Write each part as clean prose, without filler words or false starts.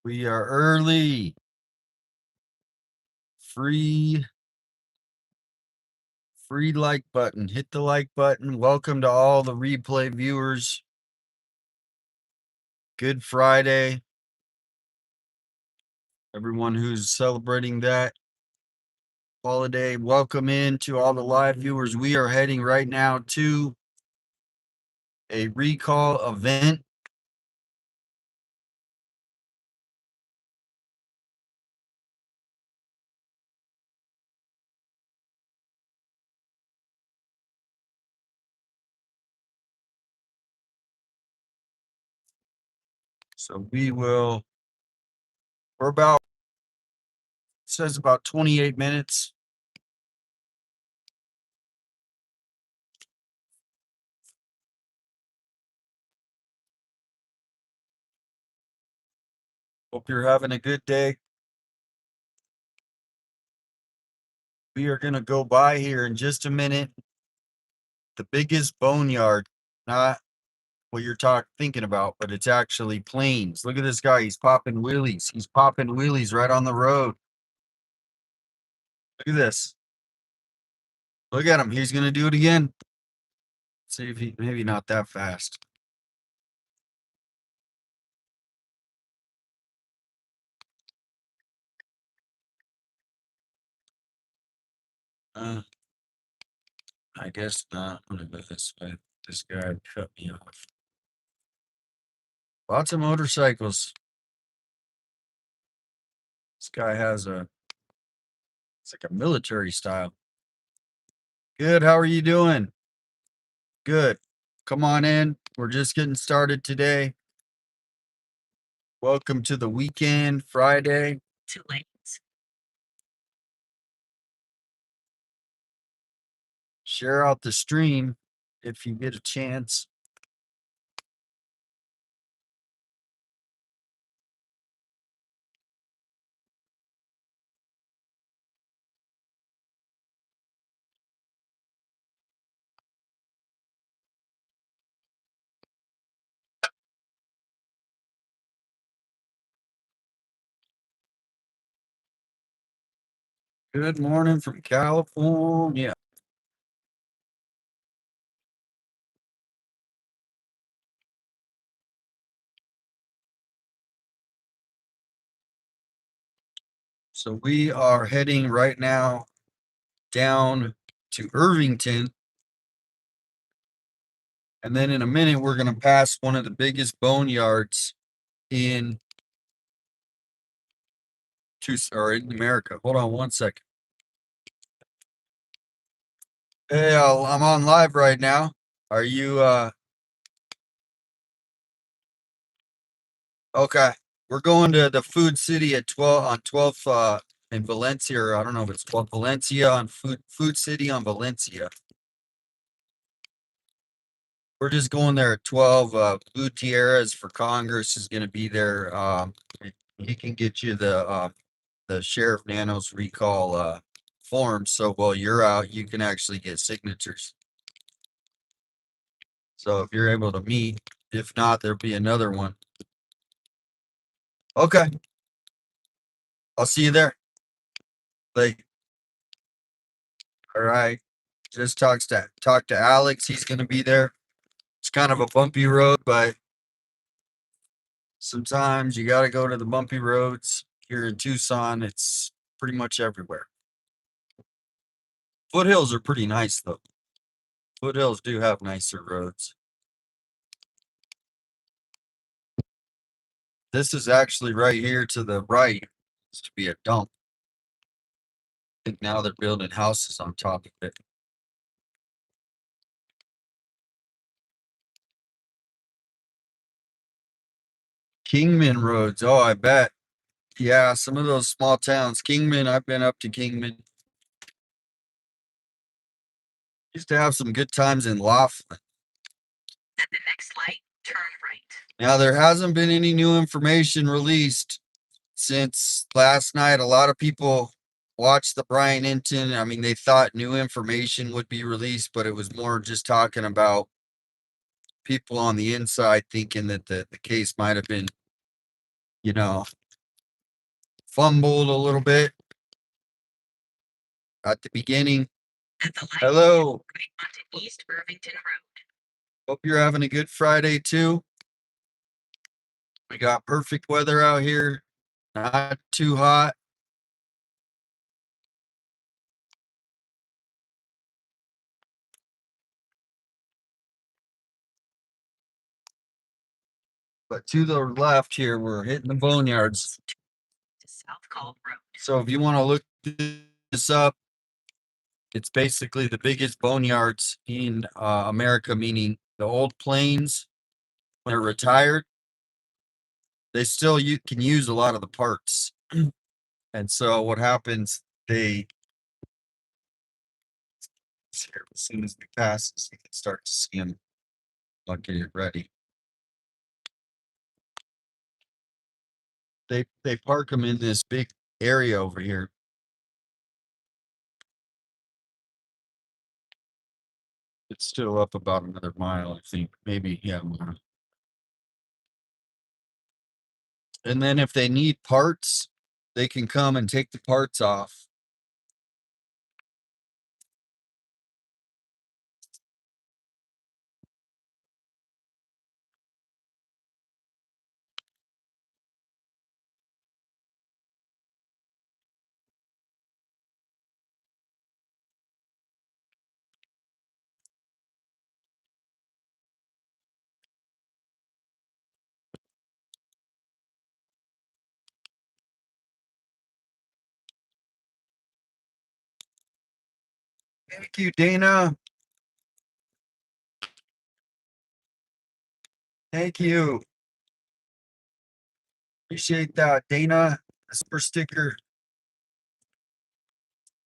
We are early. Free like button. Hit the like button. Welcome to all the replay viewers. Good Friday. Everyone who's celebrating that holiday, welcome in to all the live viewers. We are heading right now to a recall event. So we're about, it says about 28 minutes. Hope you're having a good day. We are going to go by here in just a minute. The biggest boneyard, not what you're thinking about, but it's actually planes. Look at this guy. He's popping wheelies. He's popping wheelies right on the road. Look at this. Look at him. He's going to do it again. See if he, maybe not that fast. I guess not. I'm going to go this way. This guy cut me off. Lots of motorcycles. This guy has it's like a military style. Good. How are you doing? Good. Come on in. We're just getting started today. Welcome to the weekend, Friday. 2 lanes. Share out the stream if you get a chance. Good morning from California. So we are heading right now down to Irvington. And then in a minute, we're going to pass one of the biggest boneyards in in America. Hold on one second. Hey, I'm on live right now. Are you, okay. We're going to the Food City at 12 on 12th, in Valencia, or I don't know if it's called Valencia on Food City on Valencia. We're just going there at 12. Gutierrez for Congress is going to be there. He can get you the Sheriff Nanos recall form. So while you're out, you can actually get signatures. So if you're able to meet, if not, there'll be another one. Okay. I'll see you there. Like, all right. Just talk to Alex. He's going to be there. It's kind of a bumpy road, but sometimes you got to go to the bumpy roads. Here in Tucson, it's pretty much everywhere. Foothills are pretty nice, though. Foothills do have nicer roads. This is actually right here to the right. It's to be a dump. I think now they're building houses on top of it. Kingman roads. Oh, I bet. Yeah, some of those small towns. Kingman, I've been up to Kingman. Used to have some good times in Laughlin. At the next light, turn right. Now, there hasn't been any new information released since last night. A lot of people watched the Brian Hinton. I mean, they thought new information would be released, but it was more just talking about people on the inside thinking that the case might have been, fumbled a little bit at the beginning. Hello. Right onto East Irvington Road. Hope you're having a good Friday too. We got perfect weather out here. Not too hot. But to the left here, we're hitting the boneyards. So if you want to look this up, it's basically the biggest boneyards in America, meaning the old planes, when they're retired, they still can use a lot of the parts. And so what happens, they, here, as soon as we pass this, you can start to see them. I'll get it ready. They park them in this big area over here. It's still up about another mile, I think. Maybe, yeah. And then if they need parts, they can come and take the parts off. Thank you, Dana. Thank you. Appreciate that, Dana. A super sticker.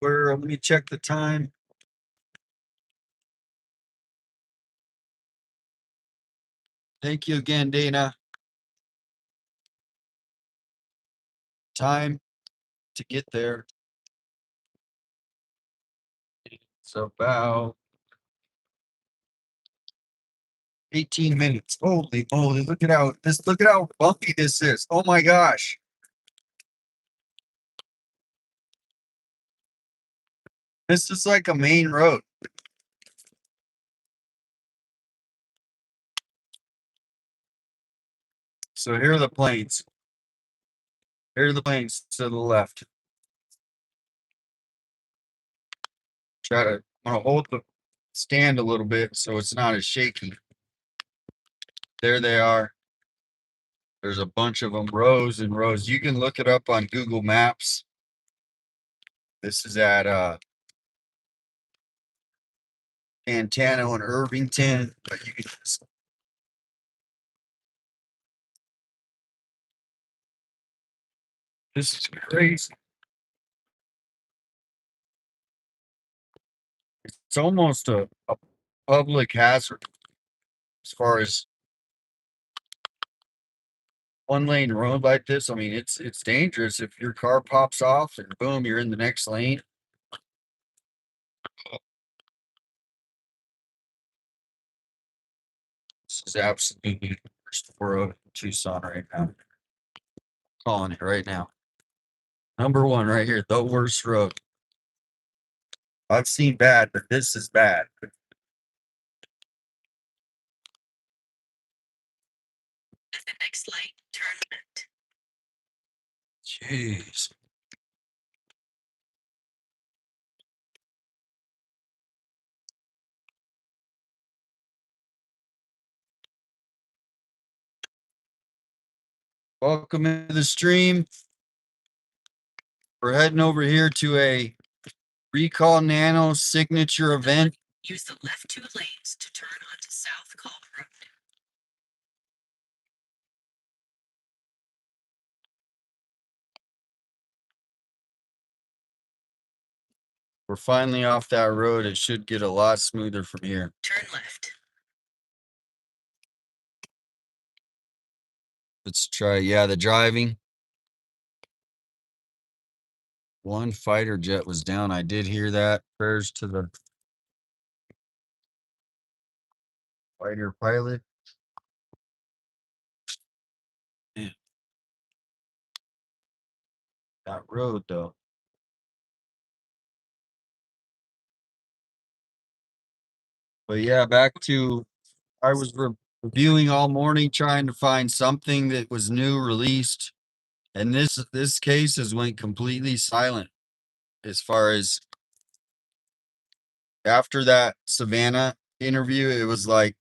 Let me check the time. Thank you again, Dana. Time to get there. It's about 18 minutes. Holy moly, look at how bumpy this is. Oh my gosh. This is like a main road. So here are the planes. Here are the planes to the left. I'm gonna hold the stand a little bit so it's not as shaky. There they are. There's a bunch of them, rows and rows. You can look it up on Google Maps. This is at Antano and Irvington, but you can just, this is crazy. It's almost a public hazard as far as one lane road like this. I mean, it's dangerous if your car pops off and boom, you're in the next lane. This is absolutely the worst road in Tucson right now. Calling it right now. Number one right here, the worst road. I've seen bad, but this is bad. At the next light, turn left. Jeez. Welcome to the stream. We're heading over here to a Recall Nano signature event. Use the left 2 lanes to turn onto South Culp Road. We're finally off that road. It should get a lot smoother from here. Turn left. Let's try, yeah, the driving. One fighter jet was down. I did hear that. Prayers to the fighter pilot. Yeah. road though. But yeah, back to I was reviewing all morning trying to find something that was new released, and this case has went completely silent as far as after that Savannah interview. It was like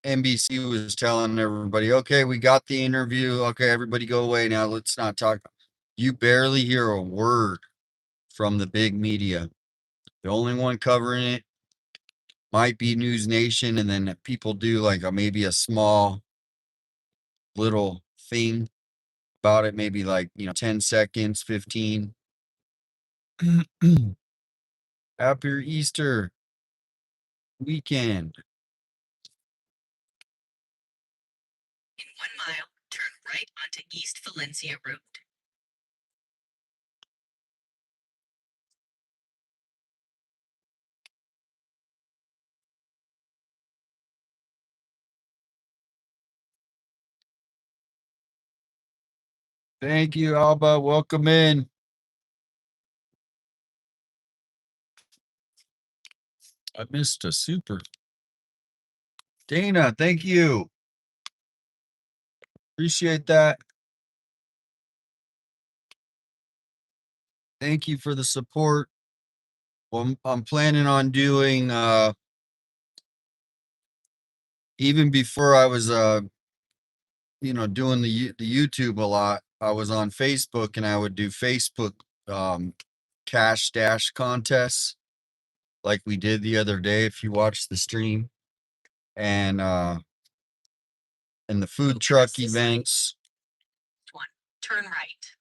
NBC was telling everybody, okay, we got the interview. Okay, everybody go away now. Let's not talk. You barely hear a word from the big media. The only one covering it might be News Nation, and then people do like maybe a small little thing about it, maybe like 10 seconds, 15. Happy Easter weekend. In 1 mile, turn right onto East Valencia Road. Thank you, Alba. Welcome in. I missed a super. Dana, thank you. Appreciate that. Thank you for the support. Well, I'm planning on doing even before I was doing the YouTube a lot. I was on Facebook and I would do Facebook cash stash contests like we did the other day if you watched the stream. And the food truck events. One, turn right.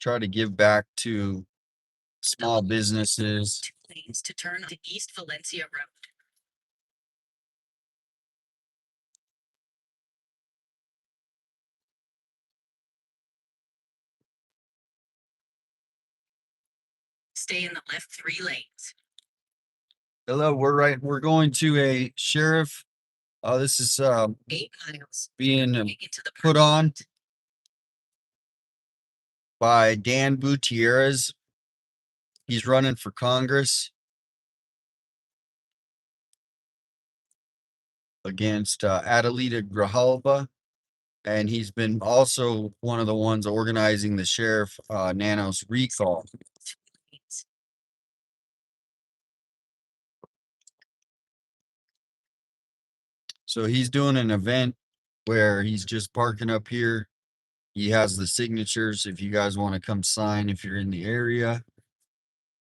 Try to give back to small businesses. 2 lanes to turn to East Valencia Road. Stay in the left 3 lanes. Hello, we're going to a sheriff. This is 8 miles. being Into the put on by Dan Gutierrez. He's running for Congress against Adelita Grijalva, and he's been also one of the ones organizing the Sheriff Nanos recall. 2 lanes. So he's doing an event where he's just parking up here. He has the signatures if you guys want to come sign if you're in the area.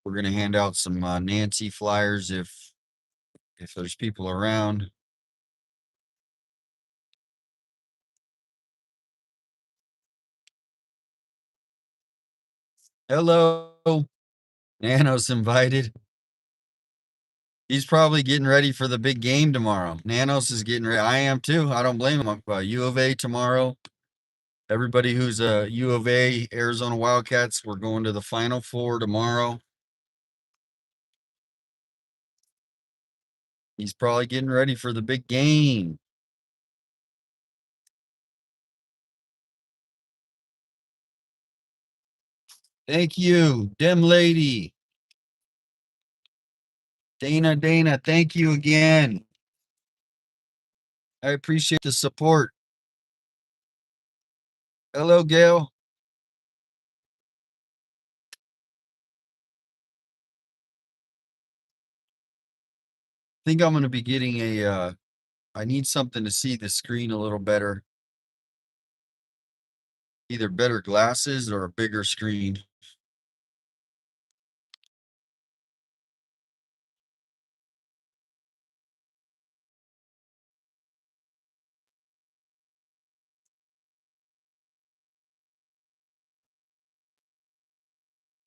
We're going to hand out some Nancy flyers if there's people around. Hello. Nanos invited. He's probably getting ready for the big game tomorrow. Nanos is getting ready. I am too. I don't blame him. U of A tomorrow. Everybody who's a U of A, Arizona Wildcats, we're going to the Final Four tomorrow. He's probably getting ready for the big game. Thank you, Dem Lady. Dana, thank you again. I appreciate the support. Hello, Gail. I think I'm going to be getting I need something to see the screen a little better. Either better glasses or a bigger screen.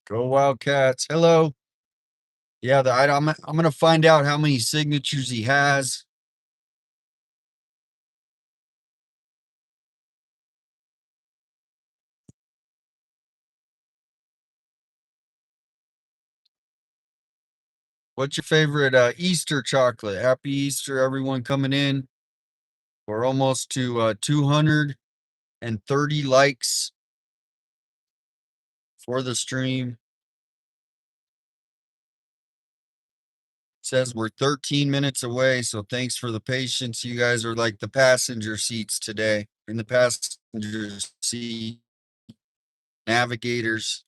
Go Wildcats. Hello. Yeah, I'm going to find out how many signatures he has. What's your favorite Easter chocolate? Happy Easter, everyone coming in. We're almost to 200. and 30 likes for the stream. Says we're 13 minutes away, so thanks for the patience. You guys are like the passenger seats today. In the passenger seat, navigators.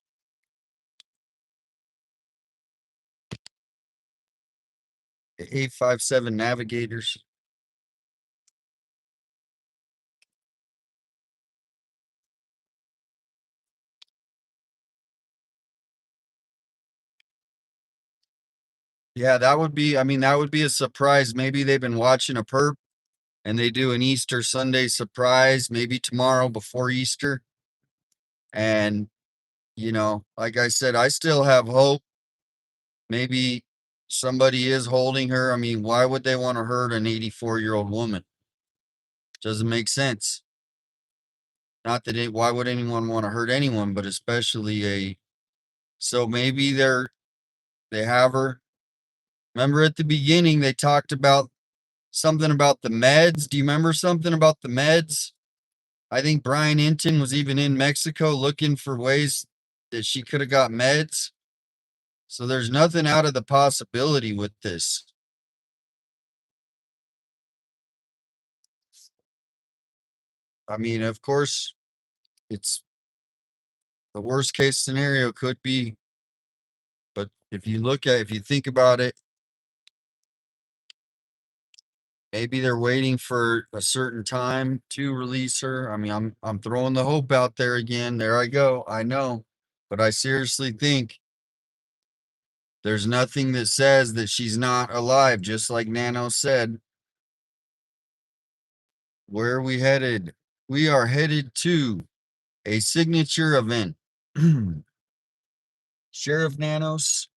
The 857 navigators. Yeah, that would be, I mean, that would be a surprise. Maybe they've been watching a perp and they do an Easter Sunday surprise, maybe tomorrow before Easter. And, you know, like I said, I still have hope. Maybe somebody is holding her. I mean, why would they want to hurt an 84-year-old woman? Doesn't make sense. Not that it, why would anyone want to hurt anyone, but especially a, so maybe they have her. Remember at the beginning, they talked about something about the meds. Do you remember something about the meds? I think Brian Hinton was even in Mexico looking for ways that she could have got meds. So there's nothing out of the possibility with this. I mean, of course, it's the worst case scenario could be, but if you think about it, maybe they're waiting for a certain time to release her. I mean, I'm throwing the hope out there again. There I go. I know, but I seriously think there's nothing that says that she's not alive, just like Nano said. Where are we headed? We are headed to a signature event. Sheriff Nanos,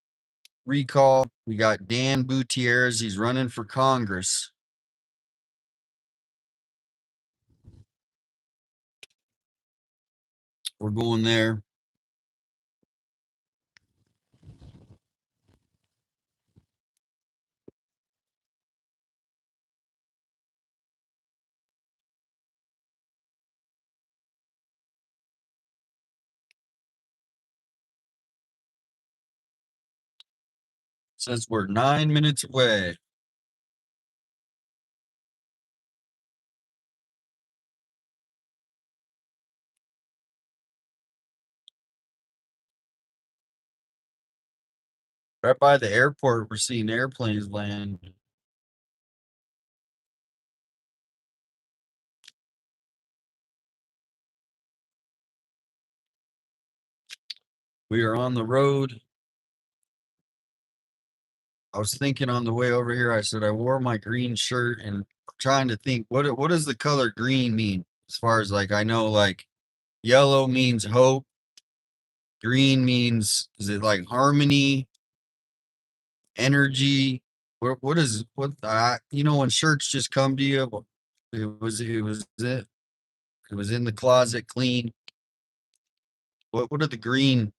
recall. We got Dan Gutierrez. He's running for Congress. We're going there. Says we're 9 minutes away. Right by the airport, we're seeing airplanes land. We are on the road. I was thinking on the way over here, I said I wore my green shirt and trying to think what does the color green mean? As far as like I know, like yellow means hope, green means is it like harmony, energy? What is what you know when shirts just come to you? It was in the closet clean. What are the green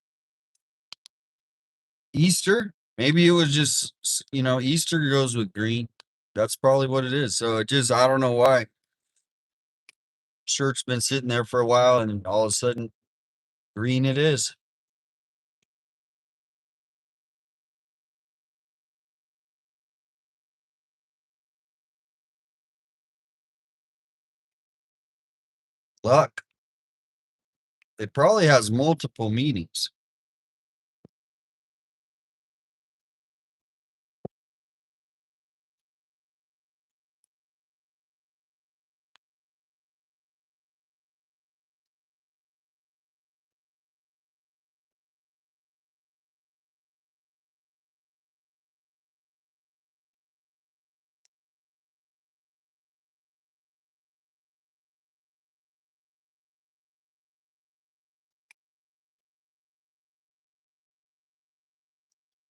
Easter? Maybe it was just you know Easter goes with green. That's probably what it is. So it just I don't know why. Shirt's been sitting there for a while and all of a sudden green it is. Luck. It probably has multiple meanings.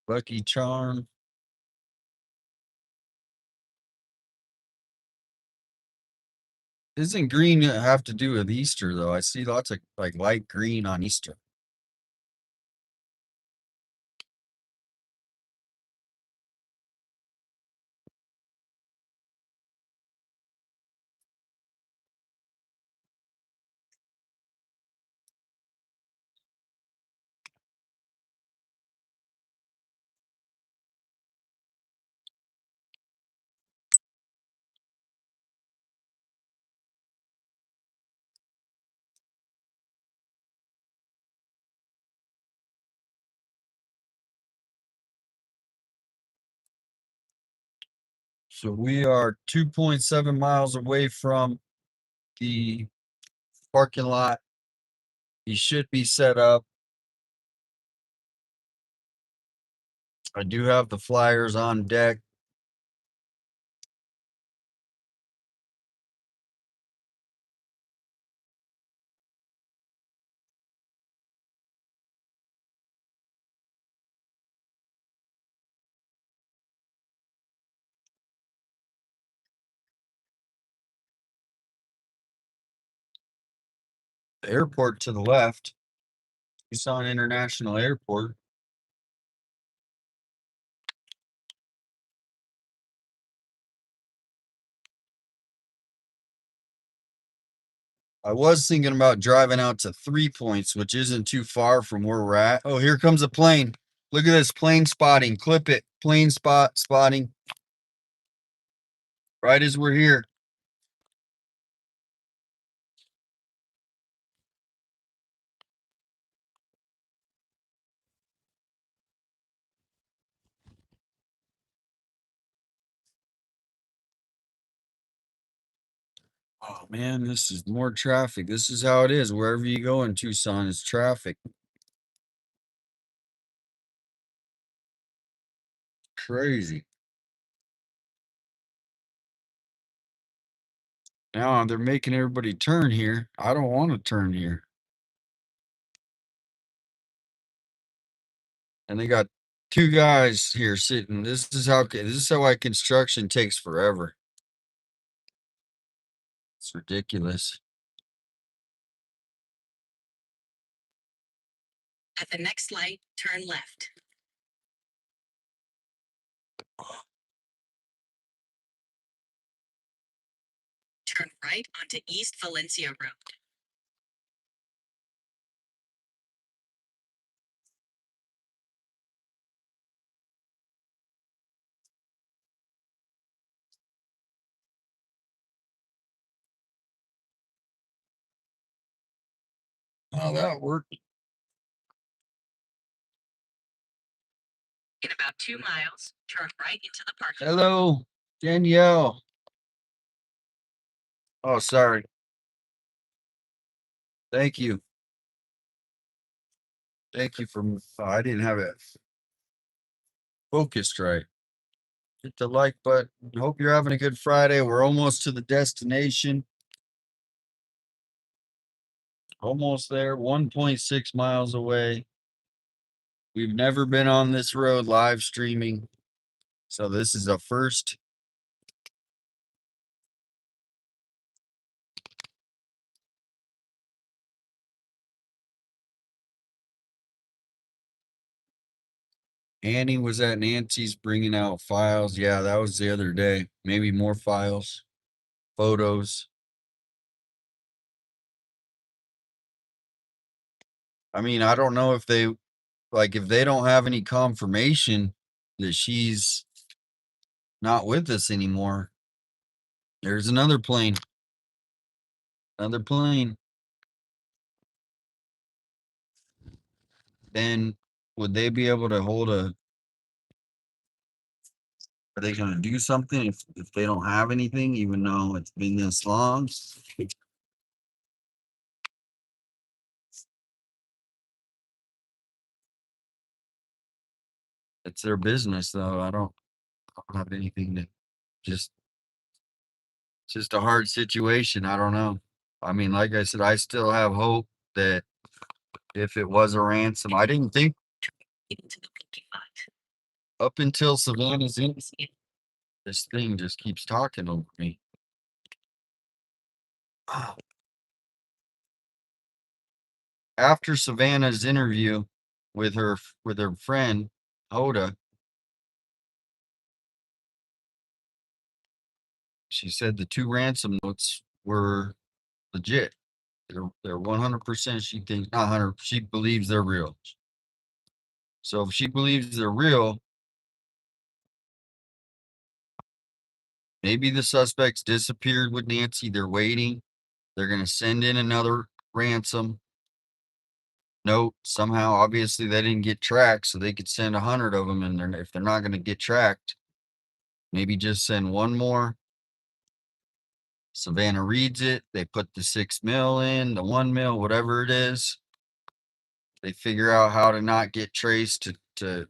Lucky charm. Isn't green have to do with Easter though? I see lots of like light green on Easter. So we are 2.7 miles away from the parking lot. He should be set up. I do have the flyers on deck. The airport to the left, Tucson International Airport. I was thinking about driving out to 3 Points, which isn't too far from where we're at. Oh, here comes a plane. Look at this plane spotting. Clip it. Plane spotting. Right as we're here. Oh man, this is more traffic. This is how it is. Wherever you go in Tucson, it's traffic. Crazy. Now they're making everybody turn here. I don't want to turn here. And they got two guys here sitting. This is why construction takes forever. It's ridiculous. At the next light, turn left. Turn right onto East Valencia Road. Oh, that worked. In about 2 miles, turn right into the parking lot. Hello, Danielle. Oh, sorry. Thank you. Thank you for. I didn't have it focused right. Hit the like button. Hope you're having a good Friday. We're almost to the destination. Almost there. 1.6 miles away. We've never been on this road live streaming. So this is a first. Annie was at Nancy's bringing out files. Yeah, that was the other day. Maybe more files, photos. I mean, I don't know if they if they don't have any confirmation that she's not with us anymore. There's another plane. Another plane. Then would they be able to hold a are they gonna do something if they don't have anything, even though it's been this long? It's their business though. I don't have anything to just just a hard situation. I don't know. I mean, like I said, I still have hope that if it was a ransom, I didn't think Into the parking lot. up until Savannah's in this thing just keeps talking over me. After Savannah's interview with her friend Hoda, she said the two ransom notes were legit. They're 100%. She thinks not 100. She believes they're real. So if she believes they're real, maybe the suspects disappeared with Nancy. They're waiting. They're going to send in another ransom note somehow. Obviously, they didn't get tracked, so they could send 100 of them. And if they're not going to get tracked, Maybe just send one more. Savannah reads it. They put the 6 mil in, the 1 mil, whatever it is. They figure out how to not get traced to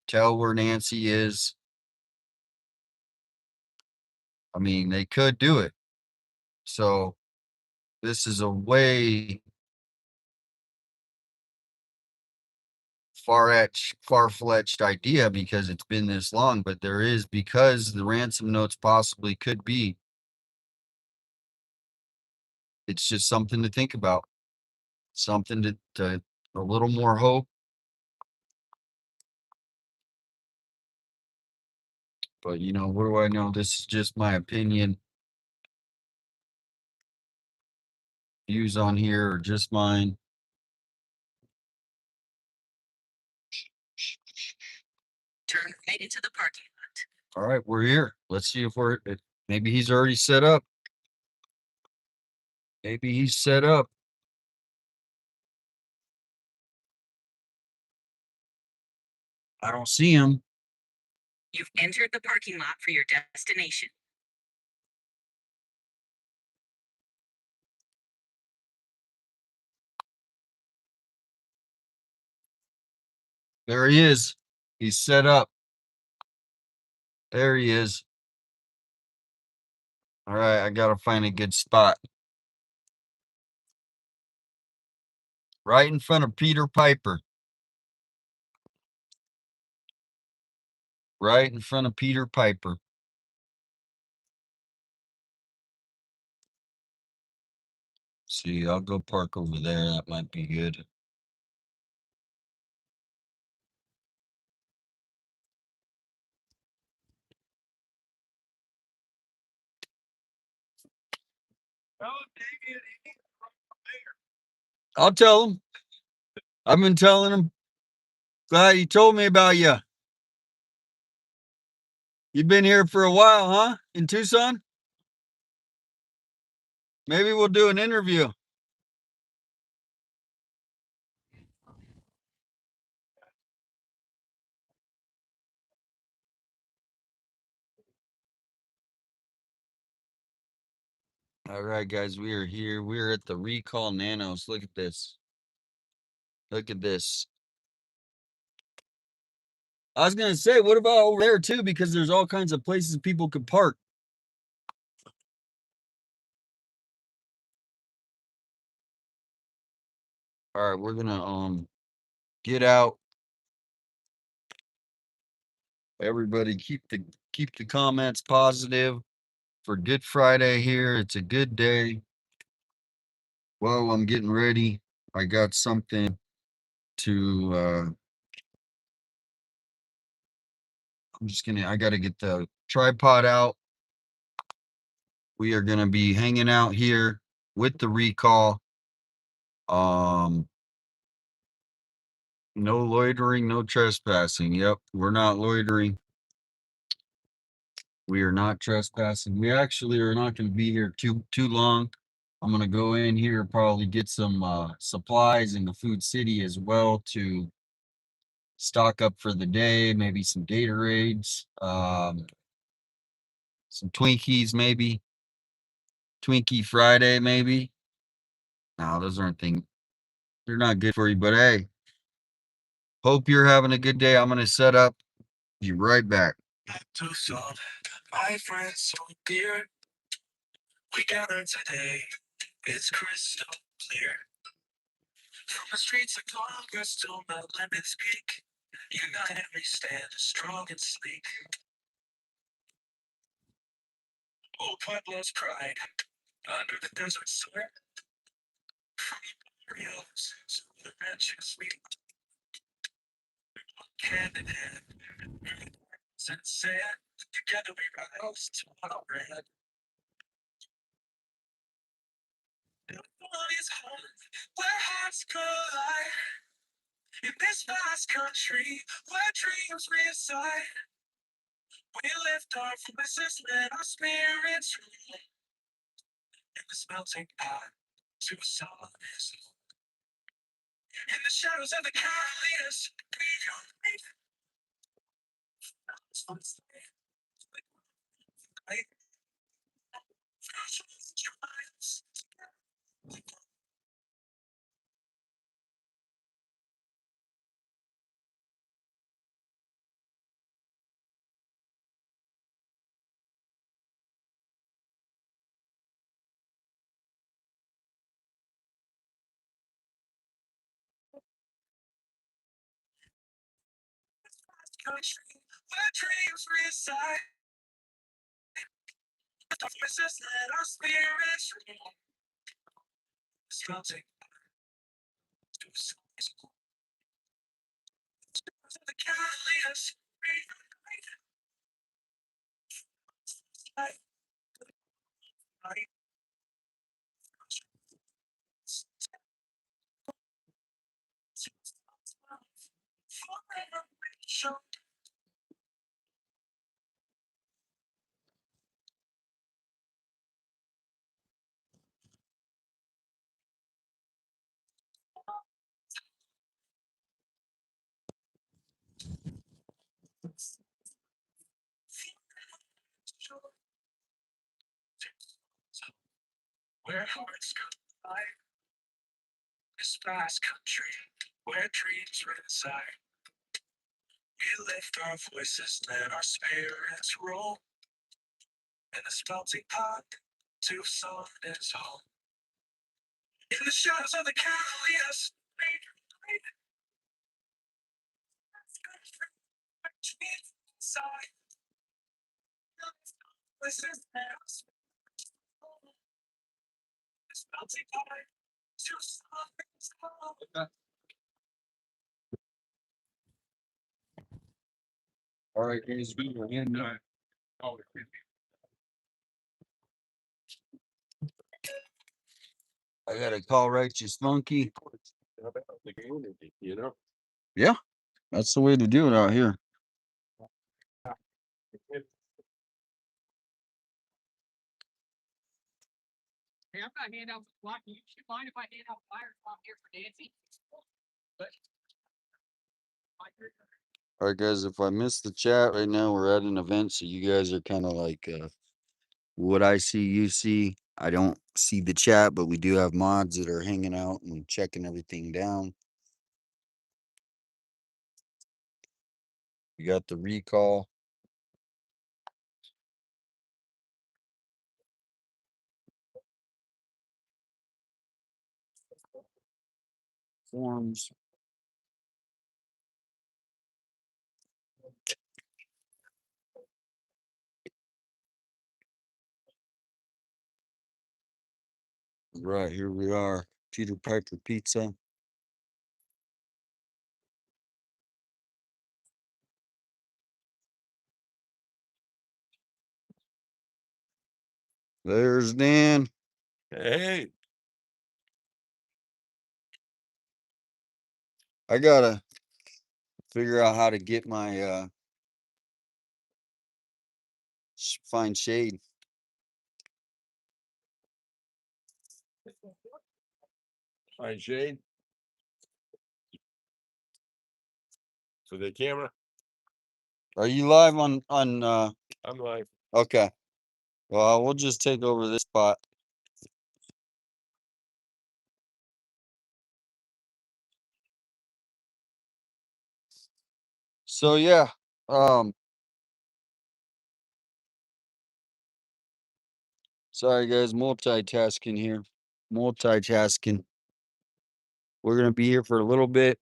tell where Nancy is. I mean, they could do it. So this is a way far-fetched idea because it's been this long, but there is, because the ransom notes possibly could be. It's just something to think about. Something to a little more hope. But you know, what do I know? This is just my opinion. Views on here are just mine. Turn right into the parking lot. All right, we're here. Let's see if maybe he's already set up. Maybe he's set up. I don't see him. You've entered the parking lot for your destination. There he is. He's set up. There he is. All right, I gotta find a good spot. Right in front of Peter Piper. Right in front of Peter Piper. See, I'll go park over there. That might be good. I'll tell him. I've been telling him. Glad he told me about you. You've been here for a while, huh? In Tucson? Maybe we'll do an interview. All right, guys, we are here. We're at the Recall Nanos. Look at this. Look at this. I was gonna say, what about over there too? Because there's all kinds of places people could park. All right, we're gonna get out. Everybody keep the comments positive for Good Friday here. It's a good day. Well, I'm getting ready. I got something to I gotta get the tripod out. We are gonna be hanging out here with the recall. No loitering, no trespassing. Yep, we're not loitering. We are not trespassing. We actually are not going to be here too long. I'm going to go in here, probably get some supplies in the Food City as well to stock up for the day. Maybe some Gatorades, some Twinkies, maybe Twinkie Friday, maybe. No, those aren't things. They're not good for you. But hey, hope you're having a good day. I'm going to set up. Be right back. Tucson, my friends so dear. We gather today, it's crystal clear. From the streets of Congress to Mount Lemon's Peak, united we stand strong and sleek. Oh, Pueblo's pride, under the desert sun. From Rios to the ranches we hand in hand. Sunset, together we rise to our red. Is home where hearts collide. In this vast country where dreams reside, we lift our voices, let our spirits rule. In this melting pot, Tucson is home. In the shadows of the Carolinas, we unite. right. Country where dreams reside. Voices let our spirits roam. Melting to songs. The countless right. Forever show. Where hearts collide. This vast country where dreams reside. We lift our voices, let our spirits roll. In this melting pot, Tucson is home. In the shadows of the countless inside. Voices let our spirits roll. This melting pot, Tucson is home. All right, guys, we're in. I got a call righteous monkey. You know, Yeah, that's the way to do it out here. Hey, I'm not handing out block. You should mind if I hand out flyers while I'm here for Nancy? But All right, guys, if I missed the chat right now, we're at an event, so you guys are kind of like what I see, you see. I don't see the chat, but we do have mods that are hanging out and checking everything down. We got the recall. Forms. Right, here we are. Peter Piper Pizza. There's Dan. hey, I gotta figure out how to get my find shade. hi Shane. For the camera, Are you live on I'm like, okay. Well, we'll just take over this spot. So yeah, sorry guys, multitasking here. Multitasking. We're gonna be here for a little bit,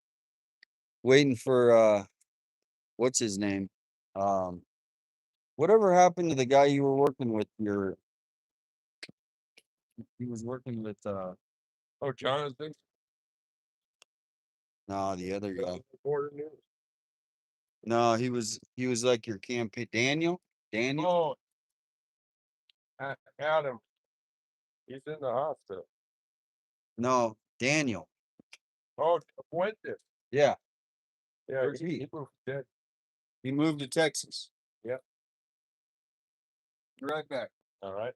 waiting for what's his name? Um, whatever happened to the guy you were working with? He was working with oh, Jonathan, no, the other guy. Reporter News. No, he was like your campaign Daniel. Daniel? Oh, Adam, he's in the hospital. No, Daniel. Oh, Fuentes. Yeah, Yeah, Where's he? he moved dead. he moved to Texas. Yep. Be right back. All right.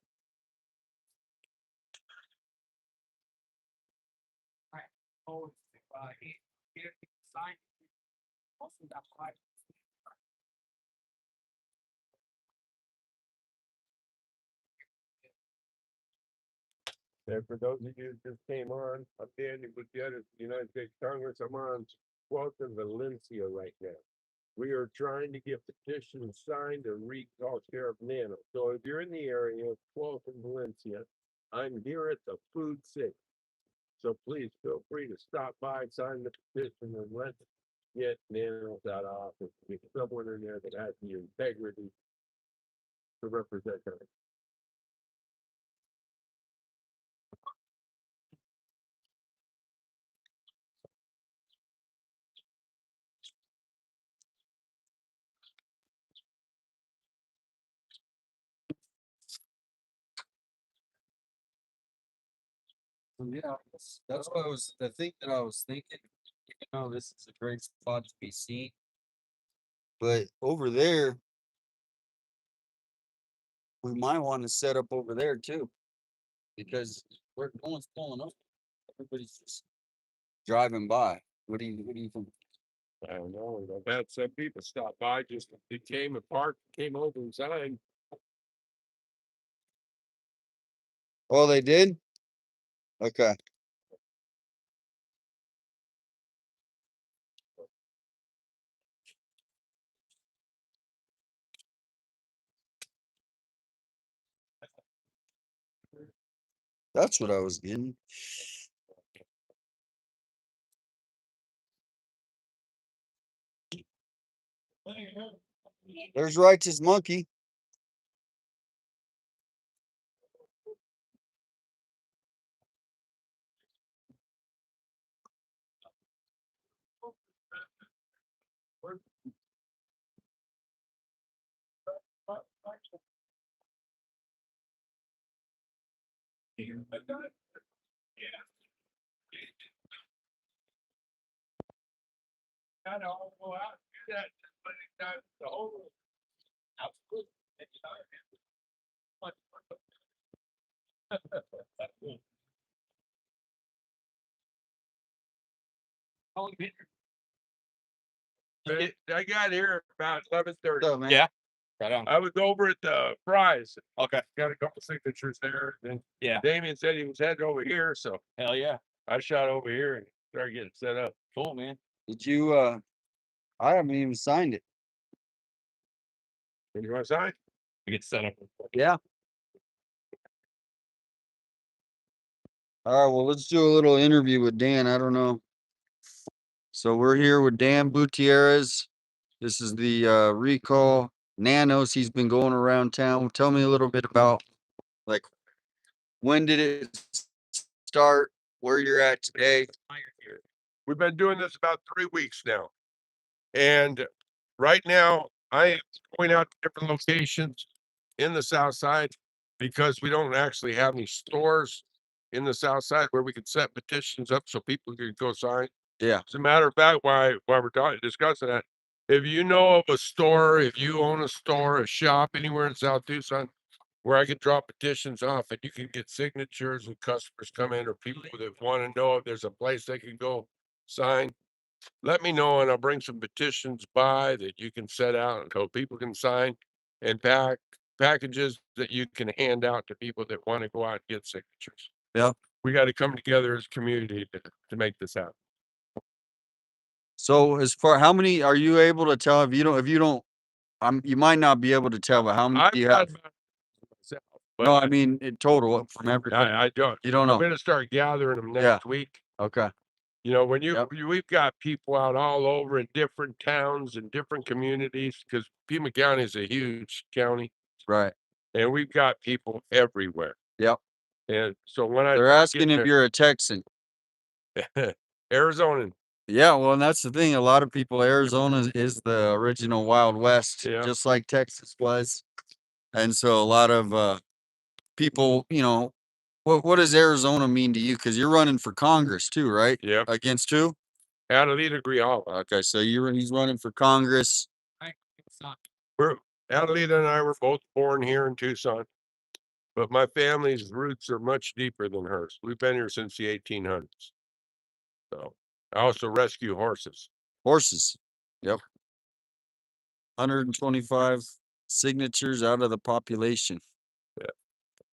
oh, he signed. Also got five. And for those of you who just came on, I'm Danny Gutierrez, United States Congress. I'm on 12th and Valencia right now. We are trying to get petitions signed to recall Sheriff Nanos. So if you're in the area of 12th and Valencia, I'm here at the food sink. So please feel free to stop by, sign the petition, and let's get Nanos out of office. Get someone in there that has the integrity to represent her. Yeah, that's what I was, the thing that I was thinking, you know, this is a great spot to be seen. But over there, we might want to set up over there too. Because where no one's pulling up. Everybody's just driving by. What do you think? I don't know. I've had some people stop by, just they came and parked, came over and signed. Oh, they did? Okay. That's what I was getting. There's Righteous Monkey. I don't go out and do that, but it's not the whole. Absolutely. I got here about 11:30. What's up, man? Yeah. Right on. I was over at the Fry's. Okay. Got a couple signatures there. And Yeah. Damien said he was heading over here, so Hell yeah. I shot over here and started getting set up. Cool, man. Did you I haven't even signed it. And you want to sign? We get set up. Yeah. All right, well, let's do a little interview with Dan. I don't know. So we're here with Dan Gutierrez. This is the recall Nanos. He's been going around town. Tell me a little bit about, like, when did it start? Where you're at today? We've been doing this about 3 weeks now. And right now, I am going out to different locations in the South Side because we don't actually have any stores in the South Side where we can set petitions up so people can go sign. Yeah. As a matter of fact, why we're discussing that, if you know of a store, if you own a store, a shop anywhere in South Tucson where I can drop petitions off and you can get signatures and customers come in or people that want to know if there's a place they can go sign, let me know and I'll bring some petitions by that you can set out so people can sign and packages that you can hand out to people that want to go out and get signatures. Yeah. We got to come together as a community to make this happen. So as far how many are you able to tell if you don't you might not be able to tell, but how many I've do you got have? about myself, No, but I mean in total from everybody. I don't. You don't I'm know. gonna start gathering them Yeah. next week. Okay. You know, when Yep. we've got people out all over in different towns and different communities because Pima County is a huge county, Right. and we've got people everywhere. Yep. And so when I They're start asking if getting you're a Texan. Arizonan, Yeah, well, and that's the thing. A lot of people, Arizona is the original Wild West, yeah, just like Texas was. And so a lot of people, what does Arizona mean to you? Because you're running for Congress too, right? yep, Against who? Adelita Grijalva. Okay, so he's running for Congress. We're Adelita and I were both born here in Tucson, but my family's roots are much deeper than hers. We've been here since the 1800s. So I also rescue horses. Horses. Yep. 125 signatures out of the population. Yeah.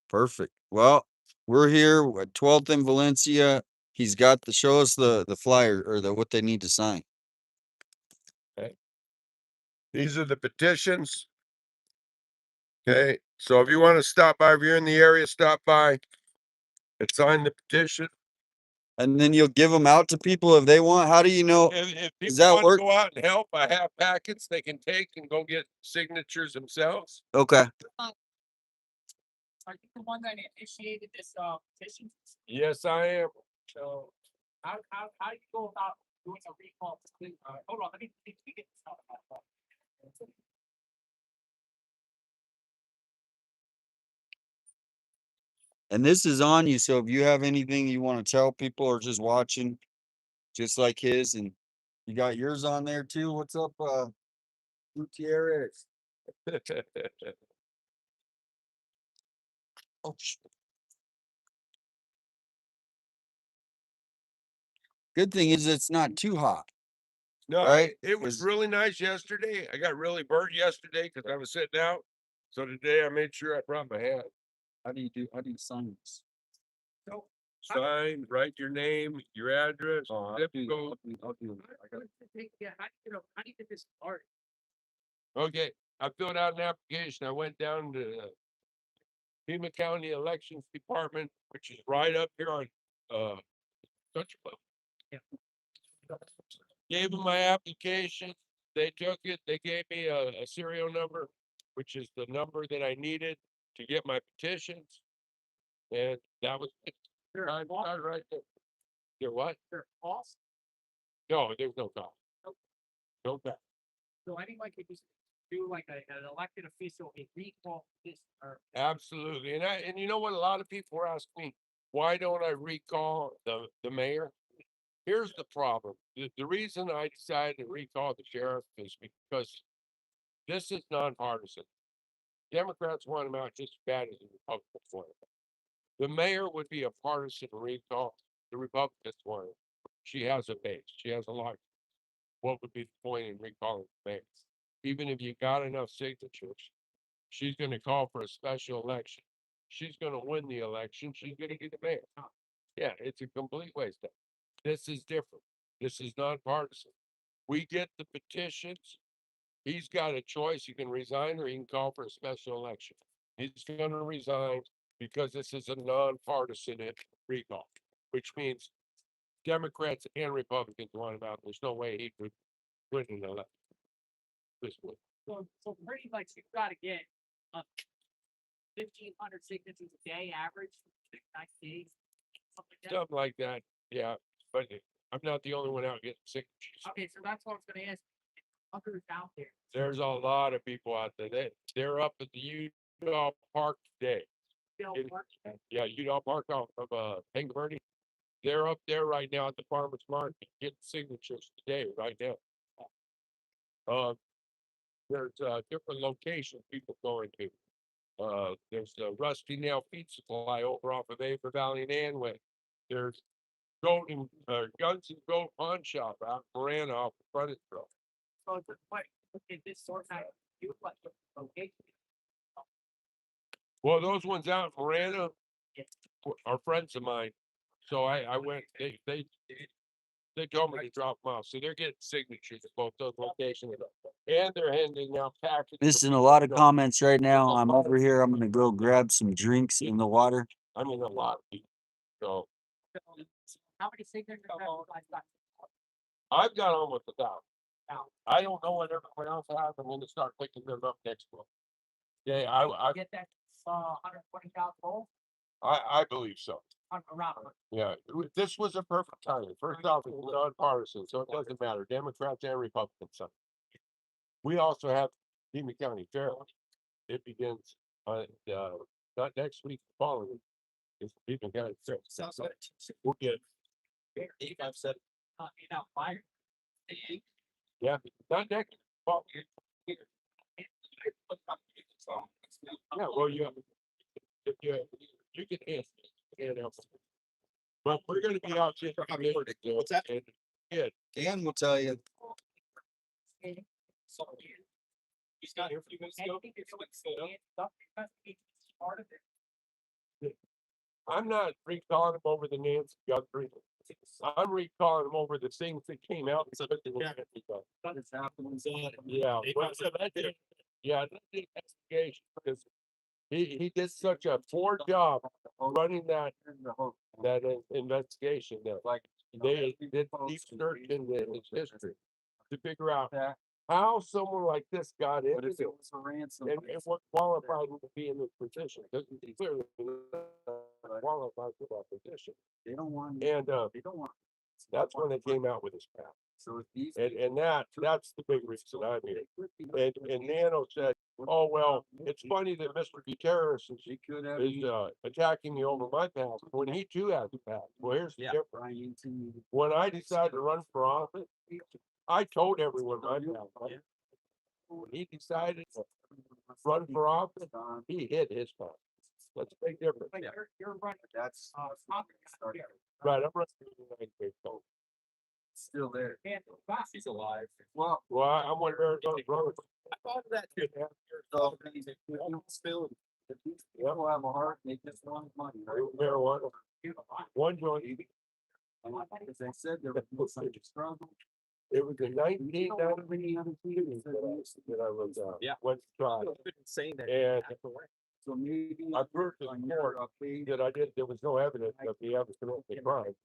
Perfect. Well, We're here at 12th in Valencia. He's got the show us the flyer or the what they need to sign. These are the petitions. Okay, so if you want to stop by, if you're in the area, stop by and sign the petition. And then you'll give them out to people if they want. How do you know? If Does people that want work? to go out and help, I have packets they can take and go get signatures themselves. Okay. Are you the one that initiated this petition? Yes, I am. So how do you go about doing a recall? Hold on, let me get this out. And this is on you. So if you have anything you want to tell people or just watching, just like his, and you got yours on there too. What's up, Gutierrez? Oh, good thing is it's not too hot. No, Right? it was 'Cause- really nice yesterday. I got really burnt yesterday because I was sitting out. So today I made sure I brought my hat. How do you sign this? So Sign, write your name, your address, zip code. I'll do it. I got it. yeah, how do you get this started? Okay, I filled out an application. I went down to the Pima County Elections Department, which is right up here on Country Club. Yeah. Gave them my application. They took it. They gave me a serial number, which is the number that I needed to get my petitions. And that was it. I started right there. There what? Their cost? No, there's no cost. No cost. So anyone could just do like an elected official, a recall this or Absolutely. And you know what? A lot of people were asking me, why don't I recall the mayor? Here's the problem. The reason I decided to recall the sheriff is because this is nonpartisan. Democrats want him out just as bad as the Republicans want him out. The mayor would be a partisan recall. The Republicans want him. She has a base. She has a lot. What would be the point in recalling the mayor? Even if you got enough signatures, she's going to call for a special election. She's going to win the election. She's going to get the mayor. Yeah, it's a complete waste of. This is different. This is nonpartisan. We get the petitions. He's got a choice. He can resign or he can call for a special election. He's going to resign because this is a nonpartisan recall, which means Democrats and Republicans want him out. There's no way he could win an election this way. so pretty much you've got to get 1,500 signatures a day average, 9 days, something like that. Something like that. Yeah, but I'm not the only one out getting signatures. Okay, so that's what I was going to ask. Others out there. There's a lot of people out there. They're up at the Utah Park today. Bill It- Mark, Yeah, Utah Park off of Panga Verde. They're up there right now at the farmers market getting signatures today, right now. There's different locations people going to. There's the Rusty Nail Feed Supply over off of Ava Valley and Anway. There's Golden Guns and Gold Pawn Shop out in Marana off the Frontage Road. so it's what is this sort of you what location? Well, those ones out in Marana are friends of mine. So I went, they told me to drop them off. So they're getting signatures at both those locations. And they're handing out packages. Missing a lot of comments right now. I'm over here. I'm gonna go grab some drinks in the water. I mean, a lot of people. So How many signatures have you guys got? I've got almost 1,000. I don't know what everyone else has. I'm gonna start picking them up next month. Yeah, Get that 120,000 goals I believe so. around. Yeah, this was a perfect timing. First off, it's nonpartisan, so it doesn't matter, Democrats and Republicans. So. We also have Pima County Fair. It begins not next week, the following week. It's Pima County Fair. Sounds good. We'll get, I've said. Fire. yeah, not next. Fall. Yeah, well, if you can answer. But we're gonna be out here. What's that? Yeah, Dan will tell you. He's not here for you guys to go. Part of it. I'm not recalling them over the Nancy Guthrie. I'm recalling them over the things that came out. Yeah, well, so that's it. Yeah, that's the investigation, because he did such a poor job running that investigation that like they did deep search into his history to figure out how someone like this got into it and what qualified him to be in this position. Because he clearly not qualified for that position. They don't want. And They don't want. that's when they came out with his path. So if these. And that's the big reason I'm here. And Nano said, oh, well, it's funny that Mr. Gutierrez is attacking me over my past when he too has a past. Well, here's the difference. When I decided to run for office, I told everyone my past. When he decided to run for office, he hid his past. That's a big difference. Like you're running. That's. Right, I'm running for the United States. Still there. He's alive. Well, I'm one of Arizona's brothers. I thought of that too. so still, if these people have a heart, they just want money, right? Marijuana, one joint. Because they said there was such a struggle. It was in 1992 that I was, Yeah. went to try. Saying that. And So maybe. I proved to the court that I did, there was no evidence of me ever committing the crime.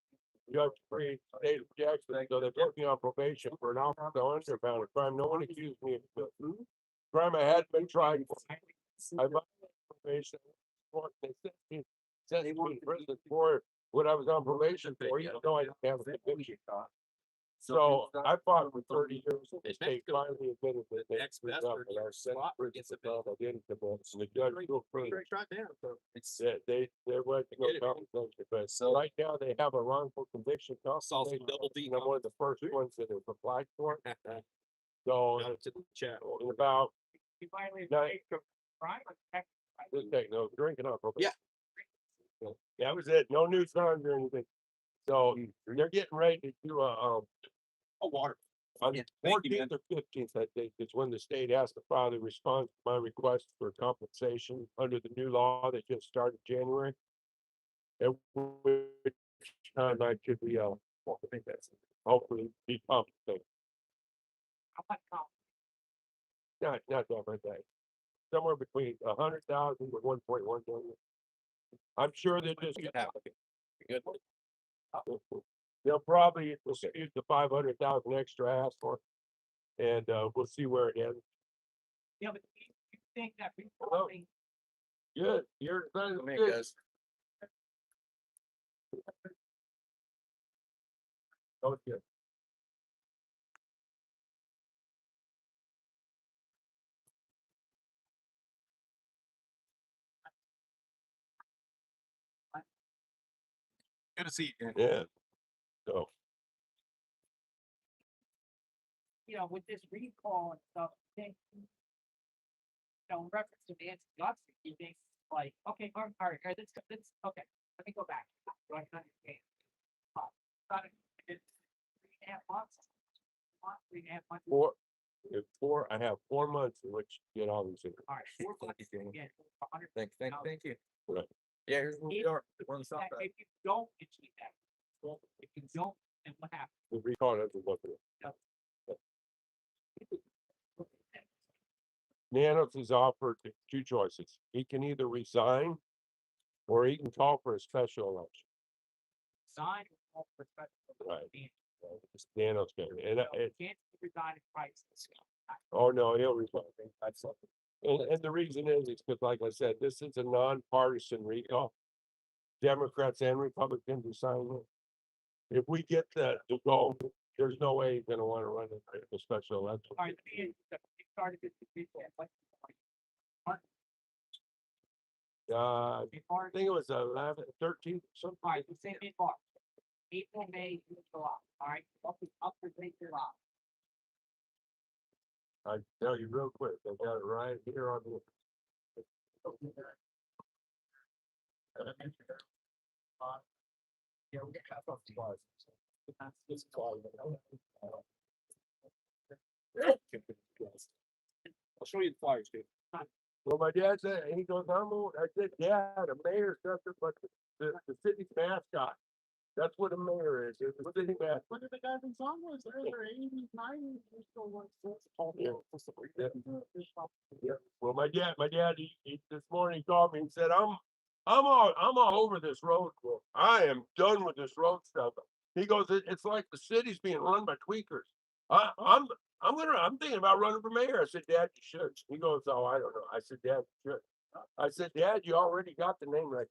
Judge Free, state of Jackson, so they put me on probation for an officer underbound a crime. No one accused me of the crime I had been tried for. I violated probation. They sent me to prison for what I was on probation for, even though I didn't have a conviction. So I fought for 30 years. The state finally admitted that they screwed up and I sent prison for stuff I didn't commit. And the judge still free. They went to go compensation, but right now they have a wrongful conviction compensation. And I'm one of the first ones that have applied for it. So To the chat. in about, You violated No. the crime or text? this day, no drinking up. Yeah. Yeah, that was it. No new crimes or anything. So they're getting ready to do a, Water. on Yeah, the thank you, man. 14th or 15th, I think, is when the state has to file the response to my request for compensation under the new law that just started January. At which time I should be, I think that's hopefully be compensated. How much count? Not that much, somewhere between 100,000 to 1.1 million. I'm sure they're just. Good. They'll probably dispute the 500,000 extra I asked for. And we'll see where it ends. Yeah, but you think that recalling. Good, you're trying to Make good. us. Okay. Good to see you. Yeah. So, You know, with this recall and stuff, I think. You know, in reference to Nancy Guthrie, you think like, okay, all right, let's, okay, let me go back. So I can understand. About it, it's 3.5 months. 3.5 months. I have 4 months in which to get all these things. All right, 4 months. Again, 100. Thank you. Right. Yeah, here's where we If- are. We're on the south side. If you don't achieve that, well, if you don't, then what happens? The recall doesn't look at it. Nanos is offered two choices. He can either resign or he can call for a special election. Sign or call for special. Right. meeting. Nanos can, and So, can't resign in crisis. oh no, he'll resign. And the reason is because, like I said, this is a nonpartisan recall. Democrats and Republicans are signing it. If we get the goal, there's no way he's gonna want to run a special election. All right, the meeting, you started this weekend, like. I Before, think it was 11, 13, something. all right, the same in March. April, May, June, July, all right, up to late July. I tell you real quick, they got it right here on the. Yeah, we got some supplies. I'll show you the flyers, dude. Well, my dad said, he goes, I said, yeah, the mayor said it, but the city's mascot. That's what a mayor is. It's the city mascot. Look at the guys in song was there, they're 80s, 90s, they're still working. Yeah. Well, my dad, he this morning called me and said, I'm all over this road. Bro. I am done with this road stuff. He goes, it's like the city's being run by tweakers. I'm thinking about running for mayor. I said, Dad, you should. He goes, oh, I don't know. I said, Dad, you should. I said, Dad, you already got the name right.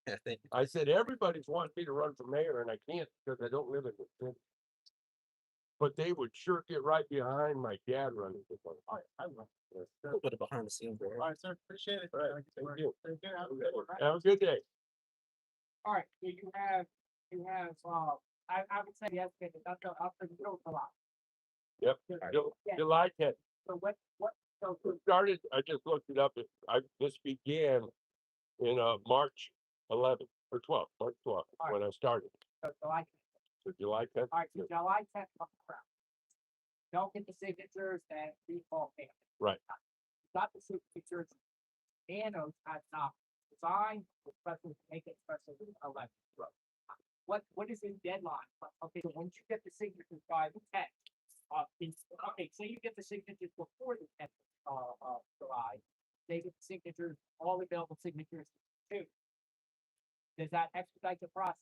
Yeah, thank you. I said, everybody's wanting me to run for mayor and I can't because I don't live in the city. But they would sure get right behind my dad running. I run. A little bit of behind the scenes there. All right, sir, appreciate it. All right, thank you. Take care, have a good one. Have a good day. All right, so you have, I would say yes, that's up for the middle of the lot. Yep. Yeah. July 10th. So so It started, I just looked it up. This began in March 11th or 12th, March 12th, All when I started. July, So July 10th. all right, so July 10th, don't get the signatures and recall payment. Right. Got the signatures, Nanos has not signed, especially make it special 11. What is the deadline? Okay, so once you get the signatures by the 10th, okay, so you get the signatures before the 10th of July, they get the signatures, all available signatures too. Does that expedite the process?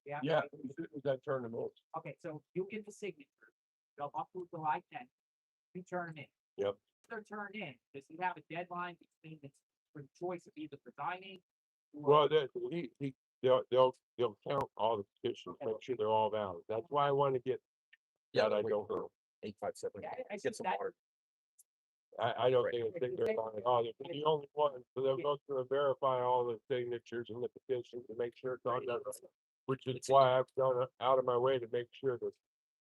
Yeah, as soon as I turn them over. Okay, so you get the signatures, they'll up to July 10th, you turn them in. Yep. They're turned in, does he have a deadline between the for the choice of either resigning? Well, they'll count all the petitions, make sure they're all valid. That's why I want to get that. I don't know. 857. Yeah, I Get think some that- water. I don't think they're on it. Oh, they're the only one. So they'll go through and verify all the signatures and the petitions to make sure it's all done right. Which is why I've gone out of my way to make sure that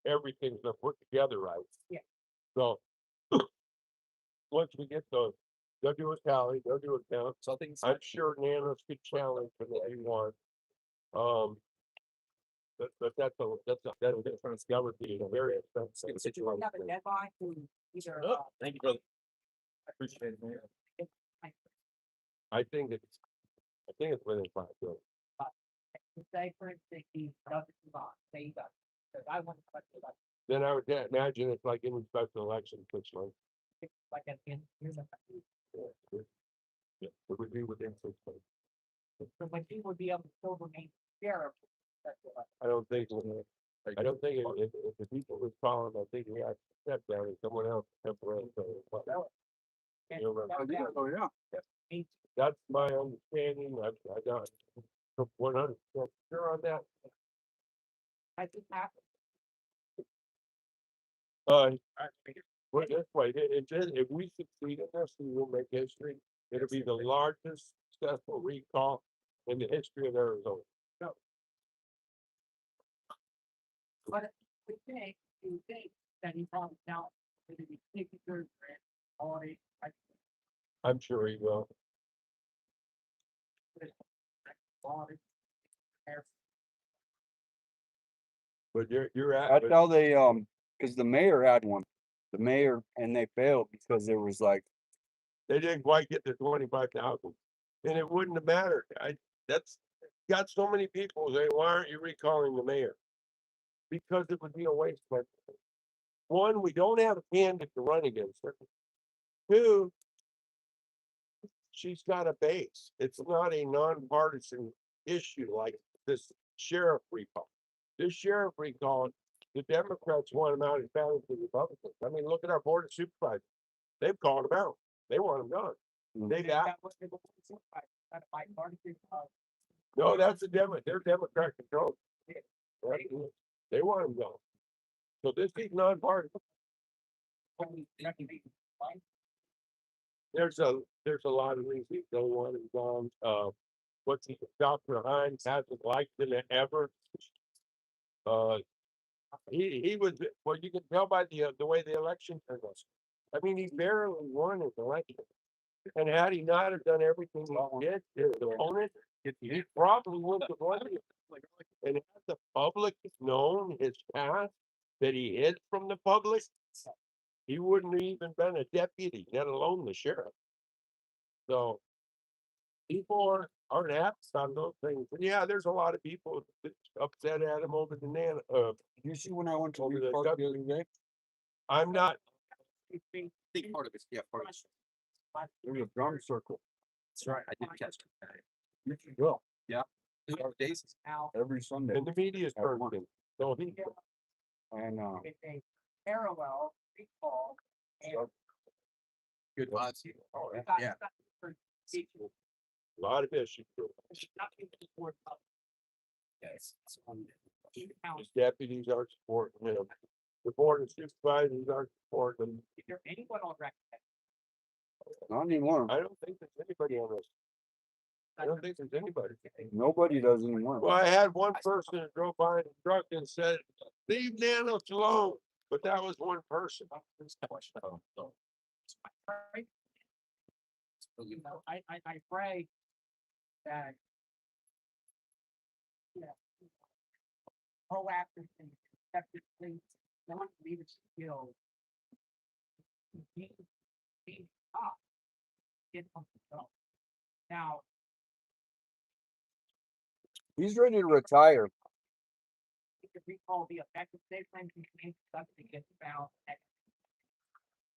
everything's been put together right. Yeah. So once we get those, they'll do a tally, they'll do a count. So I think I'm sure Nanos could challenge for what he wants. But that would be a very expensive Do we situation. have a deadline to either, Oh, thank you, brother. Appreciate it, man. I think it's within 5 days. say for instance, he doesn't move on, say he does, because I want to question about, Then I would imagine it's like any special election, 6 months. like at the end, here's a. Yeah, it would be within 6 months. So when he would be able to still remain sheriff. that's what I don't think if the people was calling, I think we have to step down and someone else temporarily. And You're right. that- that Oh, yeah. means That's my understanding. I got 100% sure on that. Has this happened? Put it this way, if we succeed in this, we will make history. It'll be the largest successful recall in the history of Arizona. But you think that he probably now, maybe be signatures and audit, like, I'm sure he will. audit. But you're at. That's how they, cause the mayor had one, and they failed because there was like, They didn't quite get the 25,000, and it wouldn't have mattered. That's got so many people saying, why aren't you recalling the mayor? Because it would be a waste of time. One, we don't have a candidate to run against her. Two, she's got a base. It's not a nonpartisan issue like this sheriff recall. This sheriff recall, the Democrats want him out as bad as the Republicans. I mean, look at our board of supervisors. They've called him out. They want him gone. They got, no, that's the they're Democrat controlled. They want him gone. So this is nonpartisan. There's a lot of reasons they want him gone. What's he, Dr. Hines hasn't liked him ever. He was, well, you can tell by the way the election turned out. I mean, he barely won his election. And had he not have done everything he did, his opponent, he probably would have won. And had the public known his past that he hid from the public, he wouldn't have even been a deputy, let alone the sheriff. So people aren't apt on those things. And yeah, there's a lot of people that upset at him over the You see when I went to Over Reed the Park duck- the other day? I'm not, I think part of it's, yeah, part of it's. There was a drum circle. That's right, I did catch it. You can go Days. every Sunday. and the media's At work. person. So he, And It's a parallel recall. And Good odds. it's not- Yeah. it's not for people. a lot of issues. It's not people who work up Yes. in town. His deputies are supporting him. The board of supervisors are supporting him. Is there anyone on record? not anymore. I don't think there's anybody on this. I don't think there's anybody. Nobody does anymore. Well, I had one person that drove by in the truck and said, leave Nanos alone, but that was one person. Right? You know, I pray that. Yeah. Proactive and effectively, not leadership skills. Be up. Get on the go. Now, He's ready to retire. you can recall the effective state plan campaign stuff to get found.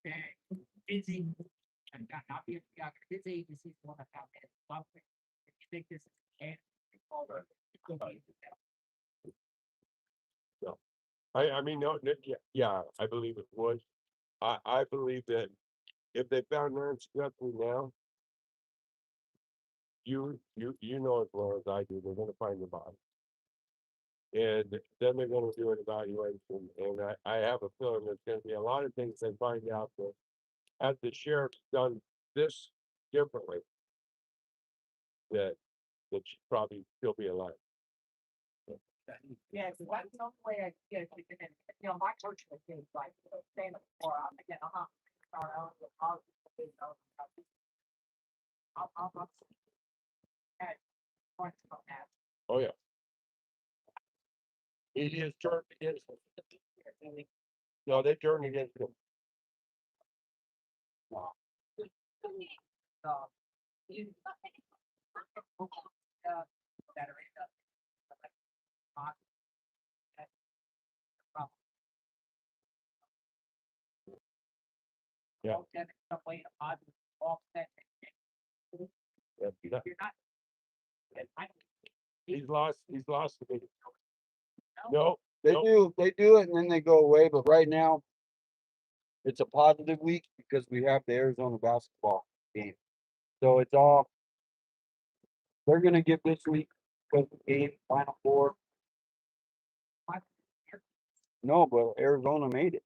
Okay, busy. And not be, yeah, this agency is the one that found it. Something. If you think this is. And recall the- it's gonna be- I mean, no, yeah, I believe it was. I believe that if they found Nancy Guthrie now, you know as well as I do, they're gonna find the body. And then they're gonna do an evaluation, and I have a feeling there's gonna be a lot of things they find out that had the sheriff's done this differently, that should probably still be alive. Yeah, so that's the only way I get it, and, you know, my church was things like, saying before, again, sorry, I'll. At points from that. Oh, yeah. It is turned against them. No, they turned against him. You. Better end up. Yeah. Some way to offset. Yeah, You're not. He's lost the big. No, They Nope. do it and then they go away, but right now. It's a positive week because we have the Arizona basketball game. So it's all. They're gonna get this week because the game, Final Four. No, but Arizona made it.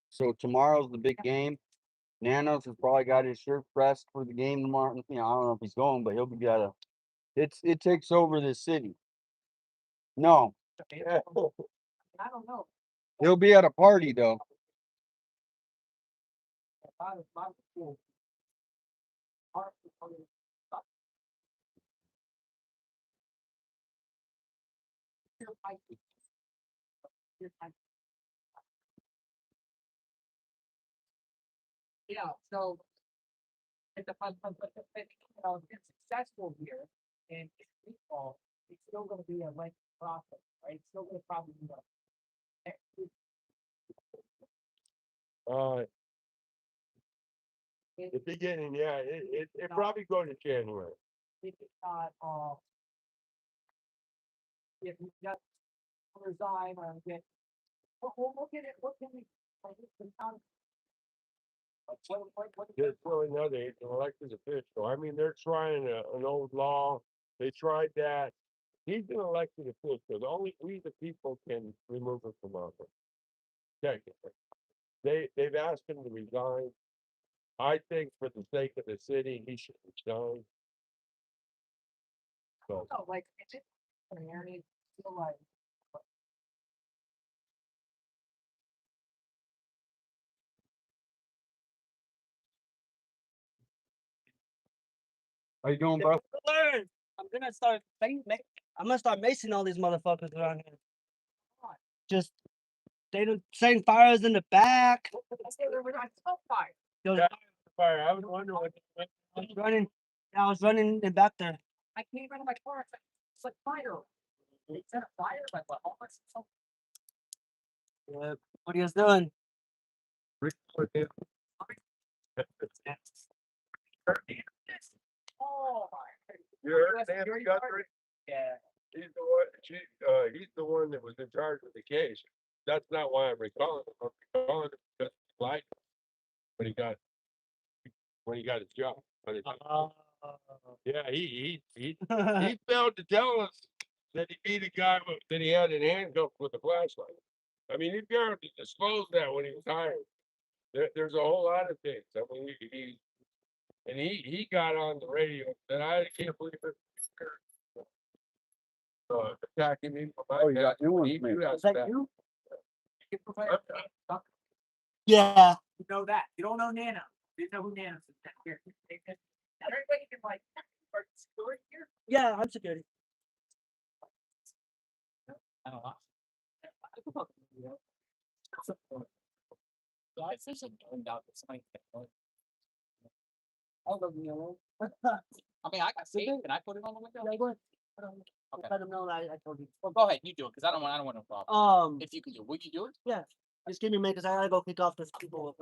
So tomorrow's the big game. Nanos has probably got his shirt pressed for the game tomorrow. You know, I don't know if he's going, but he'll be got it takes over the city. No, I don't know. he'll be at a party though. Yeah, so. It's a fun, you know, it's successful here and it's recall, it's still gonna be a lengthy process, right? It's still gonna probably be the beginning, yeah, it probably go to January. if it's not, if we just resign or get, we'll get it, what can we? Like, it's not- what- Just really another an elected official. I mean, they're trying an old law. They tried that. He's an elected official. Only we, the people, can remove him from office. Technically. They've asked him to resign. I think for the sake of the city, he should resign. So, No, like, it's just, an area, feel like. How you doing, bro? Learn. I'm gonna start macing all these motherfuckers around here. Just they don't setting fires in the back. We're not so far. Those Yeah. fire, I was wondering what. running I was running in back there. I came out of my car. It's like fire. It's a fire, like what? Oh, it's so Yeah. What are you guys doing? Oh my. You heard US Nancy security Guthrie? guard? Yeah. He's the one that was in charge of the case. That's not why I'm recalling him. I'm recalling him because he lied when he got his job. Yeah, he failed to tell us that he beat a guy that he had in handcuffs with a flashlight. I mean, he failed to disclose that when he was hired. There's a whole lot of things. I mean, he got on the radio that I can't believe it. Attacking me. Oh, you got new ones, man. Is that you? You can provide- Yeah. You know that. You don't know Nano. You know who Nanos is. Here. Everybody can like are security here. Yeah, I'm security. I don't know. So I said something about this thing. I'll go yellow. I mean, I got saved. Can I put it on the window? Okay. Let them know that I told you. Well, go ahead. You do it because I don't want no problem. If you can do it, would you do it? Yeah. Just give me a minute because I gotta go kick off this people.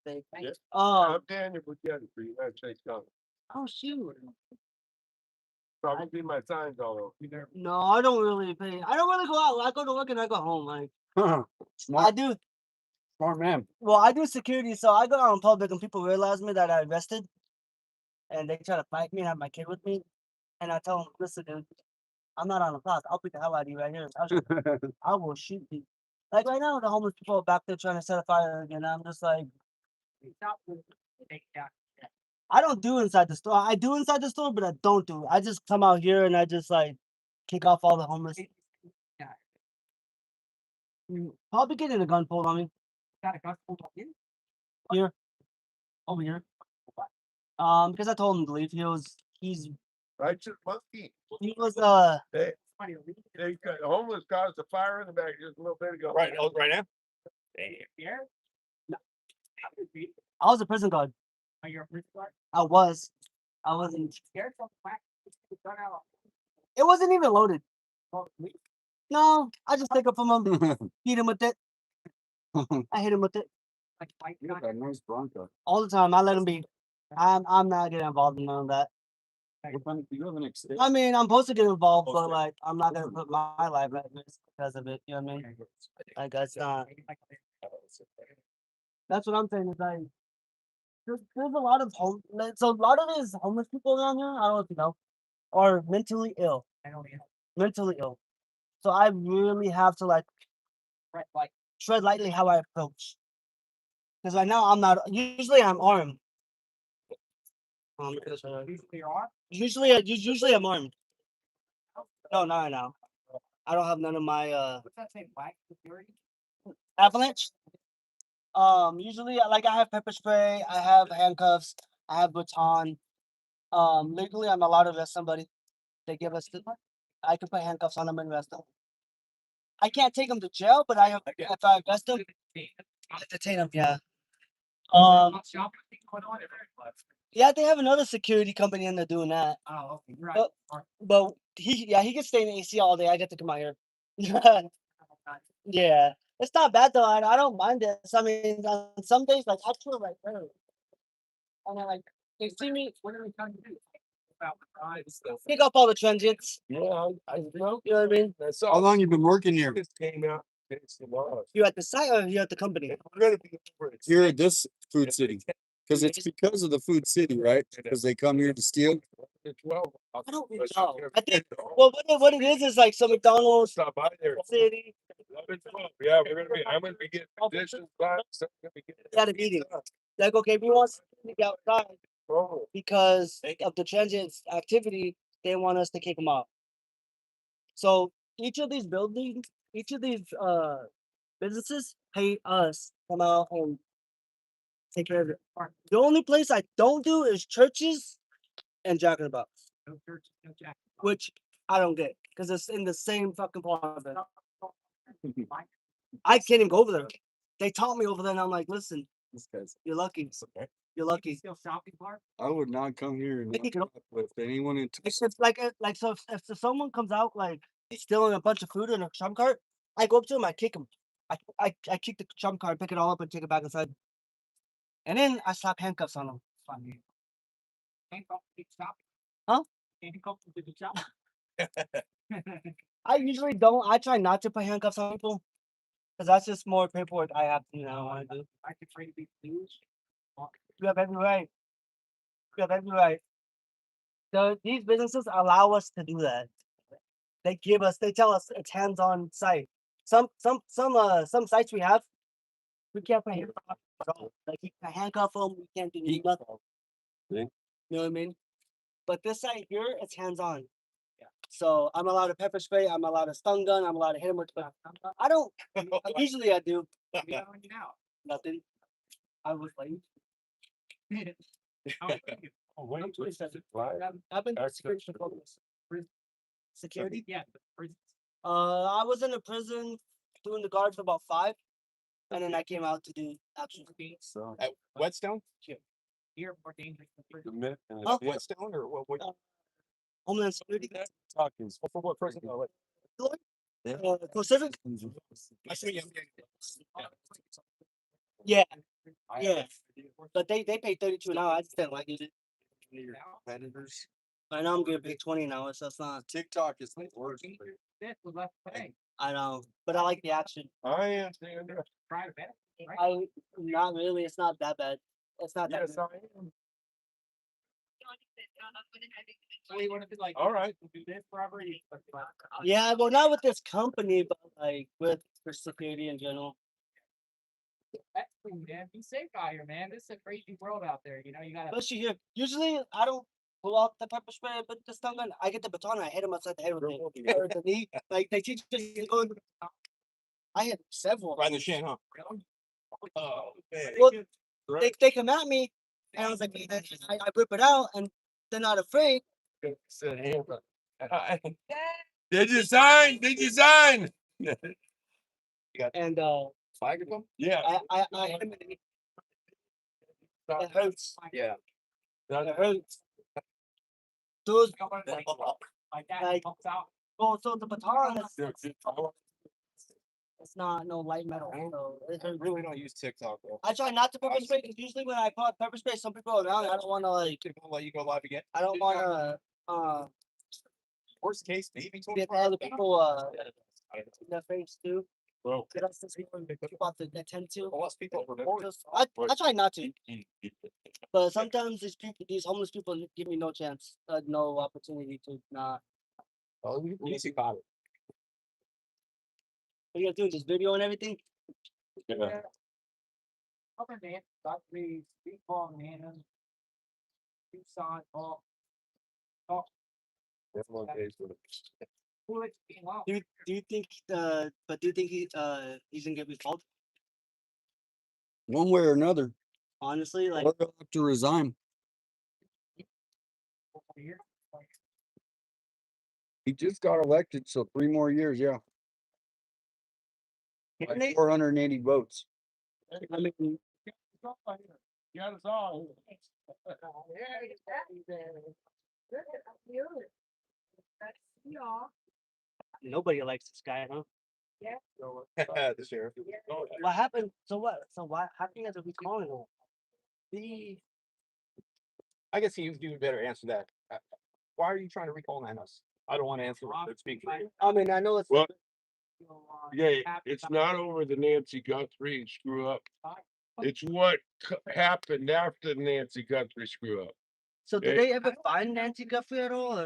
Thing. Thanks. I'm Daniel Buchanan for United States Congress. Oh shoot. Probably see my signs all over. You never. No, I don't really pay. I don't really go out. I go to work and I go home. Like I Smart, do. smart man. Well, I do security, so I go out in public and people realize me that I arrested, and they try to fight me and have my kid with me, and I tell them, listen, dude, I'm not on the clock. I'll beat the hell out of you right here. I will shoot you. Like right now, the homeless people are back there trying to set a fire again. I'm just like, I don't do inside the store. I do inside the store, but I don't do it. I just come out here and I just like kick off all the homeless. Probably getting a gun pulled on me. Got a gun pulled on you? Here. Over here. Because I told him to leave. He was They got homeless caused a fire in the back just a little bit ago. Right now. Here? I was a prison guard. Are you a prison guard? I wasn't. Scared from whack? Gun out. It wasn't even loaded. Oh, No, I just take it from him, hit him with it. I hit him with it like fight You got that nice Bronco. all the time. I let him be. I'm not getting involved in none of that. What kind do you have an extent? I mean, I'm supposed to get involved, but Okay. like, I'm not gonna put my life at risk because of it. You know what I mean? Like that's not. That's what I'm saying. Is like, there's a lot of so a lot of these homeless people around here. I don't know if you know, are mentally ill. I don't know. Mentally ill. So I really have to like Right, like tread lightly how I approach. Because right now I'm not. Usually I'm armed. usually you're on. Usually I'm armed. No, not right now. I don't have none of my What's that say? Black security? avalanche. Usually like I have pepper spray, I have handcuffs, I have baton. Legally I'm allowed to arrest somebody. They give us I can put handcuffs on them and arrest them. I can't take them to jail, but if I arrest them, I detain them. Yeah. Yeah, they have another security company and they're doing that. Oh, okay. Right. But he can stay in the AC all day. I get to come out here. Yeah. It's not bad though. I don't mind it. I mean, on some days, like I chill right there. And then like they see me, What are we trying to do? About pick up all the transients. Yeah, I know. You know what I mean? That's How all. long you been working here? Just came out. It's the law. You at the site or you at the company? We're gonna be. Here at this food city. Because it's because of the food city, right? Because they come here to steal. It's well. I don't really know. I think well, what it is like some McDonald's Stop by there. city. 11, 12. Yeah, I'm gonna be getting conditions. At a meeting. Like okay, we want to be outside Oh, because of the transient activity. They want us to kick them out. So each of these buildings, each of these businesses pay us to come out and take care of it. The only place I don't do is churches and Jack in the Box, no church, no jack. which I don't get because it's in the same fucking part of it. I can't even go over there. They taught me over there, and I'm like, listen, This guy's you're lucky. You're lucky. Still shopping cart? I would not come here and I think not with anyone in. It's like so if someone comes out like stealing a bunch of food in a trump cart, I go up to him, I kick him. I kick the trump cart, pick it all up, and take it back inside. And then I slap handcuffs on him. Funny. Handcuff to the shop. Huh? Handcuff to the shop. I usually don't. I try not to put handcuffs on people because that's just more paperwork I have to want to do. I could trade big news. You have every right. You have every right. These businesses allow us to do that. They tell us it's hands-on site. Some sites we have, we can't put handcuffs at all. Like you can handcuff them, we can't do nothing. See? You know what I mean? But this site here, it's hands-on. So I'm allowed to pepper spray, I'm allowed to stun gun, I'm allowed to hit him with the I don't usually I do What are you doing now? nothing. I was late. How are you? Oh, wait, I'm 27. why? I've been Excellent. security for security. Yeah, the prison. I was in a prison doing the guard for about 5, and then I came out to do actual So, At Whetstone? Here more dangerous than the prison. myth and Huh? the Whetstone or what? Homeland Security. talking. For what person? Oh, what? Pacific. I see you. Yeah, yeah. But they pay 32 an hour. I just didn't like it. Competitors. I know I'm getting paid 20 an hour, so it's not. TikTok is the worst. This was left pay. I know, but I like the action. I am saying that. Private benefit, right? I not really. It's not that bad. It's not that. Yes, bad. I am. So you want to be like, All right. do this forever? Yeah, well, not with this company, but like with for security in general. That's cool, man. Be safe out here, man. This is a crazy world out there. You know, you gotta. Especially here. Usually, I don't pull out the pepper spray, but this time I get the baton. I hit him upside the head with it or the knee. Like they teach us to go. I hit several. Right in the shin, huh? Oh, man. Well, they come at me, and I was like, I rip it out, and they're not afraid. Said him. Did you sign? Did you sign? And Flag of them? Yeah. I hit him in the knee. It hurts. Yeah. It hurts. Those My dad Like- helps out. so the baton is it's not no light metal. So it I hurts. really don't use TikTok though. I try not to pepper spray because usually when I put pepper spray, some people around, I don't want to like. They won't let you go live again. I don't want to Worst case, maybe get other people in their face too. Well, Get us to people about to attend to. unless people report. Just- I try not to, but sometimes these homeless people give me no chance, no opportunity to not. Oh, at least you caught it. What you gonna do? Just video and everything? yeah. Other man, got the big ball man. Tucson, all. That's one case with it. Who it's being loud. Do you think he's gonna get recalled? One way or another, Honestly, like or he'll have to resign. Here. He just got elected, so 3 more years. Yeah, can they? 480 votes. I mean, Got us all. nobody likes this guy, huh? The sheriff. What happened? So what? So why? How can you guys be calling him? I guess you better answer that. Why are you trying to recall Nanos? I don't want to answer it. Speak for you. I mean, I know it's Well, yeah, it's not over the Nancy Guthrie screw up. It's what happened after the Nancy Guthrie screw up. so. Did they ever find Nancy Guthrie at all,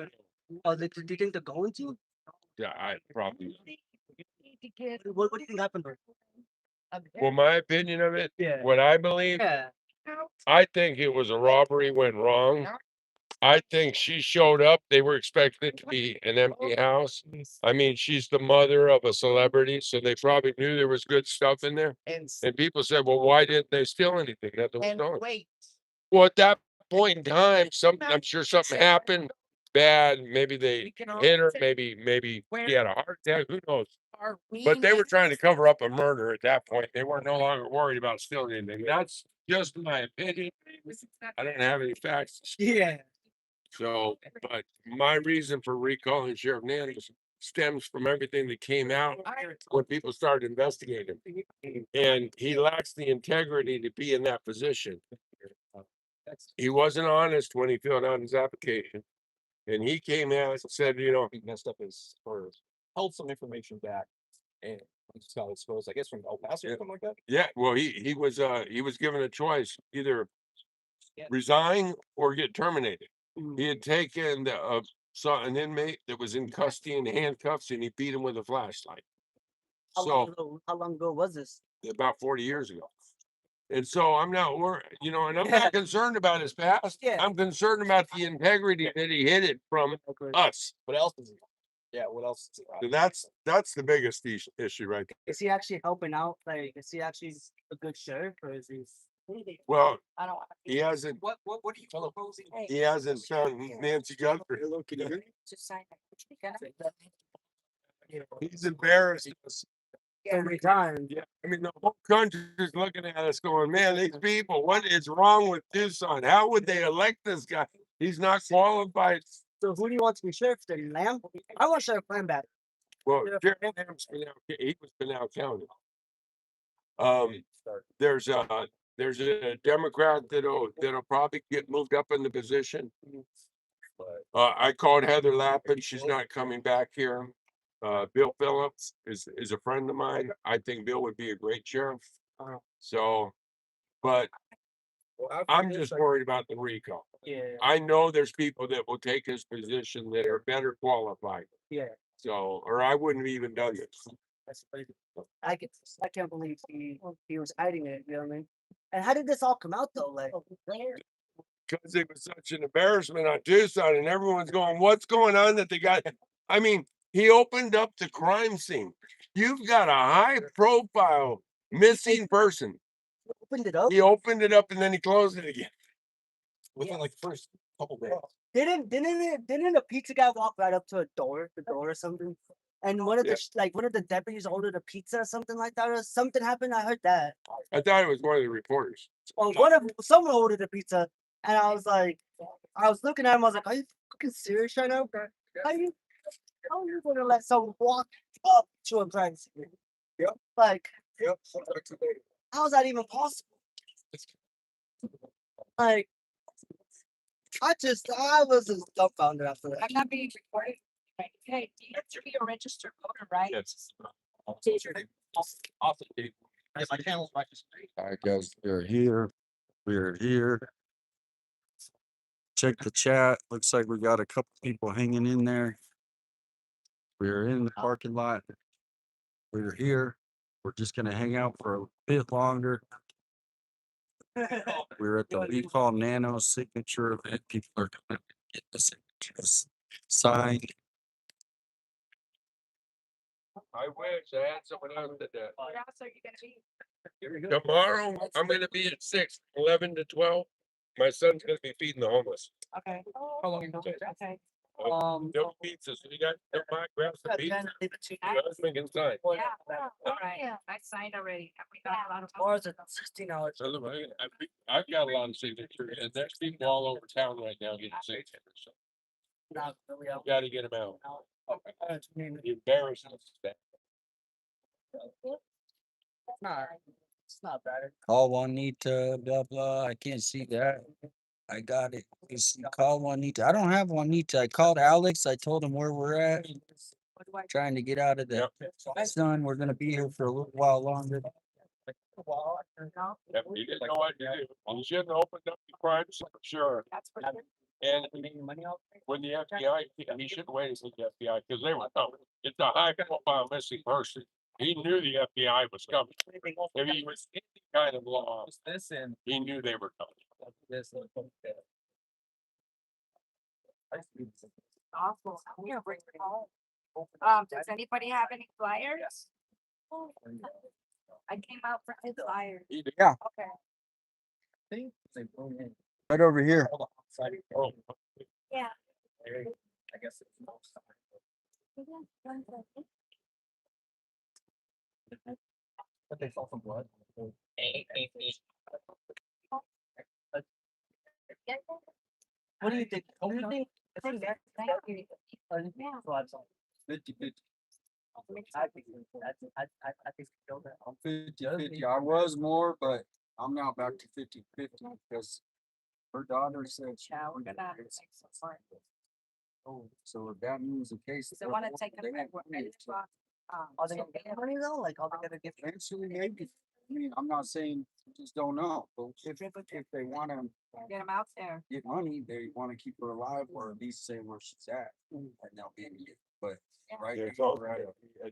or do you think they're going to? Yeah, I probably. What do you think happened? Well, my opinion of it, Yeah. what I believe, Yeah. I think it was a robbery went wrong. I think she showed up. They were expecting it to be an empty house. I mean, she's the mother of a celebrity, so they probably knew there was good stuff in there. And And people said, well, why didn't they steal anything? That was stolen. wait. Well, at that point in time, I'm sure something happened. bad, maybe they We can all hit her, say- maybe Where- she had a heart attack, who knows? Are we But they were making trying to this- cover up a murder at that point. They were no longer worried about stealing anything. That's just my opinion. I don't have any facts. Yeah. So, but my reason for recalling Sheriff Nanos stems from everything that came out when people started investigating him. And he lacks the integrity to be in that position. He wasn't honest when he filled out his application. And he came out and said, you know, He messed up his, or held some information back. And he just got exposed, I guess, from El Paso or something like that. yeah, well, he was given a choice, either Yeah. resign or get terminated. Mm. He had taken saw an inmate that was in custody in handcuffs and he beat him with a flashlight. So How long ago was this? about 40 years ago. And so I'm not worried, you know, and I'm Yeah. not concerned about his past. Yeah. I'm concerned about the integrity that he hid it from us. What else is he? Yeah, what else? Is he? So that's the biggest issue right there. Is he actually helping out? Like, is he actually a good sheriff, or is he? Well, I don't. he hasn't What are you proposing? he hasn't found Nancy Guthrie. Hello, can you hear me? Just sign He's embarrassed us. So many times. Yeah, I mean, the whole country's looking at us going, man, these people, what is wrong with Tucson? How would they elect this guy? He's not qualified. So who do you want to be sheriff then? Lamb? I want Sheriff Lamb back. Well, Yeah. Sheriff Nanos he was Pinal County. There's a Democrat that'll probably get moved up in the position. I called Heather Lappin. She's not coming back here. Bill Phillips is a friend of mine. I think Bill would be a great sheriff. So, but I'm just worried about the recall. Yeah. I know there's people that will take his position that are better qualified. Yeah. So, or I wouldn't have even done this. That's crazy. I can't believe he was hiding it. You know what I mean? And how did this all come out though? Like, Because it was such an embarrassment on Tucson, and everyone's going, "What's going on?" That they got. I mean, he opened up the crime scene. You've got a high-profile missing person. opened it up. He opened it up and then he closed it again. Within like the first couple days. Didn't a pizza guy walk right up to the door or something? And one of Yeah. one of the deputies ordered a pizza or something like that, or something happened. I heard that. I thought it was one of the reporters. Or someone ordered a pizza, and I was like, I was looking at him. I was like, "Are you fucking serious right now? How are you gonna let someone walk up to a crime scene? Yep. Like, Yep. how is that even possible? Like, I was just dumbfounded after that. I'm not being recorded. Right. Hey, you have to be a registered voter, right? Yes. Awesome. Yeah, my channel's right. I guess we're here. We're here. Check the chat. Looks like we got a couple people hanging in there. We're in the parking lot. We're here. We're just gonna hang out for a bit longer. We're at the recall Nano signature event. People are gonna get the signatures signed. I wish I had someone else that did. What else are you gonna be? Tomorrow, I'm gonna be at 6, 11 to 12. My son's gonna be feeding the homeless. Okay. How long are you doing? Okay. No pizza, so you got, don't mind, grab some pizza. Your husband can sign. Yeah. All right. I signed already. We got a lot of. Ours at $16. So look, I've got a lot of signatures, and there's people all over town right now getting signatures. So Not really you gotta get them out. out. You're embarrassing us. It's not bad. Call Juanita, blah, blah. I can't see that. I got it. Call Juanita. I don't have Juanita. I called Alex. I told him where we're at. What do I? Trying to get out of the sun. We're gonna be here for a little while longer. Yep, you didn't know what to do. You shouldn't have opened up the crime scene, sure. That's for sure. And when the FBI, he should have waited for the FBI, because they were coming. It's a high profile missing person. He knew the FBI was coming. If he was any kind of law, he knew they were coming. Awful. I'm gonna bring it home. Does anybody have any flyers? I came out for his flyers. Yeah, Okay. right over here. Oh, Yeah. I guess it's most. But they saw some blood. What do you think? What do you think? Fifty fifty. I think it's killed it. I'm 50-50. I was more, but I'm now back to 50-50 because her daughter said she wanted to raise some. Oh, so if that means the case. They wanna take they it back. want me to- Are they gonna get money though? Like, are they gonna get? Eventually, maybe. I mean, I'm not saying, just don't know, but if they wanna Get them out there. get money, they wanna keep her alive or at least say where she's at. And they'll be able to, but right There's now, also we're at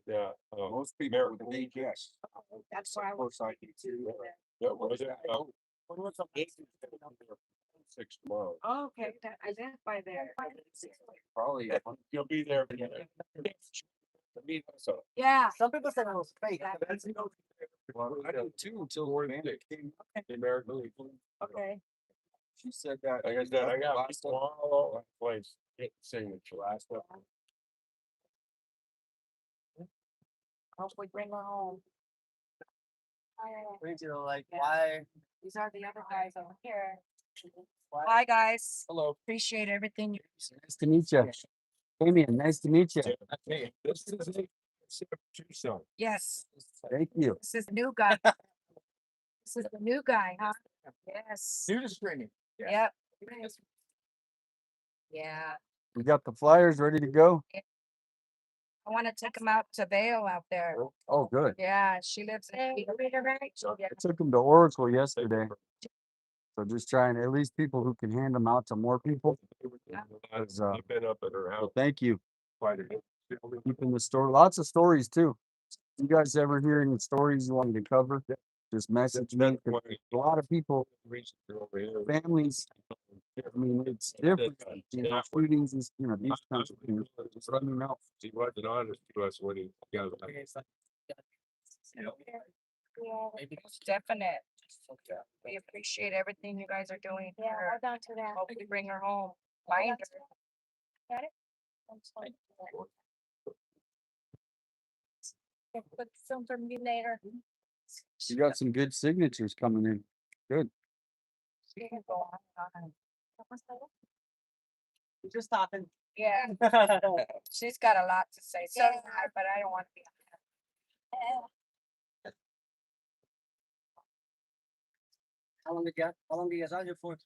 at most people would think yes. That's Of why I was. course I do too. that was it, What's up? 6 tomorrow. Oh, okay, I live by there. Probably. You'll be there. So. Yeah. Some people said it was fake. Well, I did too until the bandit came. The American Legion. Okay. She said that. Like I said, I got last people all over the place getting signature last time. Hope we bring her home. You know, like, why? These are the other guys over here. Why? Hi, guys. Hello. Appreciate everything. Nice to meet you. Damien, nice to meet you. Hey, this is a Tucson. Yes, Thank you. this is the new guy. This is the new guy, huh? Yes. Do the screening. Yep. Yeah, We got the flyers ready to go. I want to take him out to Vail out there. Oh, good. Yeah, she lives in. I took them to Oracle yesterday. So just trying, at least people who can hand them out to more people. I've been up at her house So thank you. quite a bit. Keeping the story, lots of stories too. You guys ever hear any stories you want me to cover? Just message me. 'Cause a lot of people, families, I mean, it's different, you know, shootings, is, you know, these kinds of things. Just let me know. He wasn't honest to us when he got it. It's definite. We appreciate everything you guys are doing. Yeah, hold on to that. Hope we bring her home. Find her. Got it? Put some for me later. You got some good signatures coming in. Good. She can go on. You're just talking. Yeah, she's got a lot to say, so, do I, but I don't want to be. How long do you guys out here for?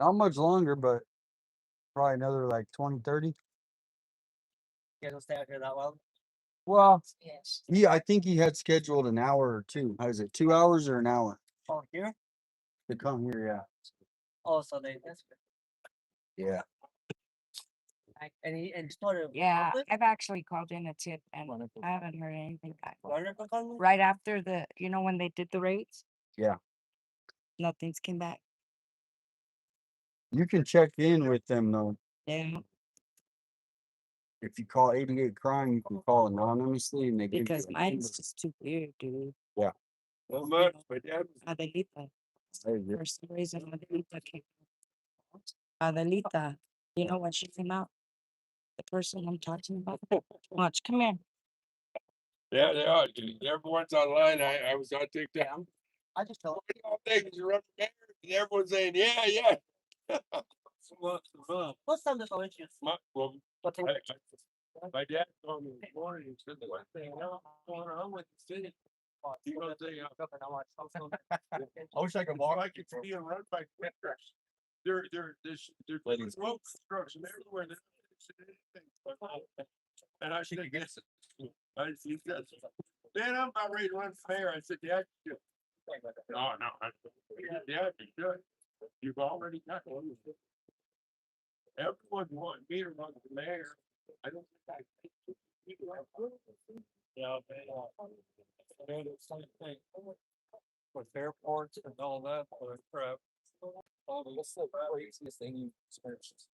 Not much longer, but probably another like 20, 30. You guys don't stay out here that long? Well, Yes. I think he had scheduled an hour or two. How is it? 2 hours or an hour Oh, here? to come here? Yeah. Oh, so that's good. Yeah. And he and sort of. Yeah, I've actually called in a tip and I haven't heard anything back. Right Right after the, you know, when they did the raids? Yeah. Nothing's came back. You can check in with them though. Yeah, If you call 88 crime, you can call anonymously and they give you because a mine number. is just too weird, dude. Not much, but that Adelita, Hey, yeah. for some reason, Adelita came. Adelita, you know when she came out? The person I'm talking about? Watch, come here. yeah, they are. Dude. Everyone's online. I was on TikTok. I just tell All day 'cause you're up there, and everyone's saying, yeah, yeah. what's some of the issues? Well, What's my dad told me this morning, he said, one thing, going on with the city. You gonna say, I wish I could walk. like it's being run by quickers. They're doing road construction everywhere. They're not fixing anything. And I said, yes. He said, man, I'm about ready to run fair. I said, yeah, you should. No, yeah, you should. You've already got one. Everyone wants me to run the mayor. I don't think I. Yeah, they the same thing. With airports and all that, crap. Oh, what's the craziest thing you experienced?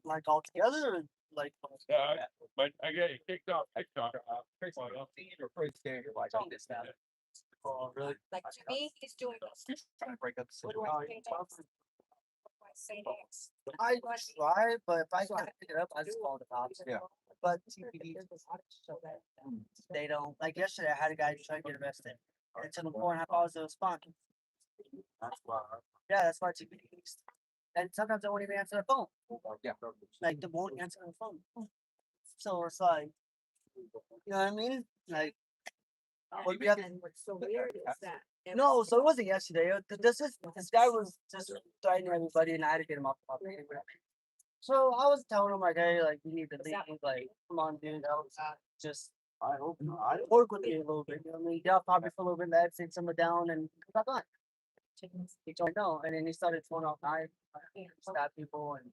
like all together or like? Yeah, but I get kicked off TikTok. Oh, really? Like to me, he's doing this. Trying to break up the city. What do I think? I try, but if I can't pick it up, I just call the cops. Yeah. But TPD, they don't. Like yesterday, I had a guy try to get arrested. And it took him 4.5 hours to respond. Yeah, that's why TPD. And sometimes they won't even answer the phone. Yeah. Like they won't answer the phone. So it's like, you know what I mean? Like, what we have What's so weird is that. no, so it wasn't yesterday. This guy was just threatening everybody, and I had to get him off the property. So I was telling him like, hey, like you need to leave. Like, come on, dude. I was just I hope I work with you a little bit. You know what I mean? Yeah, probably for a little bit, let take someone down and come back on. He told me no, and then he started throwing off knives, stab people, and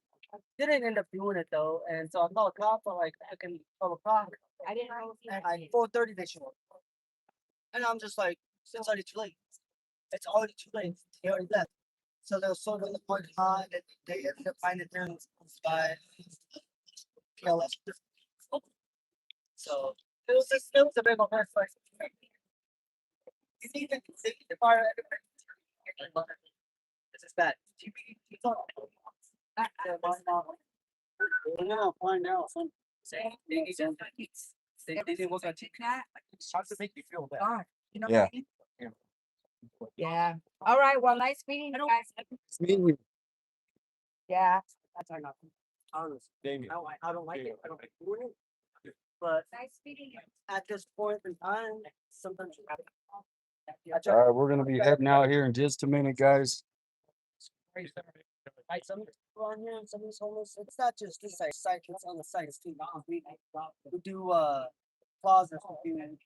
didn't end up doing it though. And so I called a cop for like fucking 12 o'clock. I didn't know. And like 4:30 they show up. And I'm just like, it's already too late. It's already too late. He already left. So they were sort of in the point on and they ended up finding them by PLS. So it was a bit of a mess. Like, you need to see the fire. This is bad. We're gonna find out. They didn't look at How does it make you feel bad? You know Yeah. what I mean? Yeah. All right. Well, nice meeting you guys. Yeah. That's our nothing. Damien. I don't like it. I don't like doing it. But Nice meeting you. at this point in time, sometimes you gotta. All right, we're gonna be heading out here in just a minute, guys. Like some people on here, some of these homeless, it's not just this site, it's on the site, it's too. We do plazas, we do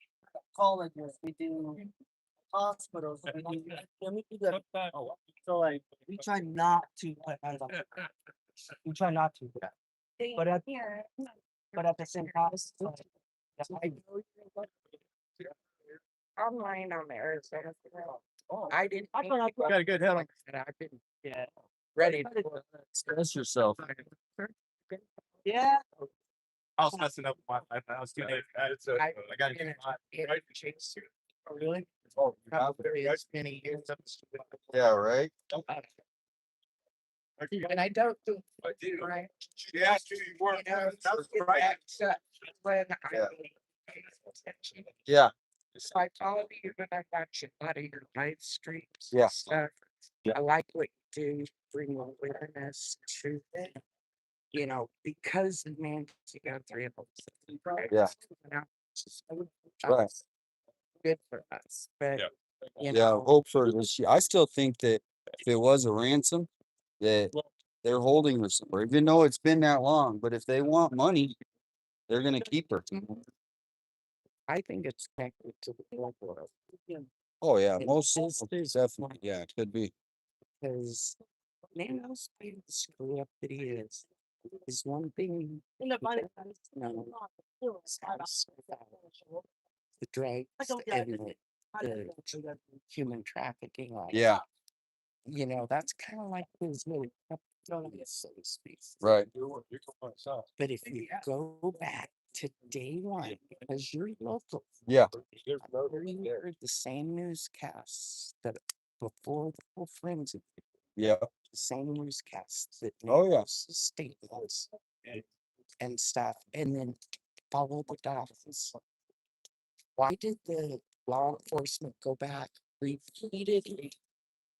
colleges, we do hospitals, we do, we do that. So like, we try not to put hands on people. We try not to. But at the same time, it's like, I'm lying on the Arizona. I didn't. I try not to. Got a good head on. I didn't get ready. Express yourself. Yeah. I was messing up my life. I was too late. I gotta get my Oh, really? It's many years of. Yeah, right. And I don't do. I do. Right. She asked you, you weren't. You know, That's right. when Yeah. I pay attention. Yeah. So I follow you when I watch a lot of your live streams. Yeah. And stuff. Yeah. I like what you do, bring awareness to it. You know, because of Nancy Guthrie. Yeah. Right. Good for us, but. Yeah. You Yeah, know, hope for this year. I still think that if it was a ransom, that they're holding her somewhere, even though it's been that long. But if they want money, they're gonna keep her. I think it's connected to the drug world. Oh yeah, It most is- definitely. Yeah, it could be. Because Nanos being the screw up that he is one thing. End up finding. No, the drugs and the human trafficking. Like, Yeah, you know, that's kind of like his little custodian, so to speak. right. But if you go back to day one, because you're local, Yeah, you heard the same newscasts that before the whole frenzy, yeah. the same newscasts that Oh, yeah. Nanos state was and stuff, and then follow the dots. Why did the law enforcement go back repeatedly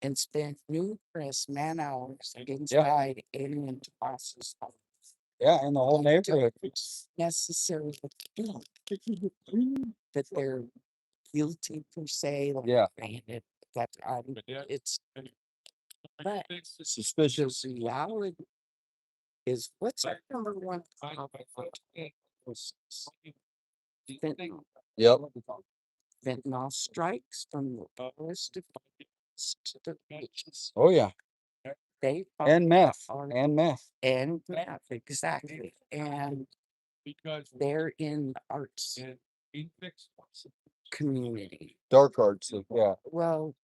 and spend numerous man hours inside alien classes? Yeah, in the whole neighborhood. It's necessary that they're guilty per se. Like, Yeah. granted, that it's but Suspicious. the reality is what's our number one problem? Fentanyl. Yep. Fentanyl strikes from the lowest of to the richest. Oh yeah. They And meth. on And meth. and meth, exactly. And they're in the arts community. Dark arts. Yeah. Well,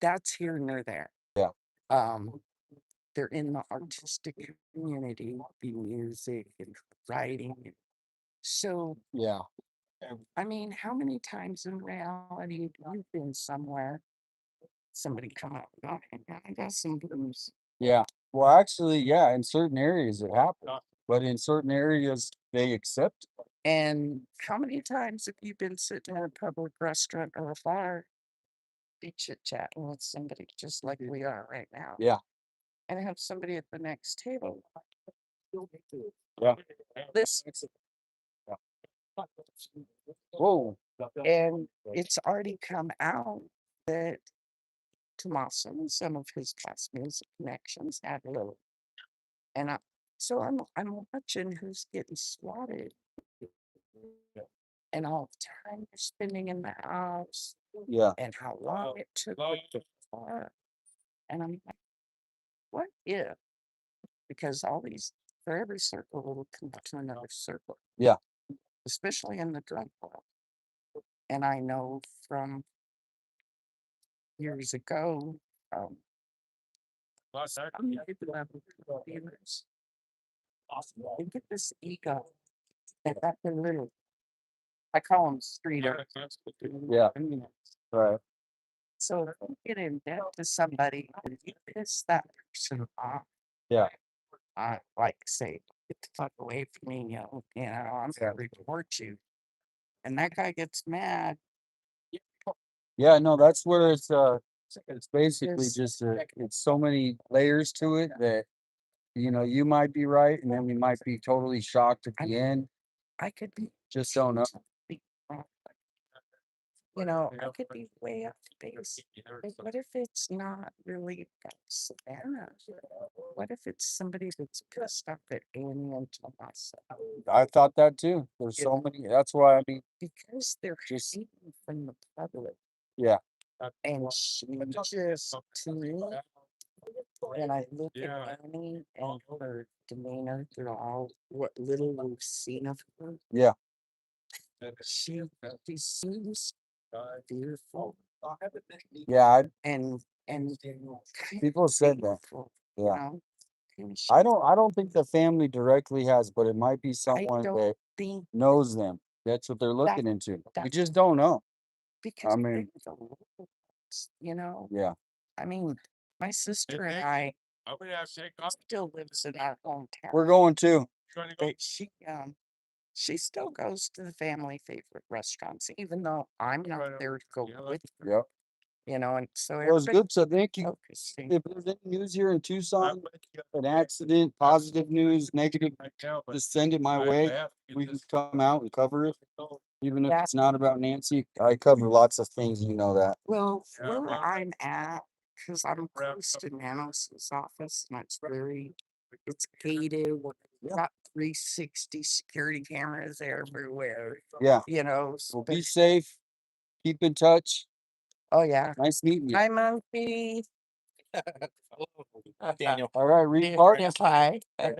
that's here nor there. Yeah. They're in the artistic community, the music and writing. So, Yeah. I mean, how many times in reality have you been somewhere? Somebody come up, "Oh, I got some blues." Yeah. Well, actually, yeah, in certain areas it happens, but in certain areas they accept it. And how many times have you been sitting in a public restaurant or a bar, be chit chatting with somebody just like we are right now? Yeah. And have somebody at the next table. Yeah. This, Whoa. and it's already come out that Tommaso and some of his past music connections had a little. And so I'm watching who's getting swatted and all the time they're spending in the house Yeah. and how long it took with the car. And I'm like, what if? Because all these, for every circle will come to another circle. Yeah. Especially in the drug world. And I know from years ago, some people have feelings. They get this ego. They got their little, I call them street artists. Yeah. Right. So if you get in debt to somebody and you piss that person off, Yeah. I like say, get the fuck away from me, I'm gonna report you. And that guy gets mad. Yeah, no, that's where it's basically Yes. just it's so many layers to it that you might be right and then we might be totally shocked at the end. I could be Just don't know. be wrong. I could be way off base. But what if it's not really that Savannah? What if it's somebody that's pissed off at Annie and Tomasa? I thought that too. There's so many. That's why I mean, Because they're just hating from the public. yeah, And she just, to me, when I look at Annie and her demeanor through all what little we've seen of her, yeah, she seems fearful yeah. and People said that. hateful, Yeah, and I don't think the family directly has, but it might be I someone don't that think knows them. That's what they're looking into. We that's just don't know. because I they're mean, the locals, yeah, I mean, my sister and I still lives in our hometown, we're going to. but she still goes to the family favorite restaurants, even though I'm not there to go with her, Yep. and so Well, it's everybody good. So thank you. focusing. If there's any news here in Tucson, an accident, positive news, negative, just send it my way. We can come out and cover it. Even if Yeah. it's not about Nancy, I cover lots of things, you know that. Well, where I'm at, because I'm close to Nanos' office, and it's gated. We've got 360 security cameras everywhere, Yeah. Well, Well, be safe. Keep in touch. oh yeah. Nice meeting you. Hi, Monkey. Daniel. All right, read part. Yes, hi. Yeah,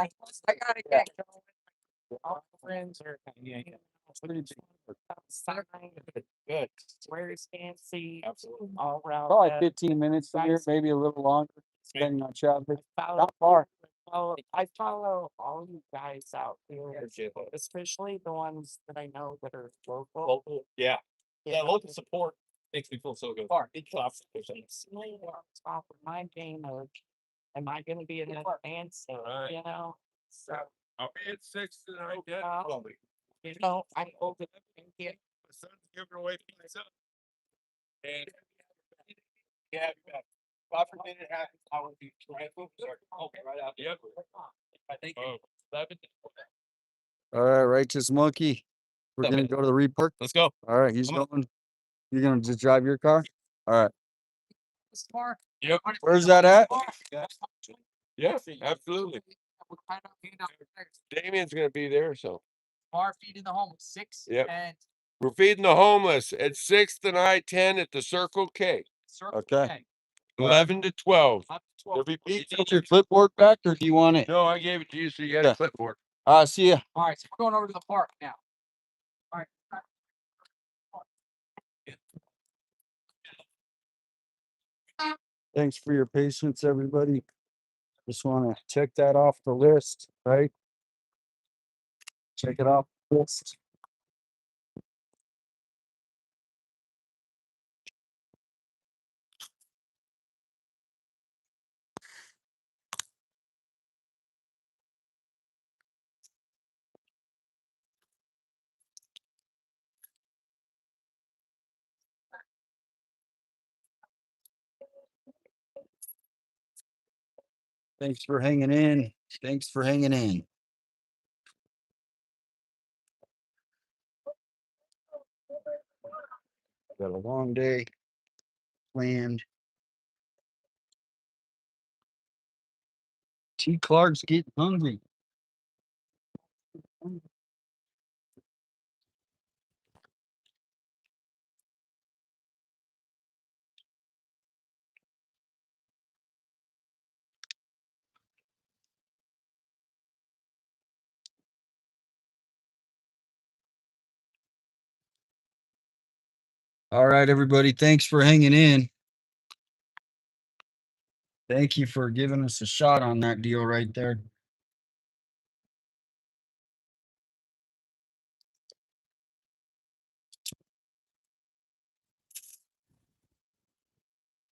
I gotta get going. All my friends are Good. Where's Nancy? All around. Probably 15 minutes from here, maybe a little longer, depending on traffic. Not far. I follow all you guys out here, especially the ones that I know that are local. Local, yeah. Yeah, local support makes me feel so good. It's really on top of my game of, am I gonna be an answer, So, I'll be at 6 tonight, yeah. I'm older than you. My son's giving away pizza. And Yeah, God forbid it happens, I will be grateful. Okay, right out. Yep. I think. 11. All right, righteous monkey. We're Okay. gonna go to the report. Let's go. All right, he's going. You're gonna just drive your car? All right. Yep. Where's that at? Yeah, absolutely. Damien's gonna be there, so. Bar feeding the homeless, 6 Yep. and We're feeding the homeless at 6 tonight, 10 at the Circle K. Circle Okay. K. 11 to 12. Up to There'll 12. be You pizza. take your clipboard back or do you want it? No, I gave it to you, so you got Yeah. a clipboard. See ya. All right, so we're going over to the park now. All right. Thanks for your patience, everybody. Just want to check that off the list, right? Check it off the list. Thanks for hanging in. Thanks for hanging in. Got a long day planned. T. Clark's getting hungry. All right, everybody. Thanks for hanging in. Thank you for giving us a shot on that deal right there.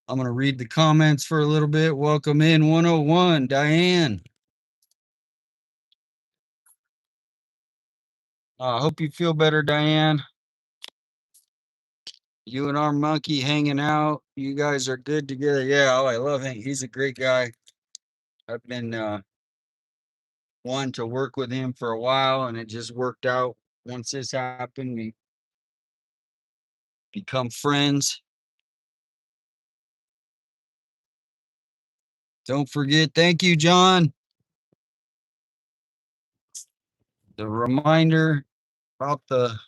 I'm going to read the comments for a little bit. Welcome in 101, Diane. I hope you feel better, Diane. You and our monkey hanging out. You guys are good together. Yeah, oh, I love him. He's a great guy. I've been wanting to work with him for a while, and it just worked out. Once this happened, we become friends. Don't forget, thank you, John. The reminder about the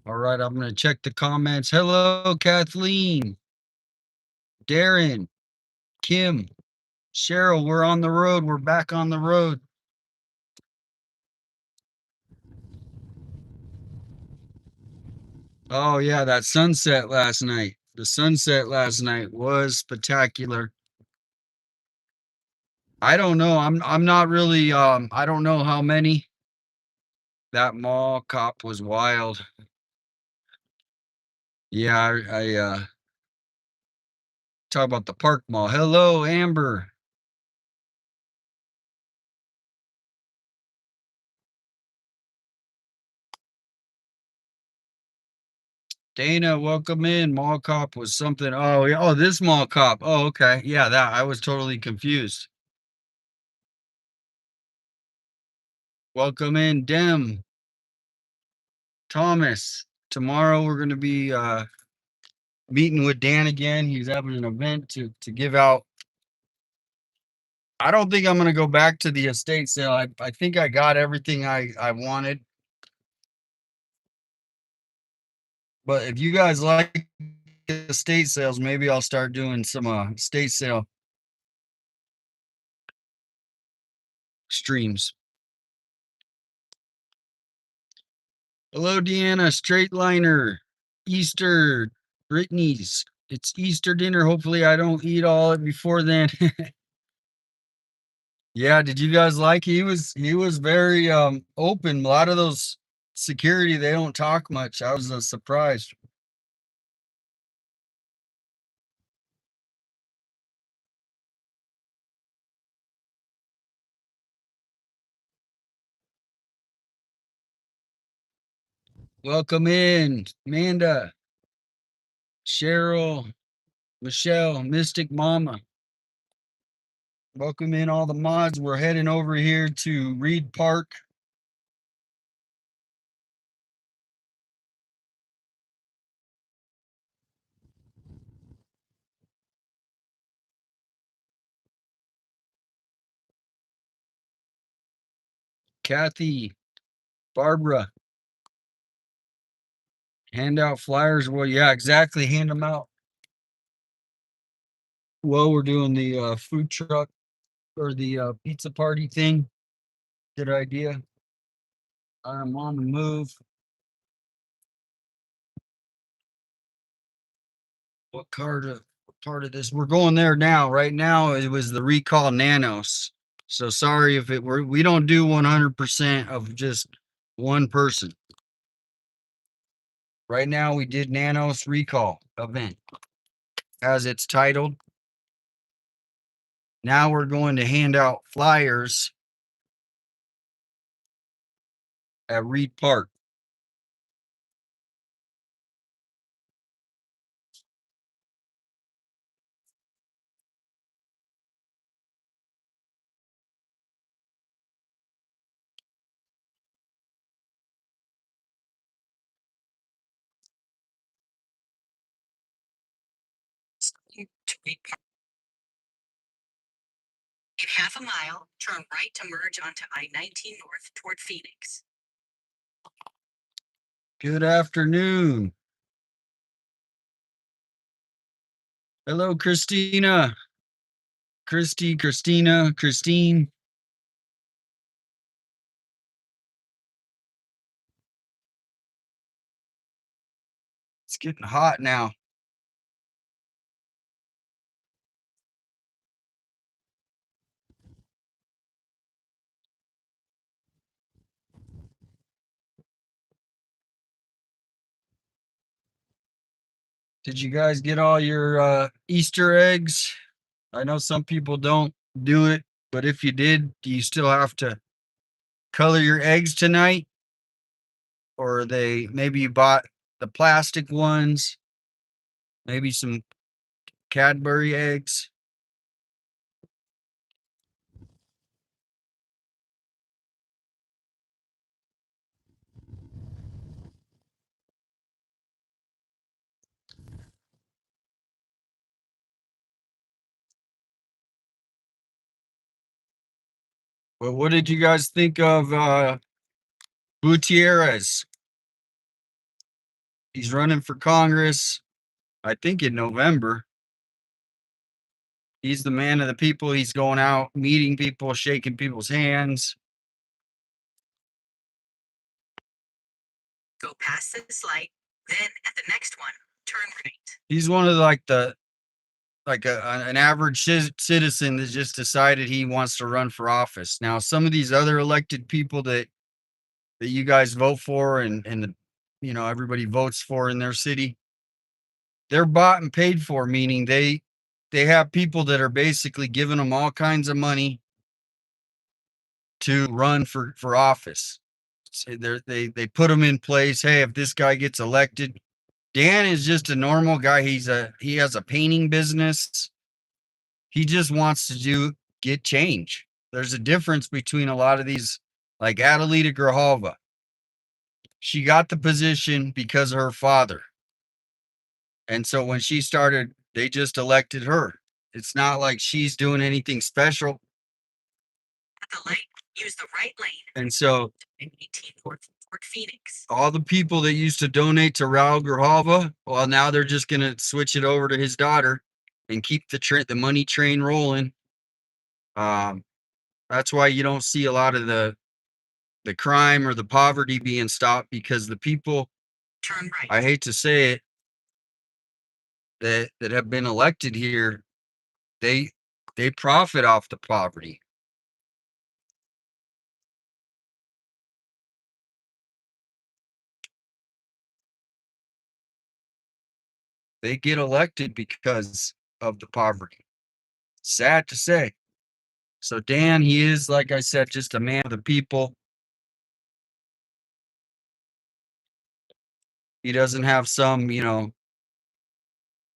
all right, I'm going to check the comments. Hello, Kathleen, Darren, Kim, Cheryl. We're on the road. We're back on the road. Oh, yeah, that sunset last night. The sunset last night was spectacular. I don't know. I'm not really I don't know how many. That mall cop was wild. Yeah, I talk about the park mall. Hello, Amber. Dana, welcome in. Mall cop was something. Oh, yeah. Oh, this mall cop. Oh, okay. Yeah, that I was totally confused. Welcome in, Dem. Thomas. Tomorrow we're gonna be meeting with Dan again. He's having an event to give out. I don't think I'm gonna go back to the estate sale. I think I got everything I wanted. But if you guys like estate sales, maybe I'll start doing some estate sale streams. Hello, Deanna, straight liner, Easter, Brittany's. It's Easter dinner. Hopefully I don't eat all it before then. Yeah, did you guys like he was very open. A lot of those security, they don't talk much. I was surprised. Welcome in, Amanda, Cheryl, Michelle, Mystic Mama. Welcome in all the mods. We're heading over here to Reed Park. Kathy, Barbara, hand out flyers. Well, yeah, exactly. Hand them out. Well, we're doing the food truck or the pizza party thing. Good idea. I'm on the move. What part of this? We're going there now. Right now, it was the recall Nanos. So sorry if we don't do 100% of just one person. Right now, we did Nanos recall event as it's titled. Now we're going to hand out flyers at Reed Park. In half a mile, turn right to merge onto I-19 North toward Phoenix. Good afternoon. Hello, Christina. Christina, Christine. It's getting hot now. Did you guys get all your Easter eggs? I know some people don't do it, but if you did, do you still have to color your eggs tonight? Or they maybe you bought the plastic ones, maybe some Cadbury eggs. Well, what did you guys think of Gutierrez? He's running for Congress, I think in November. He's the man of the people. He's going out, meeting people, shaking people's hands. Go past this light, then at the next one, turn right. He's one of an average citizen that just decided he wants to run for office. Now, some of these other elected people that you guys vote for and everybody votes for in their city, they're bought and paid for, meaning they have people that are basically giving them all kinds of money to run for office. So they put them in place. Hey, if this guy gets elected, Dan is just a normal guy. He has a painting business. He just wants to get change. There's a difference between a lot of these, like Adelita Grijalva. She got the position because of her father. And so when she started, they just elected her. It's not like she's doing anything special. At the light, use the right lane. And so 18 toward Phoenix. all the people that used to donate to Raul Grijalva, well, now they're just going to switch it over to his daughter and keep the money train rolling. That's why you don't see a lot of the crime or the poverty being stopped, because the people, turn right. I hate to say it, that have been elected here, they profit off the poverty. They get elected because of the poverty. Sad to say. So Dan, he is, like I said, just a man of the people. He doesn't have some,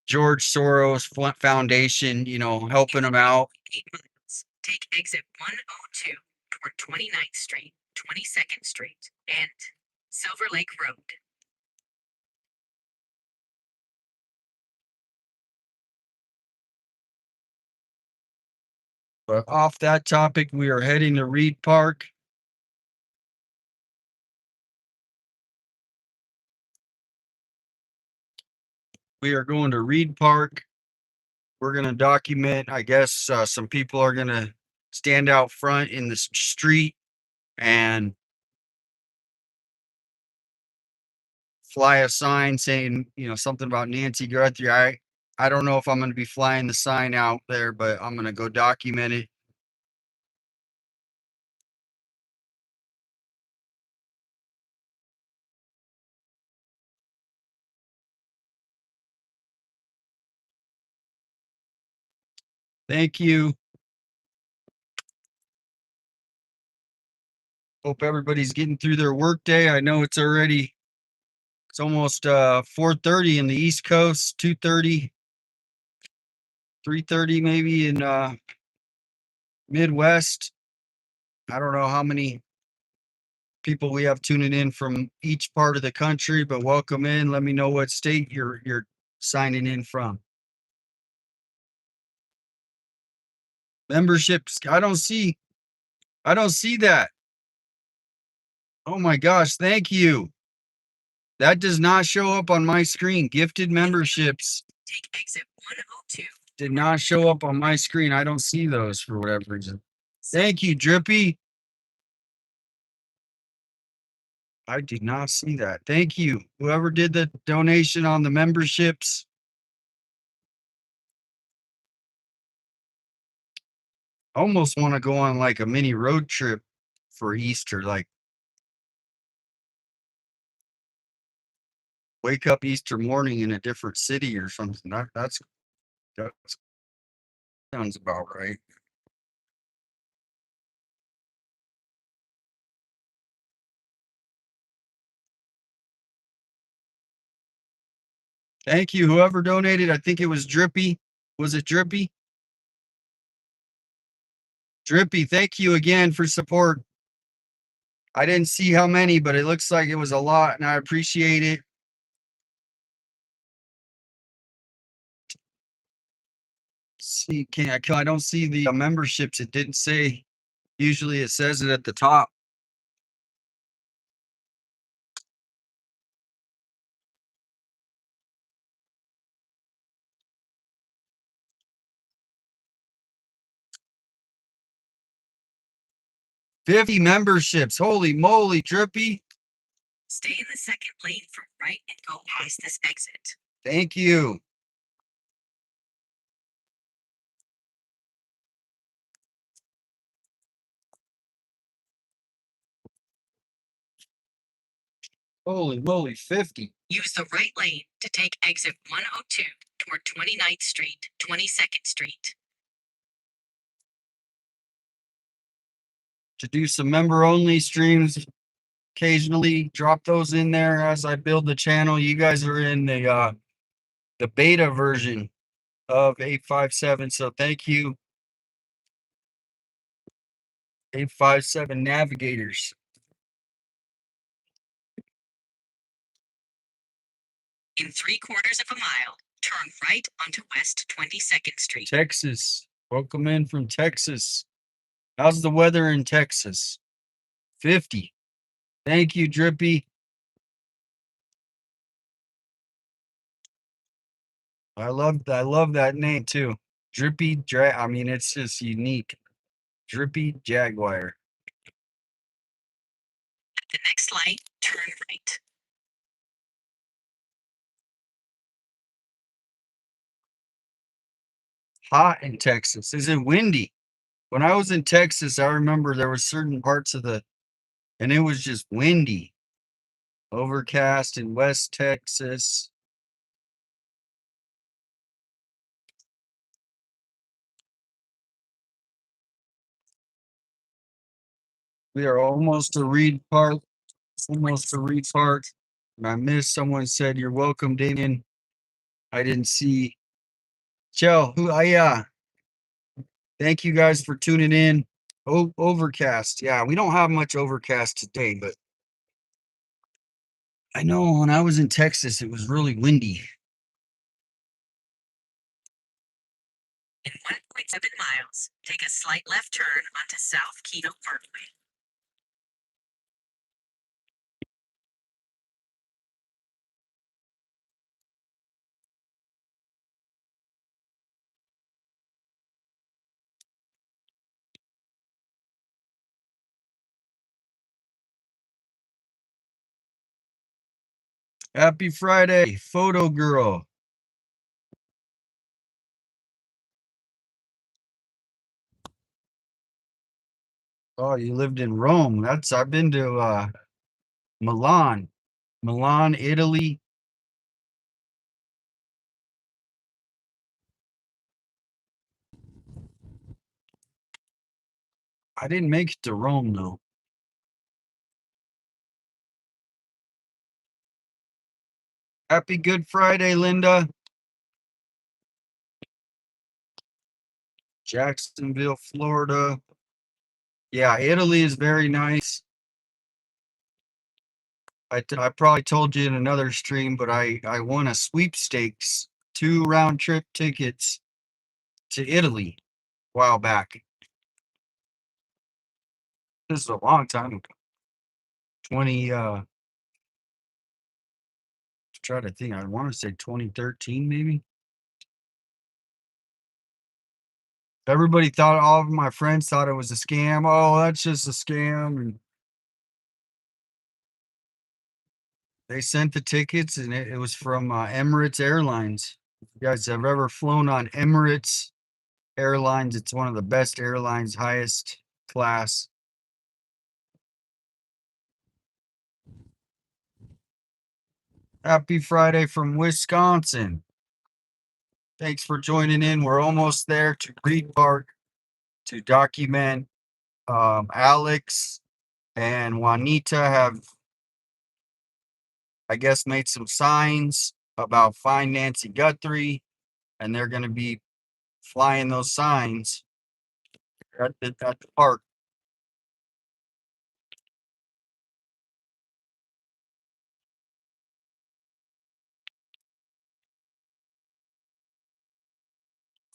George Soros Foundation, helping him out. 8 miles. Take exit 102 toward 29th Street, 22nd Street, and Silver Lake Road. But off that topic, we are heading to Reed Park. We are going to Reed Park. We're going to document, I guess, some people are going to stand out front in the street and fly a sign saying, something about Nancy Guthrie. I don't know if I'm going to be flying the sign out there, but I'm going to go document it. Thank you. Hope everybody's getting through their workday. I know it's almost 4:30 in the East Coast, 2:30, 3:30 maybe in Midwest. I don't know how many people we have tuning in from each part of the country, but welcome in. Let me know what state you're signing in from. Memberships, I don't see that. Oh my gosh, thank you. That does not show up on my screen. Gifted memberships Take exit 102. did not show up on my screen. I don't see those for whatever reason. Thank you, Drippy. I did not see that. Thank you. Whoever did the donation on the memberships. I almost want to go on like a mini road trip for Easter, like wake up Easter morning in a different city or something. That sounds about right. Thank you, whoever donated. I think it was Drippy. Was it Drippy? Drippy, thank you again for support. I didn't see how many, but it looks like it was a lot, and I appreciate it. See, I don't see the memberships. It didn't say. Usually it says it at the top. $50 memberships. Holy moly, Drippy. Stay in the second lane from right and go past this exit. Thank you. Holy moly, 50. Use the right lane to take exit 102 toward 29th Street, 22nd Street. To do some member only streams occasionally, drop those in there as I build the channel. You guys are in the beta version of 857, so thank you, 857 navigators. In 3/4 of a mile, turn right onto West 22nd Street. Texas, welcome in from Texas. How's the weather in Texas? 50. Thank you, Drippy. I love that name too. Drippy I mean, it's just unique. Drippy Jaguar. At the next light, turn right. Hot in Texas. Is it windy? When I was in Texas, I remember there were certain parts and it was just windy. Overcast in West Texas. We are almost to Reed Park. Almost to Reed Park. And I missed someone said you're welcome, Damien. I didn't see. Joe, yeah. Thank you guys for tuning in. Oh, overcast. Yeah, we don't have much overcast today, but I know when I was in Texas, it was really windy. In 1.7 miles, take a slight left turn onto South Keto Parkway. Happy Friday, photo girl. Oh, you lived in Rome. I've been to Milan, Italy. I didn't make it to Rome though. Happy Good Friday, Linda. Jacksonville, Florida. Yeah, Italy is very nice. I probably told you in another stream, but I won a sweepstakes, 2 round trip tickets to Italy a while back. This is a long time ago. 20 try to think. I want to say 2013 maybe. Everybody thought, all of my friends thought it was a scam. Oh, that's just a scam. And they sent the tickets, and it was from Emirates Airlines. If you guys have ever flown on Emirates Airlines, it's one of the best airlines, highest class. Happy Friday from Wisconsin. Thanks for joining in. We're almost there to Reed Park to document. Alex and Juanita have, I guess, made some signs about Find Nancy Guthrie, and they're going to be flying those signs at the park.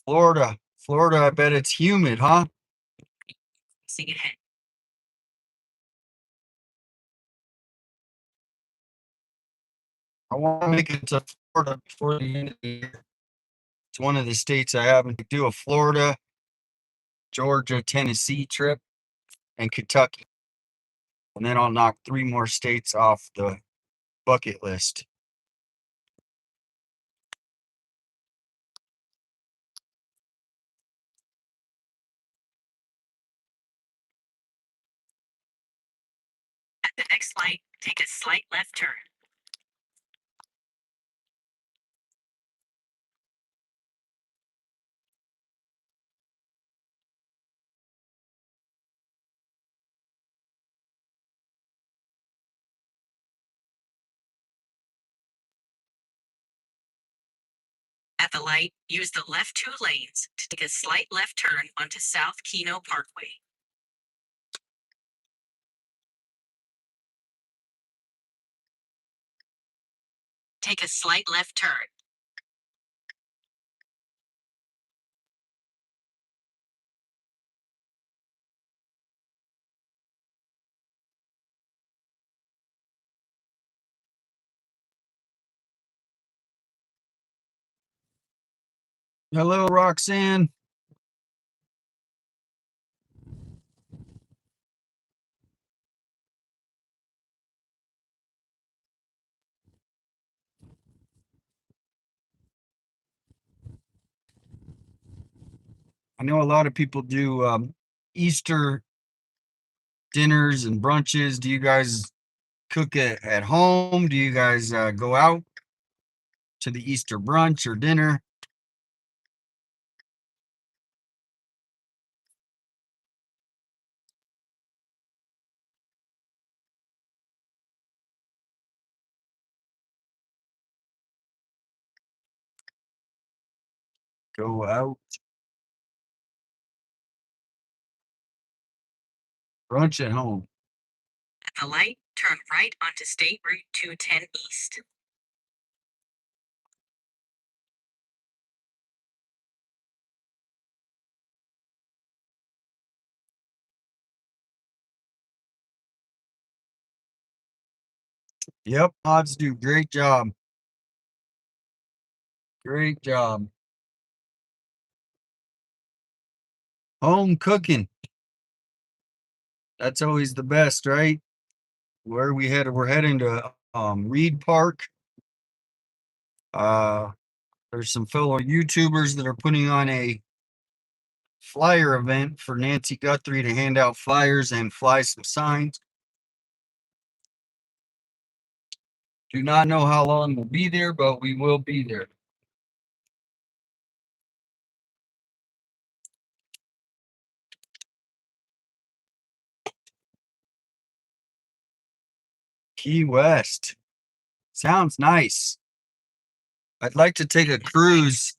Florida, I bet it's humid, huh? See ahead. I want to make it to Florida before the end of the year. It's one of the states I haven't do a Florida, Georgia, Tennessee trip, and Kentucky. And then I'll knock 3 more states off the bucket list. At the next light, take a slight left turn. At the light, use the left 2 lanes to take a slight left turn onto South Keno Parkway. Take a slight left turn. Hello, Roxanne. I know a lot of people do Easter dinners and brunches. Do you guys cook it at home? Do you guys go out to the Easter brunch or dinner? Go out. Brunch at home. At the light, turn right onto State Route 210 East. Yep, mods do great job. Great job. Home cooking. That's always the best, right? Where we headed? We're heading to Reed Park. There's some fellow YouTubers that are putting on a flyer event for Nancy Guthrie to hand out flyers and fly some signs. Do not know how long we'll be there, but we will be there. Key West. Sounds nice. I'd like to take a cruise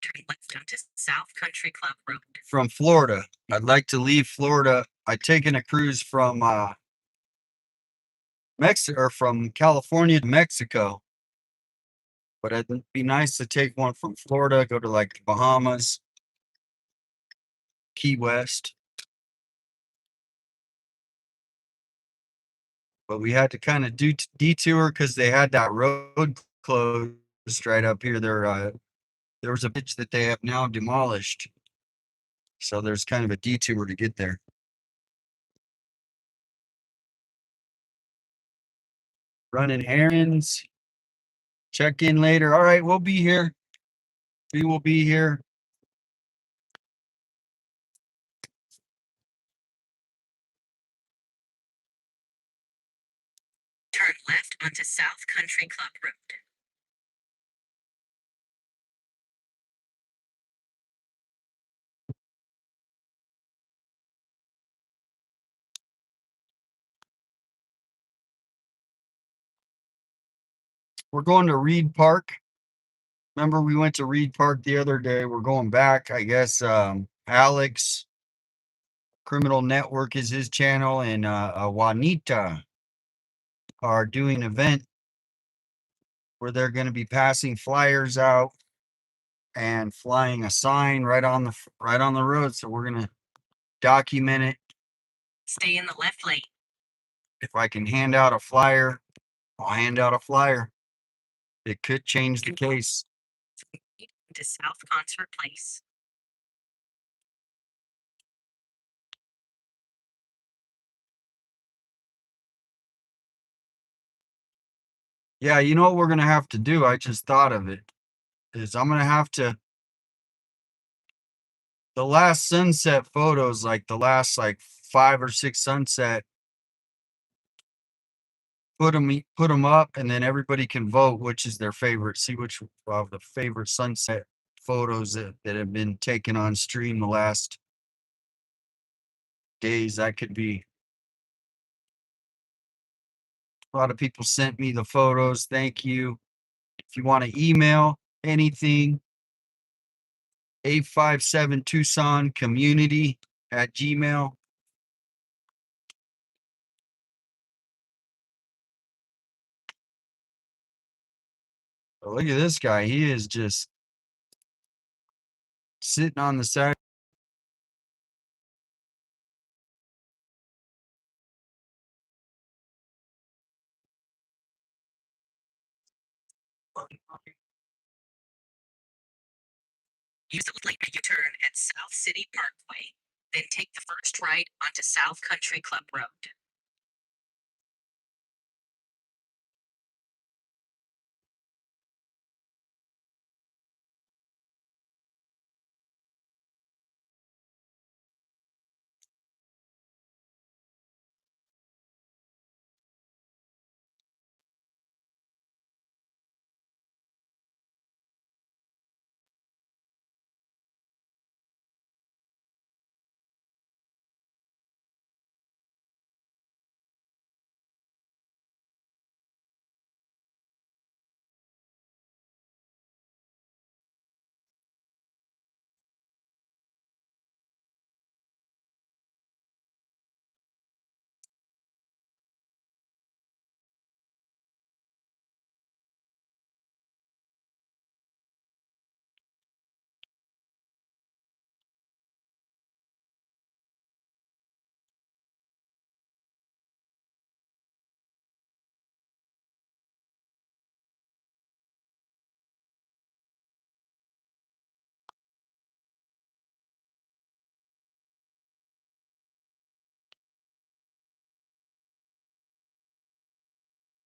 Turn left onto South Country Club Road. from Florida. I'd like to leave Florida. I'd taken a cruise from Mexico or from California to Mexico. But it'd be nice to take one from Florida, go to like the Bahamas, Key West. But we had to kind of do detour because they had that road closed right up here. There was a bridge that they have now demolished. So there's kind of a detour to get there. Running errands. Check in later. All right, we'll be here. We will be here. Turn left onto South Country Club Road. We're going to Reed Park. Remember, we went to Reed Park the other day. We're going back. I guess Alex Criminal Network is his channel, and Juanita are doing an event where they're going to be passing flyers out and flying a sign right on the road. So we're going to document it. Stay in the left lane. If I can hand out a flyer, I'll hand out a flyer. It could change the case. To South Concert Place. Yeah, you know what we're going to have to do? I just thought of it. Is I'm going to have to, the last sunset photos, like the last like 5 or 6 sunset, put them up, and then everybody can vote which is their favorite. See which of the favorite sunset photos that have been taken on stream the last days. That could be. A lot of people sent me the photos. Thank you. If you want to email anything, 857 Tucson community at Gmail. Oh, look at this guy. He is just sitting on the side. Use the lane U-turn at South City Parkway. Then take the first right onto South Country Club Road.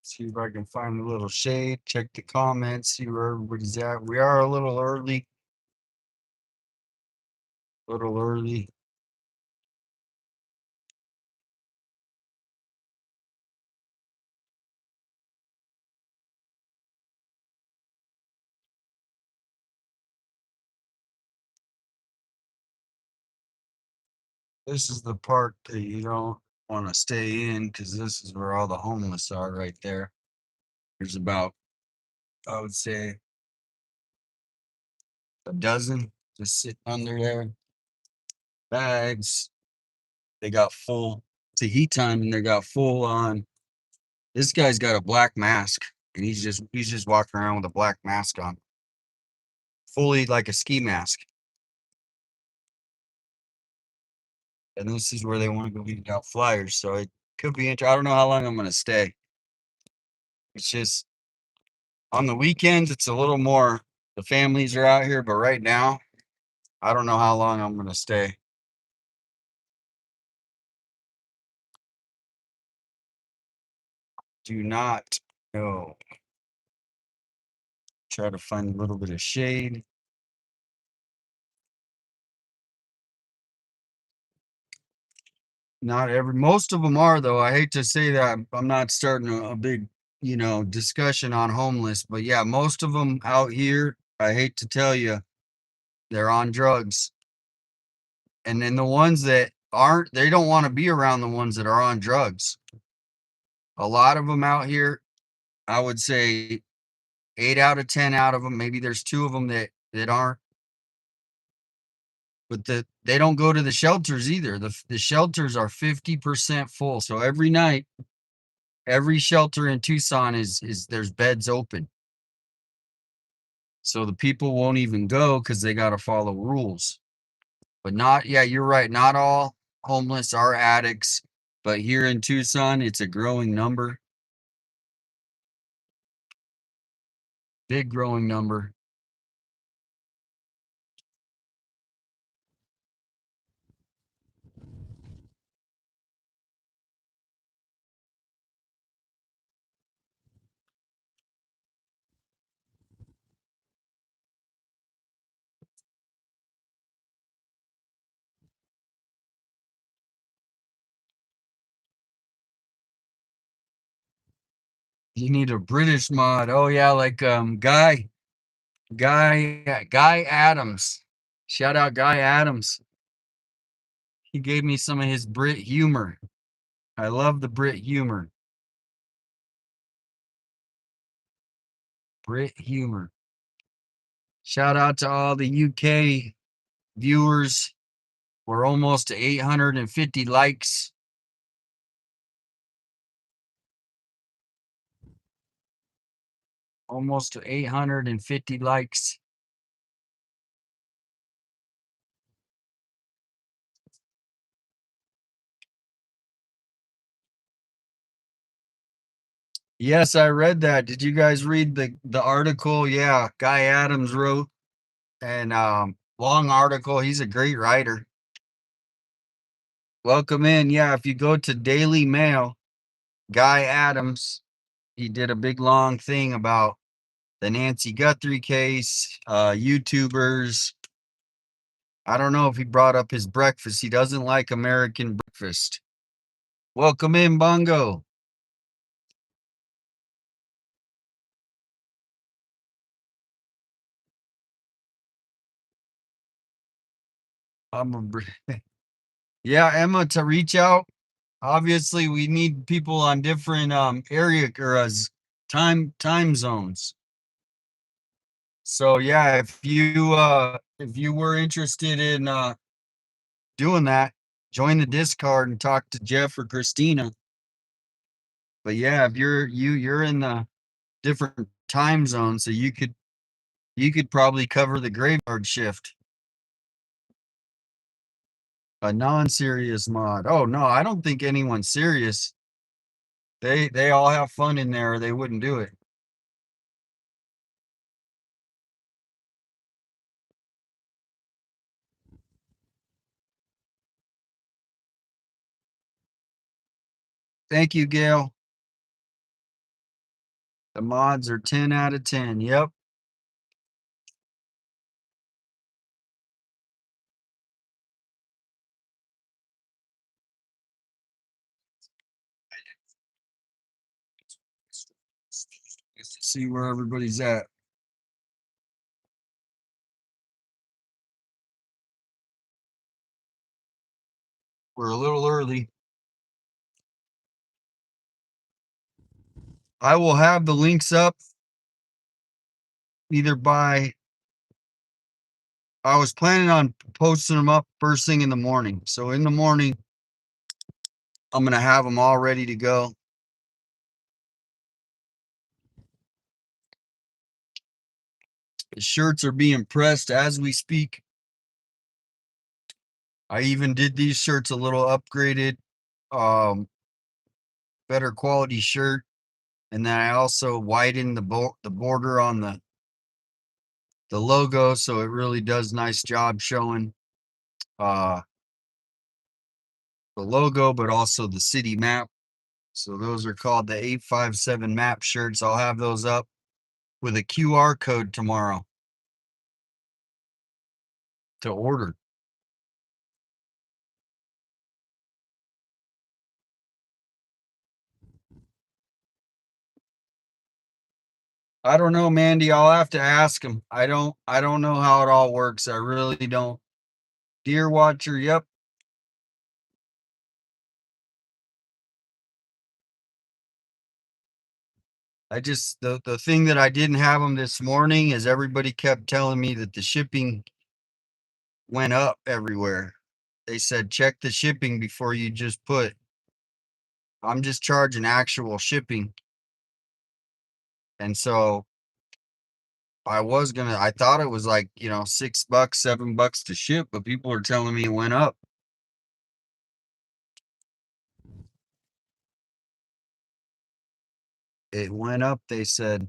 See if I can find a little shade. Check the comments. See where everybody's at. We are a little early. Little early. This is the part that you don't want to stay in because this is where all the homeless are right there. There's about, I would say, a dozen just sitting under there. Bags. They got full. It's a heat time, and they got full on. This guy's got a black mask, and he's just walking around with a black mask on, fully like a ski mask. And this is where they want to go get out flyers. So it could be interesting. I don't know how long I'm going to stay. It's just on the weekends, it's a little more. The families are out here, but right now, I don't know how long I'm going to stay. Do not know. Try to find a little bit of shade. Not every, most of them are though. I hate to say that. I'm not starting a big, discussion on homeless, but yeah, most of them out here, I hate to tell you, they're on drugs. And then the ones that aren't, they don't want to be around the ones that are on drugs. A lot of them out here, I would say 8 out of 10 out of them, maybe there's 2 of them that aren't. But they don't go to the shelters either. The shelters are 50% full. So every night, every shelter in Tucson is there's beds open. So the people won't even go because they got to follow rules. But yeah, you're right. Not all homeless are addicts, but here in Tucson, it's a growing number. Big growing number. You need a British mod. Oh yeah, like Guy Adams. Shout out Guy Adams. He gave me some of his Brit humor. I love the Brit humor. Brit humor. Shout out to all the UK viewers. We're almost to 850 likes. Almost to 850 likes. Yes, I read that. Did you guys read the article? Yeah, Guy Adams wrote, and long article. He's a great writer. Welcome in. Yeah, if you go to Daily Mail, Guy Adams, he did a big long thing about the Nancy Guthrie case, YouTubers. I don't know if he brought up his breakfast. He doesn't like American breakfast. Welcome in, Bongo. Yeah, Emma, to reach out. Obviously, we need people on different area or time zones. So yeah, if you were interested in doing that, join the Discord and talk to Jeff or Christina. But yeah, if you're in the different time zones, so you could probably cover the graveyard shift. A non-serious mod. Oh no, I don't think anyone's serious. They all have fun in there or they wouldn't do it. Thank you, Gail. The mods are 10 out of 10. Yep. See where everybody's at. We're a little early. I will have the links up either by I was planning on posting them up first thing in the morning. So in the morning, I'm going to have them all ready to go. The shirts are being pressed as we speak. I even did these shirts a little upgraded, better quality shirt. And then I also widened the border on the logo, so it really does nice job showing the logo, but also the city map. So those are called the 857 map shirts. I'll have those up with a QR code tomorrow to order. I don't know, Mandy. I'll have to ask him. I don't know how it all works. I really don't. Deer watcher, yep. I just the thing that I didn't have them this morning is everybody kept telling me that the shipping went up everywhere. They said check the shipping before you just put. I'm just charging actual shipping. And so I thought it was like, $6, $7 to ship, but people are telling me it went up. It went up, they said.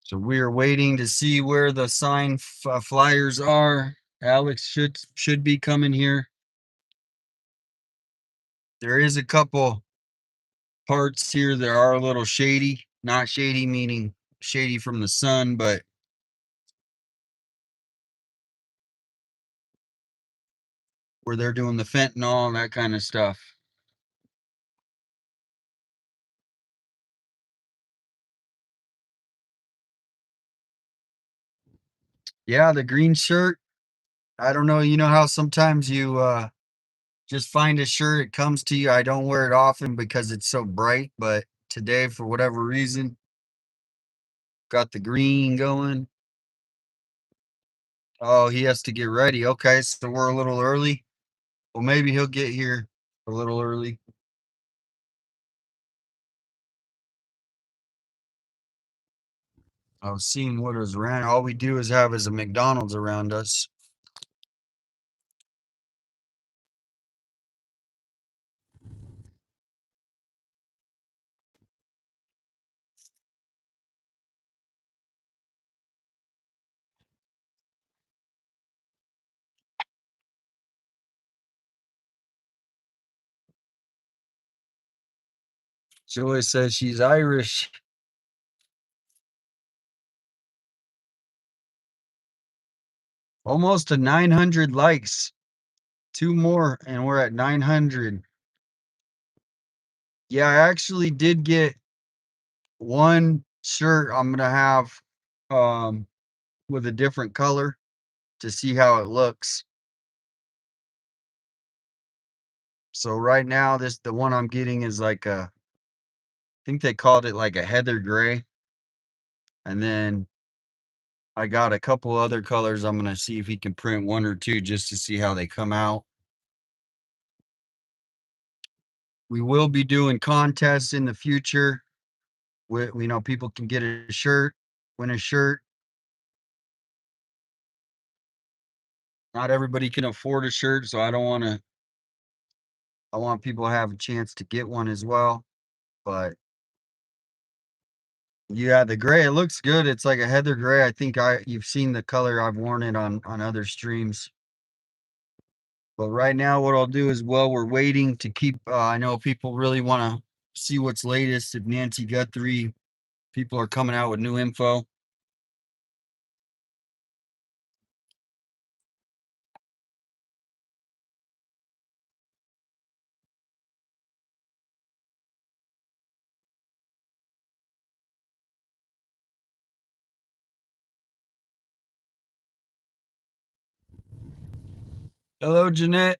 So we are waiting to see where the sign flyers are. Alex should be coming here. There is a couple parts here that are a little shady. Not shady meaning shady from the sun, but where they're doing the fentanyl and that kind of stuff. Yeah, the green shirt. I don't know. You know how sometimes you just find a shirt, it comes to you. I don't wear it often because it's so bright, but today, for whatever reason, got the green going. Oh, he has to get ready. Okay, so we're a little early. Well, maybe he'll get here a little early. I was seeing what is around. All we do is have is a McDonald's around us. Joy says she's Irish. Almost to 900 likes. 2 more, and we're at 900. Yeah, I actually did get one shirt I'm gonna have with a different color to see how it looks. So right now, the one I'm getting is like I think they called it like a heather gray. And then I got a couple other colors. I'm gonna see if he can print 1 or 2 just to see how they come out. We will be doing contests in the future. People can get a shirt, win a shirt. Not everybody can afford a shirt, so I want people to have a chance to get one as well. But yeah, the gray, it looks good. It's like a heather gray. I think you've seen the color. I've worn it on other streams. But right now, what I'll do is, while we're waiting to keep, I know people really want to see what's latest. If Nancy Guthrie, people are coming out with new info. Hello, Jeanette.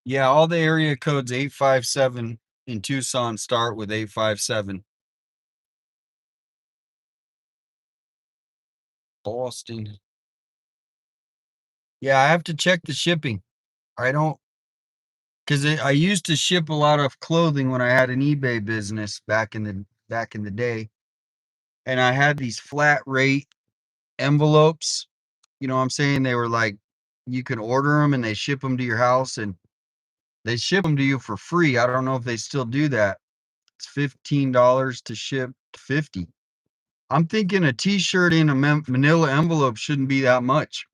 Yeah, all the area codes 857 in Tucson start with 857. Boston. Yeah, I have to check the shipping. I don't, because I used to ship a lot of clothing when I had an eBay business back in the day, and I had these flat rate envelopes. You know what I'm saying? They were like, you can order them and they ship them to your house, and they ship them to you for free. I don't know if they still do that. It's $15 to ship 50. I'm thinking a t-shirt in a manila envelope shouldn't be that much.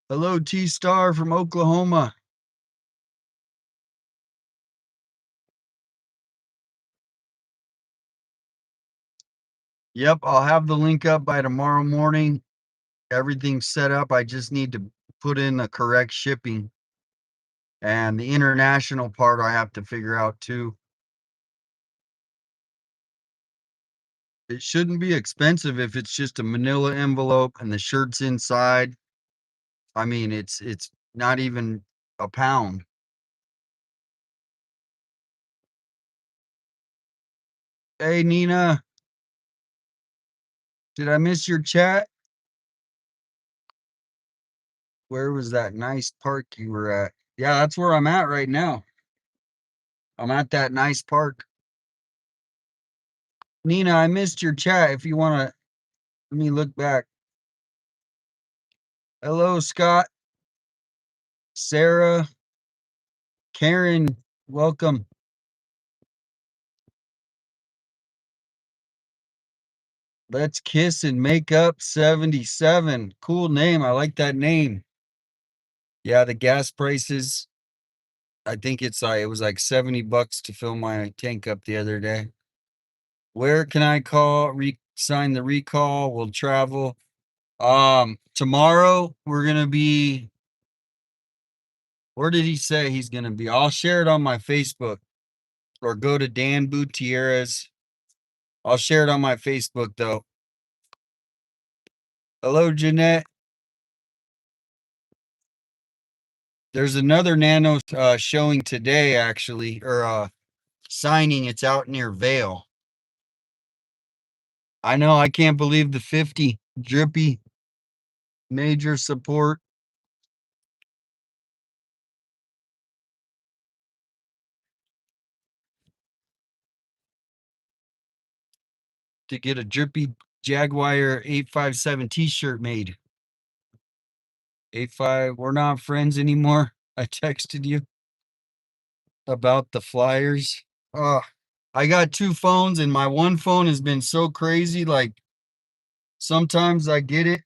Hello, T-Star from Oklahoma. Yep, I'll have the link up by tomorrow morning. Everything's set up. I just need to put in the correct shipping. And the international part I have to figure out too. It shouldn't be expensive if it's just a manila envelope and the shirt's inside. I mean, it's not even a pound. Hey, Nina. Did I miss your chat? Where was that nice park you were at? Yeah, that's where I'm at right now. I'm at that nice park. Nina, I missed your chat. If you want to, let me look back. Hello, Scott, Sarah, Karen, welcome. Let's Kiss and Make Up 77. Cool name. I like that name. Yeah, the gas prices. I think it was like $70 to fill my tank up the other day. Where can I sign the recall? We'll travel. Tomorrow we're gonna be. Where did he say he's gonna be? I'll share it on my Facebook or go to Dan Gutierrez. I'll share it on my Facebook though. Hello, Jeanette. There's another Nano showing today, actually, or signing. It's out near Vale. I know. I can't believe the 50 drippy major support. To get a drippy Jaguar 857 t-shirt made. 85, we're not friends anymore. I texted you about the flyers. I got two phones and my one phone has been so crazy. Like sometimes I get it.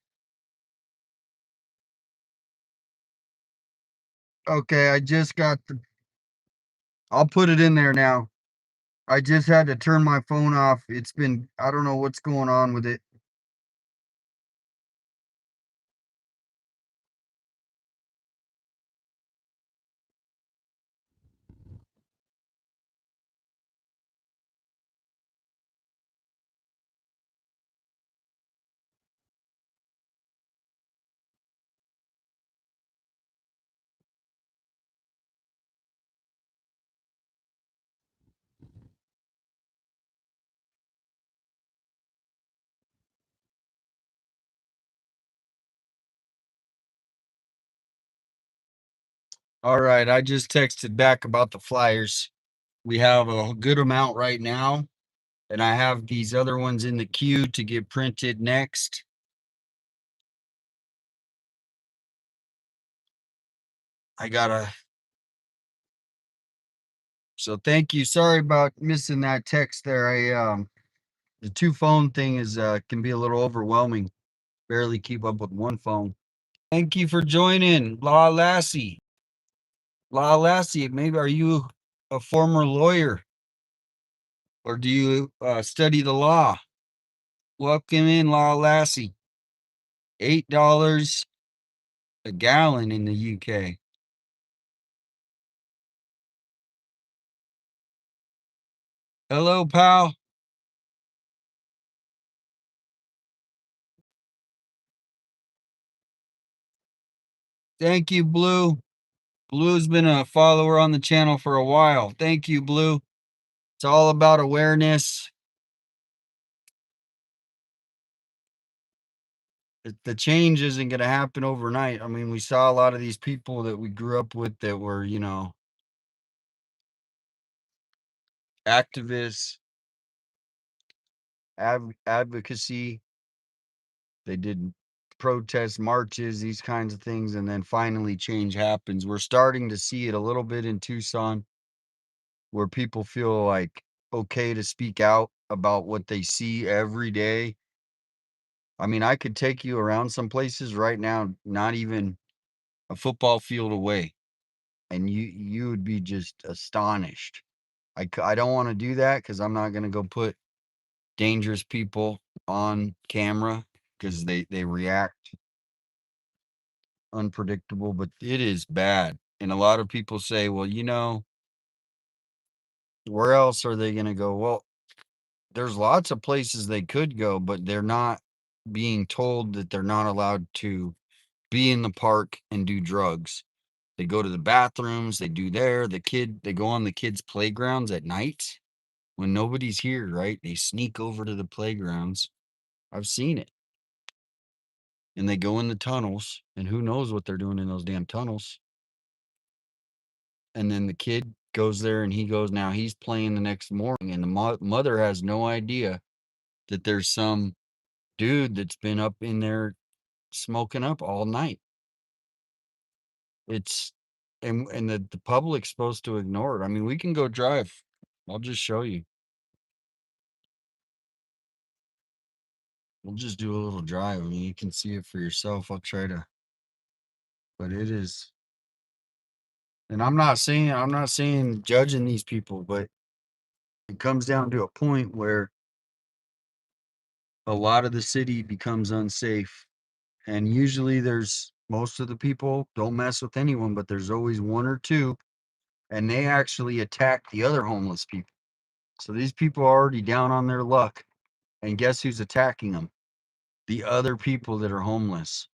Okay, I'll put it in there now. I just had to turn my phone off. I don't know what's going on with it. All right, I just texted back about the flyers. We have a good amount right now, and I have these other ones in the queue to get printed next. So thank you. Sorry about missing that text there. The two phone thing can be a little overwhelming. Barely keep up with one phone. Thank you for joining, La Lassie. La Lassie, maybe are you a former lawyer or do you study the law? Welcome in, La Lassie. $8 a gallon in the UK. Hello, pal. Thank you, Blue. Blue's been a follower on the channel for a while. Thank you, Blue. It's all about awareness. the change isn't going to happen overnight. I mean, we saw a lot of these people that we grew up with that were, you know, activists, advocacy. They did protest marches, these kinds of things, and then finally change happens. We're starting to see it a little bit in Tucson, where people feel like okay to speak out about what they see every day. I mean, I could take you around some places right now, not even a football field away, and you would be just astonished. I don't want to do that because I'm not going to go put dangerous people on camera because they react unpredictable, but it is bad. And a lot of people say, well, you know, where else are they going to go? Well, there's lots of places they could go, but they're not being told that they're not allowed to be in the park and do drugs. They go to the bathrooms, they do there. They go on the kids' playgrounds at night when nobody's here, right? They sneak over to the playgrounds. I've seen it. And they go in the tunnels, and who knows what they're doing in those damn tunnels. And then the kid goes there and he goes, now he's playing the next morning, and the mother has no idea that there's some dude that's been up in there smoking up all night. It's and the public's supposed to ignore it. I mean, we can go drive. I'll just show you. We'll just do a little drive. I mean, you can see it for yourself. I'll try to, but it is. And I'm not saying judging these people, but it comes down to a point where a lot of the city becomes unsafe. And usually most of the people don't mess with anyone, but there's always one or two, and they actually attack the other homeless people. So these people are already down on their luck. And guess who's attacking them? The other people that are homeless.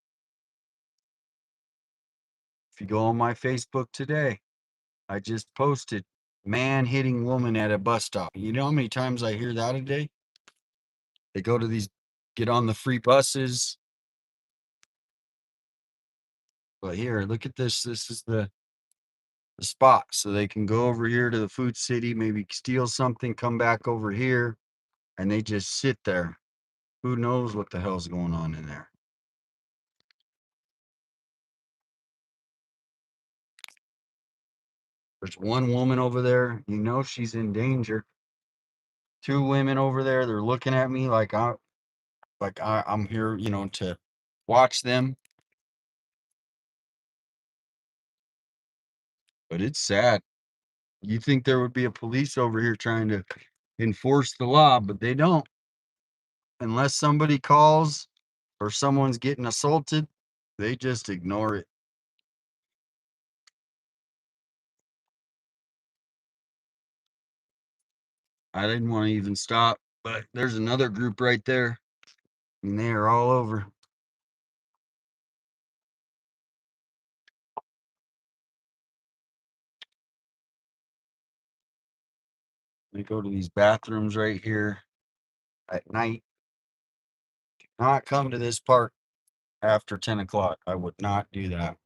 If you go on my Facebook today, I just posted man hitting woman at a bus stop. You know how many times I hear that a day? They go to these, get on the free buses. But here, look at this. This is the spot. So they can go over here to the food city, maybe steal something, come back over here, and they just sit there. Who knows what the hell's going on in there? There's one woman over there, you know she's in danger. Two women over there, they're looking at me like I'm here, you know, to watch them. But it's sad. You think there would be a police over here trying to enforce the law, but they don't. Unless somebody calls or someone's getting assaulted, they just ignore it. I didn't want to even stop, but there's another group right there, and they are all over. They go to these bathrooms right here at night. Do not come to this park after 10 o'clock. I would not do that.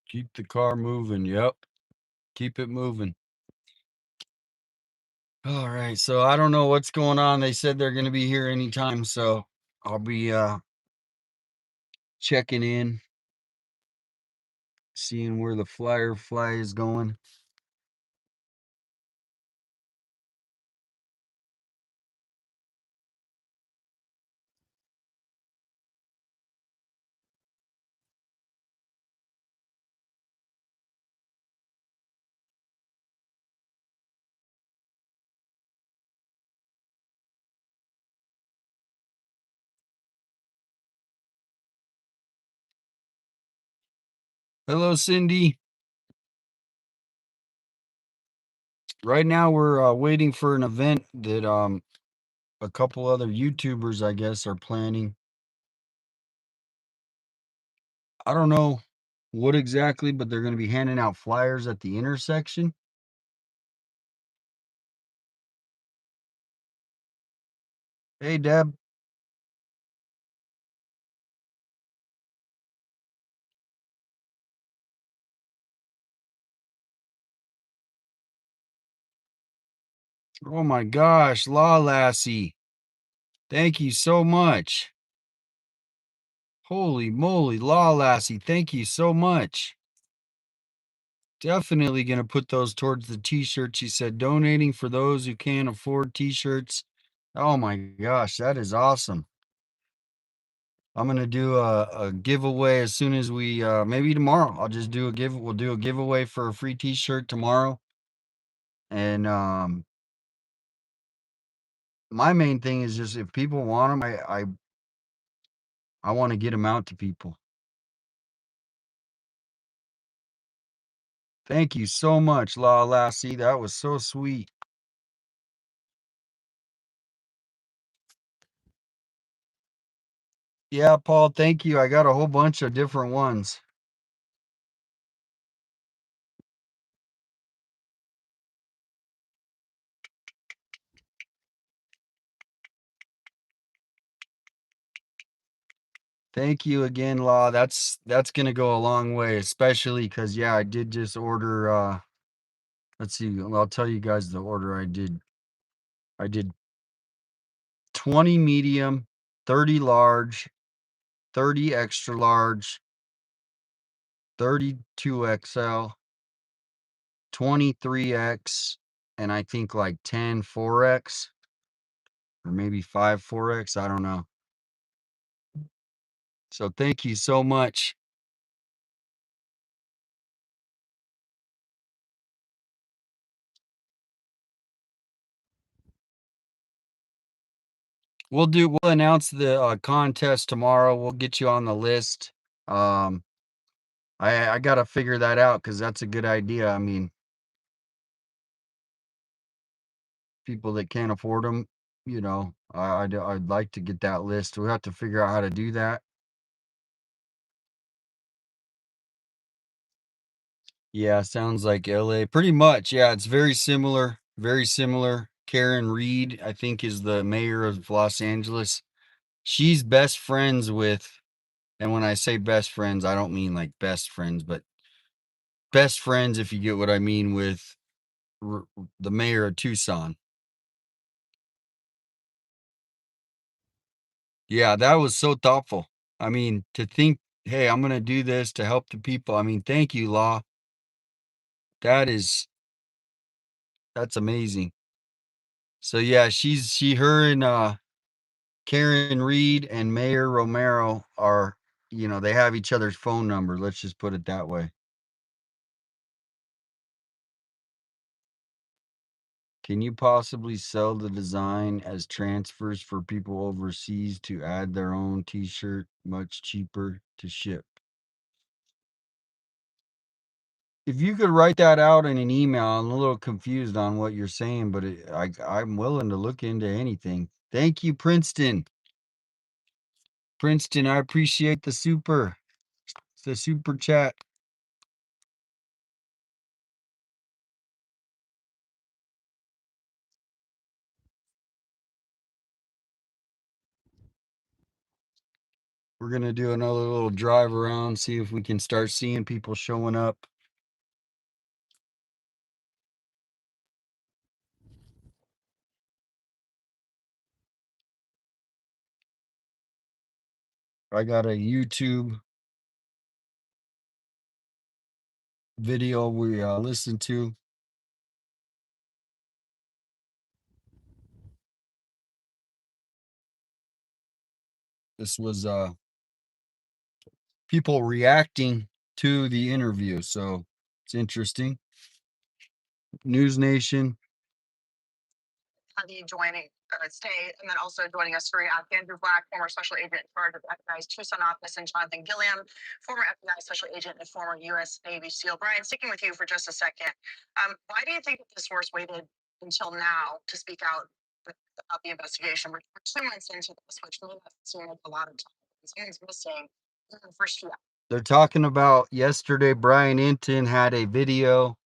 Keep the car moving. Yep. Keep it moving. All right. So I don't know what's going on. They said they're going to be here anytime. So I'll be checking in, seeing where the fly is going. Hello, Cindy. Right now we're waiting for an event that a couple other YouTubers, I guess, are planning. I don't know what exactly, but they're going to be handing out flyers at the intersection. Hey, Deb. Oh my gosh, Law Lassie. Thank you so much. Holy moly, Law Lassie, thank you so much. Definitely going to put those towards the t-shirt. She said donating for those who can't afford t-shirts. Oh my gosh, that is awesome. I'm going to do a giveaway as soon as we maybe tomorrow. I'll just do we'll do a giveaway for a free t-shirt tomorrow. And my main thing is just if people want them, I want to get them out to people. Thank you so much, La Lassie. That was so sweet. Yeah, Paul, thank you. I got a whole bunch of different ones. Thank you again, Law. That's gonna go a long way, especially because yeah, I did just order let's see, I'll tell you guys the order I did. I did 20 medium, 30 large, 30 extra large, 32 XL, 23X, and I think like 10 4X or maybe 5 4X. I don't know. So thank you so much. We'll announce the contest tomorrow. We'll get you on the list. Um, I gotta figure that out because that's a good idea. I mean, people that can't afford them, I'd like to get that list. We have to figure out how to do that. Yeah, sounds like LA. Pretty much. Yeah, it's very similar. Very similar. Karen Reed, I think, is the mayor of Los Angeles. She's best friends with, and when I say best friends, I don't mean like best friends, but best friends, if you get what I mean, with the mayor of Tucson. Yeah, that was so thoughtful. I mean, to think, hey, I'm gonna do this to help the people. I mean, thank you, Law. That's amazing. So yeah, her and Karen Reed and Mayor Romero are, they have each other's phone number. Let's just put it that way. Can you possibly sell the design as transfers for people overseas to add their own t-shirt, much cheaper to ship? If you could write that out in an email, I'm a little confused on what you're saying, but I'm willing to look into anything. Thank you, Princeton. Princeton, I appreciate the super chat. We're gonna do another little drive around, see if we can start seeing people showing up. I got a YouTube video we listened to. This was people reacting to the interview, so it's interesting. News Nation. The joining state, and then also joining us to react, Andrew Black, former special agent in charge of FBI's Tucson office, and Jonathan Gilliam, former FBI special agent and former U.S. Navy SEAL. Brian, sticking with you for just a second, why do you think that the source waited until now to speak out about the investigation. We're 2 months into this, which may not seem like a lot of time. Someone's missing in the first few hours. They're talking about yesterday, Brian Inton had a video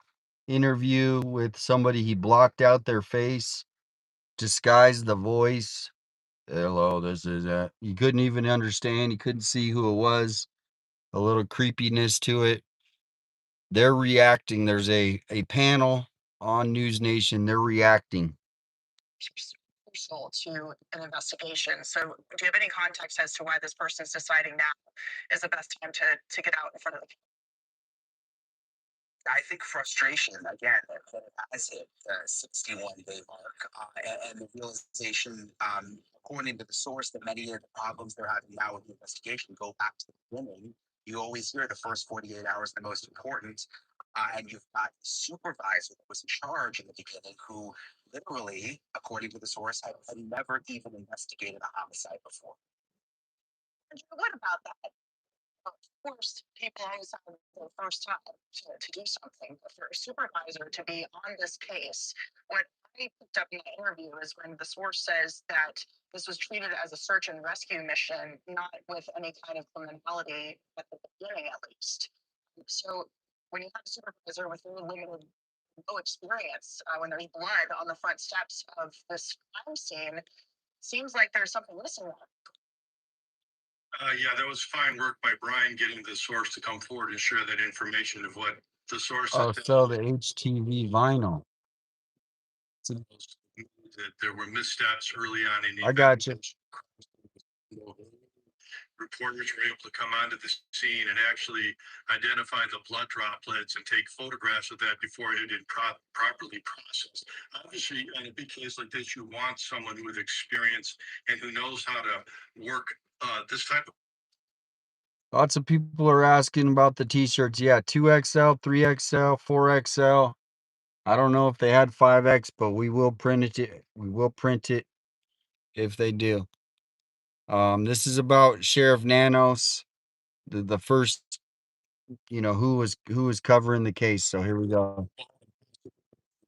interview with somebody. He blocked out their face, disguised the voice. Hello, this is that. You couldn't even understand. You couldn't see who it was. A little creepiness to it. They're reacting. There's a panel on News Nation. They're reacting. Crucial to an investigation. So, do you have any context as to why this person is deciding now is the best time to get out in front of the? I think frustration again that it has hit the 61-day mark, and the realization, according to the source, that many of the problems they're having now with the investigation go back to the beginning. You always hear the first 48 hours the most important, and you've got the supervisor that was in charge in the beginning who literally, according to the source, had never even investigated a homicide before. What about that? Of course, people always have the first time to do something, but for a supervisor to be on this case, what I picked up in the interview is when the source says that this was treated as a search and rescue mission, not with any kind of criminality at the beginning, at least. So when you have a supervisor with very limited, no experience, when there's blood on the front steps of this crime scene, seems like there's something missing there. Yeah, that was fine work by Brian getting the source to come forward and share that information of what the source Oh, has so the HTV vinyl. that there were missteps early on in the I got you. Reporters were able to come onto the scene and actually identify the blood droplets and take photographs of that before it had been properly processed. Obviously, in a big case like this, you want someone with experience and who knows how to work this type of. Lots of people are asking about the t-shirts. Yeah, 2XL, 3XL, 4XL. I don't know if they had 5X, but we will print it. We will print it if they do. This is about Sheriff Nanos, the first, who was covering the case. So here we go.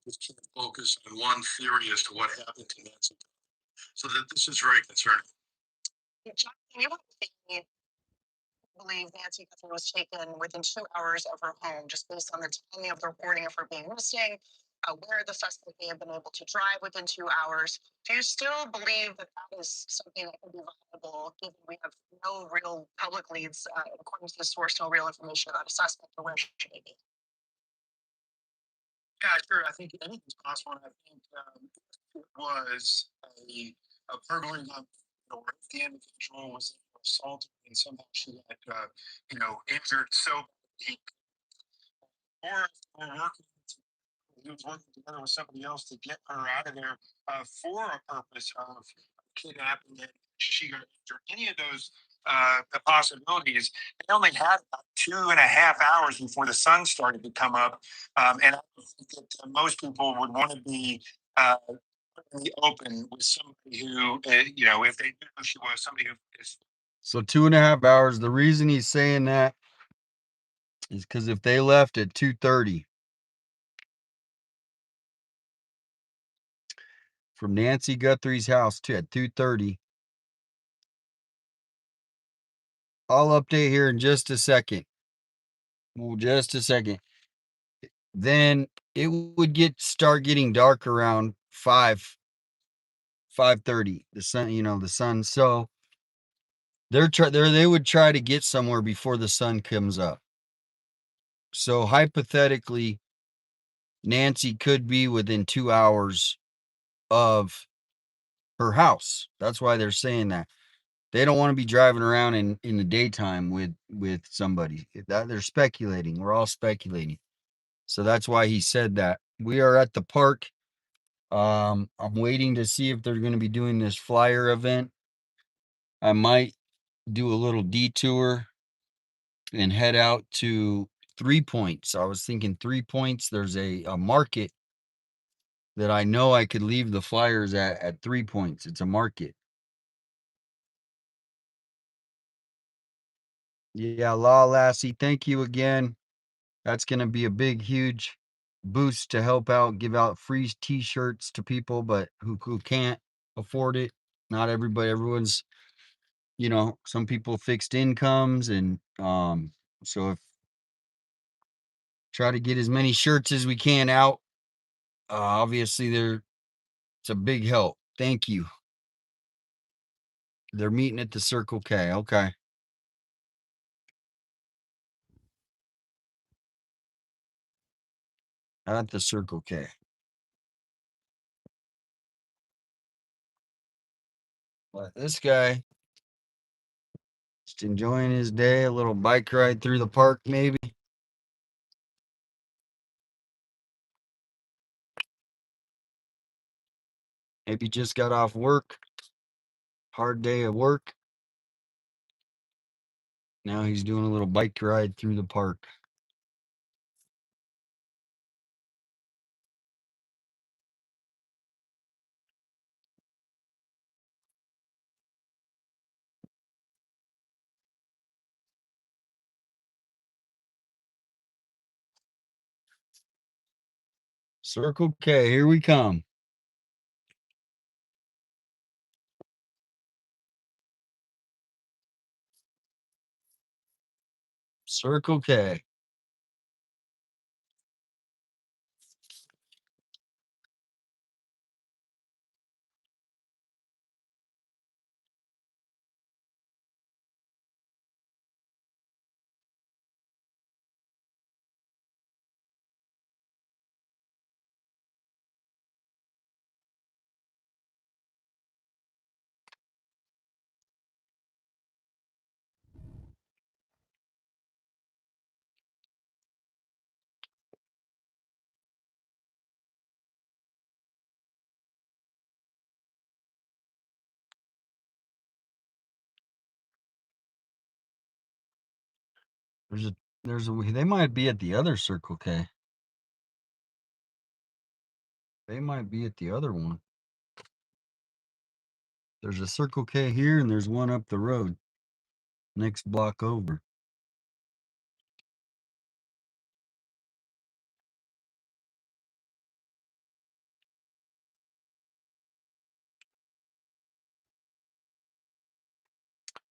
Just can't focus on one theory as to what happened to Nancy. So that this is very concerning. John, can you believe Nancy Guthrie was taken within 2 hours of her home, just based on the timing of the reporting of her being missing, where the suspect may have been able to drive within 2 hours. Do you still believe that that is something that can be viable, given we have no real public leads, according to the source, no real information about a suspect or where she may be? Yeah, sure. I think anything's possible. And I think it was a burglary that, where if the individual was assaulted and somehow she got, injured so badly, or if they were working, he was working together with somebody else to get her out of there for a purpose of kidnapping and she got injured. Any of those the possibilities. They only had about 2.5 hours before the sun started to come up, and I think that most people would want to be in the open with somebody who, if they knew who she was, somebody who is. So 2.5 hours. The reason he's saying that is because if they left at 2:30 from Nancy Guthrie's house to at 2:30, I'll update here in just a second. Well, just a second. Then it would start getting dark around 5:30. The sun. So they would try to get somewhere before the sun comes up. So hypothetically, Nancy could be within 2 hours of her house. That's why they're saying that. They don't want to be driving around in the daytime with somebody. That they're speculating. We're all speculating. So that's why he said that. We are at the park. I'm waiting to see if they're going to be doing this flyer event. I might do a little detour and head out to 3 Points. I was thinking 3 Points. There's a market that I know I could leave the flyers at 3 Points. It's a market. Yeah, La Lassie, thank you again. That's going to be a big, huge boosts to help out, give out free t-shirts to people, but who can't afford it. Not everybody, everyone's, some people fixed incomes, and so if try to get as many shirts as we can out. Obviously, it's a big help. Thank you. They're meeting at the Circle K. Okay. At the Circle K. But this guy just enjoying his day, a little bike ride through the park, maybe. Maybe just got off work. Hard day of work. Now he's doing a little bike ride through the park. Circle K, here we come. Circle K. They might be at the other Circle K. They might be at the other one. There's a Circle K here, and there's one up the road, next block over.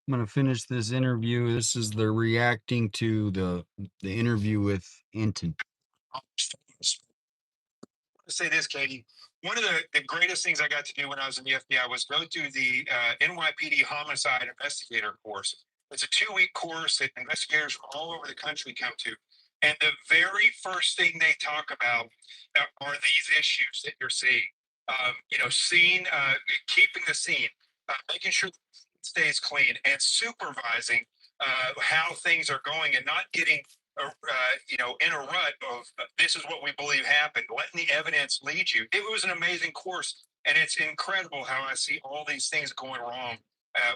I'm gonna finish this interview. This is the reacting to the interview with Enton. Say this, Katie. One of the greatest things I got to do when I was in the FBI was go through the NYPD homicide investigator course. It's a 2-week course that investigators from all over the country come to. And the very first thing they talk about are these issues that you're seeing. Keeping the scene, making sure the scene stays clean, and supervising how things are going, and not getting in a rut of this is what we believe happened, letting the evidence lead you. It was an amazing course, and it's incredible how I see all these things going wrong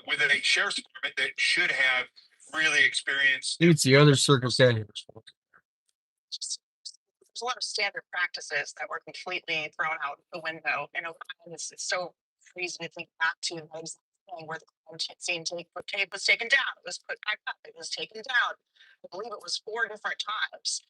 with a sheriff's department that should have really experienced. I think it's the other Circle K. There's a lot of standard practices that were completely thrown out the window. It's so crazy to think back to the exact thing where the crime scene tape was taken down. It was put back up. It was taken down. I believe it was 4 different times.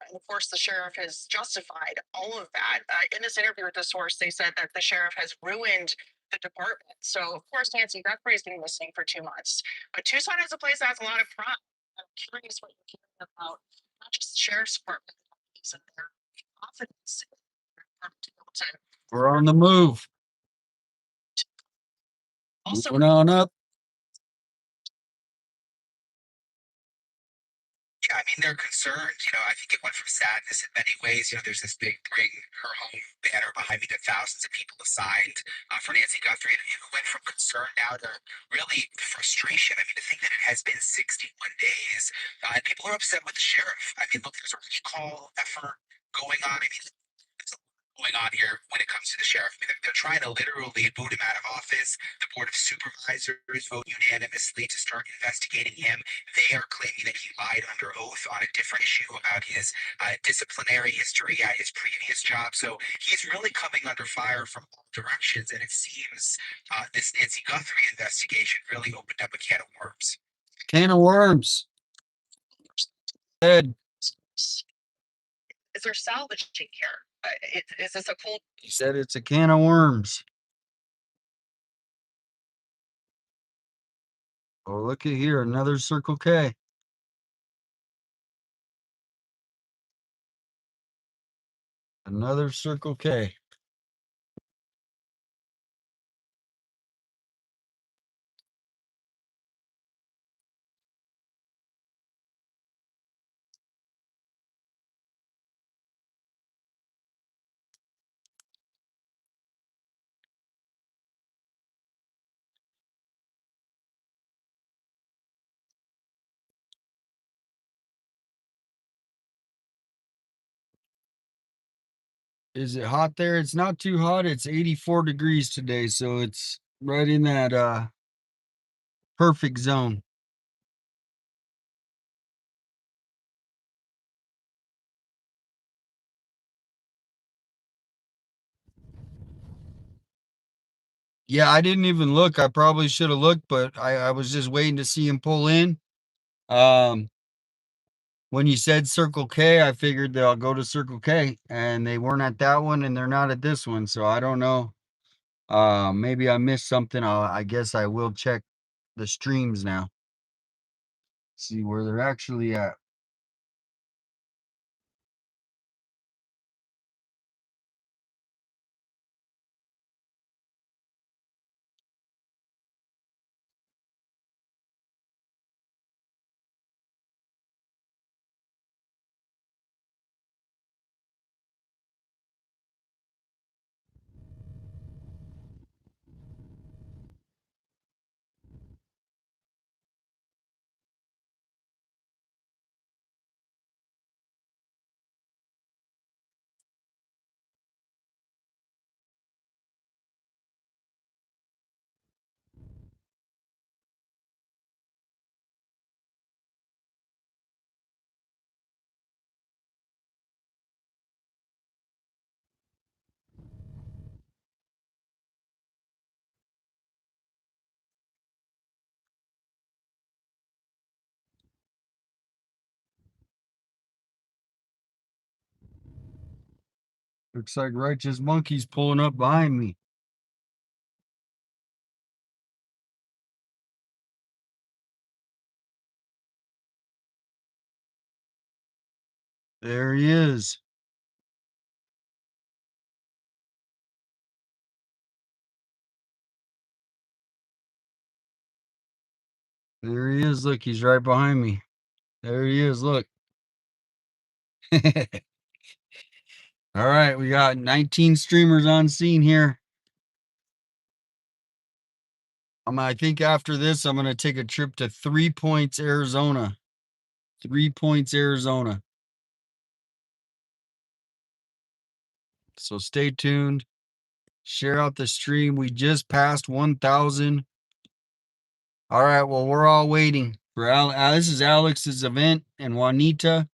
And of course, the sheriff has justified all of that. In this interview with the source, they said that the sheriff has ruined the department. So, of course, Nancy Guthrie has been missing for 2 months. But Tucson is a place that has a lot of crime. I'm curious what you're hearing about not just the sheriff's department, and their confidence in their department to be able to We're on the move. also Moving on up. Yeah, I mean, they're concerned. I think it went from sadness in many ways. There's this big Bring Her Home banner behind me that thousands of people have signed for Nancy Guthrie. And it went from concern now to really frustration. I mean, to think that it has been 61 days, and people are upset with the sheriff. I mean, look, there's a recall effort going on. I mean, there's a lot going on here when it comes to the sheriff. I mean, they're trying to literally boot him out of office. The Board of Supervisors vote unanimously to start investigating him. They are claiming that he lied under oath on a different issue about his disciplinary history at his previous job. So he's really coming under fire from all directions. And it seems this Nancy Guthrie investigation really opened up a can of worms. Can of worms. Ed. it's they're salvaging here. Is this a cold? He said it's a can of worms. Oh, look at here, another Circle K. Another Circle K. Is it hot there? It's not too hot. It's 84 degrees today, so it's right in that perfect zone. Yeah, I didn't even look. I probably should have looked, but I was just waiting to see him pull in. When you said Circle K, I figured that I'll go to Circle K, and they weren't at that one, and they're not at this one, so I don't know. Maybe I missed something. I guess I will check the streams now. See where they're actually at. Looks like Righteous Monkey's pulling up behind me. There he is. There he is. Look, he's right behind me. There he is. Look. All right, we got 19 streamers on scene here. I think after this, I'm going to take a trip to 3 Points, Arizona. 3 Points, Arizona. So stay tuned. Share out the stream. We just passed 1,000. All right, well, we're all waiting for this is Alex's event and Juanita.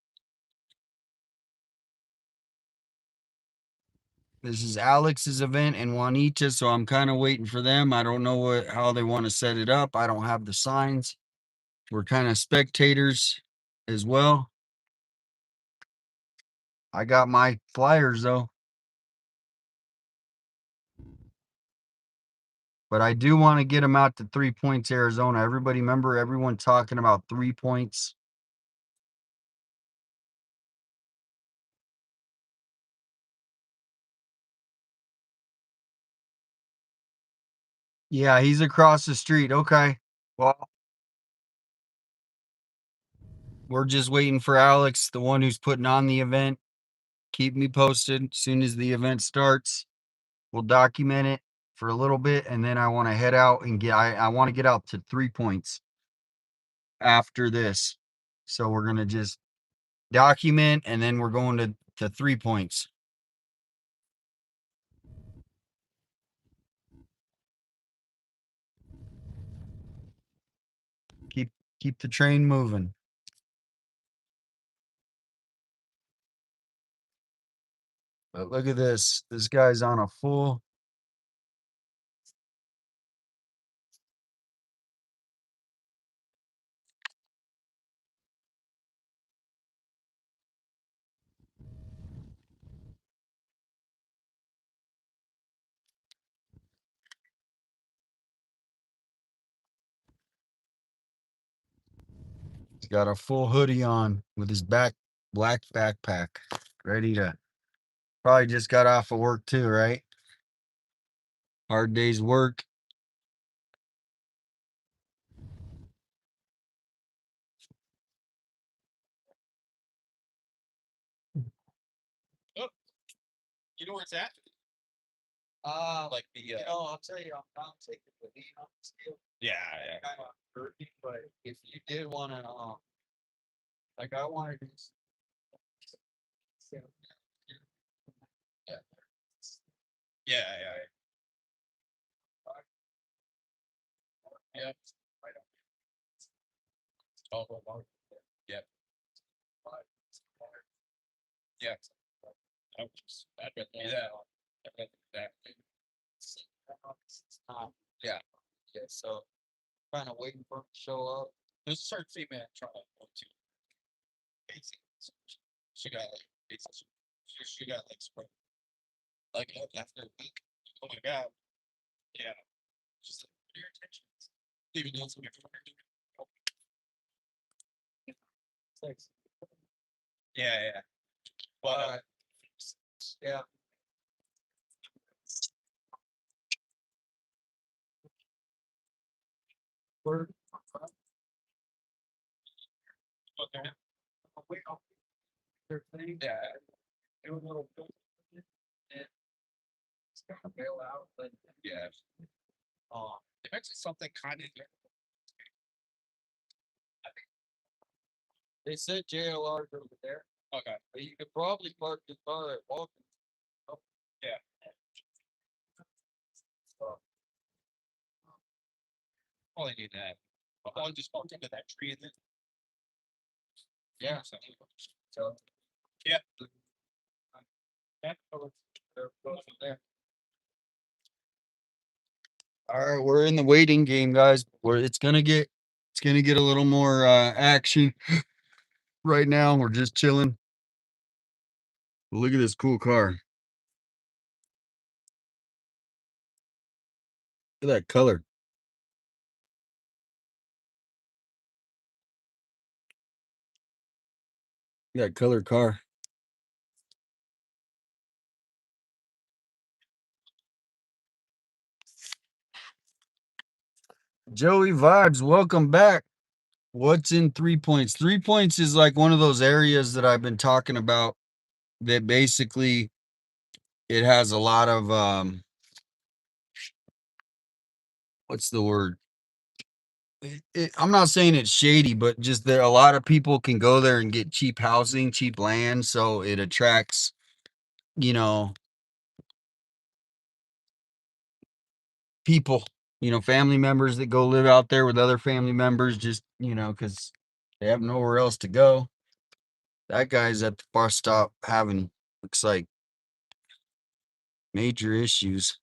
This is Alex's event and Juanita, so I'm kind of waiting for them. I don't know how they want to set it up. I don't have the signs. We're kind of spectators as well. I got my flyers though. But I do want to get them out to 3 Points, Arizona. Everybody remember everyone talking about 3 Points? Yeah, he's across the street. Okay. Well, we're just waiting for Alex, the one who's putting on the event. Keep me posted. As soon as the event starts, we'll document it for a little bit, and then I want to head out and I want to get out to 3 Points after this. So we're gonna just document, and then we're going to 3 Points. Keep the train moving. But look at this. This guy's on a full. He's got a full hoodie on with his black backpack, ready to. Probably just got off of work too, right? Hard day's work. You know where it's at? Like the, I'll tell you, I'll take the lead on the scale. yeah, yeah. Kind of hurting, but if you did wanna, like I wanted to. Yeah, yeah. Yeah. Oh, yeah. Yeah. I'd rather do that. I'd rather do that. Yeah. Yeah, so kind of waiting for him to show up. There's a certain female trying to go to. She got like, she got like spread. Like after a week. Oh my god. Yeah. Just like, what are your intentions? Even though it's my Thanks. Yeah, yeah. But Yeah. We're. okay. Wait, their thing. Yeah. Do a little. And it's gonna bail out, but. Yeah. They mentioned something kind of. They said JLR's over there, Okay. but you could probably park the car at Walking. Yeah. Probably need that. I'll probably just walk into that tree and then. Yeah. So. Yeah. Yeah. They're both there. All right, we're in the waiting game, guys. Where it's gonna get a little more action. Right now, we're just chilling. Look at this cool car. Look at that color. Look at that color car. Joey Vibes, welcome back. What's in 3 points? 3 points is like one of those areas that I've been talking about that basically it has a lot of what's the word? I'm not saying it's shady, but just that a lot of people can go there and get cheap housing, cheap land, so it attracts, you know, people, family members that go live out there with other family members, just because they have nowhere else to go. That guy's at the bus stop having, looks like, major issues.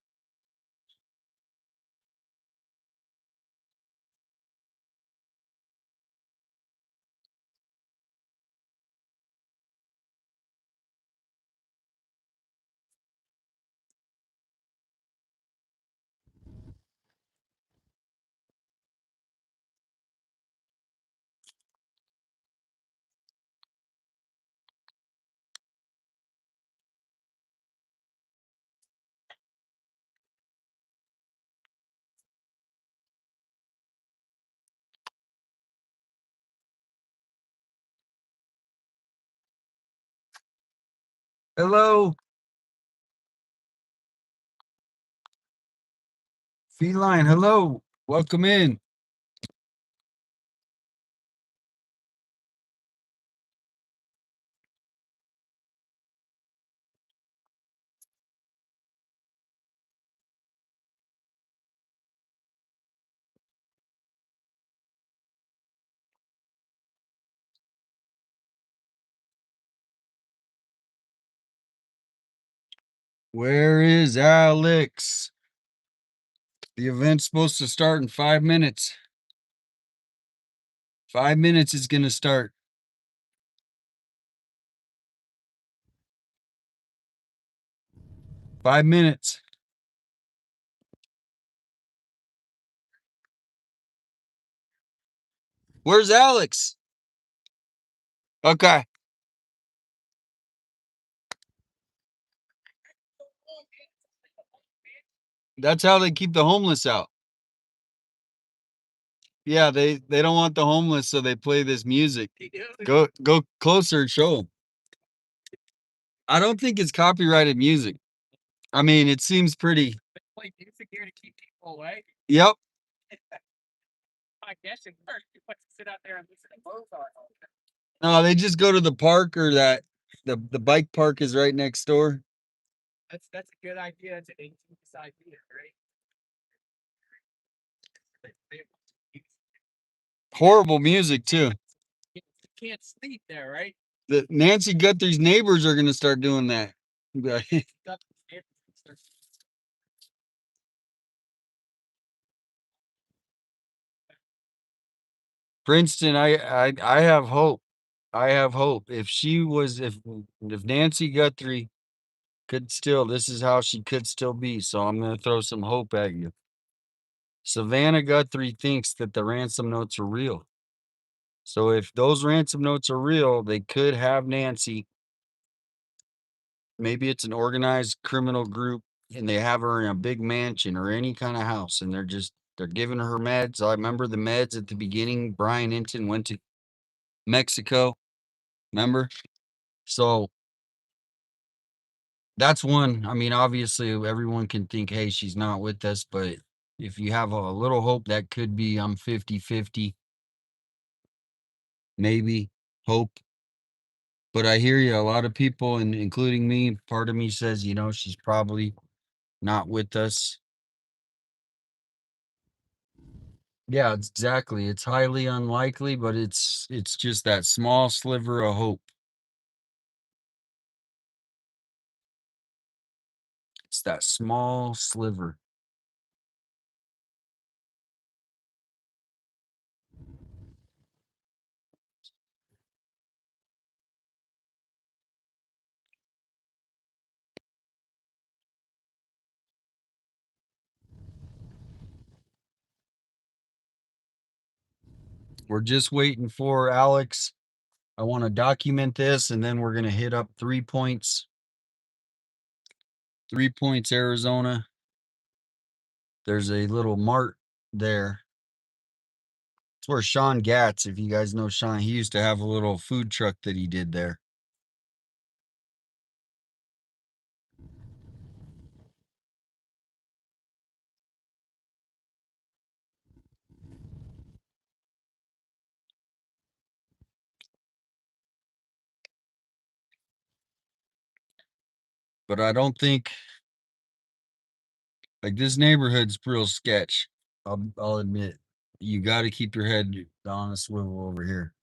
Hello. Feline, hello. Welcome in. Where is Alex? The event's supposed to start in 5 minutes. 5 minutes is going to start. 5 minutes. Where's Alex? Okay. That's how they keep the homeless out. Yeah, they don't want the homeless, so they play this music. Go closer and show them. I don't think it's copyrighted music. I mean, it seems pretty. Play music here to keep people away. Yep. I guess it works. You put sit out there and listen to Mozart. No, they just go to the park or that the bike park is right next door. That's a good idea. It's an ingenious idea, right? Horrible music too. You can't sleep there, right? The Nancy Guthrie's neighbors are gonna start doing that. Princeton, I have hope. I have hope. If Nancy Guthrie could still, this is how she could still be. So I'm gonna throw some hope at you. Savannah Guthrie thinks that the ransom notes are real. So if those ransom notes are real, they could have Nancy. Maybe it's an organized criminal group and they have her in a big mansion or any kind of house and they're giving her meds. I remember the meds at the beginning. Brian Hinton went to Mexico. Remember? So that's one. I mean, obviously everyone can think, hey, she's not with us, but if you have a little hope, that could be I'm 50-50. Maybe hope. But I hear you. A lot of people, and including me, part of me says, she's probably not with us. Yeah, exactly. It's highly unlikely, but it's just that small sliver of hope. It's that small sliver. We're just waiting for Alex. I want to document this and then we're going to hit up 3 points. 3 points, Arizona. There's a little mart there. It's where Sean Gatz, if you guys know Sean, he used to have a little food truck that he did there. But I don't think, like, this neighborhood's real sketch. I'll admit. You got to keep your head on a swivel over here.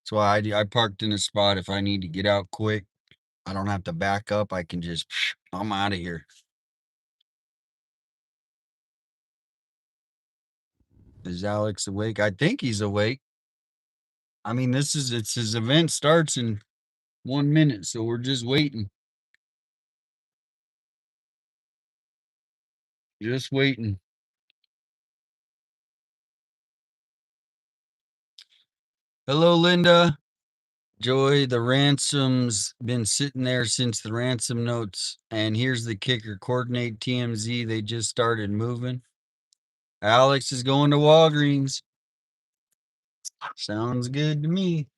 That's why I parked in a spot. If I need to get out quick, I don't have to back up. I can just, I'm out of here. Is Alex awake? I think he's awake. I mean, it's his event starts in 1 minute, so we're just waiting. Just waiting. Hello, Linda. Joy, the ransom's been sitting there since the ransom notes. And here's the kicker, coordinate TMZ. They just started moving. Alex is going to Walgreens. Sounds good to me.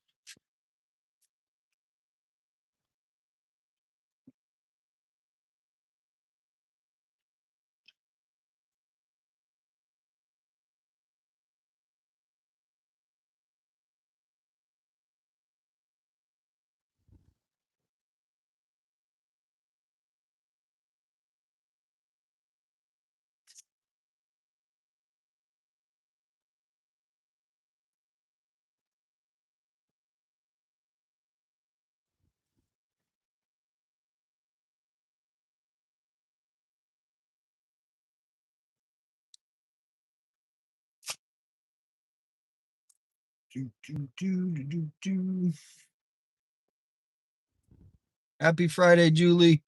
Happy Friday, Julie.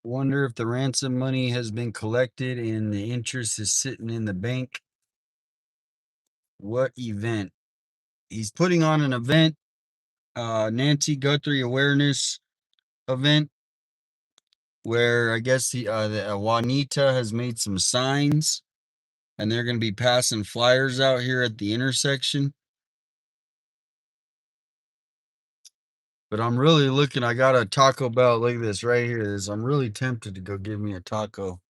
Wonder if the ransom money has been collected and the interest is sitting in the bank. What event he's putting on an event, Nancy Guthrie awareness event, where I guess Juanita has made some signs, and they're going to be passing flyers out here at the intersection. But I'm really looking. I got a Taco Bell. Look at this right here. I'm really tempted to go give me a taco.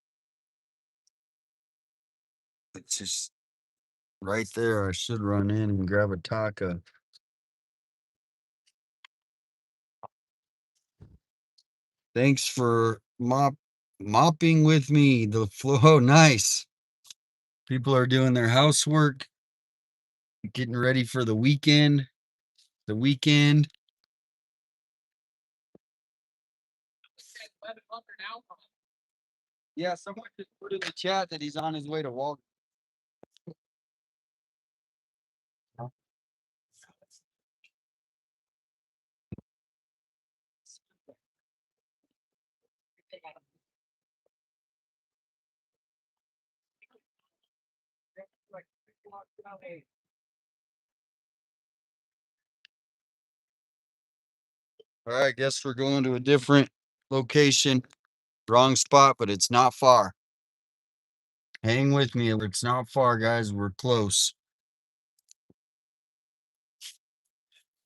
It's just right there. I should run in and grab a taco. Thanks for mopping with me. The floor. Oh, nice. People are doing their housework, getting ready for the weekend. The weekend. Yeah, someone just put in the chat that he's on his way to Walgreens. All right, guess we're going to a different location. Wrong spot, but it's not far. Hang with me. It's not far, guys. We're close.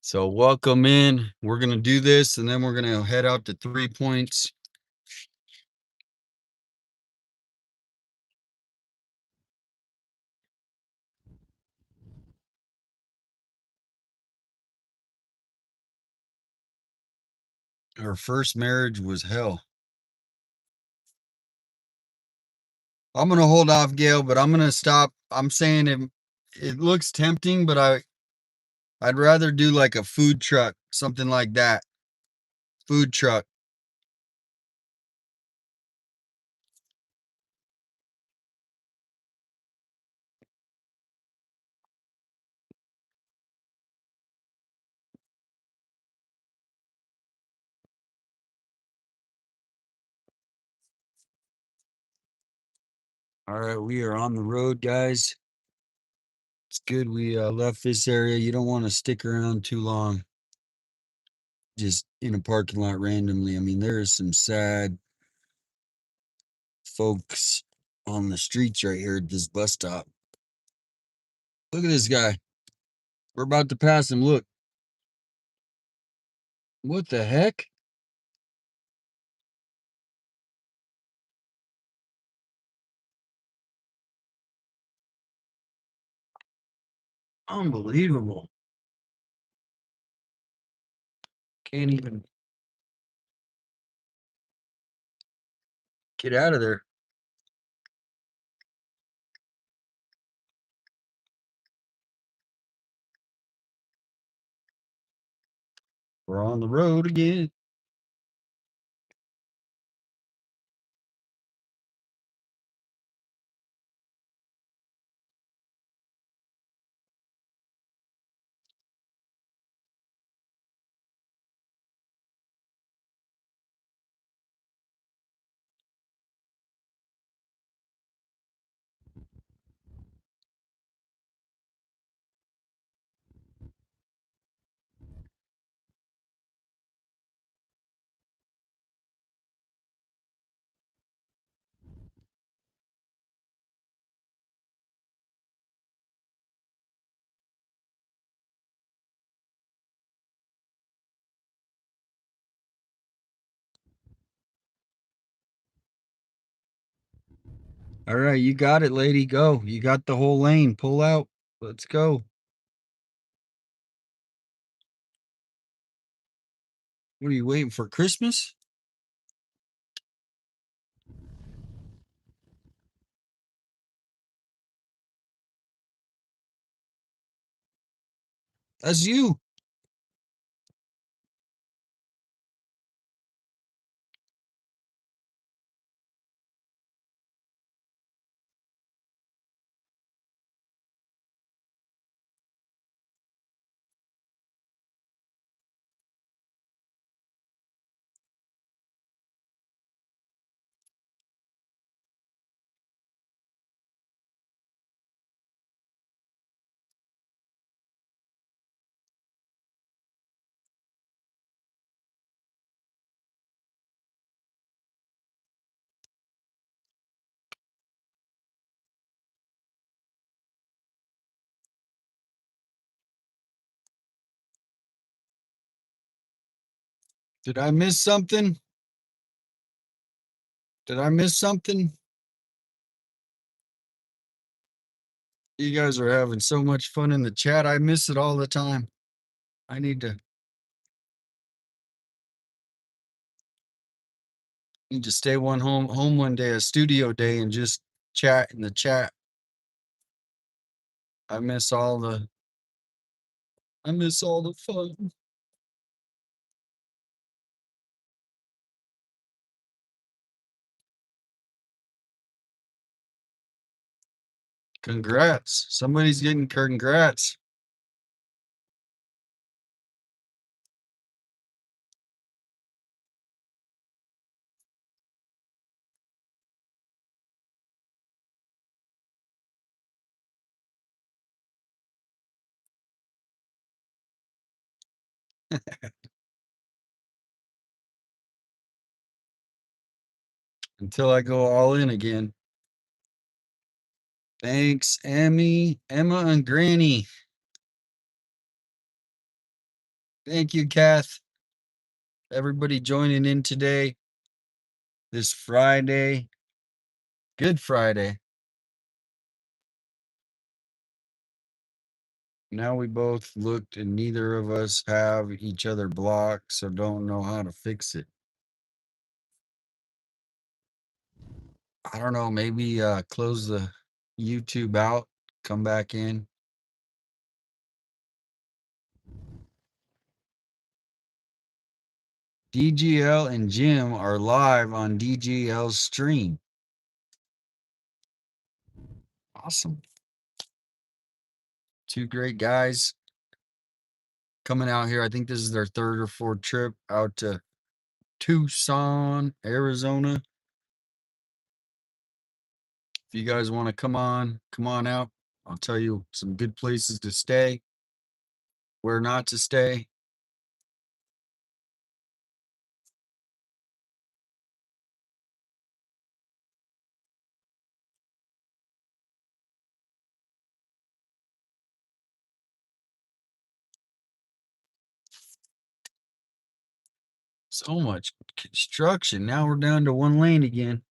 So welcome in. We're going to do this, and then we're going to head out to 3 Points. Our first marriage was hell. I'm going to hold off, Gail, but I'm going to stop. I'm saying it looks tempting, but I'd rather do like a food truck, something like that. Food truck. All right, we are on the road, guys. It's good we left this area. You don't want to stick around too long, just in a parking lot randomly. I mean, there is some sad folks on the streets right here at this bus stop. Look at this guy. We're about to pass him. Look. What the heck? Unbelievable. Can't even get out of there. We're on the road again. All right, you got it, lady. Go. You got the whole lane. Pull out. Let's go. What are you waiting for? Christmas? That's you. Did I miss something? Did I miss something? You guys are having so much fun in the chat. I miss it all the time. I need to stay home one day, a studio day, and just chat in the chat. I miss all the fun. Congrats. Somebody's getting congrats. Until I go all in again. Thanks, Emmy, Emma, and Granny. Thank you, Kath. Everybody joining in today. This Friday. Good Friday. Now we both looked and neither of us have each other blocked, so don't know how to fix it. I don't know, maybe close the YouTube out, come back in. DGL and Jim are live on DGL's stream. Awesome. Two great guys coming out here. I think this is their third or fourth trip out to Tucson, Arizona. If you guys want to come on out. I'll tell you some good places to stay, where not to stay. So much construction. Now we're down to one lane again.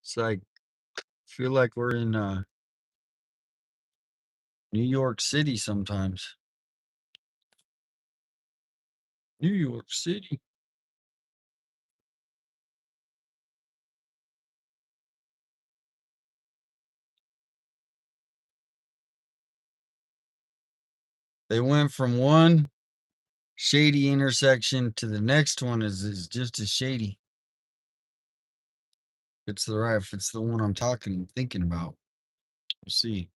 It's like, feel like we're in New York City sometimes. New York City. They went from one shady intersection to the next one is just as shady. It's the right, if it's the one I'm thinking about. We'll see.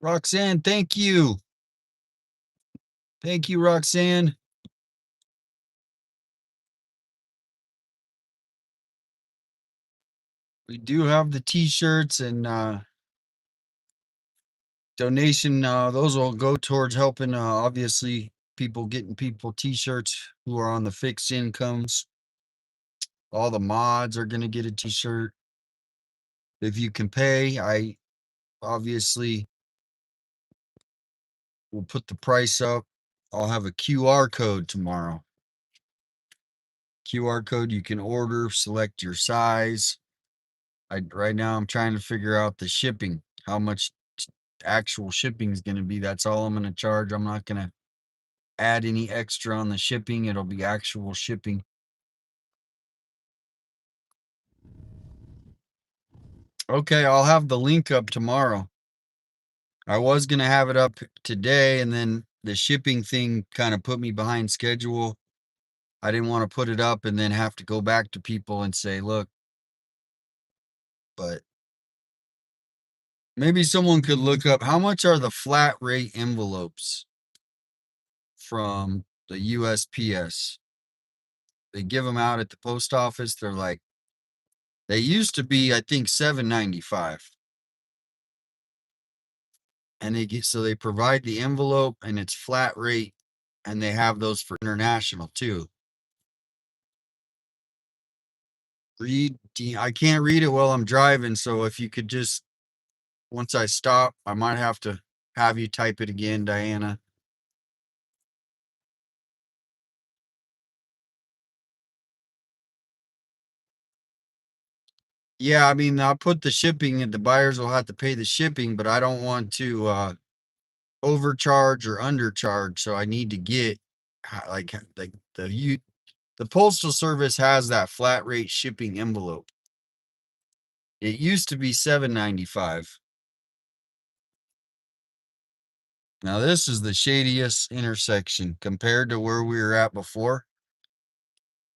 Roxanne, thank you. Thank you, Roxanne. We do have the t-shirts and donation. Those will go towards helping, obviously, getting people t-shirts who are on the fixed incomes. All the mods are going to get a t-shirt. If you can pay, I obviously will put the price up. I'll have a QR code tomorrow. QR code, you can order, select your size. Right now I'm trying to figure out the shipping, how much actual shipping is going to be. That's all I'm going to charge. I'm not going to add any extra on the shipping. It'll be actual shipping. Okay, I'll have the link up tomorrow. I was going to have it up today, and then the shipping thing kind of put me behind schedule. I didn't want to put it up and then have to go back to people and say, look, but maybe someone could look up how much are the flat rate envelopes from the USPS. They give them out at the post office. They're like, they used to be, I think, $7.95. and they provide the envelope and it's flat rate, and they have those for international too. I can't read it while I'm driving, so if you could just, once I stop, I might have to have you type it again, Diana. Yeah, I mean, I'll put the shipping and the buyers will have to pay the shipping, but I don't want to overcharge or undercharge, so I need to get the postal service has that flat rate shipping envelope. It used to be $7.95. Now this is the shadiest intersection compared to where we were at before.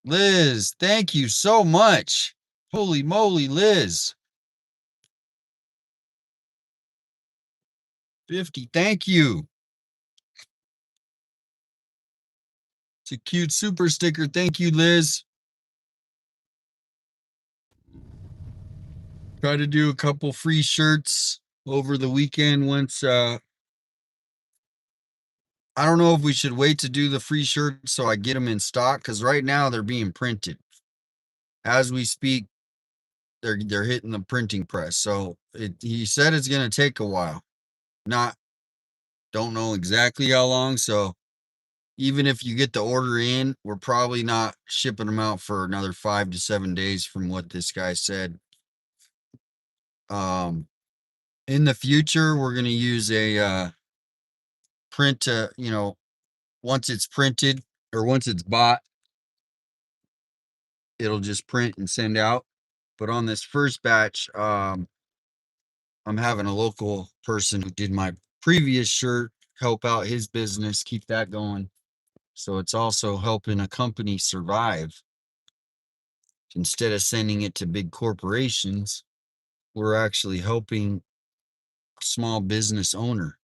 Liz, thank you so much. Holy moly, Liz. 50, thank you. It's a cute super sticker. Thank you, Liz. Try to do a couple free shirts over the weekend once I don't know if we should wait to do the free shirts so I get them in stock, because right now they're being printed. As we speak, they're hitting the printing press. So he said it's gonna take a while. Don't know exactly how long. So even if you get the order in, we're probably not shipping them out for another 5 to 7 days from what this guy said. In the future, we're gonna use a print, once it's printed or once it's bought, it'll just print and send out. But on this first batch, I'm having a local person who did my previous shirt help out his business, keep that going. So it's also helping a company survive. Instead of sending it to big corporations, we're actually helping a small business owner.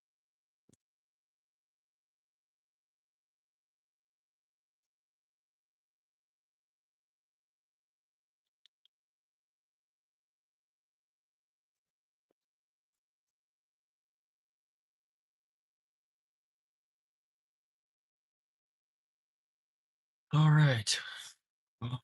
All right. Well,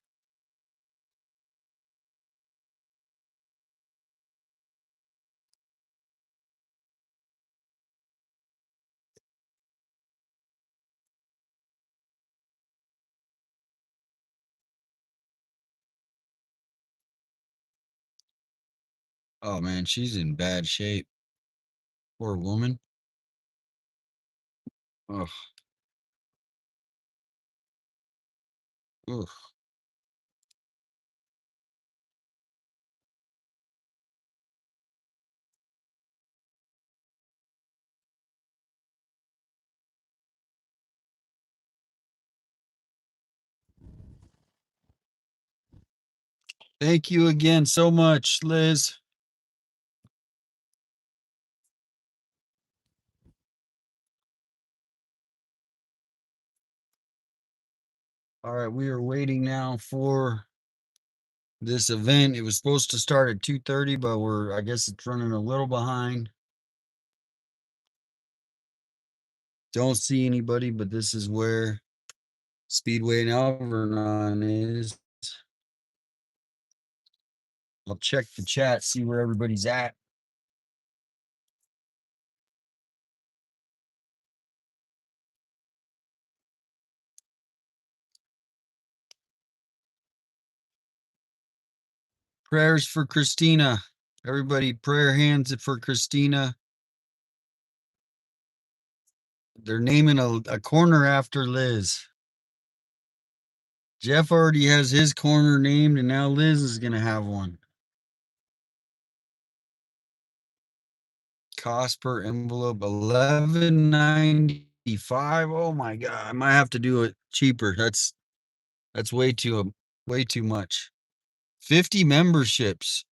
oh man, she's in bad shape. Poor woman. Oh, ugh. Thank you again so much, Liz. All right, we are waiting now for this event. It was supposed to start at 2:30, but I guess it's running a little behind. Don't see anybody, but this is where Speedway and Alvernon is. I'll check the chat, see where everybody's at. Prayers for Christina. Everybody, prayer hands for Christina. They're naming a corner after Liz. Jeff already has his corner named, and now Liz is going to have one. Cost per envelope $11.95. Oh my god, I might have to do it cheaper. That's way too much. 50 memberships.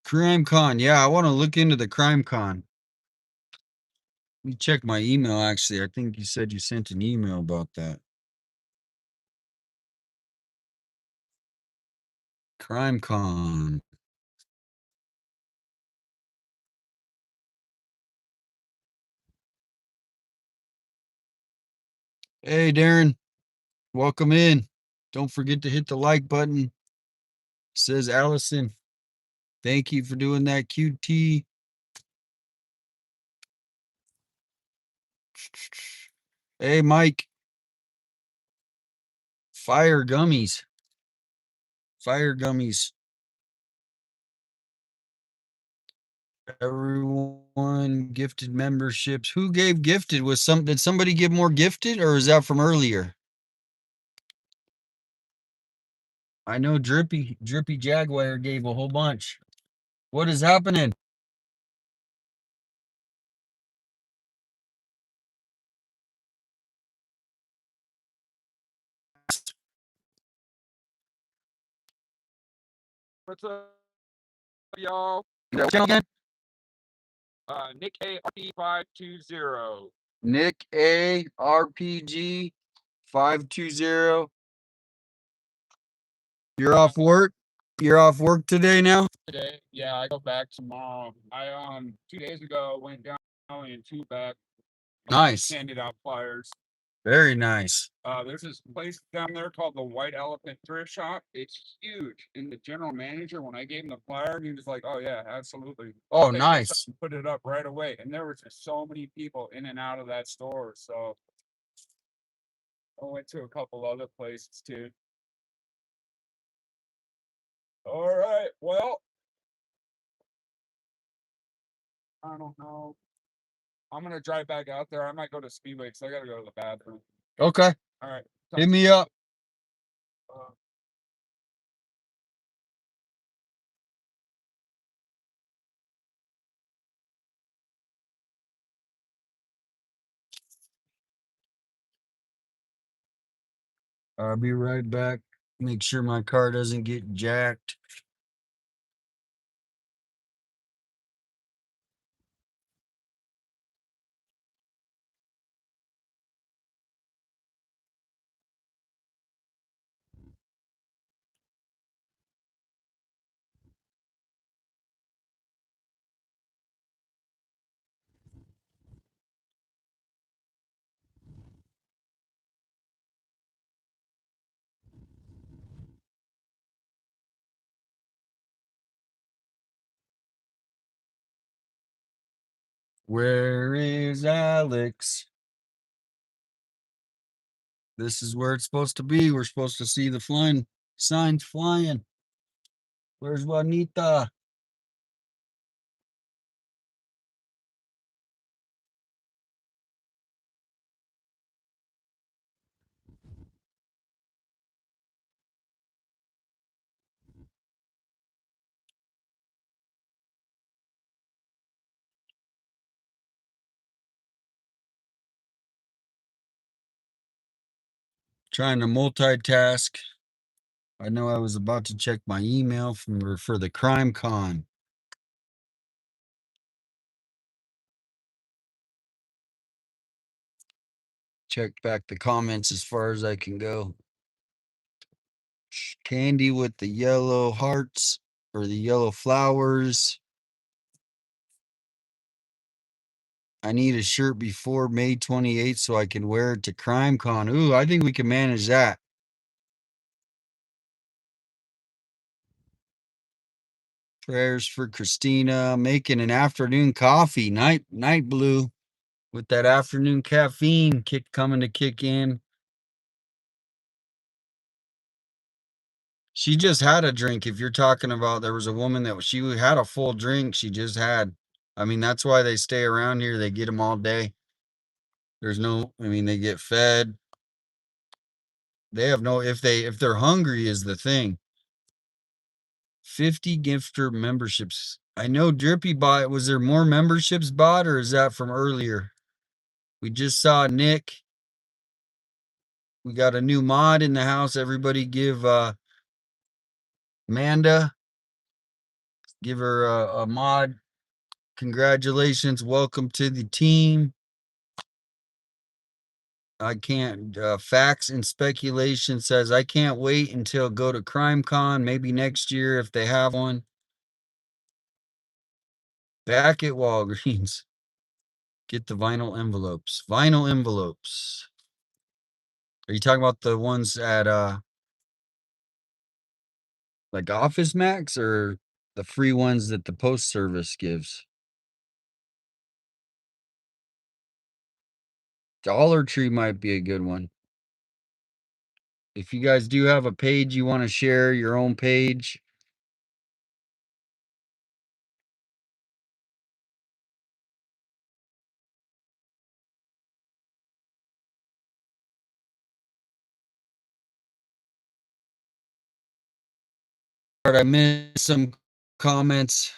Crime Con. Yeah, I want to look into the Crime Con. Let me check my email. Actually, I think you said you sent an email about that. CrimeCon. Hey, Darren. Welcome in. Don't forget to hit the like button. Says Allison. Thank you for doing that, QT. Hey, Mike. Fire gummies. Fire gummies. Everyone gifted memberships. Who gave gifted? Did somebody give more gifted, or is that from earlier? I know Drippy Jaguar gave a whole bunch. What is happening? What's up, y'all? What channel again? Nick A520. Nick A RPG 520. You're off work? You're off work today now? Today, yeah, I go back tomorrow. I 2 days ago went down and two back. Nice. Handed out flyers. Very nice. There's this place down there called the White Elephant Thrift Shop. It's huge. And the general manager, when I gave him the flyer, he was like, "Oh yeah, absolutely." Oh, Picked this up nice. and put it up right away. And there was just so many people in and out of that store. So I went to a couple other places too. All right. Well, I don't know. I'm gonna drive back out there. I might go to Speedway because I gotta go to the bathroom. Okay. All right. Hit me up. Uh, I'll be right back. Make sure my car doesn't get jacked. Where is Alex? This is where it's supposed to be. We're supposed to see the flying signs flying. Where's Juanita? Trying to multitask. I know I was about to check my email for the CrimeCon. Check back the comments as far as I can go. Candy with the yellow hearts or the yellow flowers. I need a shirt before May 28th so I can wear it to CrimeCon. Ooh, I think we can manage that. Prayers for Christina, making an afternoon coffee, night blue, with that afternoon caffeine coming to kick in. She just had a drink. If you're talking about, there was a woman that she had a full drink. She just had. I mean, that's why they stay around here. They get them all day. There's no. I mean, they get fed. They have no. If they're hungry is the thing. 50 gifter memberships. I know Drippy bought. Was there more memberships bought, or is that from earlier? We just saw Nick. We got a new mod in the house. Everybody give Amanda, give her a mod. Congratulations. Welcome to the team. I can't, facts and speculation says I can't wait until go to CrimeCon, maybe next year if they have one. Back at Walgreens. Get the vinyl envelopes. Vinyl envelopes. Are you talking about the ones at like Office Max or the free ones that the post service gives? Dollar Tree might be a good one. If you guys do have a page you want to share, your own page, I missed some comments.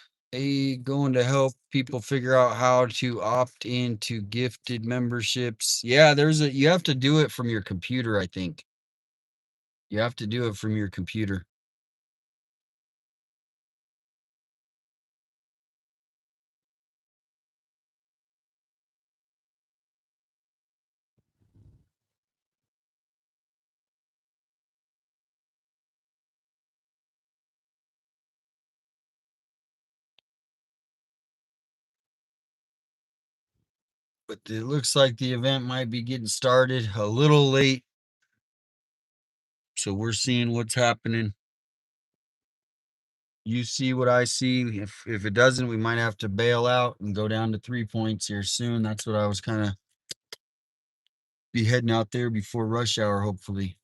Going to help people figure out how to opt into gifted memberships. Yeah, you have to do it from your computer, I think. You have to do it from your computer. But it looks like the event might be getting started a little late. So we're seeing what's happening. You see what I see. If it doesn't, we might have to bail out and go down to 3 points here soon. That's what I was kind of be heading out there before rush hour, hopefully.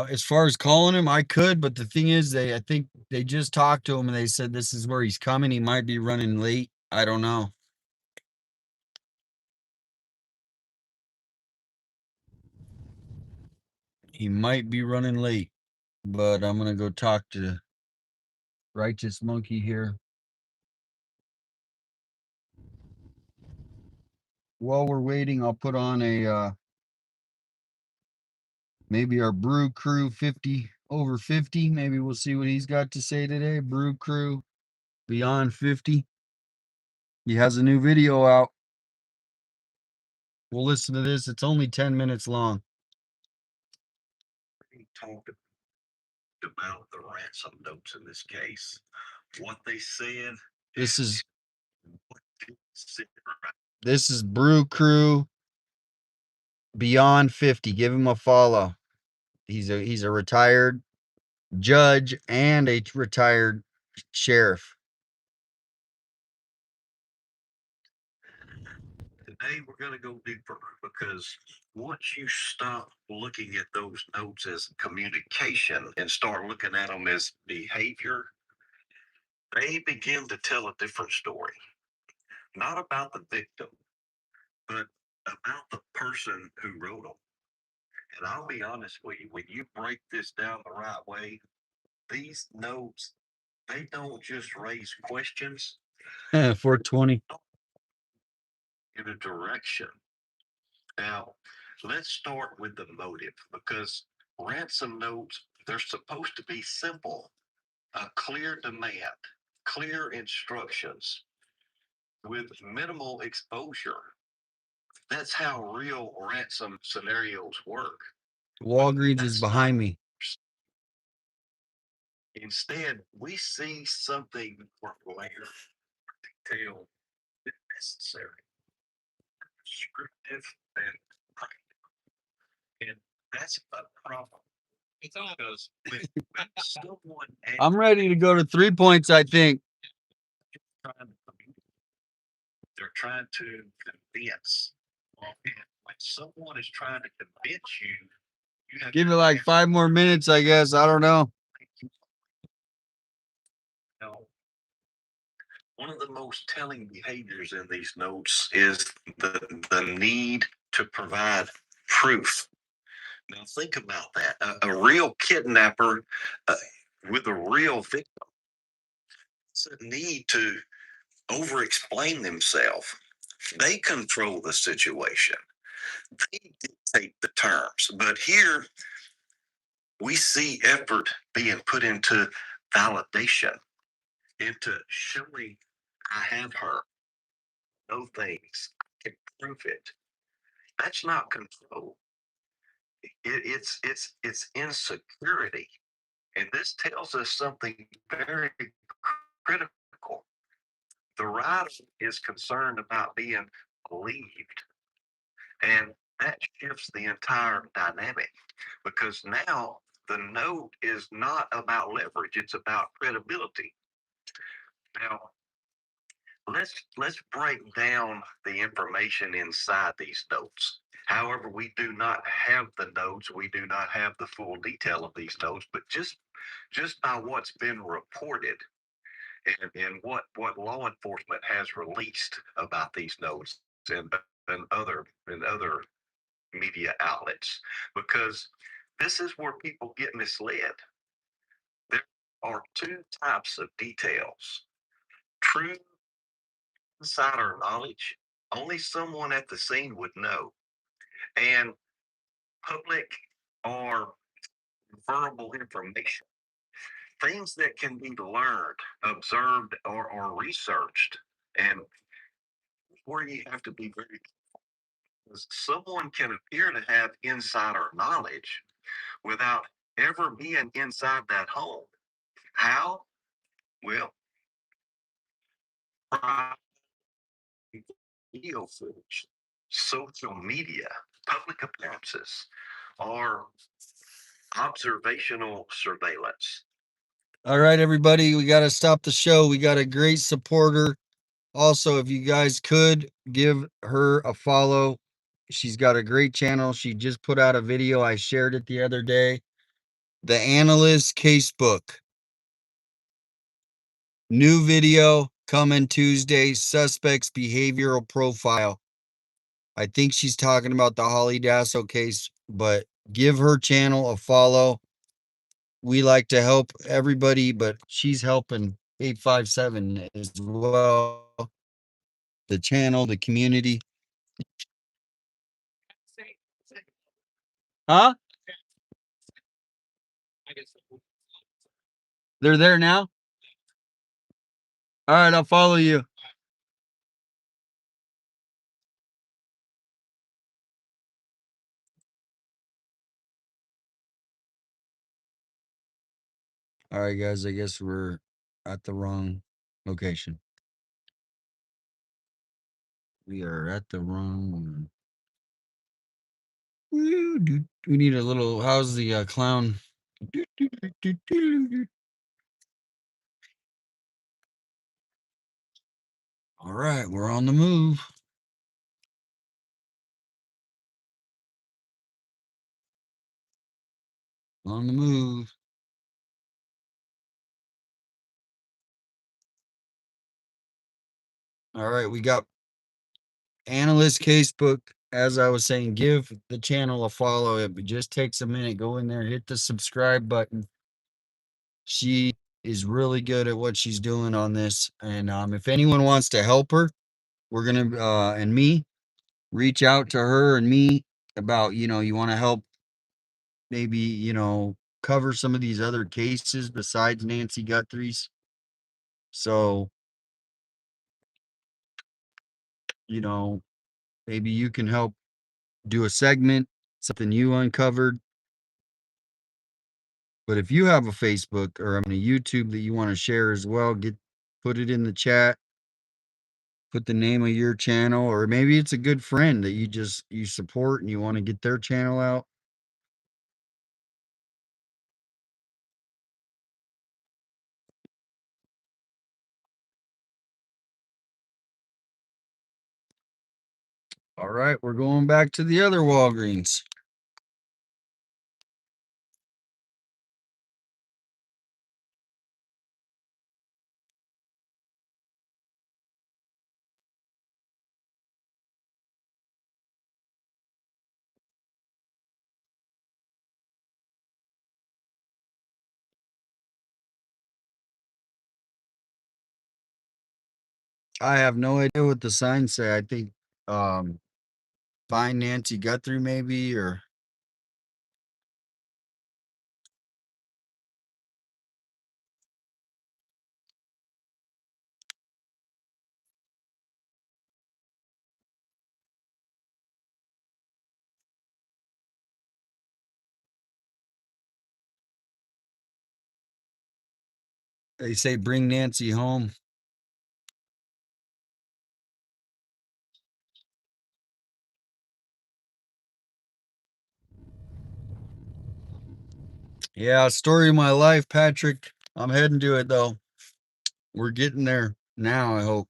As far as calling him, I could, but the thing is, I think they just talked to him and they said this is where he's coming. He might be running late. I don't know. He might be running late, but I'm gonna go talk to Righteous Monkey here. While we're waiting, I'll put on a maybe our Brew Crew 50 over 50. Maybe we'll see what he's got to say today. Brew Crew Beyond 50. He has a new video out. We'll listen to this. It's only 10 minutes long. He talked about the ransom notes in this case. What they said. This is What they said. this is Brew Crew Beyond 50. Give him a follow. He's a retired judge and a retired sheriff. Today we're going to go deeper because once you stop looking at those notes as communication and start looking at them as behavior, they begin to tell a different story. Not about the victim, but about the person who wrote them. And I'll be honest with you, when you break this down the right way, these notes, they don't just raise questions. 420. In a direction. Now, let's start with the motive because ransom notes, they're supposed to be simple, a clear demand, clear instructions with minimal exposure. That's how real ransom scenarios work. Walgreens is behind me. Instead, we see something more layered, detailed, than necessary, descriptive, and practical. And that's a problem. It's all goes when someone I'm ready to go to 3 points, I think. they're trying to convince. And when someone is trying to convince you, you have Give to it like 5 more minutes, I guess. I don't know. know, one of the most telling behaviors in these notes is the need to provide proof. Now, think about that. A real kidnapper with a real victim doesn't need to over explain themselves. They control the situation, they dictate the terms. But here we see effort being put into validation, into showing I have her, know things, I can prove it. That's not control. It's insecurity, and this tells us something very critical. The writer is concerned about being believed, and that shifts the entire dynamic because now the note is not about leverage; it's about credibility. Now, let's break down the information inside these notes. However, we do not have the notes, we do not have the full detail of these notes, but just by what's been reported and what law enforcement has released about these notes and other media outlets, because this is where people get misled. There are two types of details: true insider knowledge, only someone at the scene would know, and public or verbal information, things that can be learned, observed, or researched. And where you have to be very careful, because someone can appear to have insider knowledge without ever being inside that home. How? Well, video footage, social media, public appearances, or observational surveillance. All right, everybody, we got to stop the show. We got a great supporter. Also, if you guys could give her a follow, she's got a great channel. She just put out a video. I shared it the other day. The Analyst Casebook. New video coming Tuesday. Suspect's behavioral profile. I think she's talking about the Holly Dasso case, but give her channel a follow. We like to help everybody, but she's helping 857 as well. The channel, the community. Huh? They're there now? All right, I'll follow you. All right, guys, I guess we're at the wrong location. We are at the wrong one. We need a little, how's the clown? All right, we're on the move. On the move. All right, we got Analyst Casebook. As I was saying, give the channel a follow. It just takes a minute. Go in there, hit the subscribe button. She is really good at what she's doing on this. And if anyone wants to help her, we're gonna and me reach out to her and me about, you want to help maybe, cover some of these other cases besides Nancy Guthrie's. So, maybe you can help do a segment, something you uncovered. But if you have a Facebook or a YouTube that you want to share as well, put it in the chat. Put the name of your channel, or maybe it's a good friend that you support and you want to get their channel out. All right, we're going back to the other Walgreens. I have no idea what the signs say. I think find Nancy Guthrie maybe, or they say bring Nancy home. Yeah, story of my life, Patrick. I'm heading to it though. We're getting there now, I hope.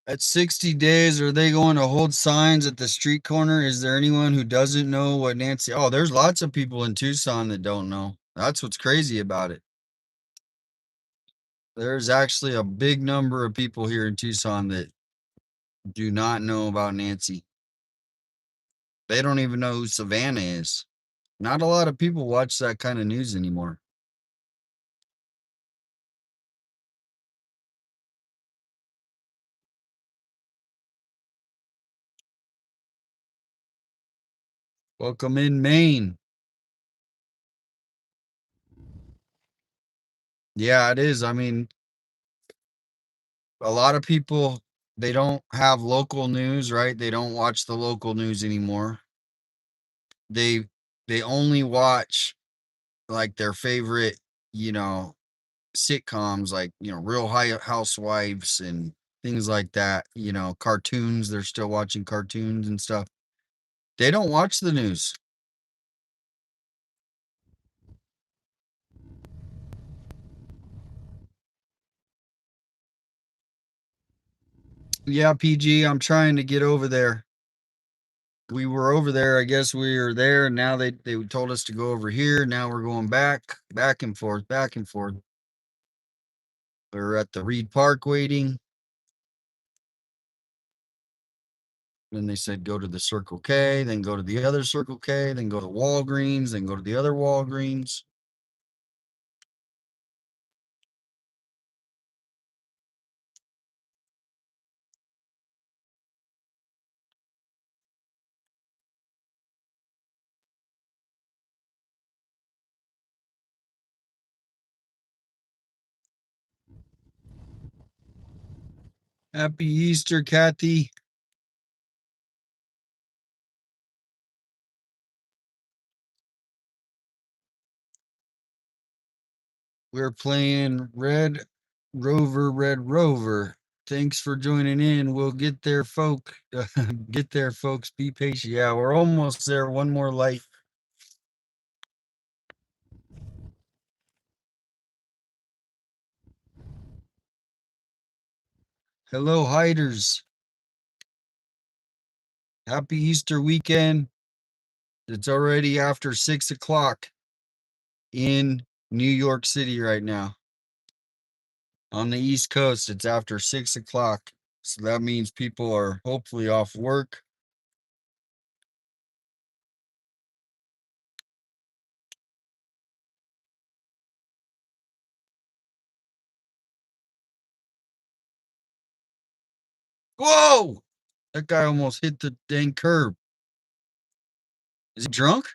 At 60 days, are they going to hold signs at the street corner? Is there anyone who doesn't know what Nancy? Oh, there's lots of people in Tucson that don't know. That's what's crazy about it. There's actually a big number of people here in Tucson that do not know about Nancy. They don't even know who Savannah is. Not a lot of people watch that kind of news anymore. Welcome in, Maine. Yeah, it is. I mean, a lot of people, they don't have local news, right? They don't watch the local news anymore. They they only watch like their favorite, you know, sitcoms like, Real Housewives and things like that, cartoons, they're still watching cartoons and stuff. They don't watch the news. Yeah, PG, I'm trying to get over there. We were over there. I guess we were there. And now they told us to go over here. Now we're going back and forth, back and forth. We're at the Reed Park waiting. Then they said go to the Circle K, then go to the other Circle K, then go to Walgreens, then go to the other Walgreens. Happy Easter, Kathy. We're playing Red Rover. Thanks for joining in. We'll get there, folk. Get there, folks. Be patient. Yeah, we're almost there. One more light. Hello, hiders. Happy Easter weekend. It's already after 6 o'clock in New York City right now. On the East Coast, it's after 6 o'clock. So that means people are hopefully off work. Whoa! That guy almost hit the dang curb. Is he drunk?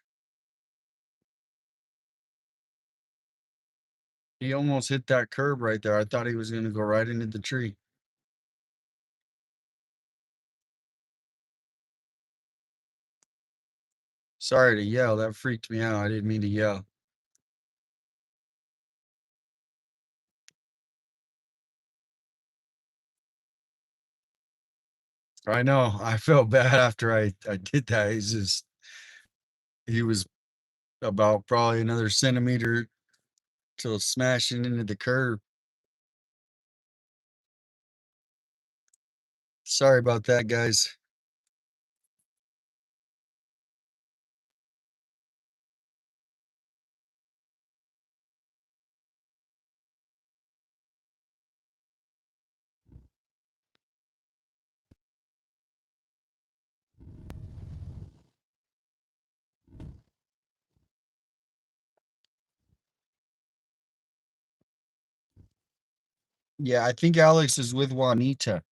He almost hit that curb right there. I thought he was going to go right into the tree. Sorry to yell. That freaked me out. I didn't mean to yell. I know. I felt bad after I did that. He was about probably another centimeter till smashing into the curb. Sorry about that, guys. Yeah, I think Alex is with Juanita.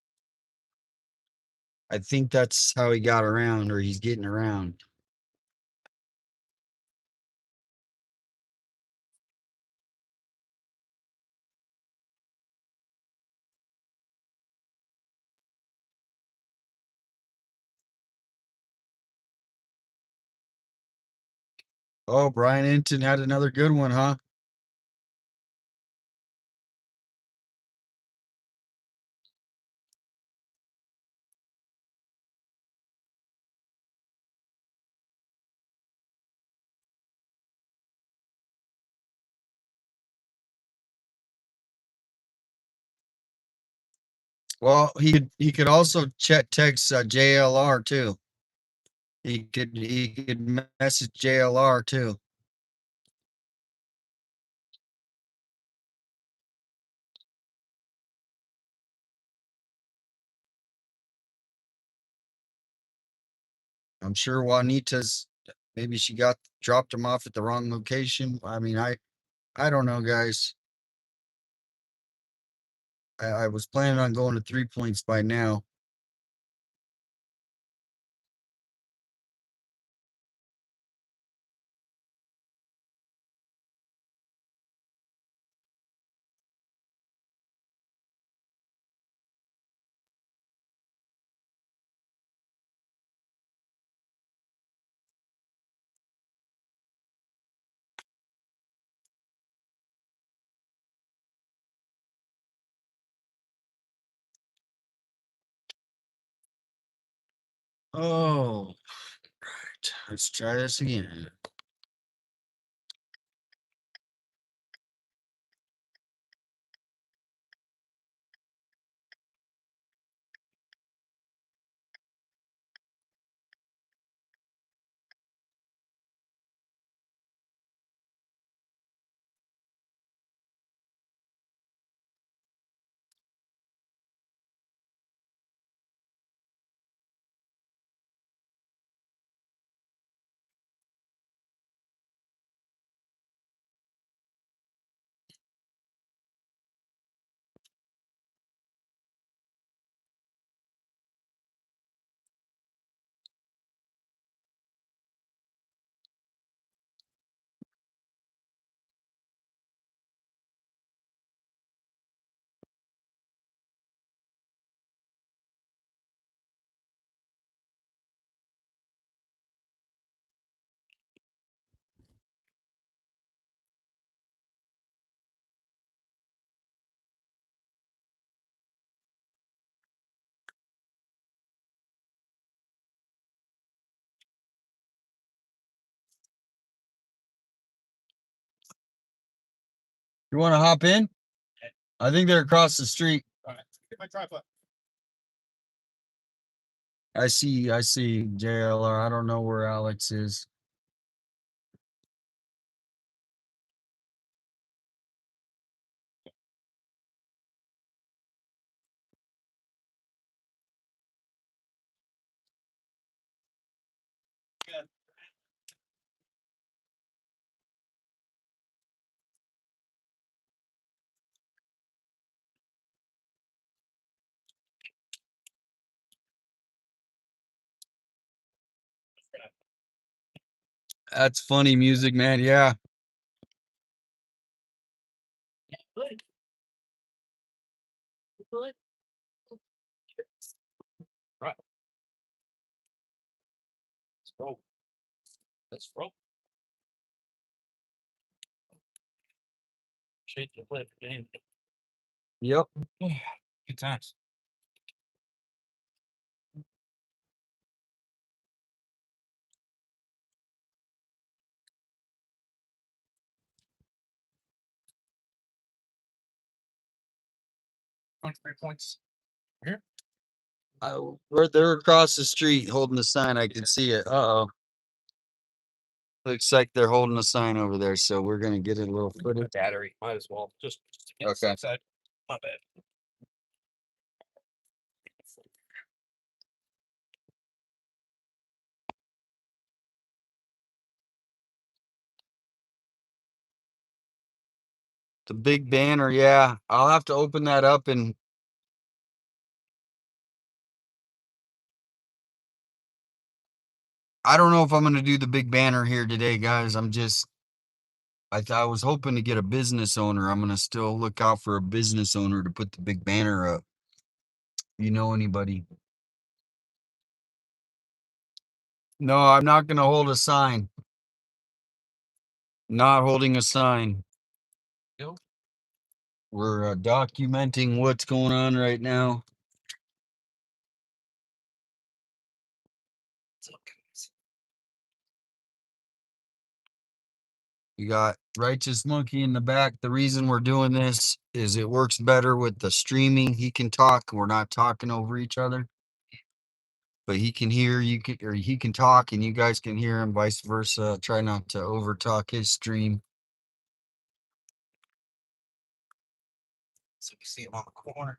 I think that's how he got around, or he's getting around. Oh, Brian Hinton had another good one, huh? Well, he could also check text JLR too. He could message JLR too. I'm sure Juanita's maybe she got dropped him off at the wrong location. I mean, I don't know, guys. I was planning on going to 3 Points by now. Oh, right. Let's try this again. You want to hop in? I think they're across the street. Get my tripod. I see JLR. I don't know where Alex is. That's funny music, man. Yeah. Good. Good. Right. Let's roll. Let's roll. Shake the flip game. Yep. Good times. On 3 points. Here. They're across the street holding the sign. I can see it. Uh-oh. Looks like they're holding a sign over there, so we're gonna get a little footage. Battery, might as well, just to get Okay. side. My bad. The big banner, yeah. I'll have to open that up and I don't know if I'm gonna do the big banner here today, guys. I was hoping to get a business owner. I'm gonna still look out for a business owner to put the big banner up. You know anybody? No, I'm not gonna hold a sign. Not holding a sign. Nope. We're documenting what's going on right now. You got Righteous Monkey in the back. The reason we're doing this is it works better with the streaming. He can talk. We're not talking over each other. But he can hear you can, or he can talk and you guys can hear him, vice versa. Try not to over talk his stream. So we see him on the corner.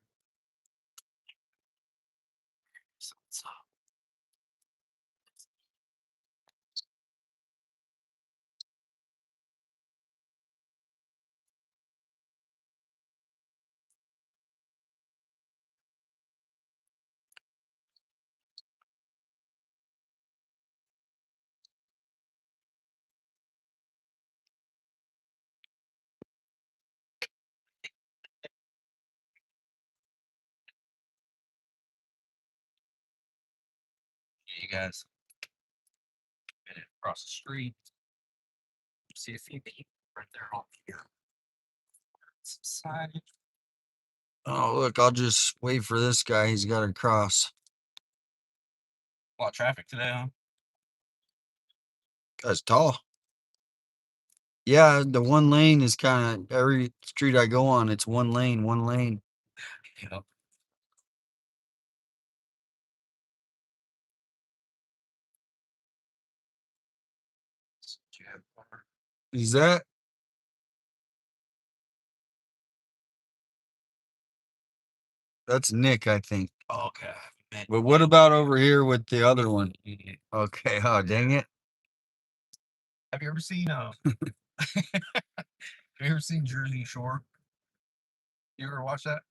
You guys, minute across the street. See a few people right there on here. Some signage. Oh, look, I'll just wait for this guy. He's got to cross. A lot of traffic today, huh? Guy's tall. Yeah, the one lane is kind of every street I go on, it's one lane, one lane. Yep. Is that? That's Nick, I think. Oh, okay. Man, But what about over here with the other one? Okay, oh, dang it. have you ever seen have you ever seen Jersey Shore? You ever watch that?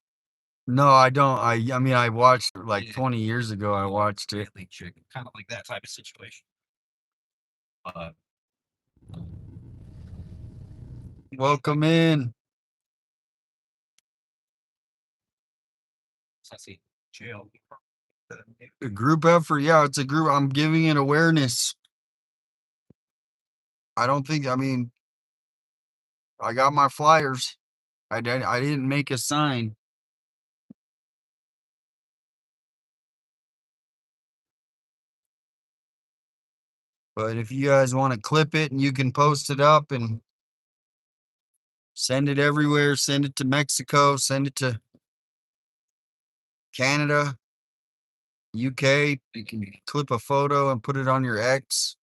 No, I don't. I mean, I watched it like Yeah. 20 years ago. I watched it. Athlete chick, kind of like that type of situation. Welcome in. So I see jail. A group effort. Yeah, it's a group. I'm giving it awareness. I don't think, I mean, I got my flyers. I didn't make a sign. But if you guys want to clip it and you can post it up and send it everywhere, send it to Mexico, send it to Canada, UK. You can clip a photo and put it on your X.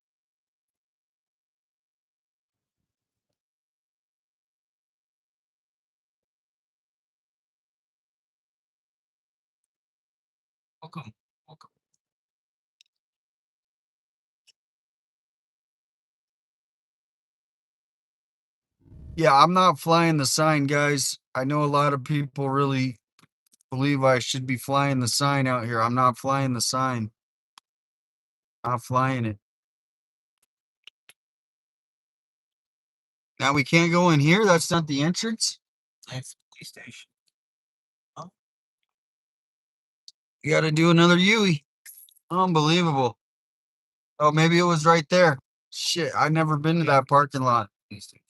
Welcome. Welcome. Yeah, I'm not flying the sign, guys. I know a lot of people really believe I should be flying the sign out here. I'm not flying the sign. Not flying it. Now we can't go in here. That's not the entrance. That's the police station. You got to do another Yui. Unbelievable. Oh, maybe it was right there. Shit, I've never been to that parking lot. Police station.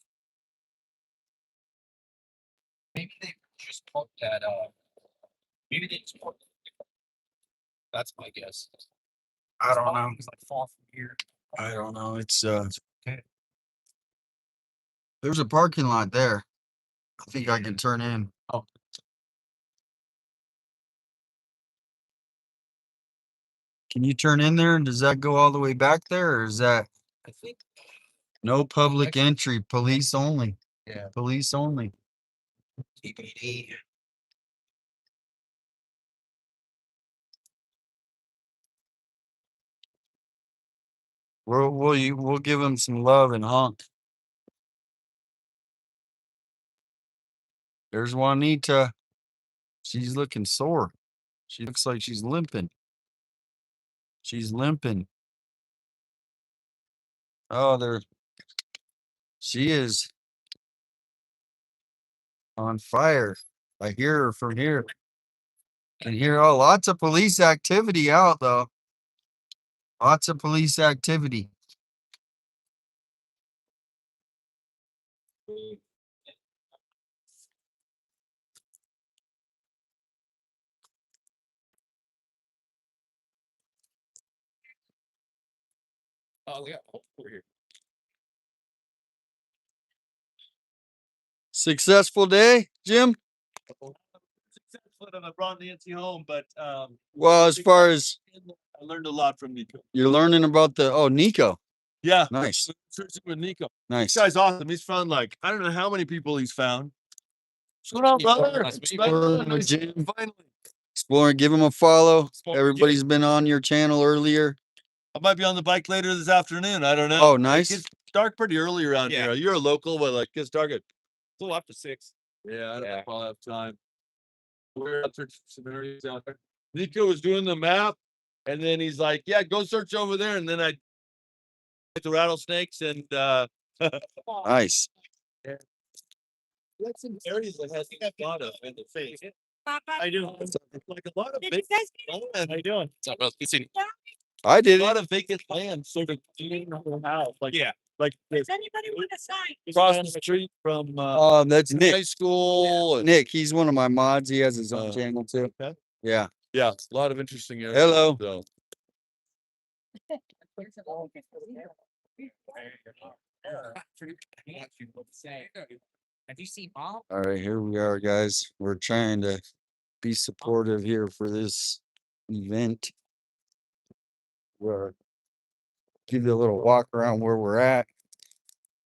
Maybe they just put that. Maybe they just put. That's my guess. I don't know. It's like far from here. I don't know. It's Okay. there's a parking lot there. I think I can turn in. Oh. Can you turn in there? And does that go all the way back there, or is that I think. no public entry, police only? Yeah. Police only. TBD. We'll give him some love and honk. There's Juanita. She's looking sore. She looks like she's limping. She's limping. Oh, she is on fire. I hear her from here. Can hear lots of police activity out though. Lots of police activity. Oh, yeah. Over here. Successful day, Jim? Successful and I brought Nancy home, but Well, as far as I learned a lot from Nico. you're learning about Nico. Yeah, Nice. searching with Nico. Nice. This guy's awesome. He's found like I don't know how many people he's found. What's going on, brother? Exploring with Jim. Finally, Exploring, give him a follow. Exploring, Everybody's been on your channel earlier. I might be on the bike later this afternoon. I don't know. Oh, nice. It gets dark pretty early around here. You're a local, but like gets dark at It's a little after 6. yeah. I don't know if I'll have time. We're out searching some areas out there. Nico was doing the map, and then he's like, "Yeah, go search over there." And then I the rattlesnakes and Nice. That's some areas that has a lot of in the face. I do. Like a lot of Did vacant you guys land. How you doing? What's up, bro? You seen I A did lot it. of vacant land sort of in the whole house. Like Yeah. like Does anybody want a sign? across the street from That's high Nick. school. And, Nick, he's one of my mods. He has his own Oh. channel too. Okay. Yeah. yeah, a lot of interesting areas. Hello. So. Have you seen Mom? All right, here we are, guys. We're trying to be supportive here for this event. We're give you a little walk around where we're at.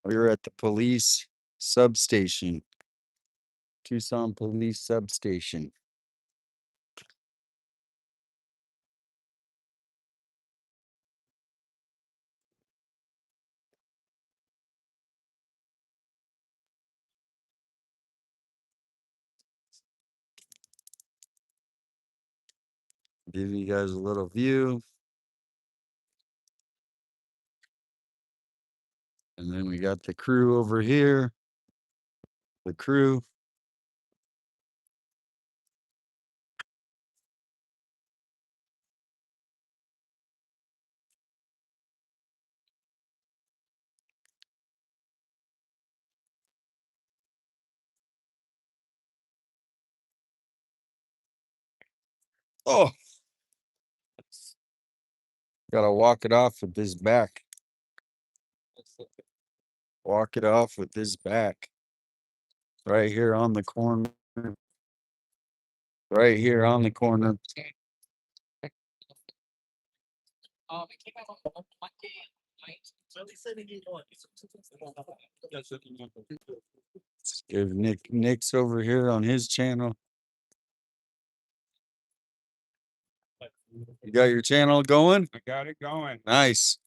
We're at the police substation, Tucson Police Substation. Give you guys a little view. And then we got the crew over here. The crew. Oh, gotta walk it off with this back. Walk it off with this back. Right here on the corner. Right here on the corner. It came out on Monday night. So they said they didn't want Give Nick's over here on his channel. You got your channel going? I got it going. Nice.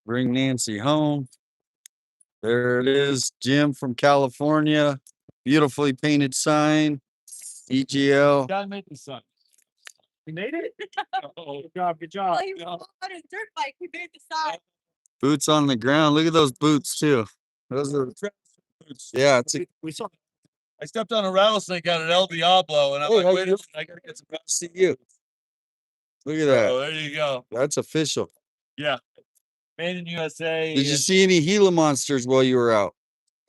Bring Nancy home. There it is. Jim from California. Beautifully painted sign. EGL. John made the sun. We made it. Oh, good job. Good job. Well, he was on his dirt bike. We made the sign. Boots on the ground. Look at those boots too. Those are yeah, it's a We saw. I stepped on a rattlesnake on an El Diablo, and I'm Hey, like, how wait a you minute, I gotta get some. see you. Look at that. Oh, there you go. That's official. Yeah. Made in USA. Did you see any Gila monsters while you were out?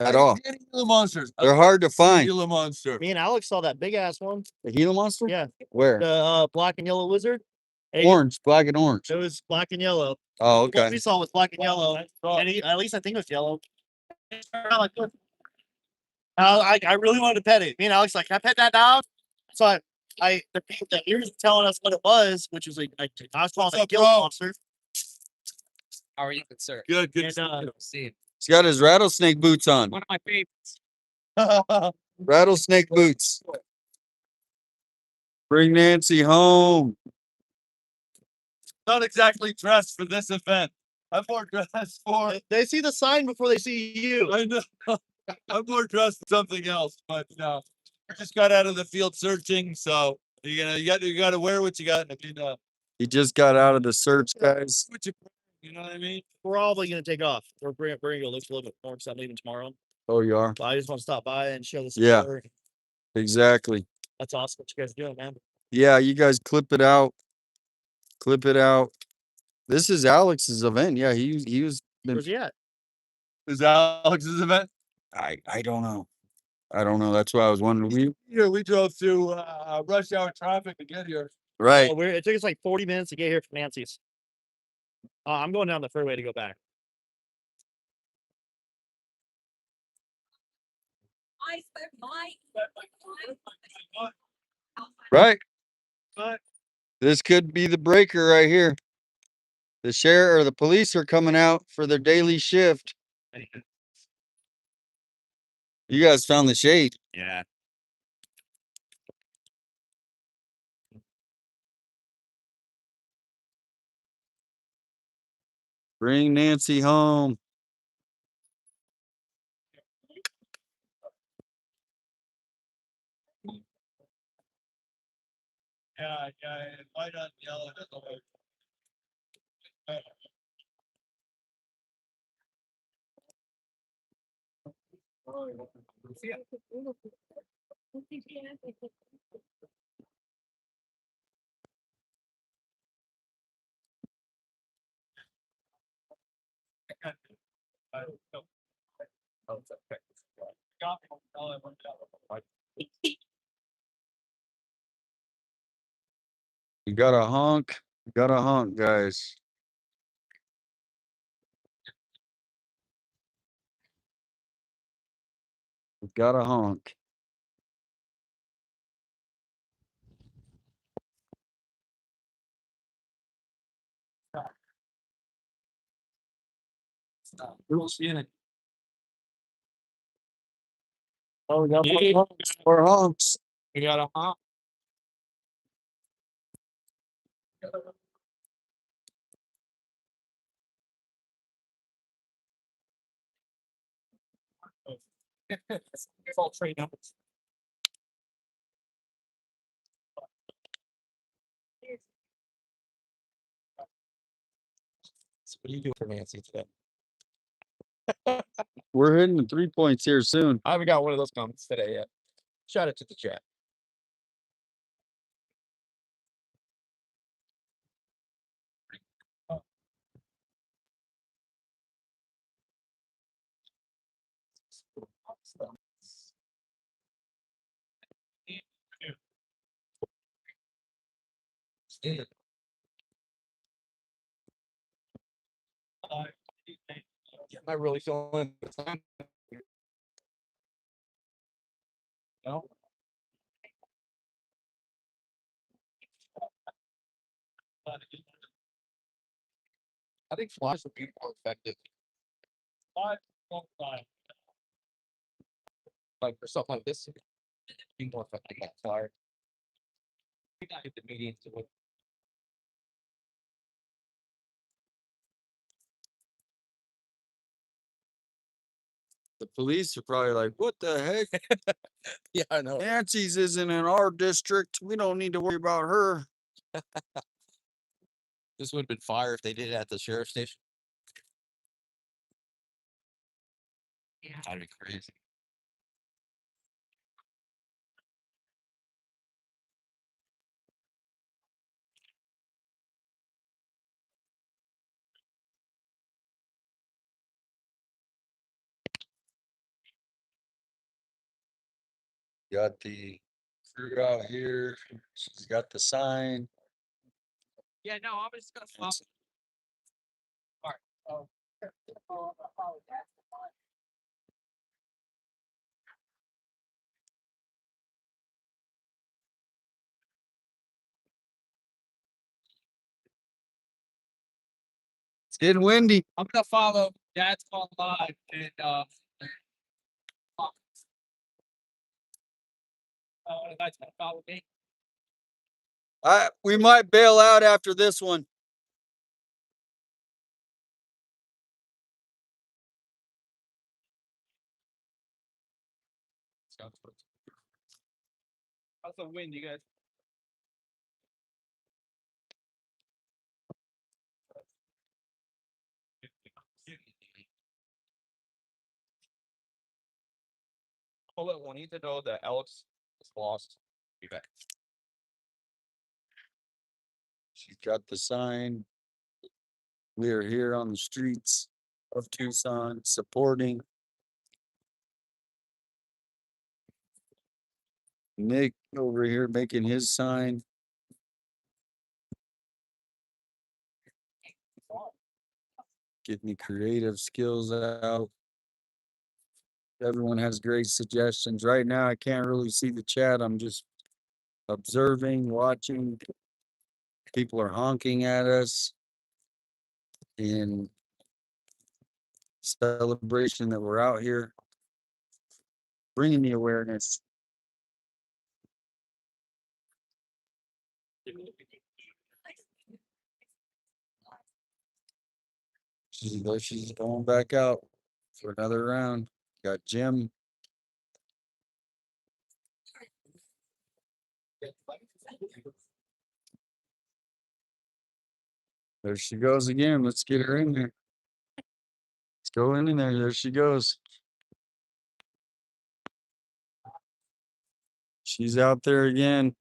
At all? Gila monsters. They're hard to find. Gila monster. Me and Alex saw that big ass one. The Gila monster? Yeah. Where? The black and yellow lizard. Orange, black and orange. It was black and yellow. Oh, What okay. we saw was black and yellow. And at least I think it was yellow. I really wanted to pet it. Me and Alex like, can I pet that dog? So He was telling us what it was, which was like I was calling it a guilt monster. How are you, good sir? Good, good. And, to See you. He's got his rattlesnake boots on. One of my favorites. Rattlesnake boots. Bring Nancy home. Not exactly dressed for this event. I'm more dressed for. They see the sign before they see you. I know. I'm more dressed for something else, but no. I just got out of the field searching, so you gotta wear what you got. I mean, He just got out of the search, guys. you know what I mean? We're probably gonna take off. We're going to go look a little bit more because I'm leaving tomorrow. Oh, you are? But I just want to stop by and share this. Yeah. Exactly. That's awesome. What you guys doing, man? Yeah, you guys clip it out. Clip it out. This is Alex's event. Yeah, he was. Where's he at? Is Alex's event? I don't know. I don't know. That's why I was wondering. We drove through rush hour traffic to get here. Right. It took us like 40 minutes to get here from Nancy's. I'm going down the freeway to go back. Right. This could be the breaker right here. The sheriff or the police are coming out for their daily shift. You guys found the shade. Yeah. Bring Nancy home. Yeah, light on yellow. You got a honk. You got a honk, guys. You got a honk. We'll see you in Oh, we got more honks. You got a honk. It's all trade numbers. So what are you doing for Nancy today? We're hitting the 3 points here soon. I haven't got one of those comments today yet. Shout it to the chat. Am I really feeling this time? No. I think flies would be more effective. Like for something like this, be more effective than flyer. Get the median to what. The police are probably like, what the heck? Yeah, I know. Nancy's isn't in our district. We don't need to worry about her. This would have been fire if they did it at the sheriff's station. Yeah. That'd be crazy. Got the crew out here. She's got the sign. Yeah, no, I'm just gonna flop. All right. It's getting windy. I'm gonna follow Dad's on live and you guys gonna follow me. We might bail out after this one. How's the wind, you guys? I'll let Juanita know that Alex is lost. Be back. She's got the sign. We are here on the streets of Tucson supporting Nick over here making his sign. Getting the creative skills out. Everyone has great suggestions. Right now, I can't really see the chat. I'm just observing, watching. People are honking at us in celebration that we're out here bringing the awareness. She's going back out for another round. Got Jim. There she goes again. Let's get her in there. Let's go in there. There she goes. She's out there again.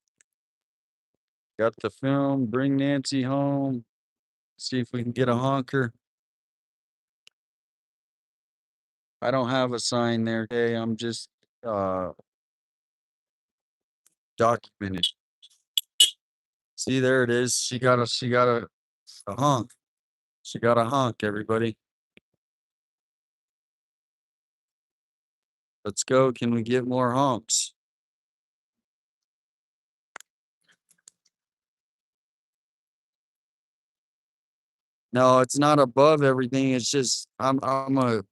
Got the film. Bring Nancy home. See if we can get a honker. I don't have a sign there. Okay, I'm just documented. See, there it is. She got a honk. She got a honk, everybody. Let's go. Can we get more honks? No, it's not above everything. It's just I'm a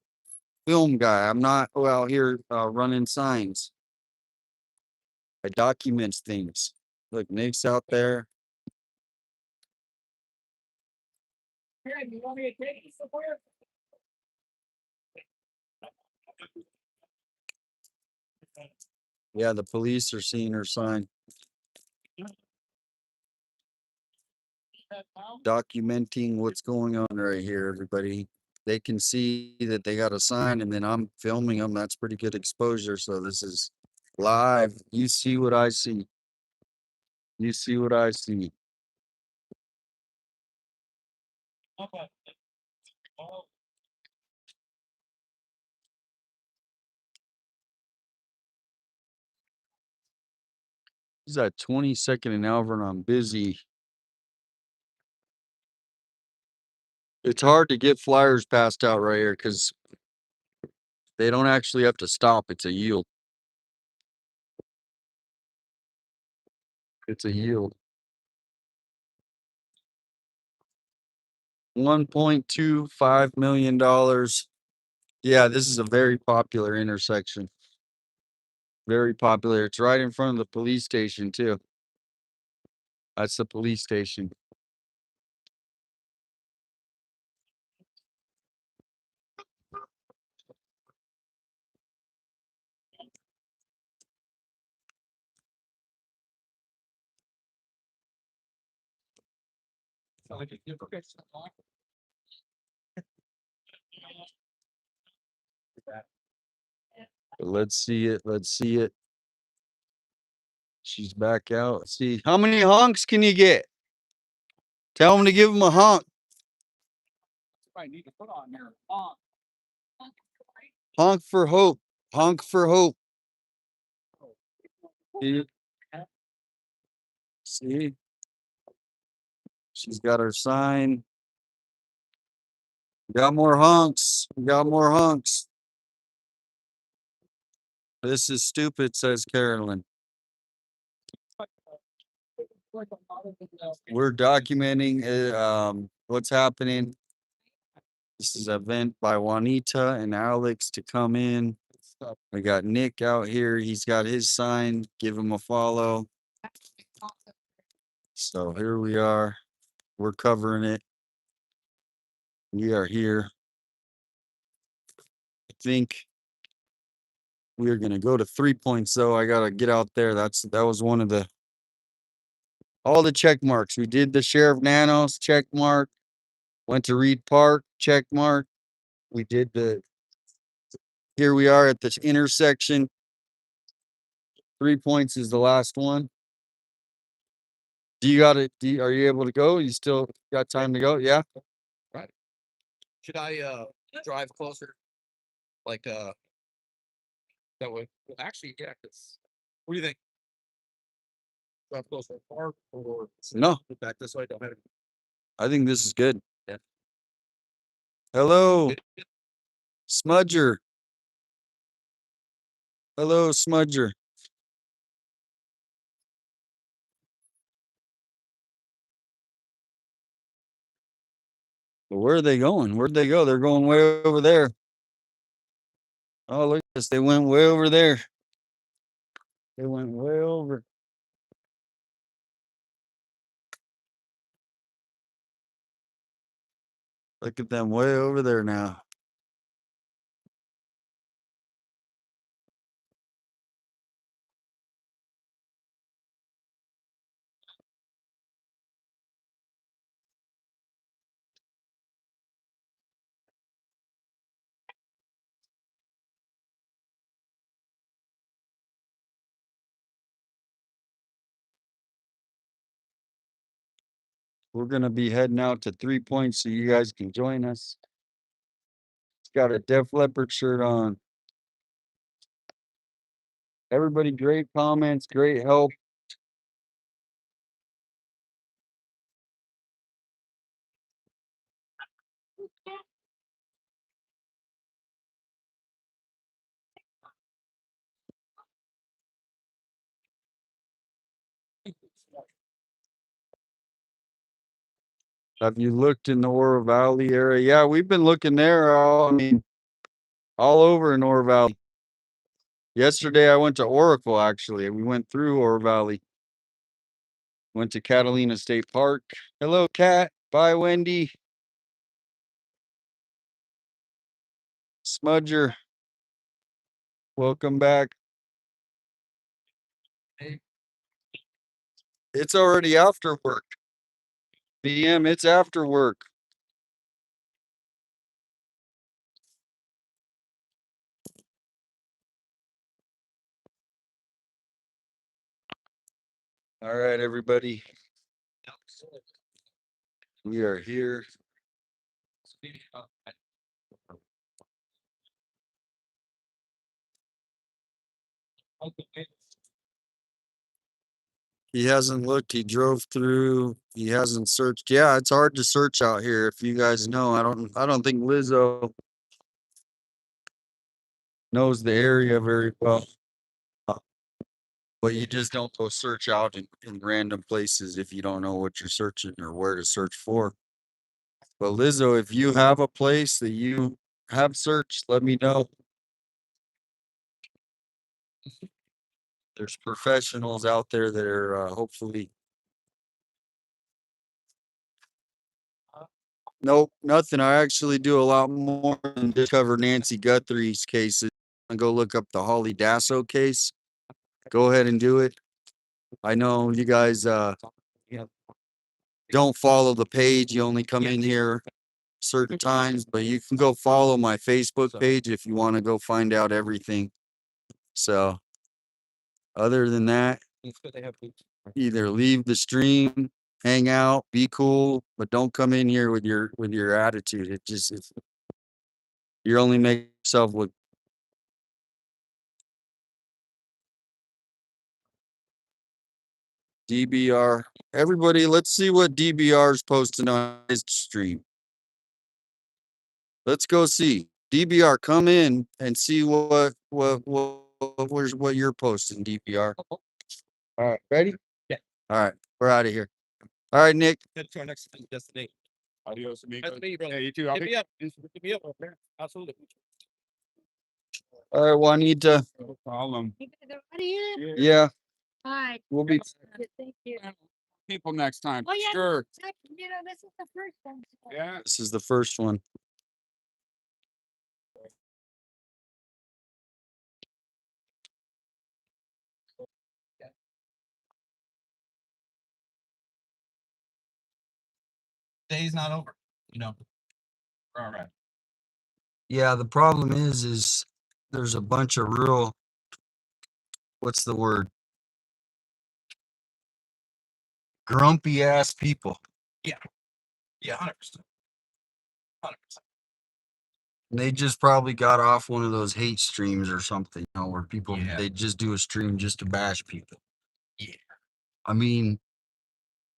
film guy. I'm not out here running signs. I document things. Look, Nick's out there. Karen, you want me to take you somewhere? Yeah, the police are seeing her sign. Documenting what's going on right here, everybody. They can see that they got a sign and then I'm filming them. That's pretty good exposure. So this is live. You see what I see. You see what I see. Okay. He's at 22nd and Alvin. I'm busy. It's hard to get flyers passed out right here because they don't actually have to stop. It's a yield. It's a yield. $1.25 million. Yeah, this is a very popular intersection. Very popular. It's right in front of the police station, too. That's the police station. But let's see it. Let's see it. She's back out. Let's see. How many honks can you get? Tell them to give him a honk. I need to put on there. Honk for hope. Honk for hope. See? See? She's got her sign. We got more honks. We got more honks. This is stupid, says Carolyn. We're documenting what's happening. This is a vent by Juanita and Alex to come in. We got Nick out here. He's got his sign. Give him a follow. So here we are. We're covering it. We are here. I think we are going to go to 3 points though. I got to get out there. That was one of all the check marks. We did the Sheriff Nanos check mark. Went to Reed Park check mark. We did here we are at this intersection. 3 points is the last one. Do you got it? Are you able to go? You still got time to go? Yeah. Right. Should I drive closer? Like that would actually, yeah, what do you think? Drive closer to the park or No, back this way? Don't have it. I think this is good. Yeah. Hello, Smudger. Hello, Smudger. Well, where are they going? Where'd they go? They're going way over there. Oh, look at this. They went way over there. They went way over. Look at them way over there now. We're going to be heading out to 3 points so you guys can join us. It's got a Def Leppard shirt on. Everybody, great comments, great help. Have you looked in the Oro Valley area? Yeah, we've been looking there all over in Oro Valley. Yesterday I went to Oracle actually. We went through Oro Valley. Went to Catalina State Park. Hello, Cat. Bye, Wendy. Smudger. Welcome back. It's already after work. PM, it's after work. All right, everybody. We are here. He hasn't looked. He drove through. He hasn't searched. Yeah, it's hard to search out here. If you guys know, I don't think Lizzo knows the area very well. But you just don't go search out in random places if you don't know what you're searching or where to search for. But Lizzo, if you have a place that you have searched, let me know. There's professionals out there that are hopefully. Nope, nothing. I actually do a lot more than just cover Nancy Guthrie's cases. And go look up the Holly Dasso case. Go ahead and do it. I know you guys don't follow the page. You only come in here certain times, but you can go follow my Facebook page if you want to go find out everything. So other than that, either leave the stream, hang out, be cool, but don't come in here with your attitude. You're only making yourself look. DBR. Everybody, let's see what DBR is posting on his stream. Let's go see. DBR, come in and see what you're posting, DBR. All right, ready? Yeah. All right, we're out of here. All right, Nick. Head to our next destination. Adios, amigos. Nice to meet you, brother. Yeah, you too. I'll Hit pick- me up. Hit me up. Absolutely. All right, Juanita. No problem. You guys are out of here? Yeah, Hi. we'll be. Thank you. People next time. Oh, yeah. Sure. You know, this is the first one. Yeah. This is the first one. Day's not over. You know. We're all right. Yeah, the problem is there's a bunch of real, what's the word? Grumpy ass people. Yeah, 100%. 100%. They just probably got off one of those hate streams or something, you know, where people Yeah. they just do a stream just to bash people. Yeah. I mean,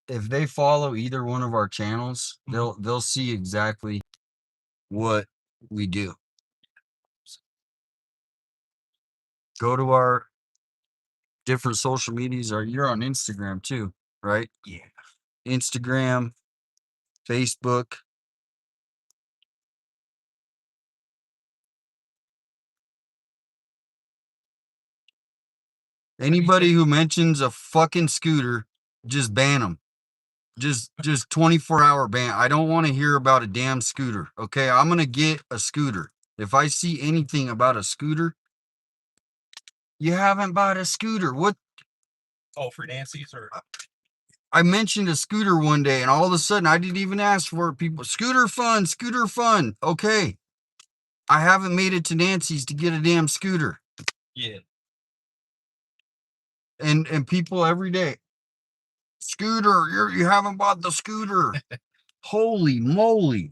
if they follow either one of our channels, Mm-hmm. they'll see exactly what we do. Go to our different social medias, or you're on Instagram too, right? Yeah. Instagram, Facebook. Anybody who mentions a fucking scooter, just ban them. Just 24-hour ban. I don't want to hear about a damn scooter. Okay, I'm gonna get a scooter. If I see anything about a scooter, you haven't bought a scooter. What? Oh, for Nancy's or I mentioned a scooter one day, and all of a sudden, I didn't even ask for it. People, scooter fun, scooter fun. Okay, I haven't made it to Nancy's to get a damn scooter. yeah. And people every day, scooter, you haven't bought the scooter. Holy moly.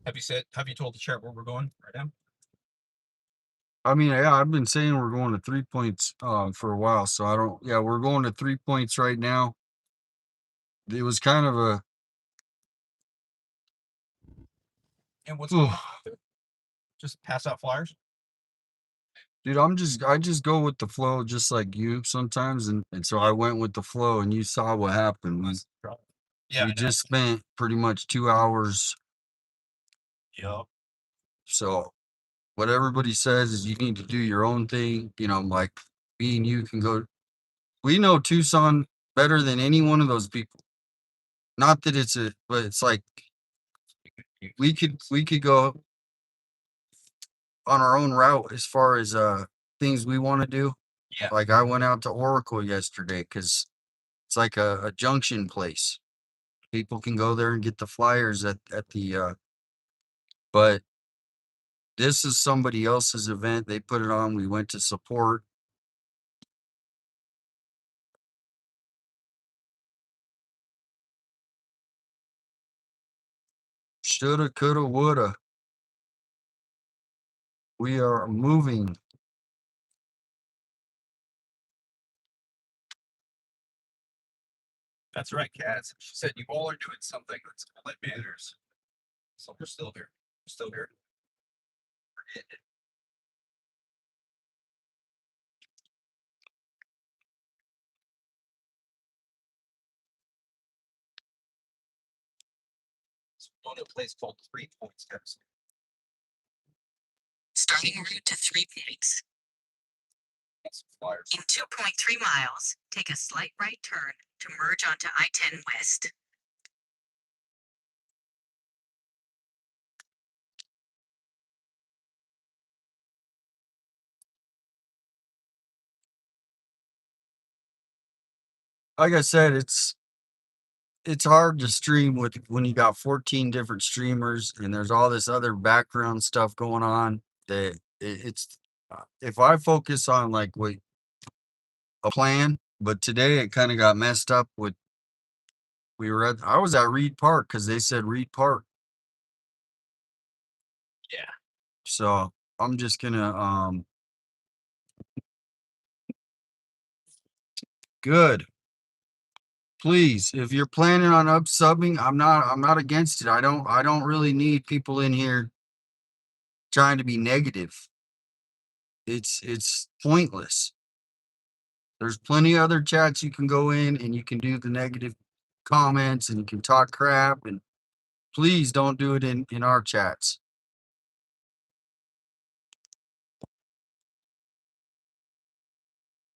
Have you told the sheriff where we're going right now? I mean, yeah, I've been saying we're going to 3 Points for a while, so I don't. Yeah, we're going to 3 Points right now. It was kind of a. And what's going on? Just pass out flyers? Dude, I just go with the flow, just like you sometimes, and so I went with the flow, and you saw what happened. Yeah. We just spent pretty much 2 hours. Yep. So what everybody says is you need to do your own thing. You know, like me and you can go. We know Tucson better than any one of those people. Not that it's a, but it's like we could go on our own route as far as things we want to do. Yeah. Like I went out to Oracle yesterday because it's like a junction place. People can go there and get the flyers at the but this is somebody else's event. They put it on. We went to support. Shoulda, coulda, woulda. We are moving. That's right, Kaz. She said you all are doing something that's all that matters. So we're still here. We're still here. Forget it. It's going to a place called 3 Points, guys. Starting route to 3 Points. Got some flyers. In 2.3 miles, take a slight right turn to merge onto I-10 West. Like I said, it's hard to stream with when you got 14 different streamers and there's all this other background stuff going on that it's if I focus on like what a plan, but today it kind of got messed up with I was at Reed Park because they said Reed Park. Yeah. So I'm just gonna good. Please, if you're planning on up subbing, I'm not against it. I don't really need people in here trying to be negative. It's pointless. There's plenty of other chats you can go in and you can do the negative comments and you can talk crap, and please don't do it in our chats.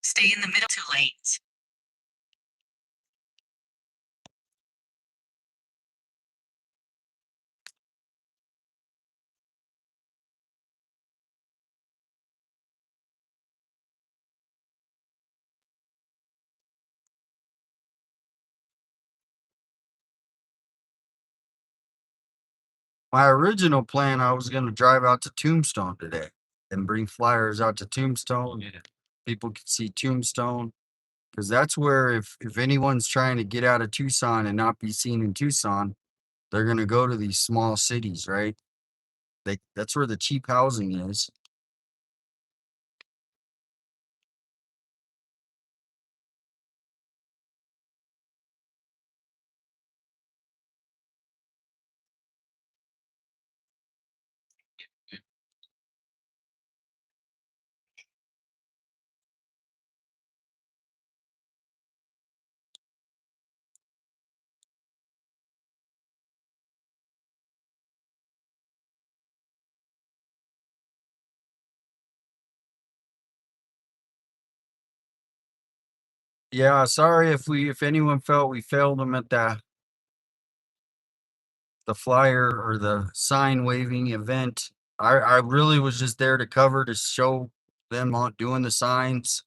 Stay in the middle 2 lanes. My original plan, I was going to drive out to Tombstone today and bring flyers out to Tombstone. People could see Tombstone, because that's where if anyone's trying to get out of Tucson and not be seen in Tucson, they're going to go to these small cities, right? That's where the cheap housing is. Yeah, sorry if anyone felt we failed them at the flyer or the sign waving event. I really was just there to cover to show them on doing the signs.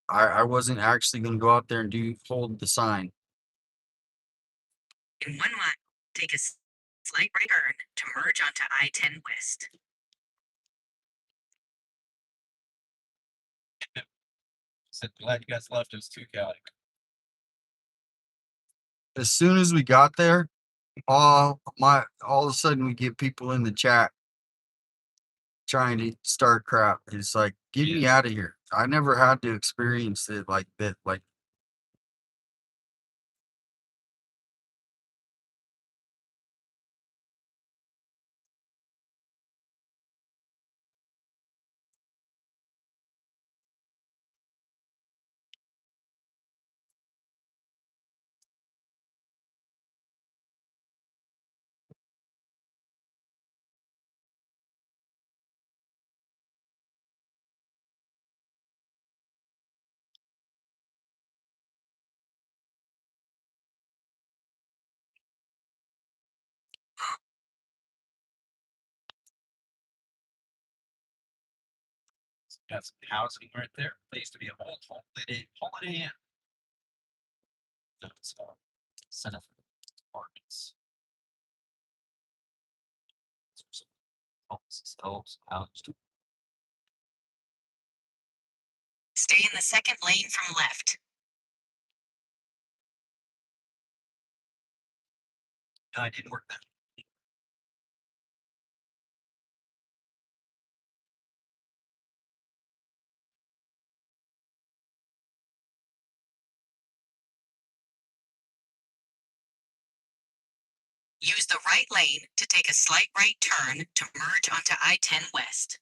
I wasn't actually going to go out there and hold the sign. In 1 mile, take a slight right turn to merge onto I-10 West. Said glad you guys left. It was too chaotic. As soon as we got there, all of a sudden we get people in the chat trying to start crap. It's like, get me out of here. I never had to experience it like that. Like, Got some housing right there. There used to be a whole holiday inn. So, Center for apartments. Stay in the second lane from left. No, I didn't work that. Use the right lane to take a slight right turn to merge onto I-10 West.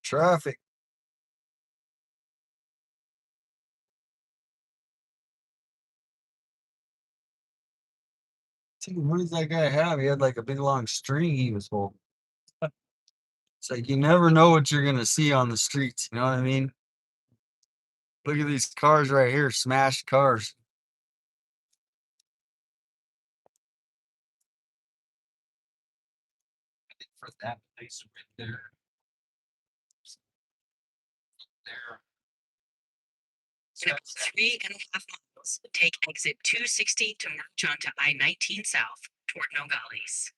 traffic. Dude, what does that guy have? He had like a big long string he was holding. It's like you never know what you're gonna see on the streets. You know what I mean? Look at these cars right here, smashed cars. For that place right there. There. In about 3.5 miles, take exit 260 to merge onto I-19 South toward Nogales.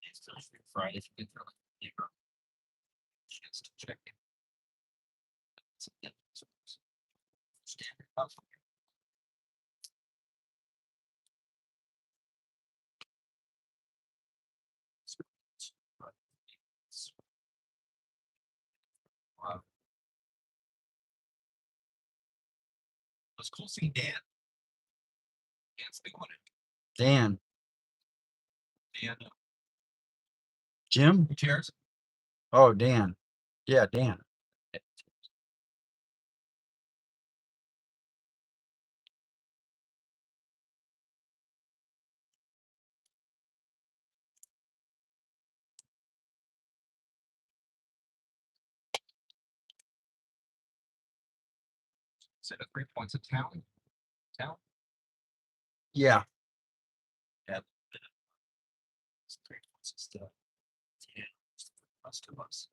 It's Thursday, Friday. If you get there, like, chance to check it. Standard house. Wow. It was cool seeing Dan. Dan. Dan, Jim? chairs. Oh, Dan. Yeah, Dan. Is it a 3 points of town? Town? Yeah. Yeah. It's 3 points of stuff. Yeah. Plus 2 bucks.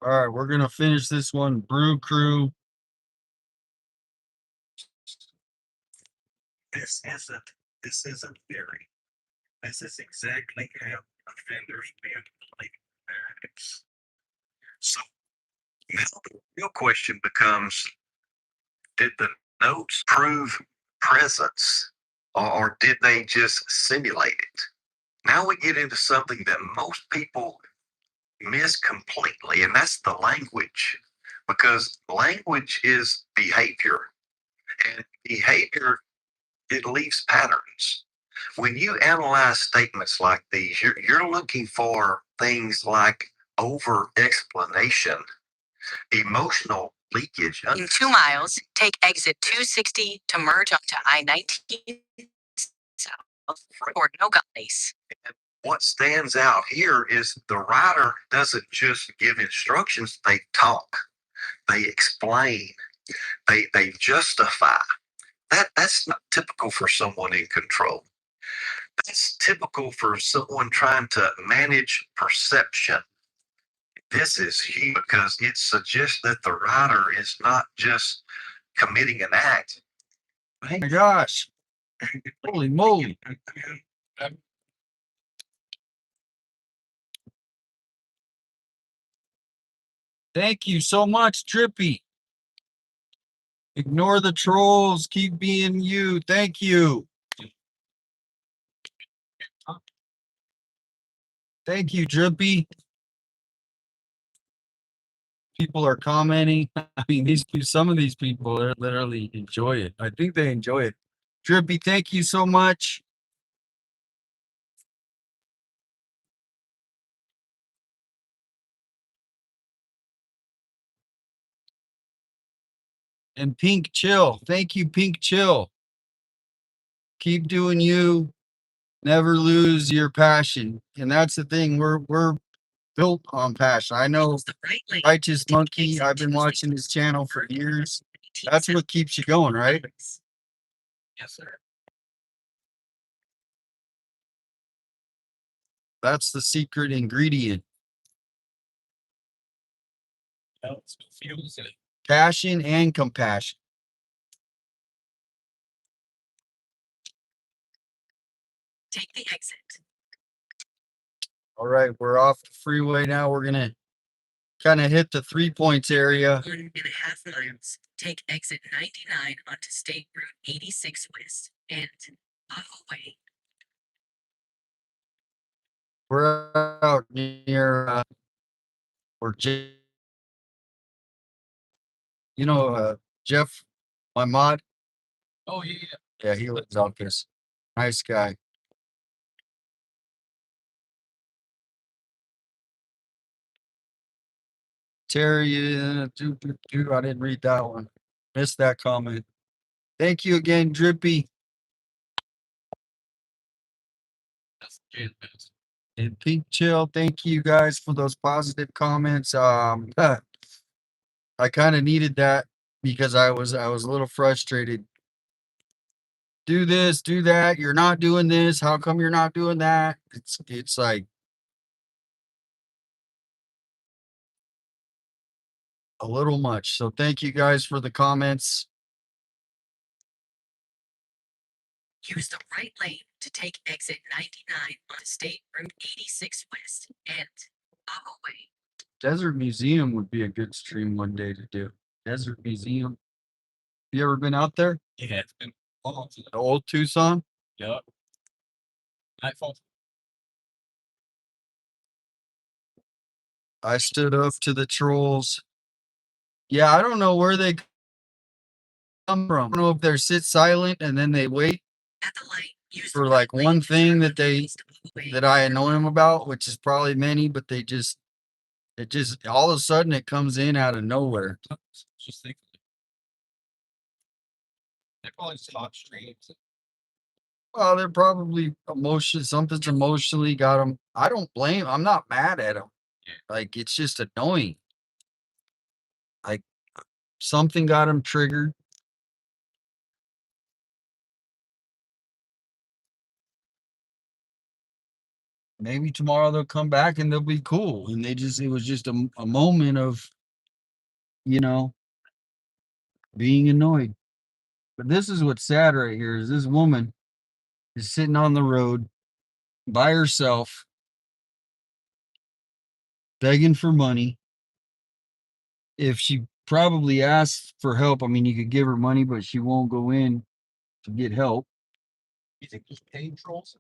All right, we're gonna finish this one. Brew Crew. This isn't very. This is exactly how offenders manipulate facts. So now the real question becomes, did the notes prove presence or did they just simulate it? Now we get into something that most people miss completely, and that's the language. Because language is behavior, and behavior, it leaves patterns. When you analyze statements like these, you're looking for things like over explanation, emotional leakage. In 2 miles, take exit 260 to merge onto I-19 South toward Nogales. What stands out here is the writer doesn't just give instructions, they talk, they explain, they justify. That's not typical for someone in control. That's typical for someone trying to manage perception. This is huge because it suggests that the writer is not just committing an act. Oh my gosh. Holy moly. Thank you so much, Drippy. Ignore the trolls. Keep being you. Thank you. Thank you, Drippy. People are commenting. I mean, some of these people are literally enjoy it. I think they enjoy it. Drippy, thank you so much. And Pink Chill. Thank you, Pink Chill. Keep doing you. Never lose your passion. And that's the thing. We're built on passion. I know Righteous Monkey. I've been watching his channel for years. That's what keeps you going, right? Yes, sir. That's the secret ingredient. Else fuels it. Passion and compassion. Take the exit. All right, we're off the freeway now. We're gonna kind of hit the 3 points area. 1.5 miles, take exit 99 onto State Route 86 West and away. We're out near where Jeff, my mod. Oh, yeah. Yeah, he lives out this. Nice guy. Terry, I didn't read that one. Missed that comment. Thank you again, Drippy. That's Jan Benz. And Pink Chill, thank you guys for those positive comments. I kind of needed that because I was a little frustrated. Do this, do that. You're not doing this. How come you're not doing that? It's like a little much. So thank you guys for the comments. Use the right lane to take exit 99 onto State Route 86 West and away. Desert Museum would be a good stream one day to do. Desert Museum. You ever been out there? Yeah, it's been long. The old Tucson? Yup. Nightfall. I stood up to the trolls. Yeah, I don't know where they come from. I don't know if they're sit silent and then they wait At the light, use for the like right lane one to thing turn that they east to move away. that I annoy them about, which is probably many, but it just all of a sudden it comes in out of nowhere. Just think. They're probably just hot streams. Well, they're probably something's emotionally got them. I don't blame. I'm not mad at them. Like it's just annoying. Like something got them triggered. Maybe tomorrow they'll come back and they'll be cool. And it was just a moment of, you know, being annoyed. But this is what's sad right here is this woman is sitting on the road by herself, begging for money. If she probably asks for help, I mean, you could give her money, but she won't go in to get help. You think there's paid trolls?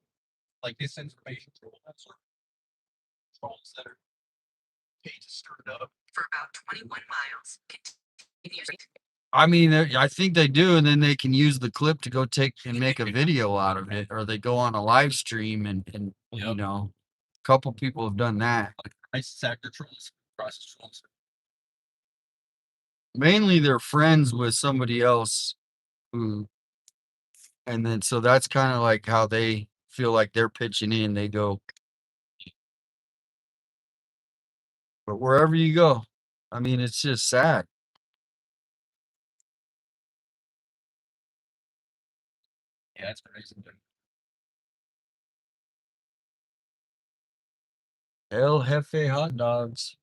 Like disinformation trolls, that sort of trolls that are paid to stir it up. For about 21 miles. Continue. I mean, I think they do, and then they can use the clip to go take and make a video out of it, or they go on a live stream and you know, a couple people have done that. Like ISIS actor trolls, process trolls. Mainly, they're friends with somebody else who, and then so that's kind of like how they feel like they're pitching in. They go, but wherever you go, I mean, it's just sad. Yeah, that's crazy. El Jefe hot dogs.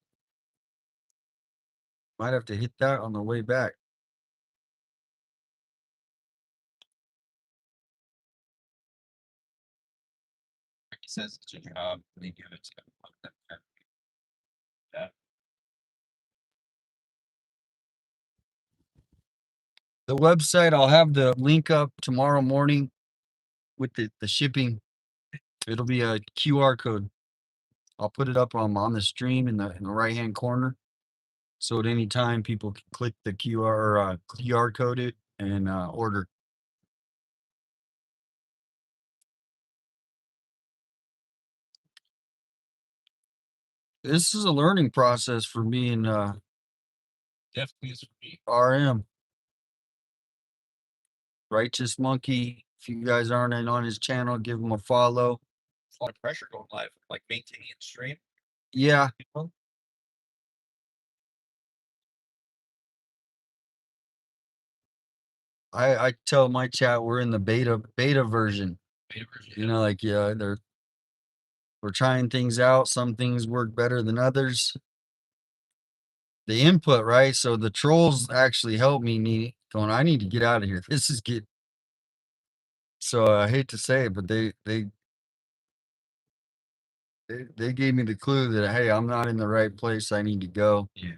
Might have to hit that on the way back. He says it's a job. They give it to him. Yeah. The website, I'll have the link up tomorrow morning with the shipping. It'll be a QR code. I'll put it up on the stream in the right hand corner. So at any time people can click the QR code it and order. This is a learning process for me and Definitely is for me. RM. Righteous Monkey. If you guys aren't in on his channel, give him a follow. A lot of pressure going live, like maintaining the stream. Yeah. I tell my chat we're in the beta version. You know, like we're trying things out. Some things work better than others. The input, right? So the trolls actually help me going, I need to get out of here. This is get so I hate to say it, but they gave me the clue that hey, I'm not in the right place. I need to go. Yeah.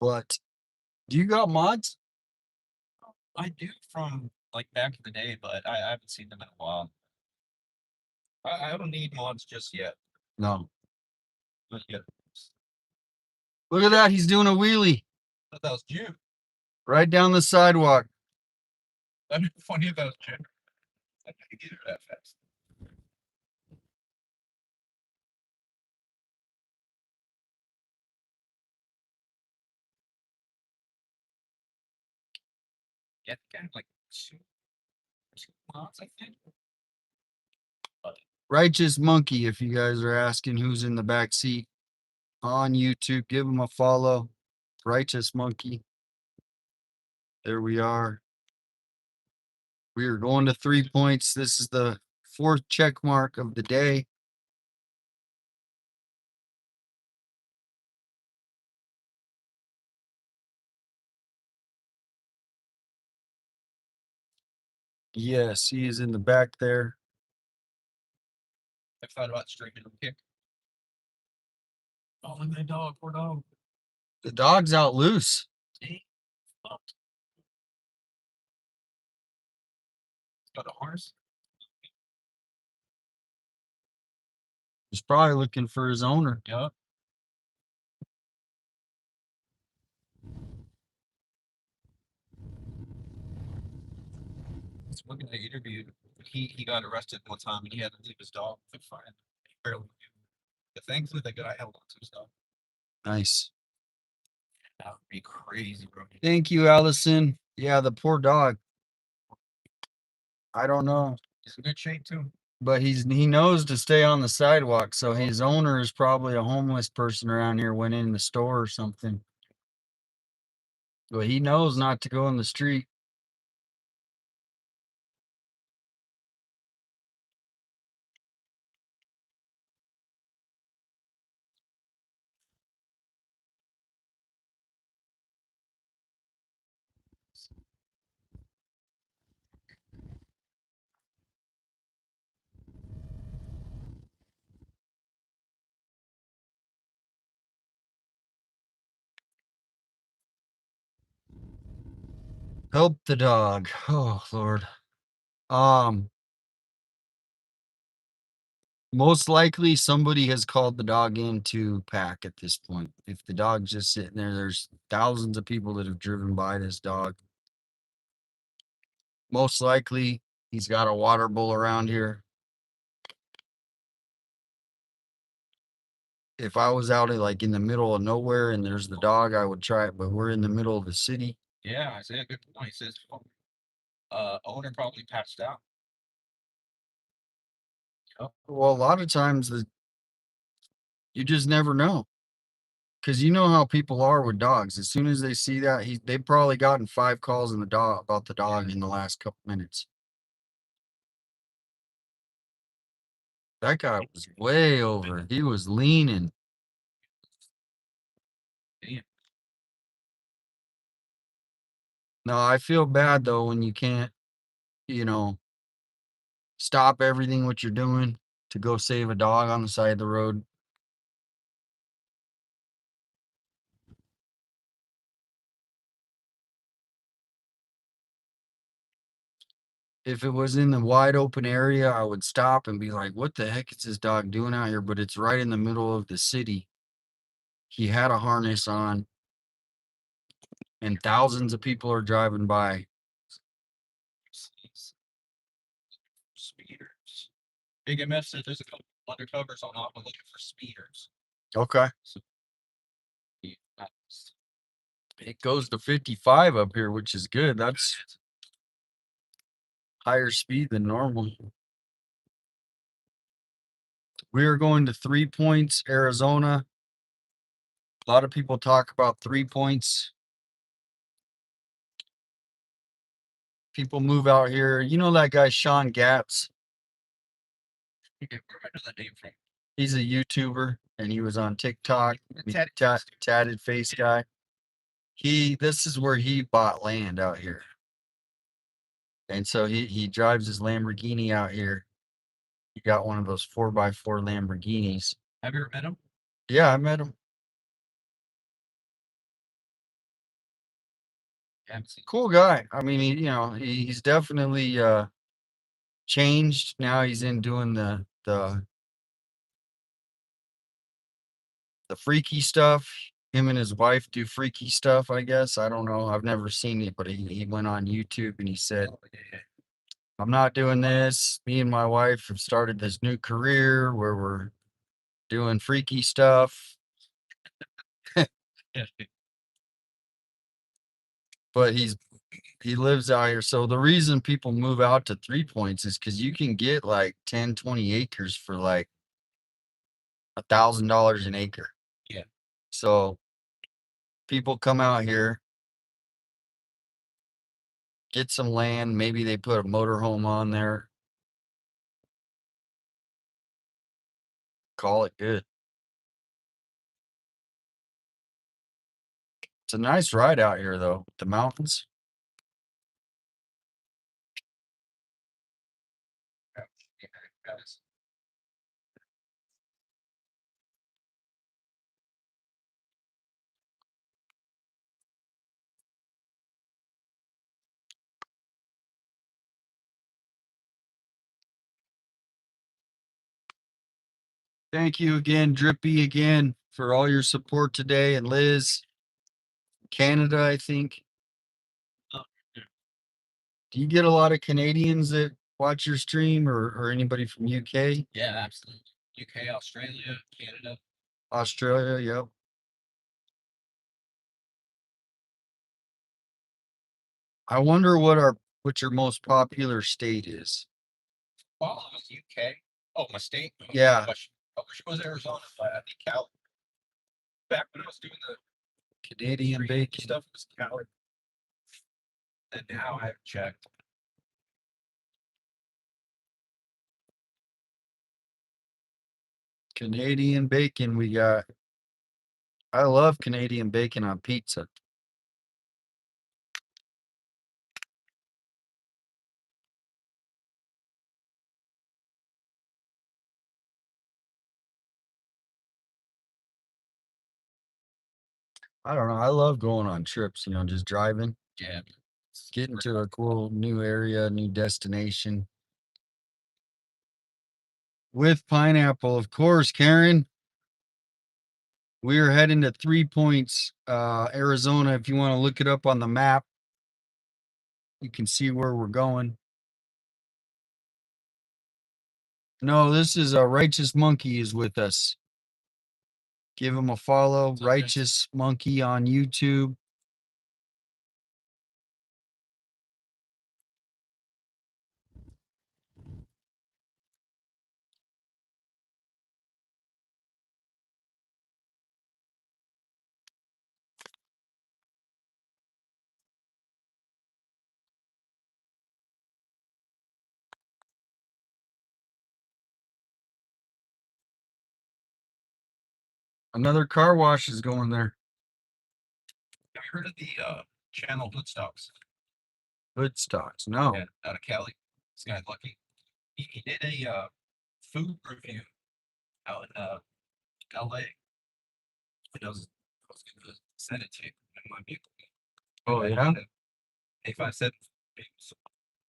But do you got mods? I do from like back in the day, but I haven't seen them in a while. I don't need mods just yet. No. Not yet. Look at that. He's doing a wheelie I thought that was you. right down the sidewalk. That'd be funny if that was you. I can't get it that fast. Yeah, kind of like two mods, I think. Righteous Monkey, if you guys are asking who's in the back seat on YouTube, give him a follow. Righteous Monkey. There we are. We are going to 3 points. This is the fourth check mark of the day. Yes, he is in the back there. I thought about striking him kick. Oh, look at that dog, poor dog. The dog's out loose. Got a horse. He's probably looking for his owner. Yep. It's looking at the interview. He got arrested one time and he had to leave his dog for fine. He barely knew. But thankfully the guy held on to his dog. Nice. That would be crazy, bro. Thank you, Allison. Yeah, the poor dog. I don't know, He's in good shape too. but he knows to stay on the sidewalk. So his owner is probably a homeless person around here, went in the store or something. But he knows not to go in the street. Help the dog. Oh, Lord. Most likely somebody has called the dog in to pack at this point. If the dog's just sitting there, there's thousands of people that have driven by this dog. Most likely he's got a water bowl around here. If I was out like in the middle of nowhere and there's the dog, I would try it, but we're in the middle of the city. Yeah, I said good point. He says owner probably passed out. Well, a lot of times you just never know. Cause you know how people are with dogs. As soon as they see that, they've probably gotten 5 calls in the dog about the dog in the last couple minutes. That guy was way over. He was leaning. Damn. No, I feel bad though when you can't, stop everything what you're doing to go save a dog on the side of the road. If it was in the wide open area, I would stop and be like, what the heck is this dog doing out here? But it's right in the middle of the city. He had a harness on, and thousands of people are driving by. Speeders. Big MS said there's a couple undercovers on Aqua looking for speeders. Okay. So, yeah, that's- It goes to 55 up here, which is good. That's higher speed than normal. We are going to 3 Points, Arizona. A lot of people talk about 3 Points. People move out here. You know that guy, Sean Gatz? where I know that name from? He's a YouTuber and he was on TikTok. Tatted face guy. This is where he bought land out here. And so he drives his Lamborghini out here. He got one of those 4x4 Lamborghinis. Have you ever met him? Yeah, I met him. Cool guy. I mean, he's definitely changed. Now he's in doing the freaky stuff. Him and his wife do freaky stuff, I guess. I don't know. I've never seen it, but he went on YouTube and he said, I'm not doing this. Me and my wife have started this new career where we're doing freaky stuff. But he lives out here. So the reason people move out to 3 Points is because you can get like 10, 20 acres for like $1,000 an acre. Yeah. So people come out here, get some land. Maybe they put a motorhome on there. call it good. It's a nice ride out here, though. The mountains. Thank you again, Drippy, again, for all your support today. And Liz, Canada, I think. Do you get a lot of Canadians that watch your stream or anybody from UK? Yeah, absolutely. UK, Australia, Canada. Australia, yep. I wonder what your most popular state is. Well, it was UK. Oh, my state? Yeah. I wish it was Arizona, but I think Cali. Back when I was doing the Canadian bacon. stuff, it was Cali. And now I have checked. Canadian bacon we got. I love Canadian bacon on pizza. I don't know. I love going on trips, just driving, Yeah. getting to a cool new area, new destination. With pineapple, of course, Karen. We're heading to 3 Points, Arizona. If you want to look it up on the map, you can see where we're going. No, this is a Righteous Monkey is with us. Give him a follow. Righteous Monkey on YouTube. Another car wash is going there. Have you heard of the channel Woodstocks? Woodstocks, no. Yeah, out of Cali. This guy's lucky. He did a food review out in LA. I was gonna send it to you. It might be Oh, yeah? 857.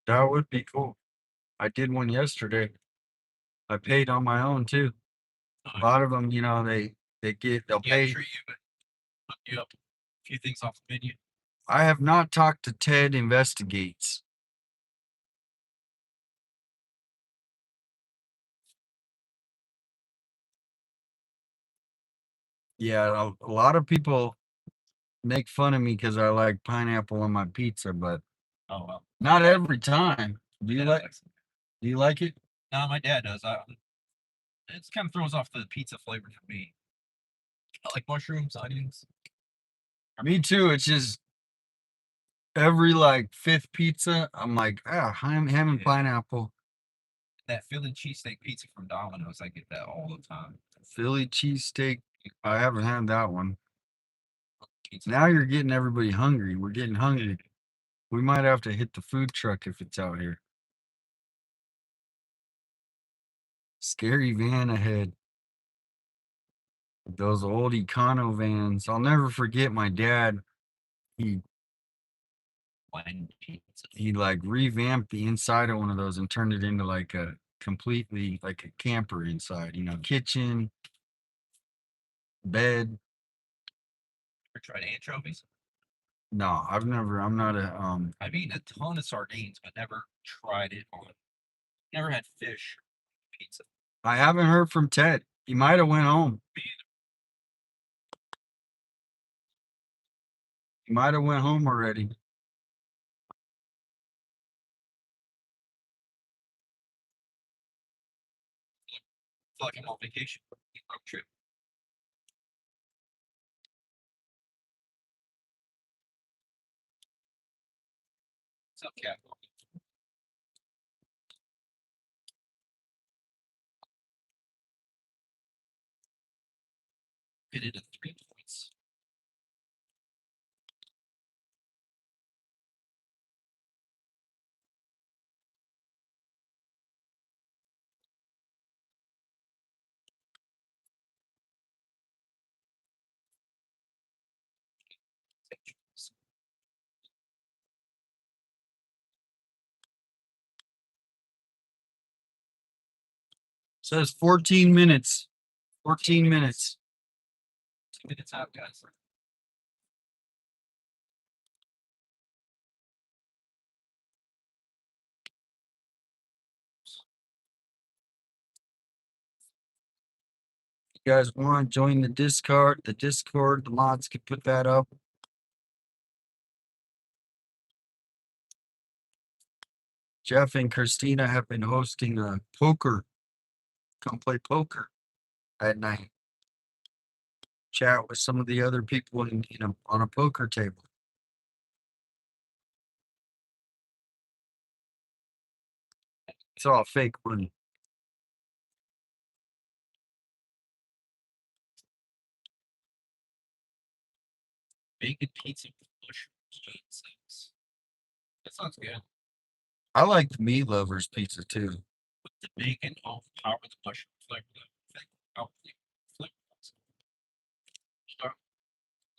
That would be cool. I did one yesterday. I paid on my own too. A lot of them, they'll pay. Treat you, but hook you up a few things off the menu. I have not talked to Ted Investigates. Yeah, a lot of people make fun of me because I like pineapple on my pizza, but Oh well. not every time. Do you like it? No, my dad does. It kind of throws off the pizza flavor for me. I like mushrooms, onions. Me too. It's just every fifth pizza, I'm like, ham and pineapple. That Philly cheesesteak pizza from Domino's, I get that all the time. Philly cheesesteak. I haven't had that one. Now you're getting everybody hungry. We're getting hungry. We might have to hit the food truck if it's out here. Scary van ahead. Those old Econo vans. I'll never forget my dad. He revamped the inside of one of those and turned it into a completely a camper inside, kitchen, bed. Ever tried anchovies? No, I'm not I've eaten a ton of sardines, but never tried it on. Never had fish pizza. I haven't heard from Ted. He might have went home. He might have went home already. Feel like I'm on vacation. Road trip. What's up, Cat? Fit into 3 points. Says 14 minutes. 14 minutes. 2 minutes out, guys. You guys want to join the Discord? The mods can put that up. Jeff and Christina have been hosting a poker. Come play poker at night. Chat with some of the other people on a poker table. It's all fake money. Bacon pizza with mushrooms. That sounds good. I like the meat lovers pizza too. With the bacon, power the mushroom flavor.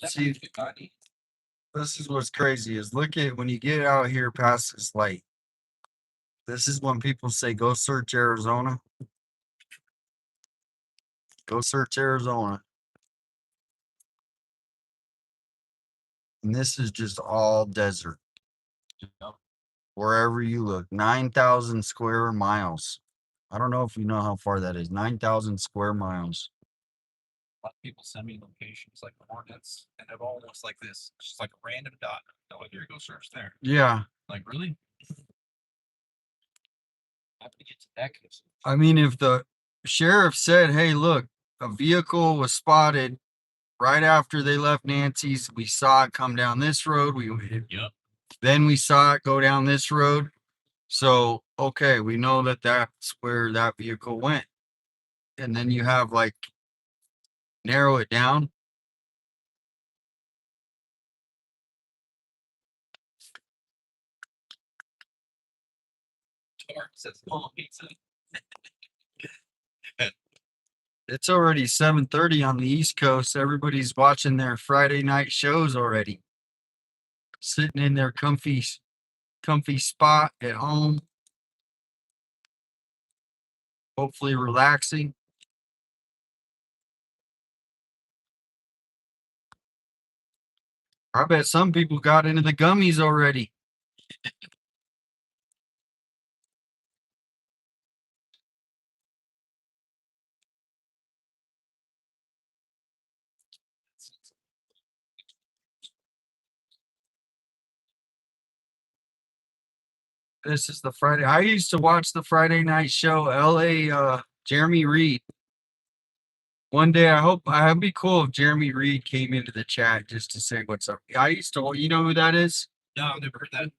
See, this is what's crazy is look at when you get out here past this light. This is when people say, go search Arizona. Go search Arizona. And this is just all desert. Wherever you look, 9,000 square miles. I don't know if you know how far that is. 9,000 square miles. A lot of people send me locations like coordinates, and it all looks like this. It's just like a random dot. Oh, here, go search there. Yeah. Like, really? I have to get to that case. I mean, if the sheriff said, hey, look, a vehicle was spotted right after they left Nancy's, we saw it come down this road. Yep. Then we saw it go down this road. So, okay, we know that that's where that vehicle went. And then you have like narrow it down. Says long pizza. It's already 7:30 on the East Coast. Everybody's watching their Friday night shows already. Sitting in their comfy spot at home. Hopefully relaxing. I bet some people got into the gummies already. This is the Friday. I used to watch the Friday night show, LA, Jeremy Reed. One day, I'd be cool if Jeremy Reed came into the chat just to say what's up. I used to, you know who that is? No, I've never heard that.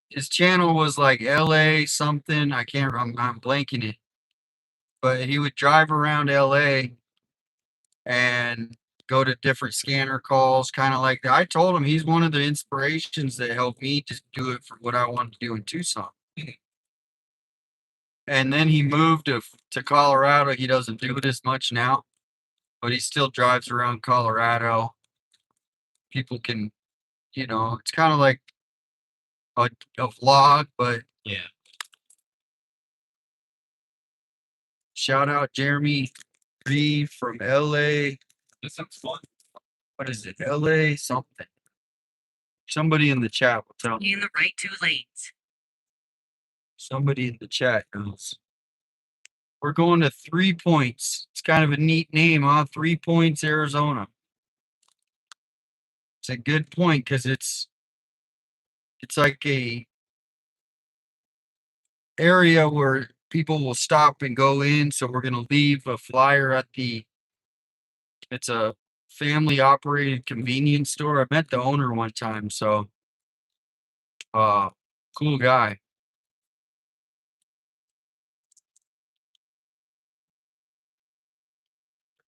His channel was like LA something. I'm blanking it. But he would drive around LA and go to different scanner calls, kind of like that. I told him he's one of the inspirations that helped me to do it for what I wanted to do in Tucson. And then he moved to Colorado. He doesn't do it as much now, but he still drives around Colorado. People can, it's kind of like a vlog, but Yeah. shout out Jeremy Reed from LA. That sounds fun. What is it? LA something. Somebody in the chat will tell me. In the right 2 lanes. Somebody in the chat knows. We're going to 3 Points. It's kind of a neat name, huh? 3 Points, Arizona. It's a good point because it's like a area where people will stop and go in. So we're gonna leave a flyer at it's a family operated convenience store. I met the owner one time, so cool guy.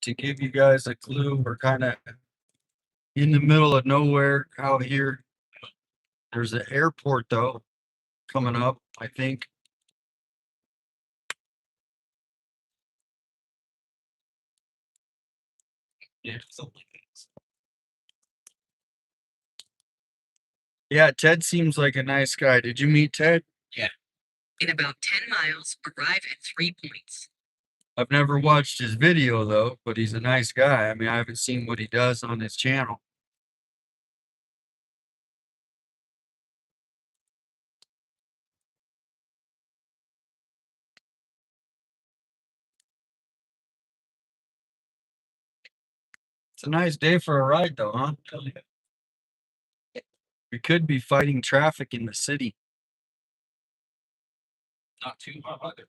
to give you guys a clue, we're kind of in the middle of nowhere out here. There's an airport though coming up, I think. Yeah, yeah, Ted seems like a nice guy. Did you meet Ted? Yeah. In about 10 miles, arrive at 3 points. I've never watched his video though, but he's a nice guy. I mean, I haven't seen what he does on his channel. It's a nice day for a ride though, huh? We could be fighting traffic in the city. Not too hot either.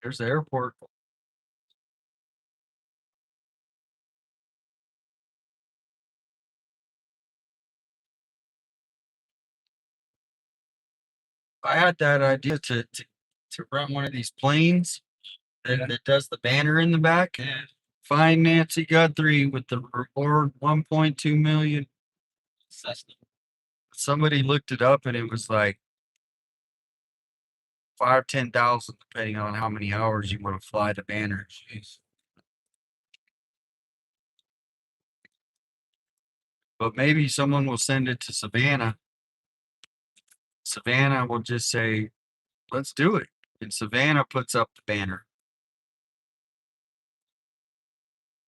There's the airport. I had that idea to run one of these planes that does the banner in the back. Find Nancy Guthrie with the reward 1.2 million. Somebody looked it up and it was like 5,000-10,000 depending on how many hours you want to fly the banner. Jeez. But maybe someone will send it to Savannah. Savannah will just say, let's do it. And Savannah puts up the banner.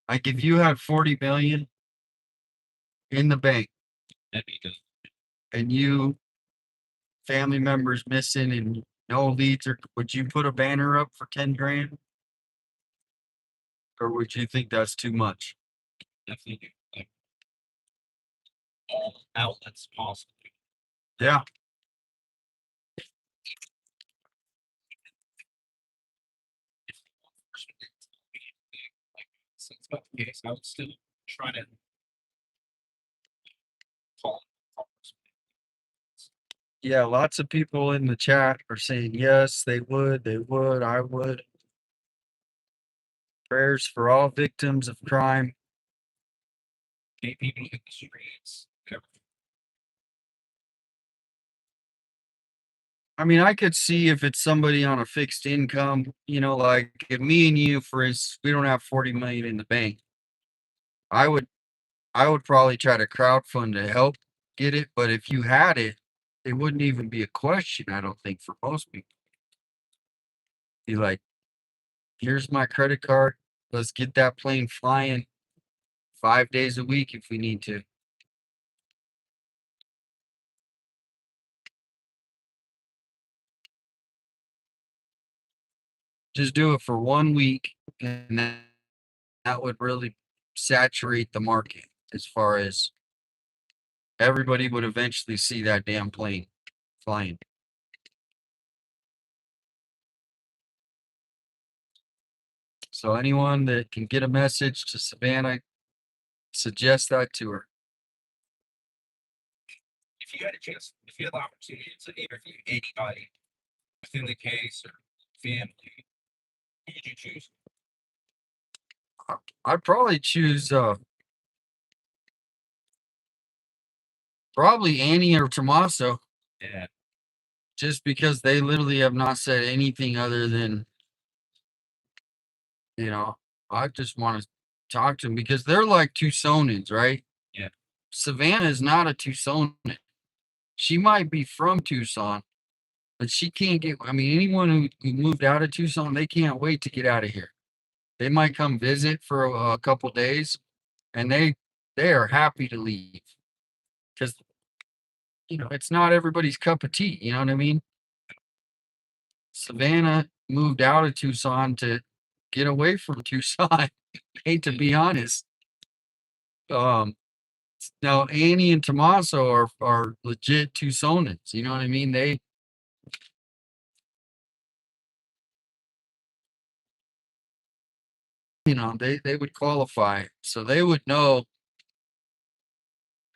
Like if you had 40 million in the bank, That'd be good. and you family members missing and no leads, or would you put a banner up for 10 grand? Or would you think that's too much? Definitely like all outlets possible. Yeah. Since that's the case, I would still try to call. Yeah, lots of people in the chat are saying yes, they would, I would. Prayers for all victims of crime. Get people in the streets. I mean, I could see if it's somebody on a fixed income, like if me and you, for instance, we don't have 40 million in the bank. I would probably try to crowdfund to help get it, but if you had it, it wouldn't even be a question, I don't think, for most people. Be like, here's my credit card. Let's get that plane flying 5 days a week if we need to. Just do it for 1 week, and that would really saturate the market as far as everybody would eventually see that damn plane flying. So anyone that can get a message to Savannah, suggest that to her. If you had a chance, if you had the opportunity to interview anybody within the case or family, who would you choose? I'd probably choose probably Annie or Tommaso. Yeah. Just because they literally have not said anything other than, I just want to talk to them because they're like Tucsonans, right? Yeah. Savannah is not a Tucsonan. She might be from Tucson, but she can't get, I mean, anyone who moved out of Tucson, they can't wait to get out of here. They might come visit for a couple days and they are happy to leave because, it's not everybody's cup of tea. You know what I mean? Savannah moved out of Tucson to get away from Tucson. Hate to be honest. Now Annie and Tommaso are legit Tucsonans. You know what I mean? They would qualify. So they would know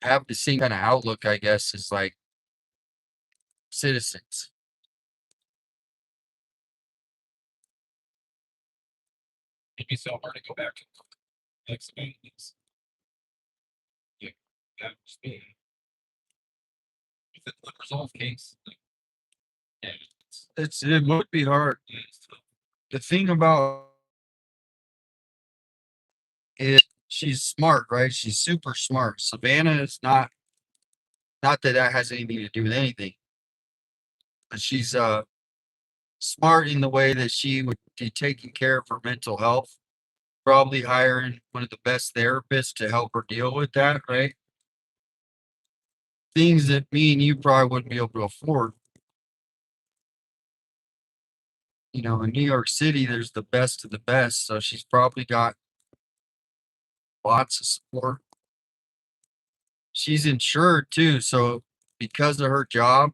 have the same kind of outlook, I guess, as like citizens. It'd be so hard to go back to like civilians. Yeah, that was me. If it's a resolved case, like, yeah, It would be hard. it's tough. The thing about is she's smart, right? She's super smart. Savannah is not that that has anything to do with anything, but she's smart in the way that she would be taking care of her mental health, probably hiring one of the best therapists to help her deal with that, right? Things that me and you probably wouldn't be able to afford. You know, in New York City, there's the best of the best, so she's probably got lots of support. She's insured too, so because of her job,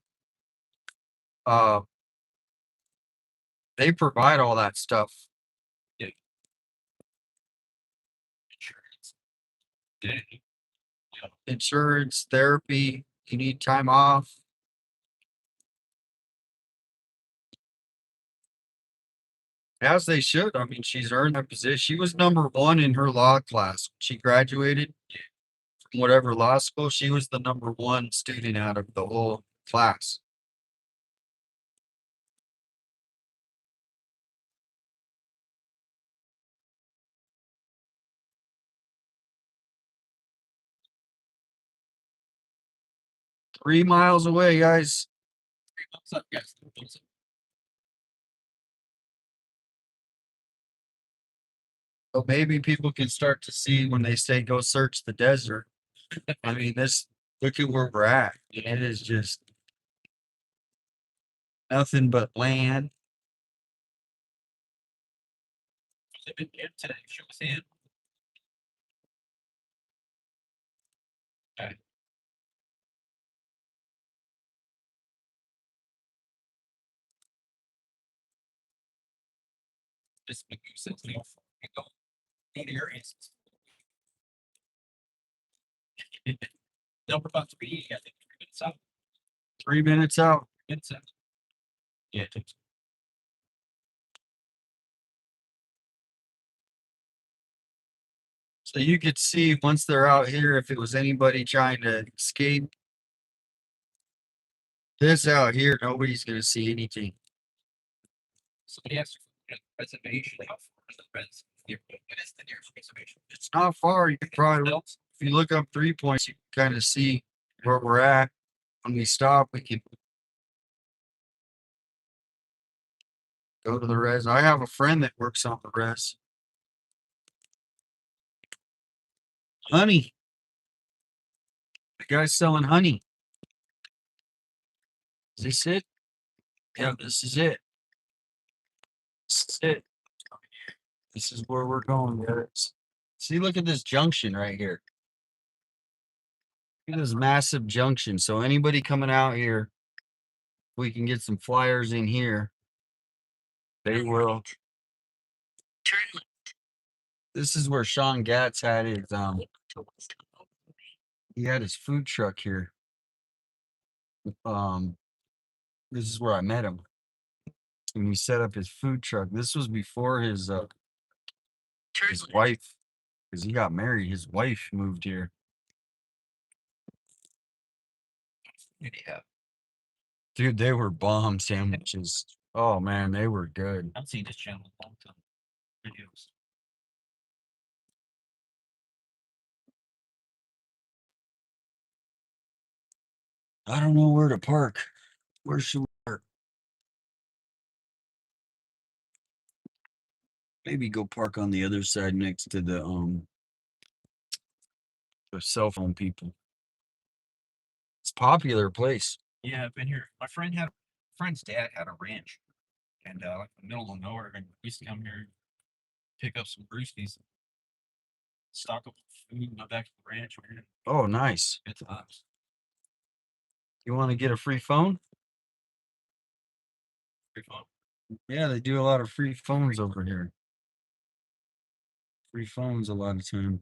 uh, they provide all that stuff. Yeah. Insurance. Yeah. Yeah. Insurance, therapy, you need time off. As they should. I mean, she's earned that position. She was number one in her law class. When she graduated from whatever law school, she was the number one student out of the whole class. Three miles away, guys. What's up, guys? What's up? So maybe people can start to see when they say go search the desert. I mean, look at where we're at. It is just nothing but land. They've been here today. Show us hand. Okay. This big says no. Go. Go to your answers. Number about 3, I think 3 minutes out. 3 minutes out. Minutes out. Yeah, it takes. So you could see once they're out here, if it was anybody trying to escape this out here, nobody's going to see anything. Somebody asked for reservation. How far is the res? What is the nearest reservation? It's not far. You could probably, if you look up 3 points, you can kind of see where we're at. When we stop, we can go to the res. I have a friend that works on the res. Honey. The guy's selling honey. Is this it? Yeah, this is it. This is it. This is where we're going, guys. See, look at this junction right here. Look at this massive junction. So anybody coming out here, we can get some flyers in here. They will. Turn left. This is where Sean Gatz had his he had his food truck here. This is where I met him. And he set up his food truck. This was before his wife, because he got married. His wife moved here. Yeah. Dude, they were bomb sandwiches. Oh man, they were good. I've seen this channel a long time. Videos. I don't know where to park. Where should we park? Maybe go park on the other side next to the cell phone people. It's a popular place. Yeah, I've been here. My friend's dad had a ranch, and like in the middle of nowhere, and we used to come here, pick up some brewskis, stock up food, and go back to the ranch. Man. Oh, nice. Good times. You want to get a free phone? Free phone. Yeah, they do a lot of free phones over here. Free phones a lot of time.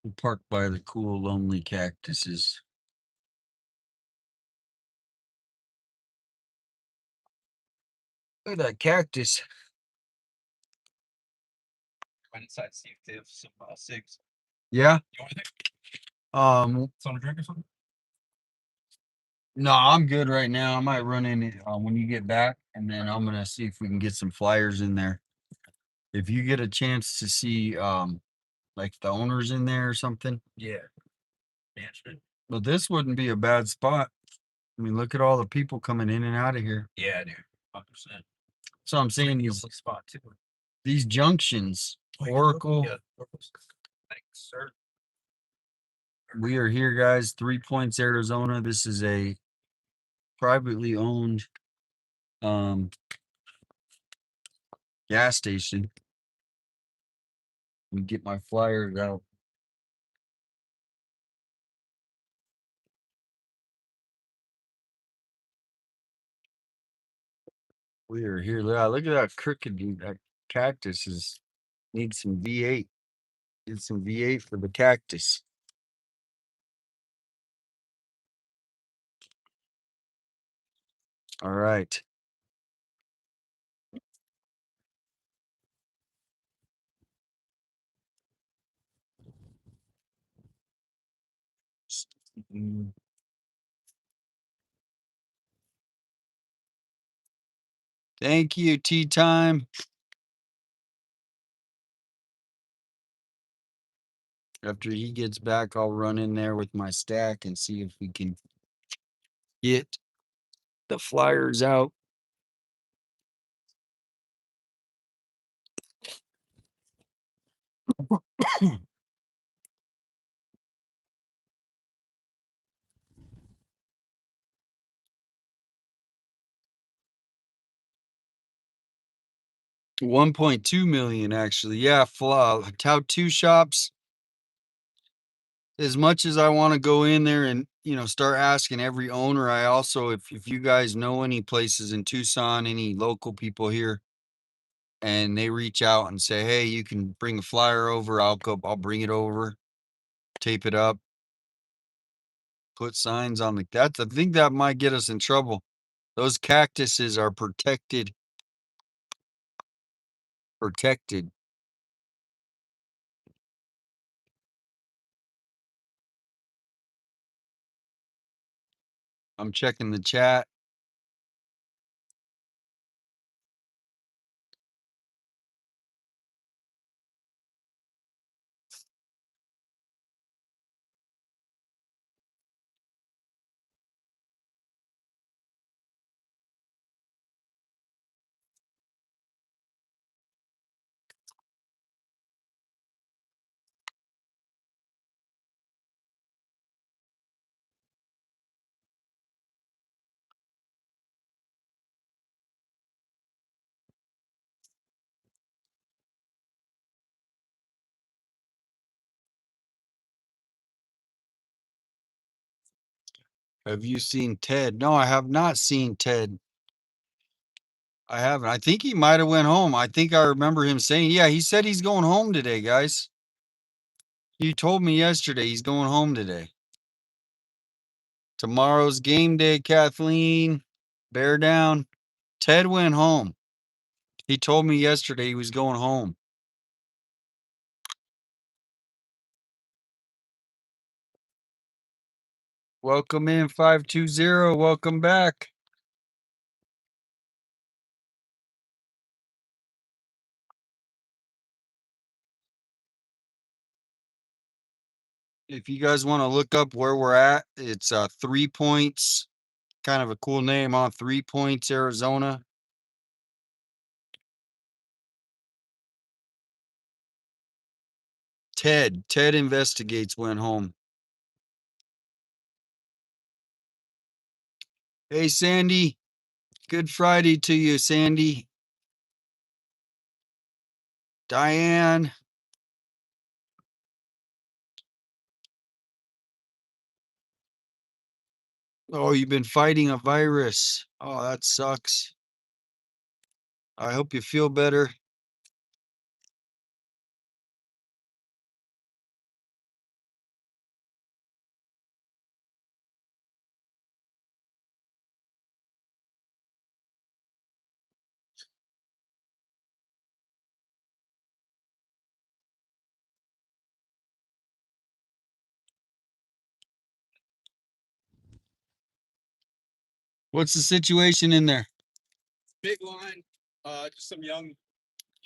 We parked by the cool, lonely cactuses. Look at that cactus. Went inside, see if they have some cigs. Yeah. You want anything? Um, Something to drink or something? no, I'm good right now. I might run in when you get back, and then I'm gonna see if we can get some flyers in there. If you get a chance to see like the owners in there or something. Yeah. Management. But this wouldn't be a bad spot. I mean, look at all the people coming in and out of here. Yeah, dude. 100%. So I'm saying these Spot too. these junctions, Oracle. Yeah. Thanks, sir. We are here, guys. 3 Points, Arizona. This is a privately owned gas station. Let me get my flyers out. We are here. Look at that crooked dude. That cactus needs some V8. Need some V8 for the cactus. All right. Thank you, Tea Time. After he gets back, I'll run in there with my stack and see if we can get the flyers out. $1.2 million, actually. Yeah, tattoo shops. As much as I want to go in there and start asking every owner, I also, if you guys know any places in Tucson, any local people here, and they reach out and say, hey, you can bring a flyer over, I'll bring it over, tape it up, put signs on I think that might get us in trouble. Those cactuses are protected. I'm checking the chat. Have you seen Ted? No, I have not seen Ted. I haven't. I think he might have went home. I think I remember him saying, yeah, he said he's going home today, guys. He told me yesterday he's going home today. Tomorrow's game day, Kathleen. Bear down. Ted went home. He told me yesterday he was going home. Welcome in 520. Welcome back. If you guys want to look up where we're at, it's 3 Points. Kind of a cool name on 3 Points, Arizona. Ted Investigates went home. Hey, Sandy. Good Friday to you, Sandy. Diane. Oh, you've been fighting a virus. Oh, that sucks. I hope you feel better. What's the situation in there? Big line, just some young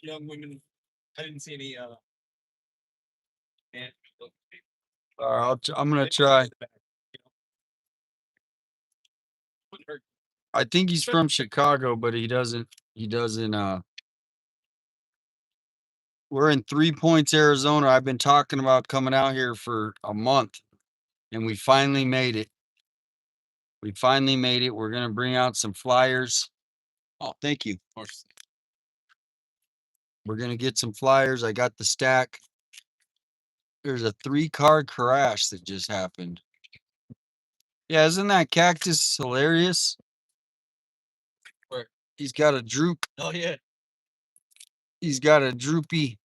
women. I didn't see any, and I'm gonna try. I think he's from Chicago, but he doesn't. We're in 3 Points, Arizona. I've been talking about coming out here for a month, and we finally made it. We're gonna bring out some flyers. Oh, thank you. of course. We're gonna get some flyers. I got the stack. There's a 3-car crash that just happened. Yeah, isn't that cactus hilarious? Where? He's got a droop. Oh yeah. He's got a drippy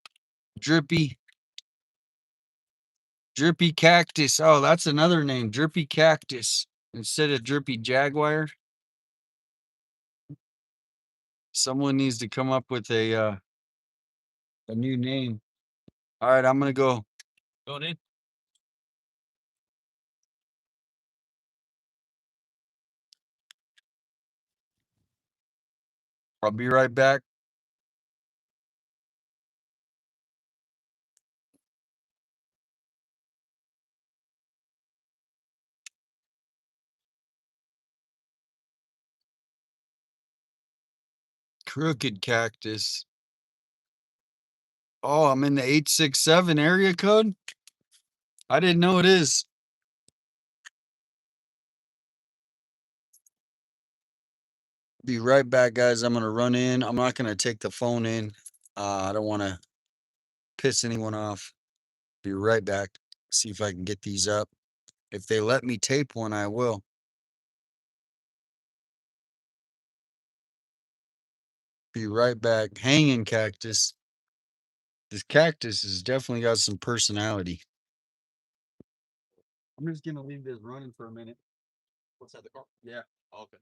cactus. Oh, that's another name, drippy cactus instead of drippy jaguar. Someone needs to come up with a new name. All right, I'm gonna go. Going in. I'll be right back. Crooked cactus. Oh, I'm in the 867 area code. I didn't know it is. Be right back, guys. I'm gonna run in. I'm not gonna take the phone in. I don't want to piss anyone off. Be right back. See if I can get these up. If they let me tape one, I will. Be right back. Hanging cactus. This cactus has definitely got some personality. I'm just gonna leave this running for a minute. What's that? The car? Yeah. Okay.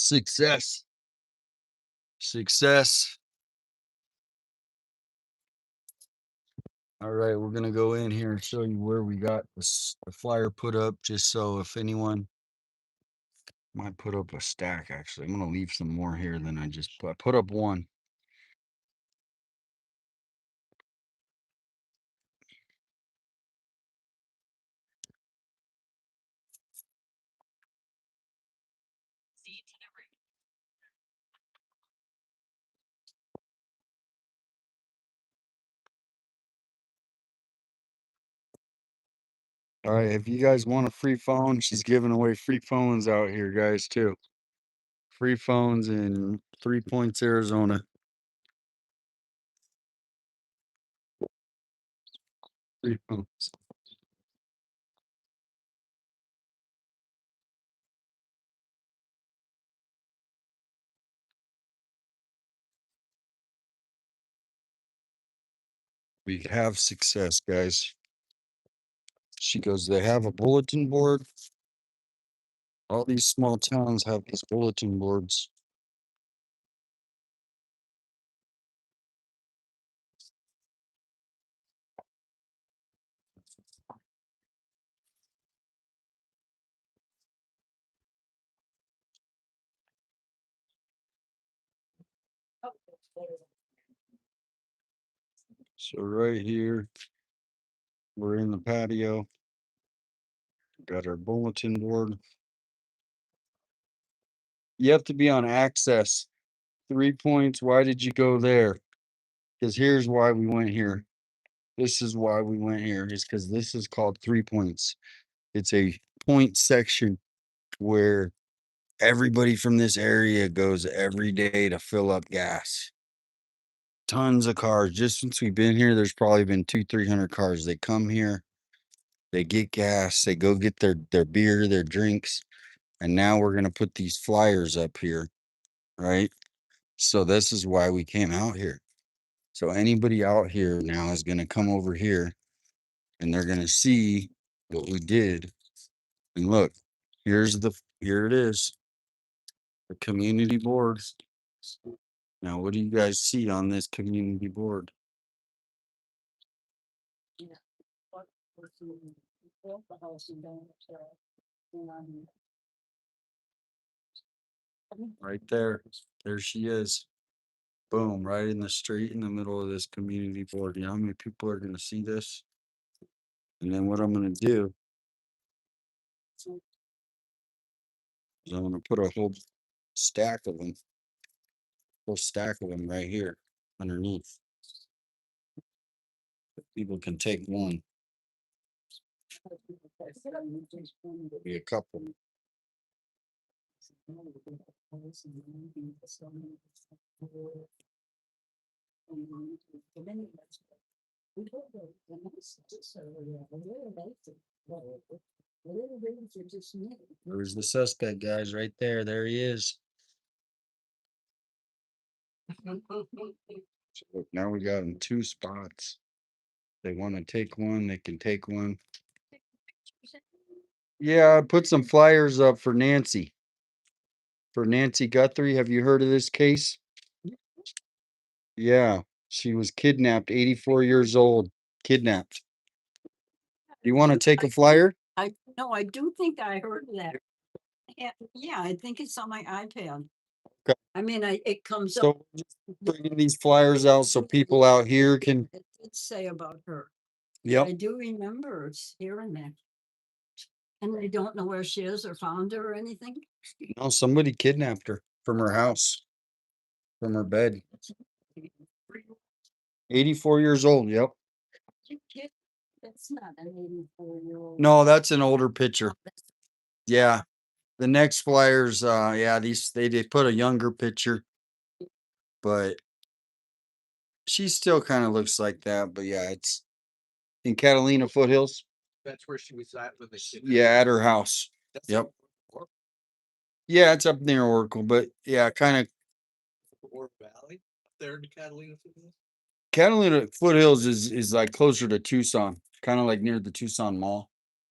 Success. Success. All right, we're gonna go in here and show you where we got the flyer put up, just so if anyone might put up a stack. Actually, I'm gonna leave some more here than I just put. I put up one. All right, if you guys want a free phone, she's giving away free phones out here, guys, too. Free phones in 3 Points, Arizona. Free phones. We have success, guys. She goes, they have a bulletin board. All these small towns have these bulletin boards. So right here, we're in the patio. Got our bulletin board. You have to be on access. 3 Points. Why did you go there? Because here's why we went here. This is why we went here. Is because this is called 3 Points. It's a point section where everybody from this area goes every day to fill up gas. Tons of cars. Just since we've been here, there's probably been 200-300 cars. They come here, they get gas, they go get their beer, their drinks, and now we're gonna put these flyers up here, right? So this is why we came out here. So anybody out here now is gonna come over here and they're gonna see what we did. And look, here it is. The community board. Now, what do you guys see on this community board? Right there. There she is. Boom, right in the street in the middle of this community board. You know how many people are going to see this? And then what I'm going to do is I'm going to put a whole stack of them, right here underneath. People can take one. Be a couple. There's the suspect, guys, right there. There he is. So look, now we got them 2 spots. They want to take one, they can take one. Yeah, I put some flyers up for Nancy. For Nancy Guthrie. Have you heard of this case? Yeah, she was kidnapped, 84 years old. Kidnapped. You want to take a flyer? No, I do think I heard that. Yeah, I think it's on my iPad. Okay. I mean, it comes up. So we're just bringing these flyers out so people out here can. It did say about her. Yep. I do remember hearing that. And they don't know where she is or found her or anything. No, somebody kidnapped her from her house, from her bed. 84 years old. Yep. That's not an 84-year-old. No, that's an older picture. Yeah. The next flyers, yeah, they put a younger picture, but she still kind of looks like that. But yeah, it's in Catalina Foothills. That's where she was at with the shit. Yeah, at her house. Yep. Yeah, it's up near Oracle, but yeah, kind of. Or Valley up there in Catalina Foothills. Catalina Foothills is like closer to Tucson, kind of like near the Tucson Mall.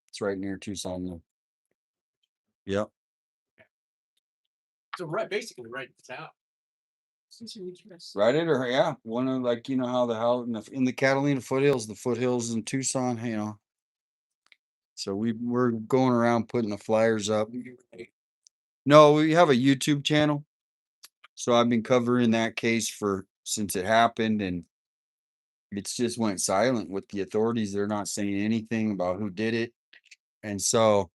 It's right near Tucson. Yep. So right, basically right in town. Right it or yeah, one of like you know how the hell in the Catalina foothills in Tucson, you know. So we're going around putting the flyers up. No, we have a YouTube channel. So I've been covering that case for since it happened, and it's just went silent with the authorities. They're not saying anything about who did it. And so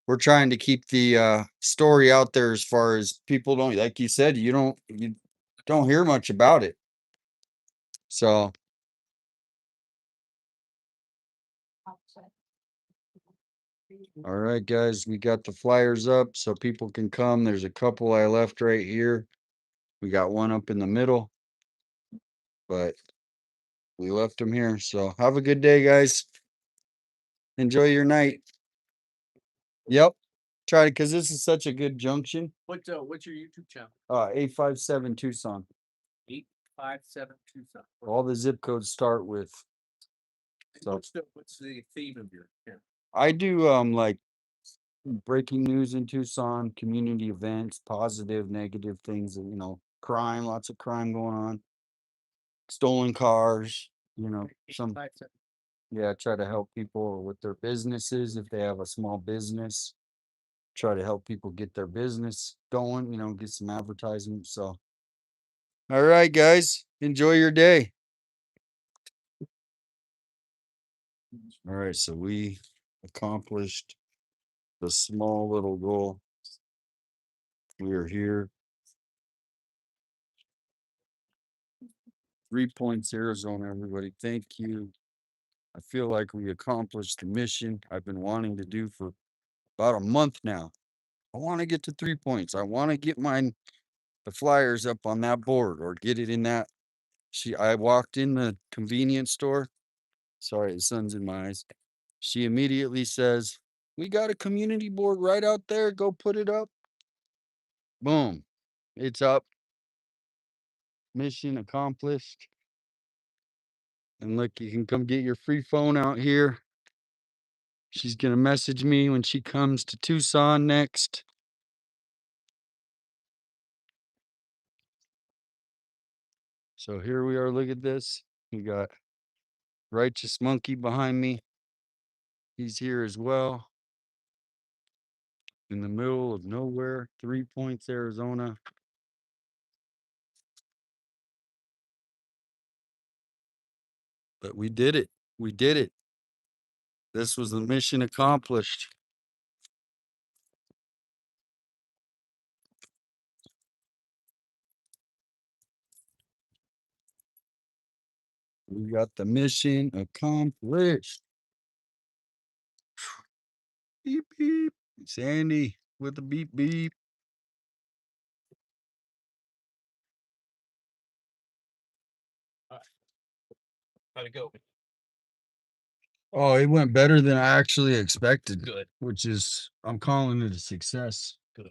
we're trying to keep the story out there as far as people don't like you said, you don't hear much about it. So all right, guys, we got the flyers up so people can come. There's a couple I left right here. We got one up in the middle, but we left them here. So have a good day, guys. Enjoy your night. Yep. Try it because this is such a good junction. What's your YouTube channel? 857 Tucson. 857 Tucson. All the zip codes start with. So What's the theme of your channel? I do like breaking news in Tucson, community events, positive, negative things, you know, crime, lots of crime going on. Stolen cars, you know, some 857. yeah, try to help people with their businesses if they have a small business. Try to help people get their business going, you know, get some advertisement. So all right, guys, enjoy your day. All right, so we accomplished the small little goal. We are here. 3 Points, Arizona, everybody. Thank you. I feel like we accomplished the mission I've been wanting to do for about a month now. I want to get to 3 Points. I want to get the flyers up on that board or get it in that. I walked in the convenience store. Sorry, the sun's in my eyes. She immediately says, "We got a community board right out there. Go put it up." Boom. It's up. Mission accomplished. And look, you can come get your free phone out here. She's going to message me when she comes to Tucson next. So here we are. Look at this. We got Righteous Monkey behind me. He's here as well. In the middle of nowhere, 3 Points, Arizona. But we did it. We did it. This was the mission accomplished. We got the mission accomplished. Beep, beep. Sandy with the beep, beep. How'd it go? Oh, it went better than I actually expected. Good. Which is, I'm calling it a success. Good.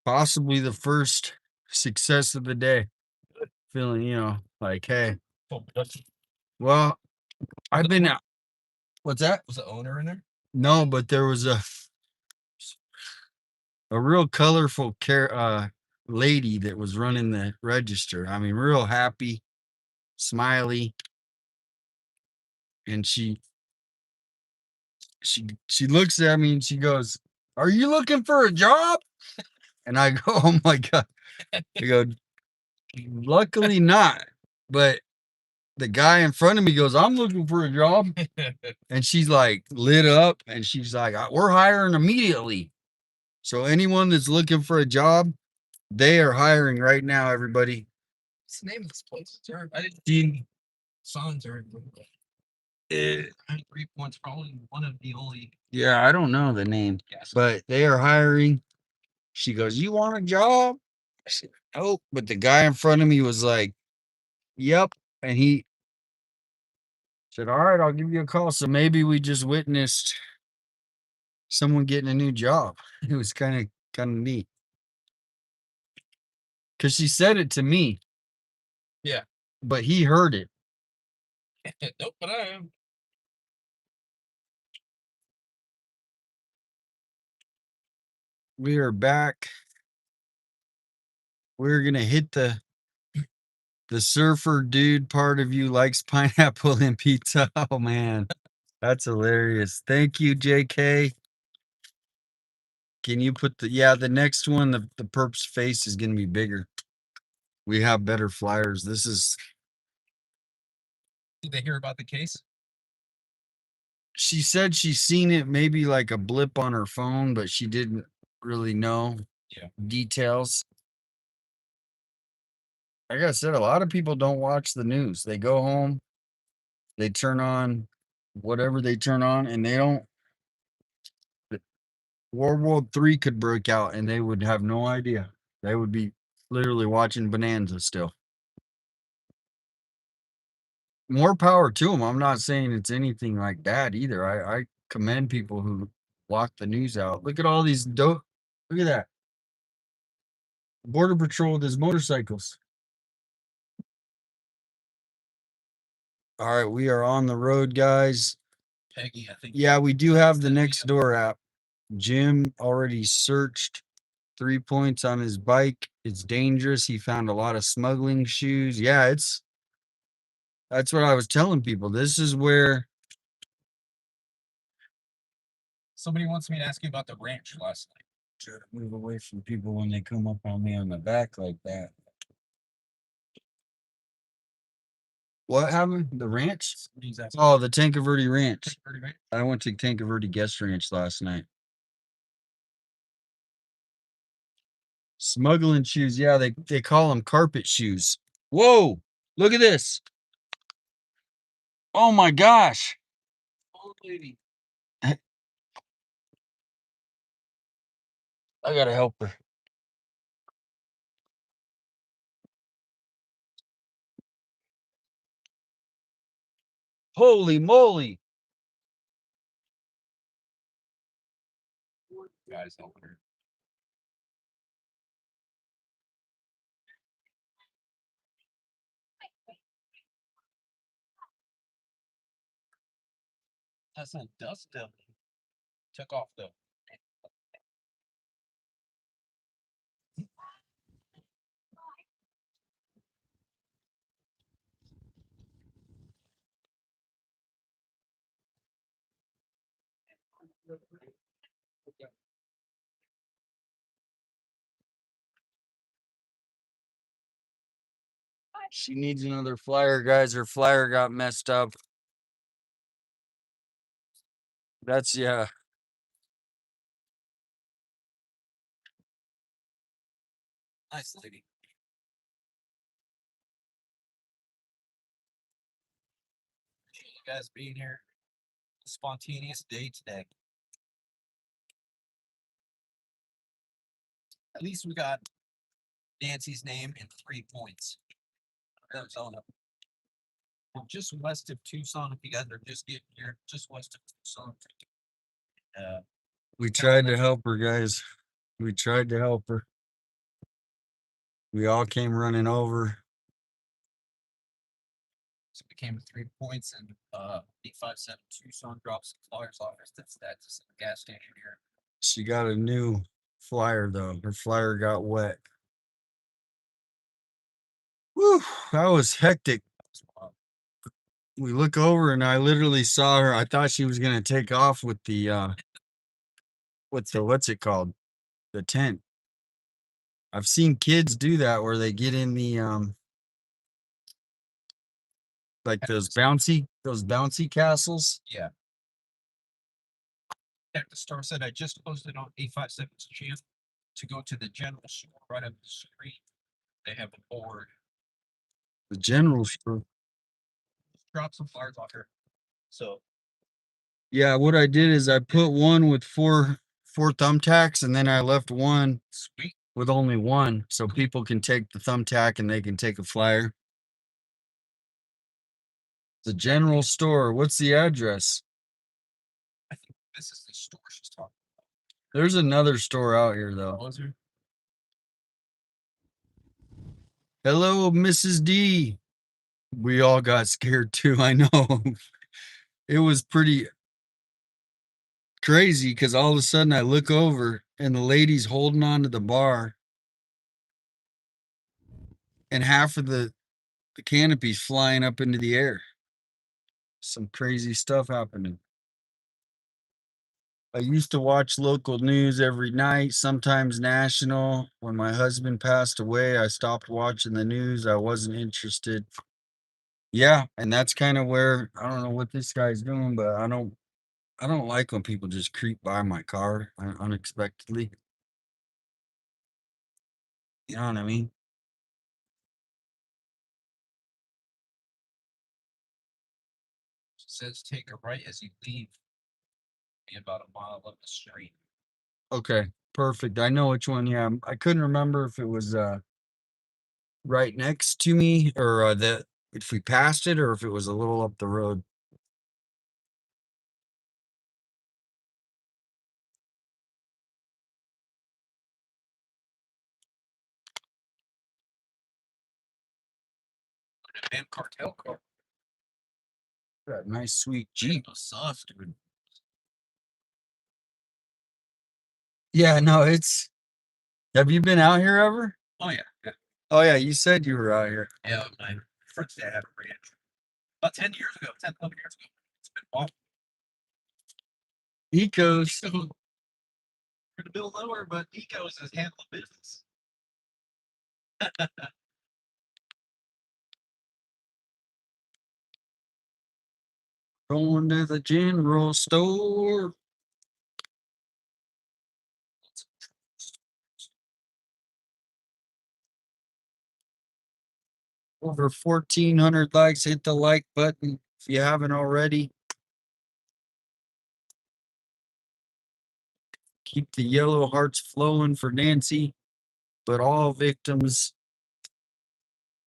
Possibly the first success of the day. Feeling, you know, like, hey. Well, I've been out. What's that? Was the owner in there? No, but there was a real colorful lady that was running the register. I mean, real happy, smiley. And she looks at me and she goes, "Are you looking for a job?" And I go, "Oh my God." I go, "Luckily not." But the guy in front of me goes, "I'm looking for a job." And she's like lit up and she's like, "We're hiring immediately. So anyone that's looking for a job, they are hiring right now, everybody." What's the name of this place? Sir? I didn't see signs or anything. 3 Points, probably one of the only. Yeah, I don't know the name, Yes. but they are hiring. She goes, "You want a job?" I said, "Oh," but the guy in front of me was like, "Yep." And he said, "All right, I'll give you a call." So maybe we just witnessed someone getting a new job. It was kind of neat. Cause she said it to me. Yeah. But he heard it. Nope, but I am. We are back we're gonna hit the surfer dude part of you likes pineapple and pizza. Oh man, that's hilarious. Thank you, JK. Can you put the next one, the perp's face is gonna be bigger. We have better flyers. This is Did they hear about the case? she said she's seen it maybe like a blip on her phone, but she didn't really know details. Like I said, a lot of people don't watch the news. They go home, they turn on whatever they turn on, and they don't. World War III could break out, and they would have no idea. They would be literally watching Bonanza still. More power to them. I'm not saying it's anything like that either. I commend people who block the news out. Look at all these dope. Look at that. Border Patrol with his motorcycles. All right, we are on the road, guys. Peggy, I think. Yeah, we do have the next door app. Jim already searched 3 points on his bike. It's dangerous. He found a lot of smuggling shoes. Yeah, that's what I was telling people. This is where Somebody wants me to ask you about the ranch last night. try to move away from people when they come up on me on the back like that. What happened? The ranch? Somebody's asking Oh, the Tanque Verde Ranch. Verde Ranch? I went to Tanque Verde Guest Ranch last night. Smuggling shoes. Yeah, they call them carpet shoes. Whoa, look at this. Oh my gosh. Old lady. I gotta help her. Holy moly. Guys helping her. That's not dust devil. Took off though. She needs another flyer, guys. Her flyer got messed up. That's yeah. Nice lady. Appreciate you guys being here. Spontaneous day today. At least we got Nancy's name and 3 points. Arizona. We're just west of Tucson. If you guys are just getting here, just west of Tucson. We tried to help her, guys. We tried to help her. We all came running over. So we came with 3 points and 857 Tucson drops some flyers off. That's just a gas station here. She got a new flyer though. Her flyer got wet. Whew, that was hectic. We look over and I literally saw her. I thought she was gonna take off with the what's it called? The tent. I've seen kids do that where they get in the like those bouncy castles. Yeah. At the store said I just posted on 857's channel to go to the general store right up the street. They have a board. The general store. Drop some flyers off here. So Yeah, what I did is I put one with four thumbtacks and then I left one sweet with only one so people can take the thumbtack and they can take a flyer. The general store. What's the address? I think this is the store she's talking about. There's another store out here though. Was there? Hello, Mrs. D. We all got scared too. I know. It was pretty crazy because all of a sudden I look over and the lady's holding on to the bar and half of the canopy's flying up into the air. Some crazy stuff happening. I used to watch local news every night, sometimes national. When my husband passed away, I stopped watching the news. I wasn't interested. Yeah, and that's kind of where I don't know what this guy's doing, but I don't like when people just creep by my car unexpectedly. You know what I mean? Says take a right as you leave. Be about a mile up the street. Okay, perfect. I know which one. Yeah, I couldn't remember if it was right next to me or that if we passed it or if it was a little up the road. Damn cartel car. That nice sweet Jeep. Soft, dude. Yeah, no, it's. Have you been out here ever? Oh yeah, yeah, Oh yeah, you said you were out here. yeah. My friend's dad had a ranch about 10 years ago, 10, 11 years ago. It's been awful. Ecos. We're gonna build lower, but Ecos is handling business. Going to the general store. Over 1,400 likes. Hit the like button if you haven't already. Keep the yellow hearts flowing for Nancy, but all victims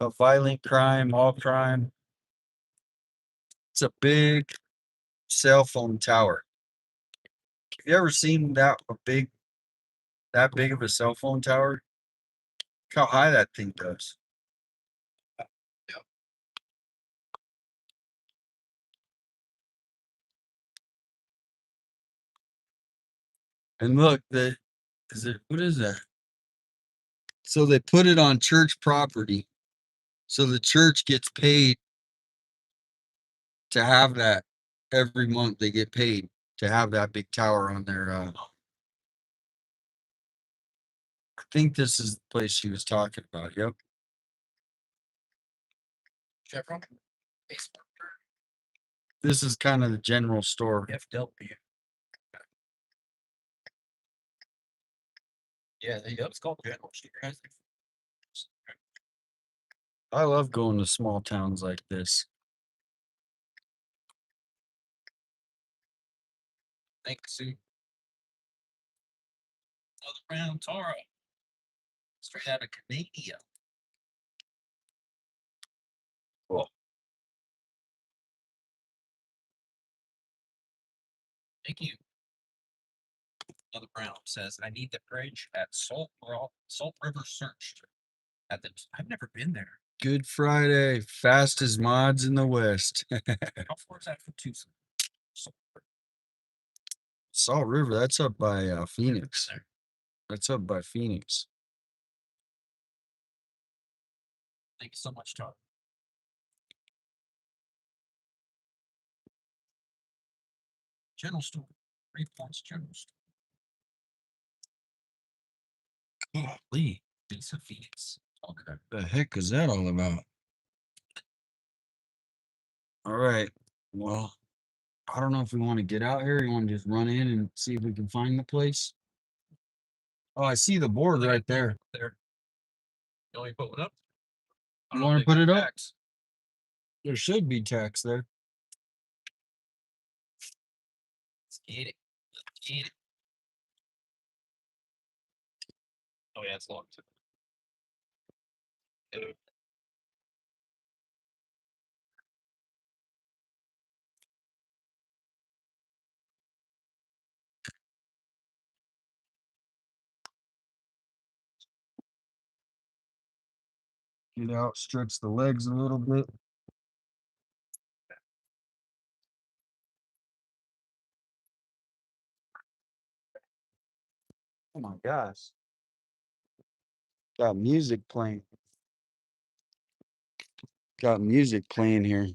of violent crime, all crime. It's a big cell phone tower. Have you ever seen that big of a cell phone tower? Look how high that thing goes. And look, what is that? So they put it on church property. So the church gets paid to have that every month. They get paid to have that big tower on their. I think this is the place she was talking about. Yep. Chevron. Facebook. This is kind of the general store. FW. Yeah, it's called General Store. I love going to small towns like this. Thanks, Sue. Another round, Tara. Straight out of Canada. Cool. Thank you. Another Brown says, I need the bridge at Salt River searched. I've never been there. Good Friday, fastest mods in the West. How far is that from Tucson? Salt River, that's up by Phoenix. That's up by Phoenix. Thank you so much, Todd. General Store. 3 points, General Store. Lee, Lisa Phoenix. Okay. the heck is that all about? All right. Well, I don't know if we want to get out here. You want to just run in and see if we can find the place? Oh, I see the board right there. There. You want me to put one up? You want to put it up? There should be tax there. Let's get it. Let's get it. Oh yeah, it's long too. Get out, stretch the legs a little bit. Oh my gosh. Got music playing. got music playing here.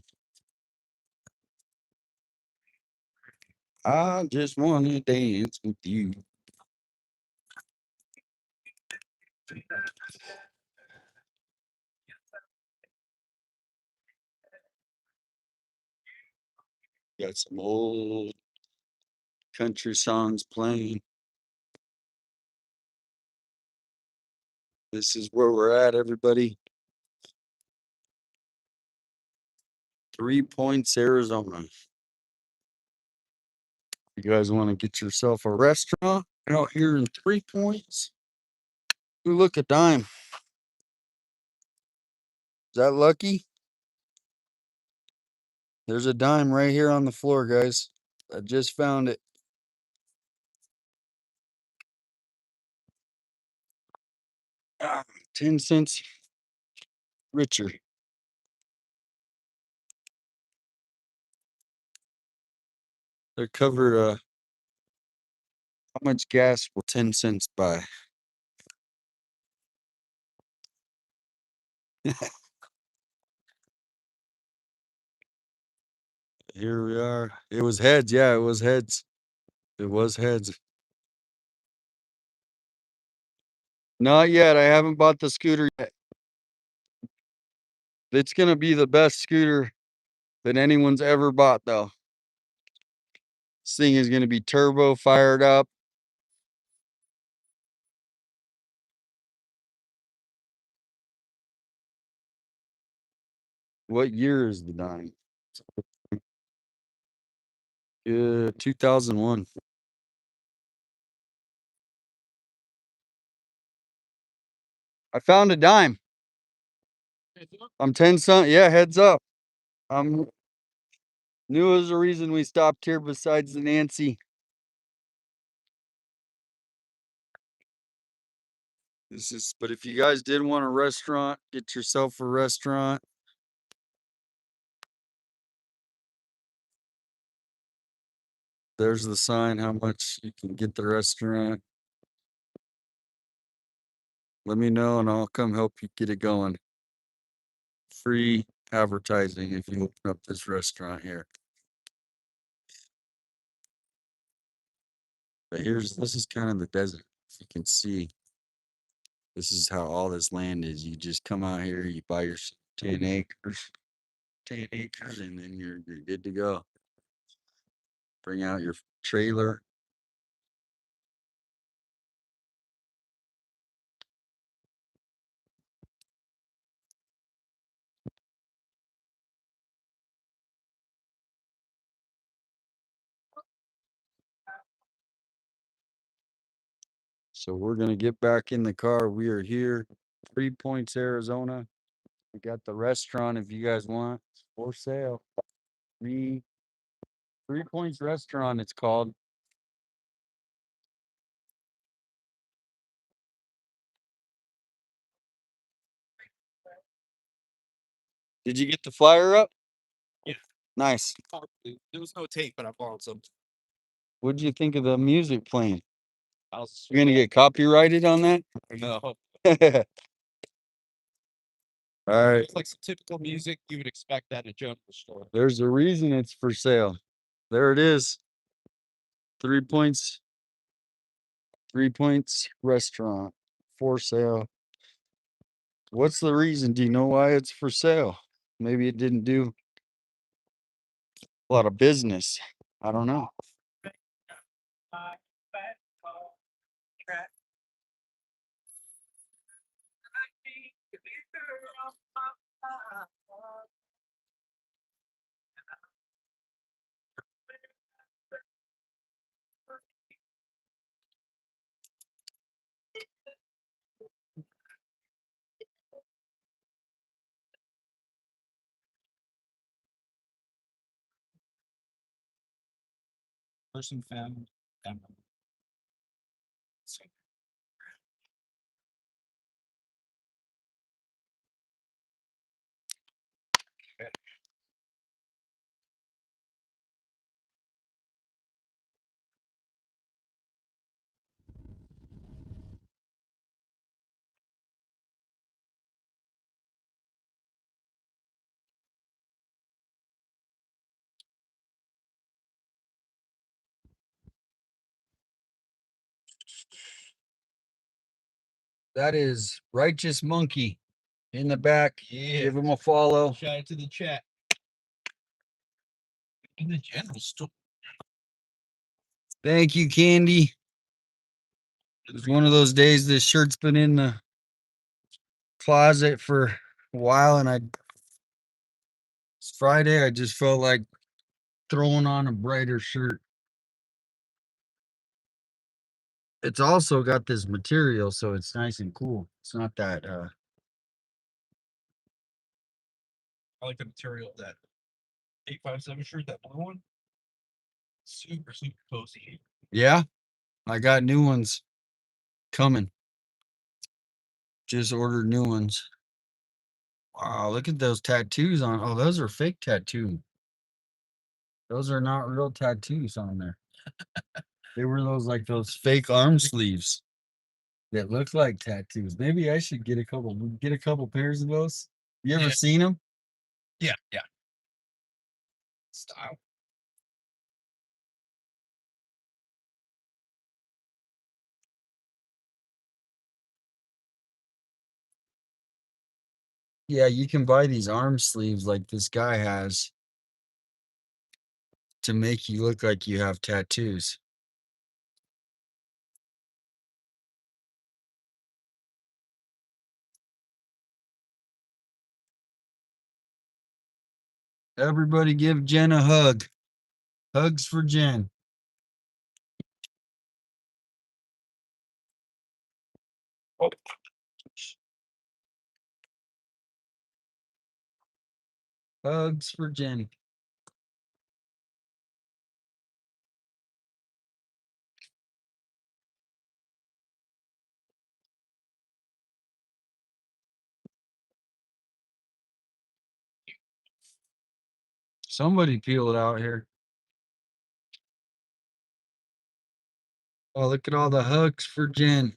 I just want to dance with you. Got some old country songs playing. This is where we're at, everybody. 3 Points, Arizona. You guys want to get yourself a restaurant out here in 3 Points? Ooh, look, a dime. Is that lucky? There's a dime right here on the floor, guys. I just found it. Ah, 10 cents richer. They're covered. How much gas will 10 cents buy? Here we are. It was heads. Yeah, it was heads. It was heads. Not yet. I haven't bought the scooter yet. It's going to be the best scooter that anyone's ever bought, though. This thing is going to be turbo fired up. What year is the dime? 2001. I found a dime. I'm 10 cents. Yeah, heads up. Knew it was a reason we stopped here besides the Nancy. But if you guys did want a restaurant, get yourself a restaurant. There's the sign, how much you can get the restaurant. Let me know and I'll come help you get it going. Free advertising if you open up this restaurant here. But this is kind of the desert. You can see this is how all this land is. You just come out here, you buy your 10 acres, and then you're good to go. Bring out your trailer. So we're gonna get back in the car. We are here, 3 Points, Arizona. We got the restaurant if you guys want for sale. Three Points Restaurant, it's called. Did you get the flyer up? Yeah. Nice. There was no tape, but I borrowed some. What did you think of the music playing? I was You're gonna get copyrighted on that? no. All right. It's like some typical music you would expect at a general store. There's a reason it's for sale. There it is. 3 Points. 3 Points Restaurant for sale. What's the reason? Do you know why it's for sale? Maybe it didn't do a lot of business. I don't know. Person found. That is Righteous Monkey in the back. Yeah. Give him a follow. Shout out to the chat. In the general store. Thank you, Candy. It was one of those days this shirt's been in the closet for a while, and it's Friday. I just felt like throwing on a brighter shirt. It's also got this material, so it's nice and cool. It's not that I like the material of that 857 shirt, that blue one. Super, super cozy. yeah. I got new ones coming. Just ordered new ones. Wow, look at those tattoos on. Oh, those are fake tattoo. Those are not real tattoos on there. They were those fake arm sleeves that look like tattoos. Maybe I should get a couple pairs of those. You ever Yeah. seen them? Yeah, yeah. Style. Yeah, you can buy these arm sleeves like this guy has to make you look like you have tattoos. Everybody give Jen a hug. Hugs for Jen. Oh. Hugs for Jen. Somebody peel it out here. Oh, look at all the hugs for Jen.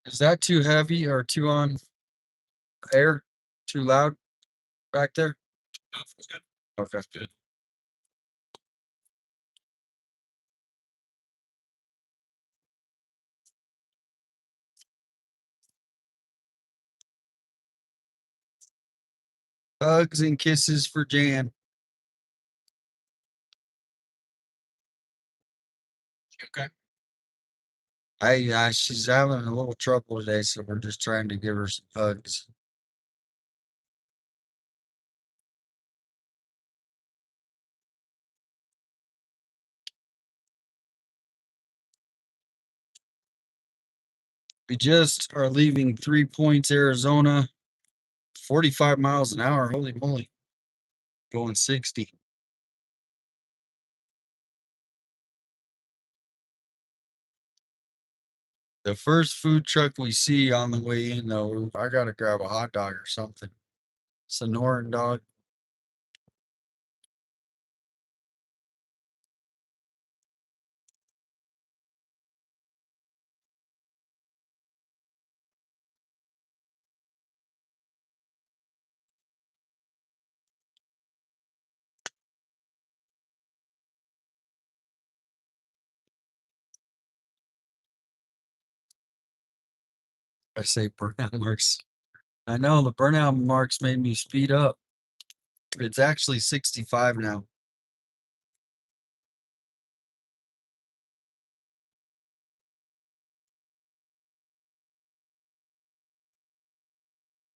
Is that too heavy or too on air? Too loud back there? No, it's good. Okay. Good. Hugs and kisses for Jan. Okay. She's having a little trouble today, so we're just trying to give her some hugs. We just are leaving 3 Points, Arizona, 45 miles an hour. Holy moly. Going 60. The first food truck we see on the way in, though, I got to grab a hot dog or something. Sonoran dog. I say burnout marks. I know the burnout marks made me speed up. It's actually 65 now.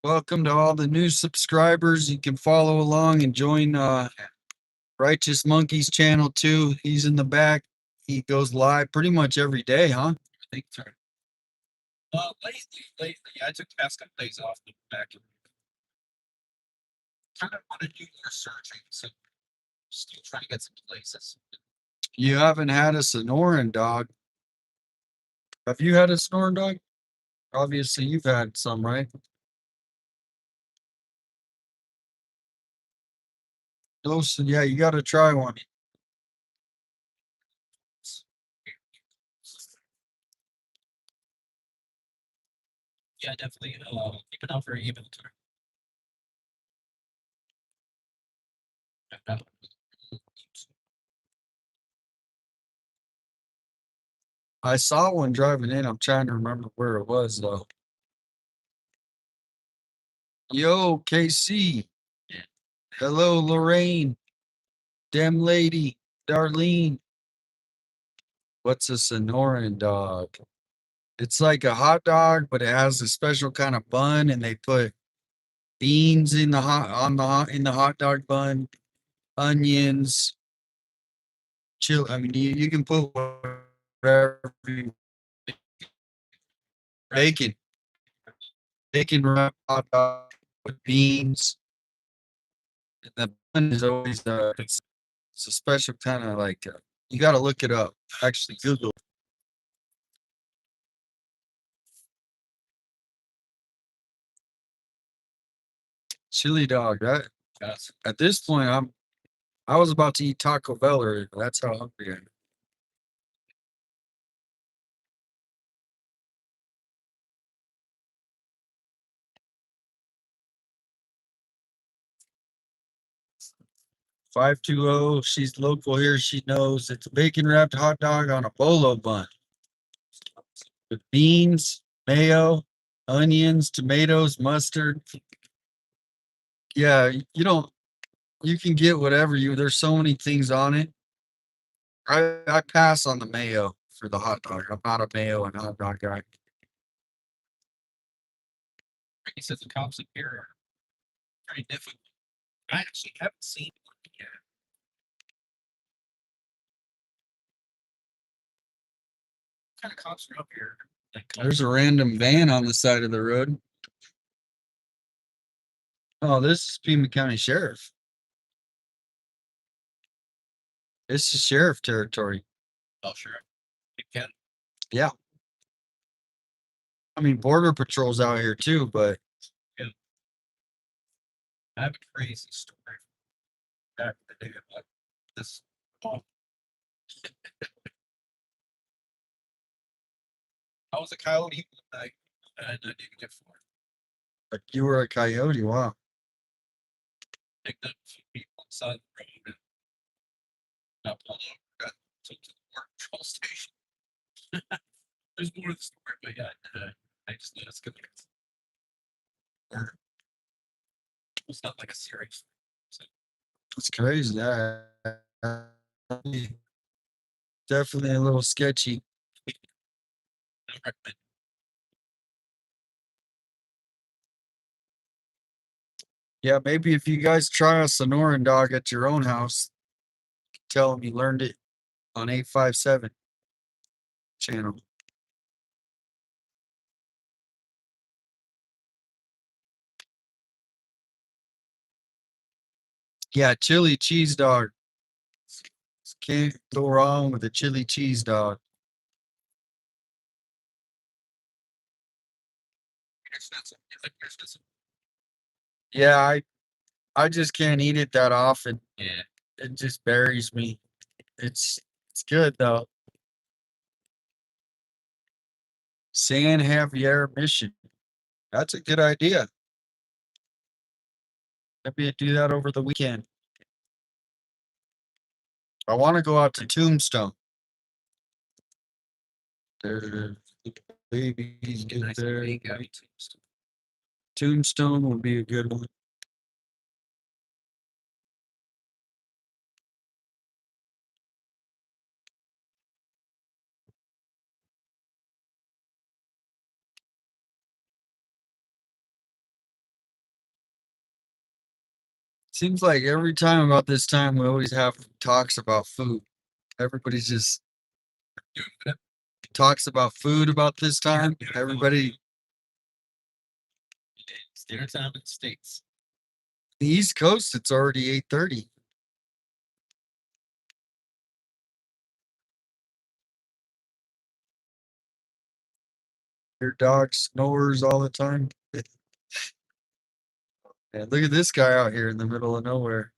Welcome to all the new subscribers. You can follow along and join Righteous Monkey's channel too. He's in the back. He goes live pretty much every day, huh? I think it's lately, I took the past couple days off the back. Kind of want to do more searching, so still trying to get some places. You haven't had a Sonoran dog. Have you had a Sonoran dog? Obviously, you've had some, right? Those, yeah, you got to try one. Yeah, definitely. Keep it out for even. I saw one driving in. I'm trying to remember where it was though. Yo, KC. Hello, Lorraine. Dem lady. Darlene. What's a Sonoran dog? It's like a hot dog, but it has a special kind of bun, and they put beans in the hot dog bun, onions, chill. I mean, you can put whatever bacon, bacon wrap hot dog with beans. And the bun is always it's a special kind of like you got to look it up. Actually, Google. Chili dog. That at this point, I was about to eat Taco Bell already. That's how hungry I am. $520. She's local here. She knows it's a bacon wrapped hot dog on a bolo bun with beans, mayo, onions, tomatoes, mustard. Yeah, you can get whatever there's so many things on it. I pass on the mayo for the hot dog. I'm not a mayo and hot dog guy. He says the cops in here are very difficult. I actually haven't seen one yet. What kind of cops are up here? There's a random van on the side of the road. Oh, this is Pima County Sheriff. This is sheriff territory. Oh, sure. You can. Yeah. I mean, border patrol's out here too, but I have a crazy story back in the day about this. Oh. I was a coyote one night and I didn't get for it. like you were a coyote. Wow. Picked up a few people inside the road and got pulled over, got took to the border patrol station. There's more to the story, but yeah, I just know it's good. It's not like a serious. So. It's crazy. Definitely a little sketchy. I recommend. Yeah, maybe if you guys try a Sonoran dog at your own house, tell them you learned it on 857 channel. Yeah, chili cheese dog. Can't go wrong with a chili cheese dog. Yeah, I just can't eat it that often. Yeah. It just buries me. It's good though. San Javier Mission. That's a good idea. Maybe do that over the weekend. I want to go out to Tombstone. There's babies get Nice there. big out. Tombstone would be a good one. Seems like every time about this time we always have talks about food. Everybody just talks about food about this time. Everybody, It's dinner time in the States. the East Coast, it's already 8:30. Your dog snores all the time. And look at this guy out here in the middle of nowhere.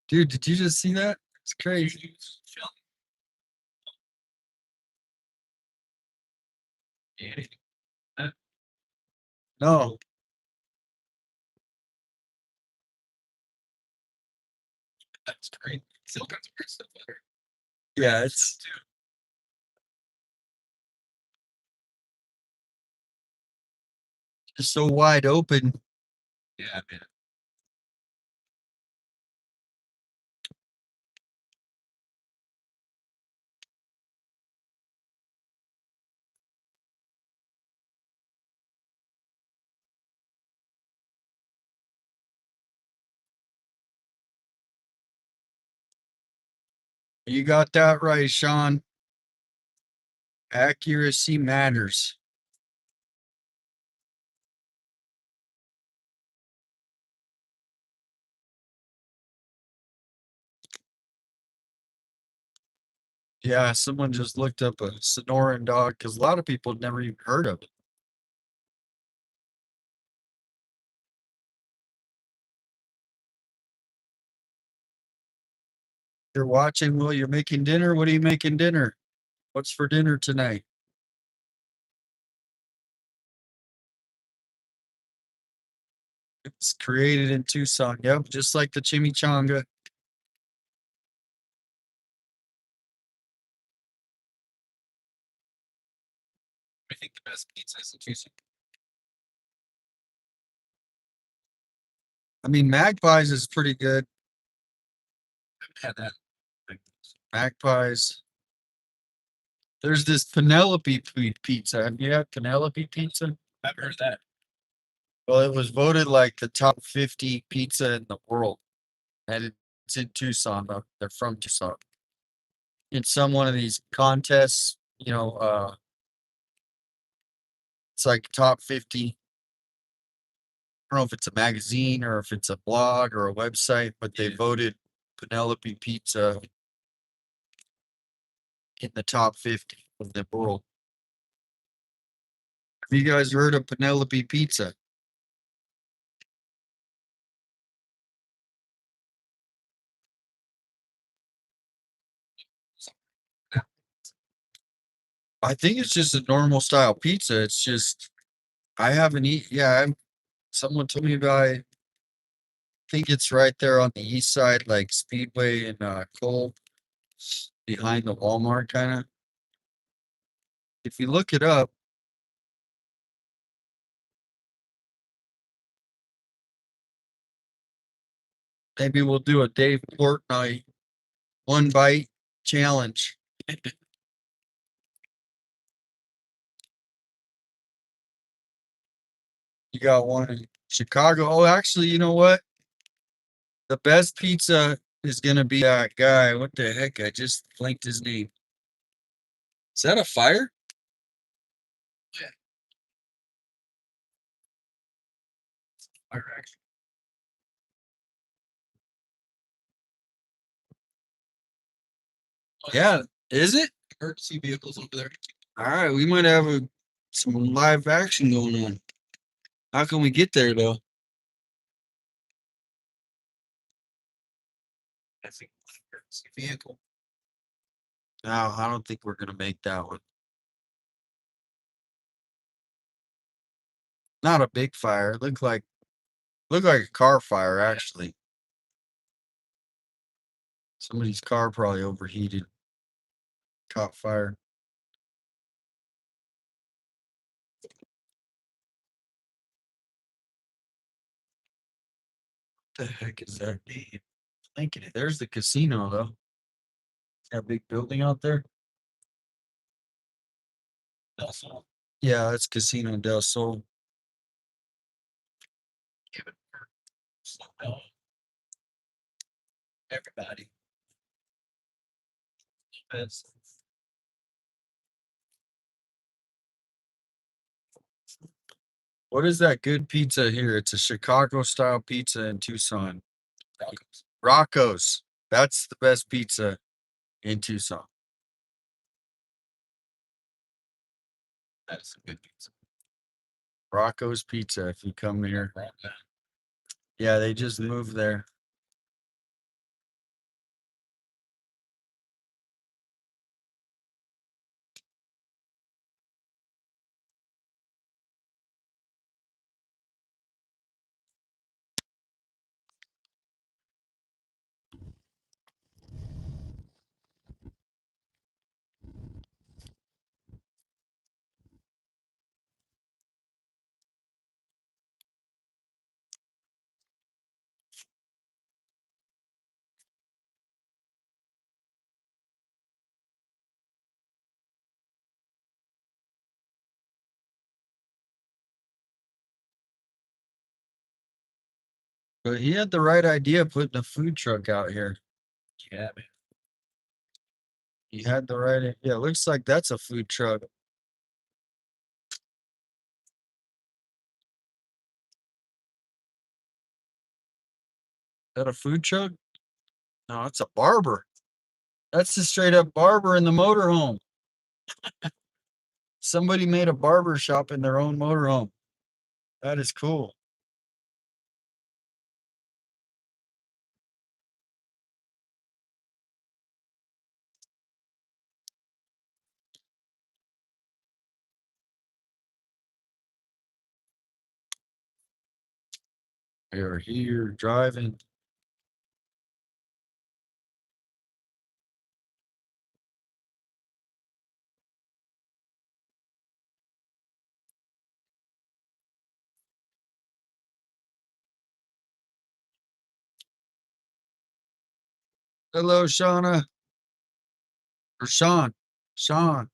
Dude, did you just see that? It's crazy. No. That's great. Still got some good stuff there. Yeah, it's just so wide open. Yeah, man. You got that right, Sean. Accuracy matters. Yeah, someone just looked up a Sonoran dog because a lot of people had never even heard of it. You're watching while you're making dinner. What are you making dinner? What's for dinner tonight? It's created in Tucson. Yep, just like the chimichanga. I think the best pizza is in Tucson. I mean, Magpies is pretty good. Had that. Magpies. There's this Penelope pizza. Have you had Penelope pizza? I've heard of that. Well, it was voted like the top 50 pizza in the world. And it's in Tucson, though. They're from Tucson. In some one of these contests, it's like top 50. I don't know if it's a magazine or if it's a blog or a website, but they voted Penelope Pizza in the top 50 of the world. Have you guys heard of Penelope Pizza? I think it's just a normal style pizza. It's just I haven't eaten. Yeah, someone told me about it. I think it's right there on the east side, like Speedway and Cole, behind the Walmart kind of. If you look it up, maybe we'll do a Dave Portnoy one bite challenge. You got one in Chicago. Oh, actually, you know what? The best pizza is gonna be that guy. What the heck? I just blanked his name. Is that a fire? Yeah. Fire action. Yeah, is it? Emergency vehicles over there. All right, we might have some live action going on. How can we get there though? I think emergency vehicle. No, I don't think we're gonna make that one. Not a big fire. Looked like a car fire actually. Somebody's car probably overheated. Caught fire. What the heck is that name? Thinking it. There's the casino though. That big building out there. That's all. Yeah, that's Casino del Sol. Give it. Slow down. Everybody. That's What is that good pizza here? It's a Chicago style pizza in Tucson. Broncos. Rocco's. That's the best pizza in Tucson. That is a good pizza. Rocco's Pizza. If you come here, Bronco. yeah, they just moved there. But he had the right idea putting a food truck out here. Yeah, man. He had the right idea. Looks like that's a food truck. Is that a food truck? No, it's a barber. That's the straight up barber in the motorhome. Somebody made a barber shop in their own motorhome. That is cool. They're here driving. Hello, Shauna. Or Sean. Sean.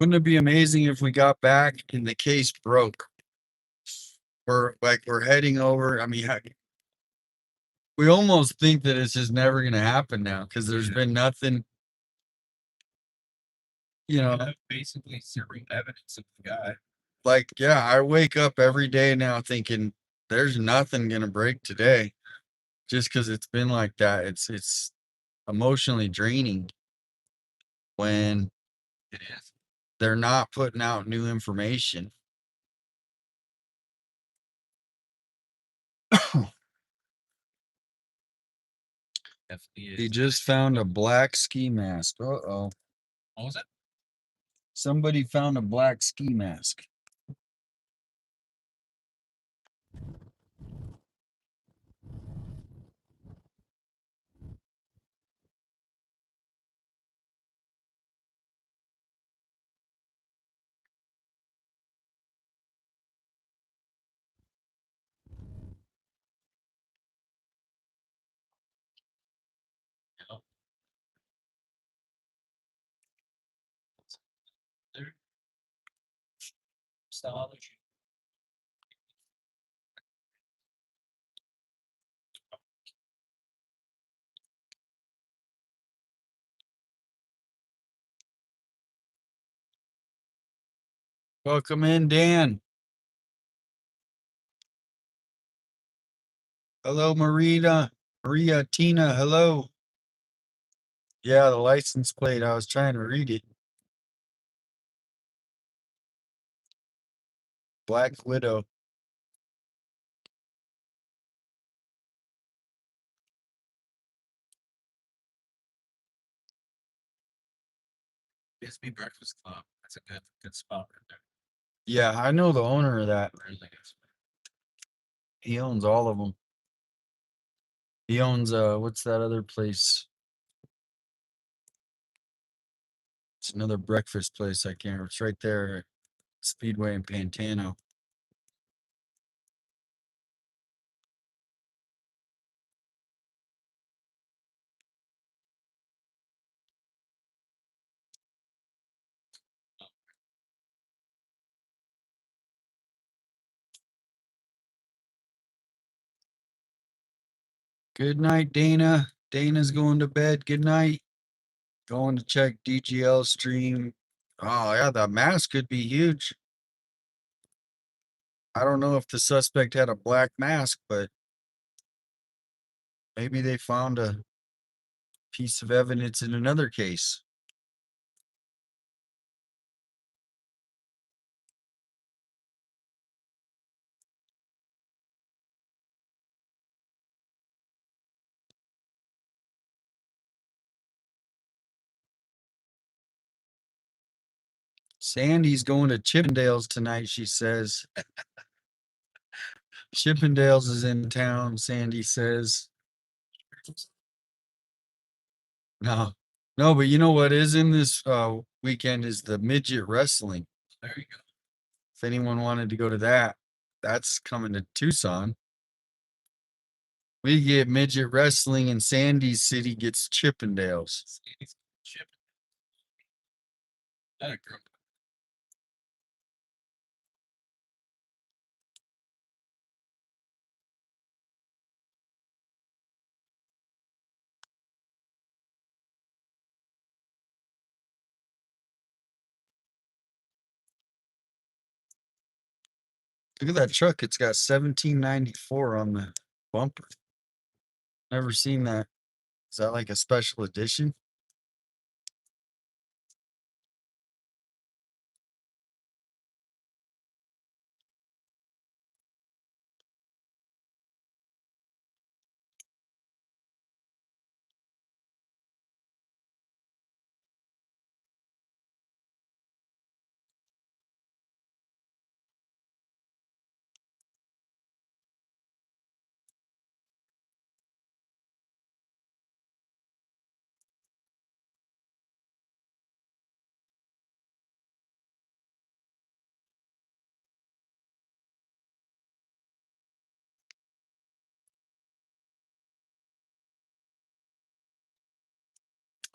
Wouldn't it be amazing if we got back and the case broke? We're heading over. I mean, we almost think that it's just never going to happen now because there's been nothing, you know. Basically zero evidence of the guy. Like, yeah, I wake up every day now thinking there's nothing going to break today just because it's been like that. It's emotionally draining when It is. they're not putting out new information. He just found a black ski mask. Uh-oh. What was it? Somebody found a black ski mask. Welcome in, Dan. Hello, Maria, Tina, hello. Yeah, the license plate. I was trying to read it. Black Widow. Bisbee Breakfast Club. That's a good spot right there. Yeah, I know the owner of that. Really good spot. He owns all of them. He owns what's that other place? It's another breakfast place. I can't. It's right there, Speedway in Pantano. Good night, Dana. Dana's going to bed. Good night. Going to check DGL stream. Oh yeah, the mask could be huge. I don't know if the suspect had a black mask, but maybe they found a piece of evidence in another case. Sandy's going to Chippendales tonight, she says. Chippendales is in town, Sandy says. No, no, but you know what is in this weekend is the midget wrestling. There you go. If anyone wanted to go to that, that's coming to Tucson. We get midget wrestling and Sandy City gets Chippendales. That a girl. Look at that truck. It's got 1794 on the bumper. Never seen that. Is that like a special edition?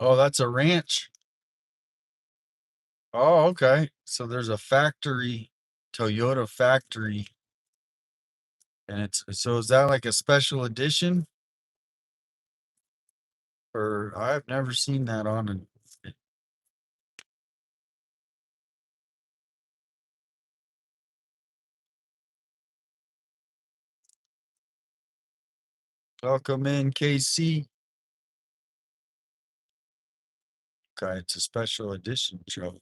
Oh, that's a ranch. Oh, okay. So there's a factory, Toyota factory. And it's so is that like a special edition? Or I've never seen that on an welcome in KC. Okay, it's a special edition show.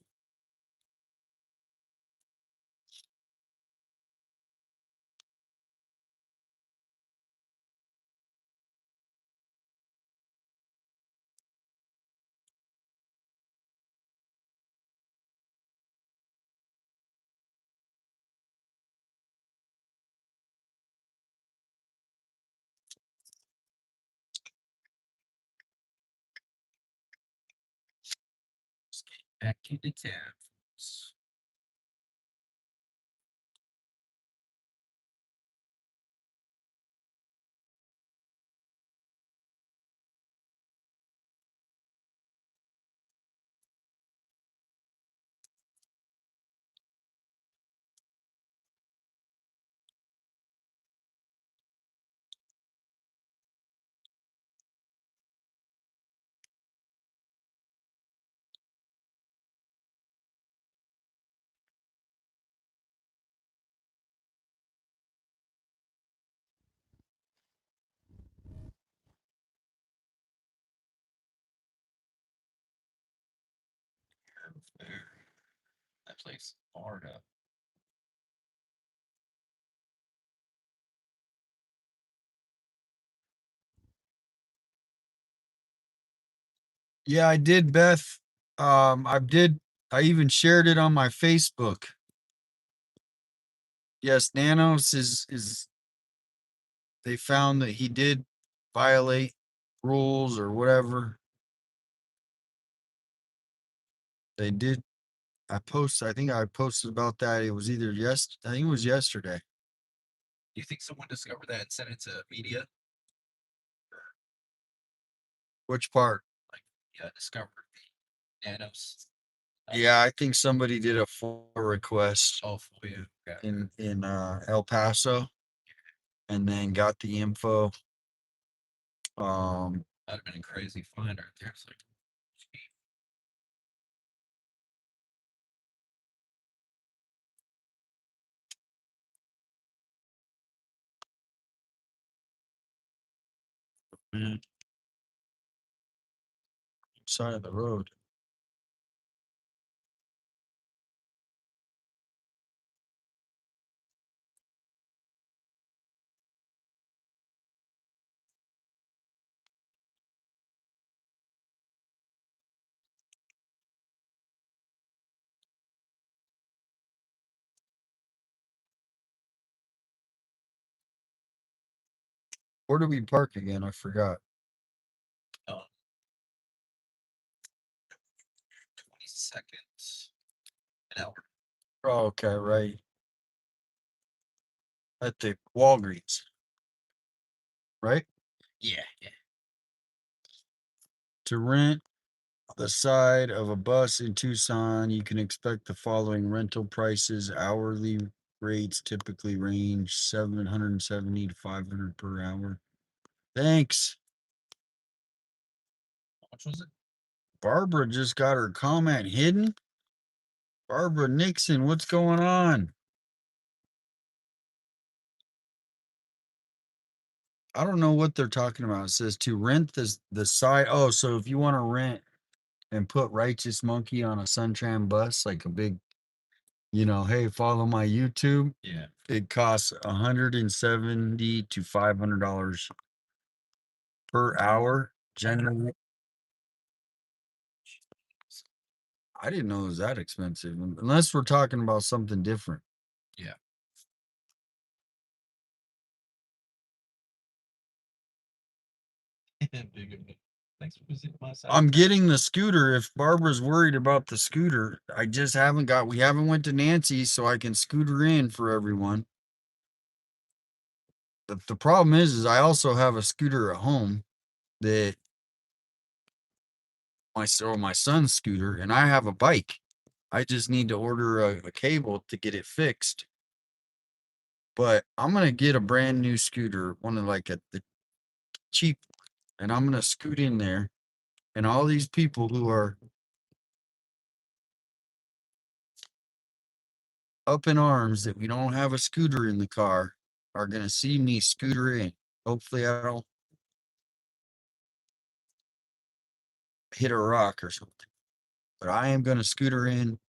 Back into town. That place hard up. Yeah, I did, Beth. I even shared it on my Facebook. Yes, Nanos is they found that he did violate rules or whatever. They did. I think I posted about that. It was either I think it was yesterday. Do you think someone discovered that and sent it to media? Which part? Yeah, discovered the Nanos. Yeah, I think somebody did a FOIA request Oh, yeah. Okay. in El Paso and then got the info. That'd have been a crazy find right there. It's like, man, side of the road. Where do we park again? I forgot. 20 seconds an hour. Oh, okay, right. At the Walgreens. Right? Yeah, yeah. To rent the side of a bus in Tucson, you can expect the following rental prices. Hourly rates typically range 770 to 500 per hour. Thanks. How much was it? Barbara just got her comment hidden. Barbara Nixon, what's going on? I don't know what they're talking about. It says to rent the side. Oh, so if you want to rent and put Righteous Monkey on a Suntran bus, like a big, hey, follow my YouTube. Yeah. It costs $170 to $500 per hour. Generally, I didn't know it was that expensive. Unless we're talking about something different. Yeah. Thanks for visiting my side. I'm getting the scooter. If Barbara's worried about the scooter, we haven't went to Nancy's, so I can scooter in for everyone. The problem is I also have a scooter at home that my son's scooter, and I have a bike. I just need to order a cable to get it fixed. But I'm gonna get a brand new scooter, one of the cheap, and I'm gonna scoot in there, and all these people who are up in arms that we don't have a scooter in the car are gonna see me scooter in. Hopefully, I don't hit a rock or something. But I am gonna scooter in.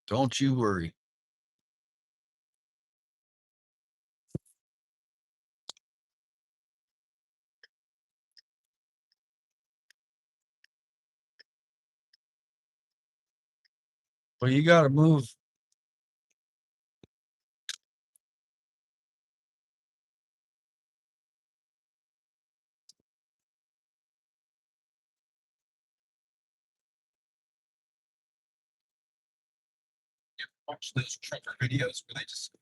Don't you worry. Well, you gotta move. Watch those trucker videos where they just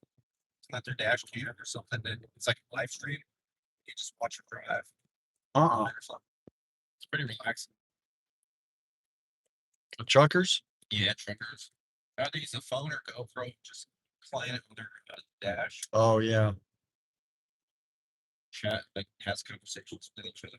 let their dash cam or something. And it's like a live stream. You just watch them drive. Uh-uh. It's pretty relaxing. The truckers? Yeah, truckers. Either use a phone or GoPro, just playing it on their dash. Oh yeah. Chat, like has conversations with each other.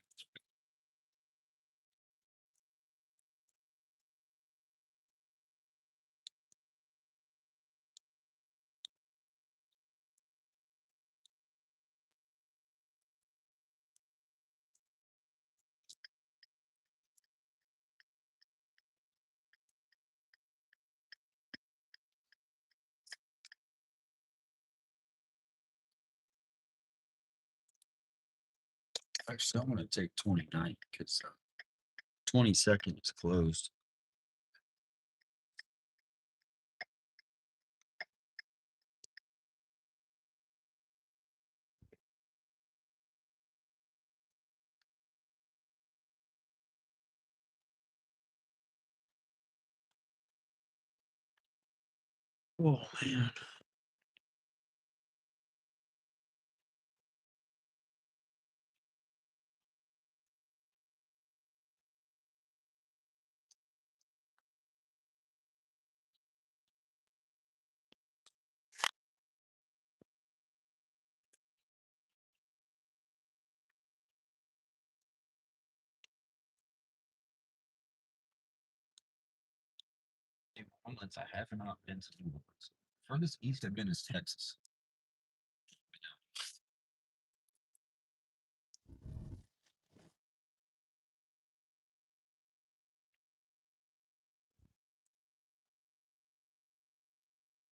Actually, I'm gonna take 29 because 22nd is closed. Oh man. New Orleans, I have not been to New Orleans. Furthest east I've been is Texas.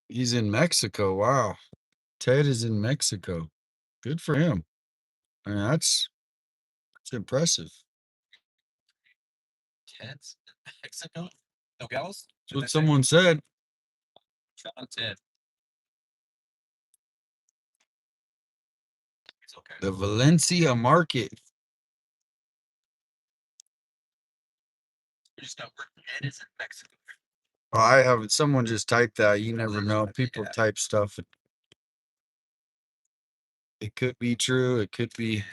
He's in Mexico. Wow. Ted is in Mexico. Good for him. I mean, that's impressive. Ted's in Mexico? No Nogales? That's what someone said. Shout out Ted. It's okay. The Valencia market. We just know where Ted is in Mexico. I haven't. Someone just typed that. You never know. People type stuff. It could be true. It could be.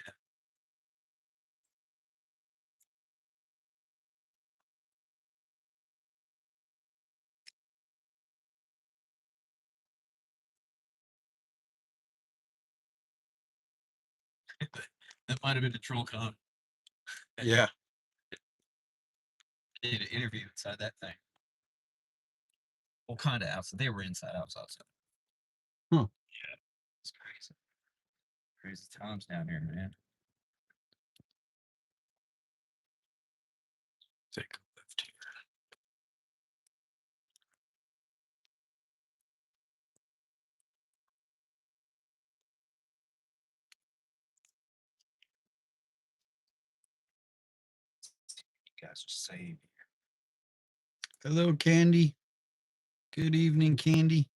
That might have been the troll con. Yeah. They did an interview inside that thing. Well, kind of outside. They were inside. I was outside. Huh. Yeah. It's crazy. Crazy times down here, man. Take a left here. You guys are saved. Hello, Candy. Good evening, Candy.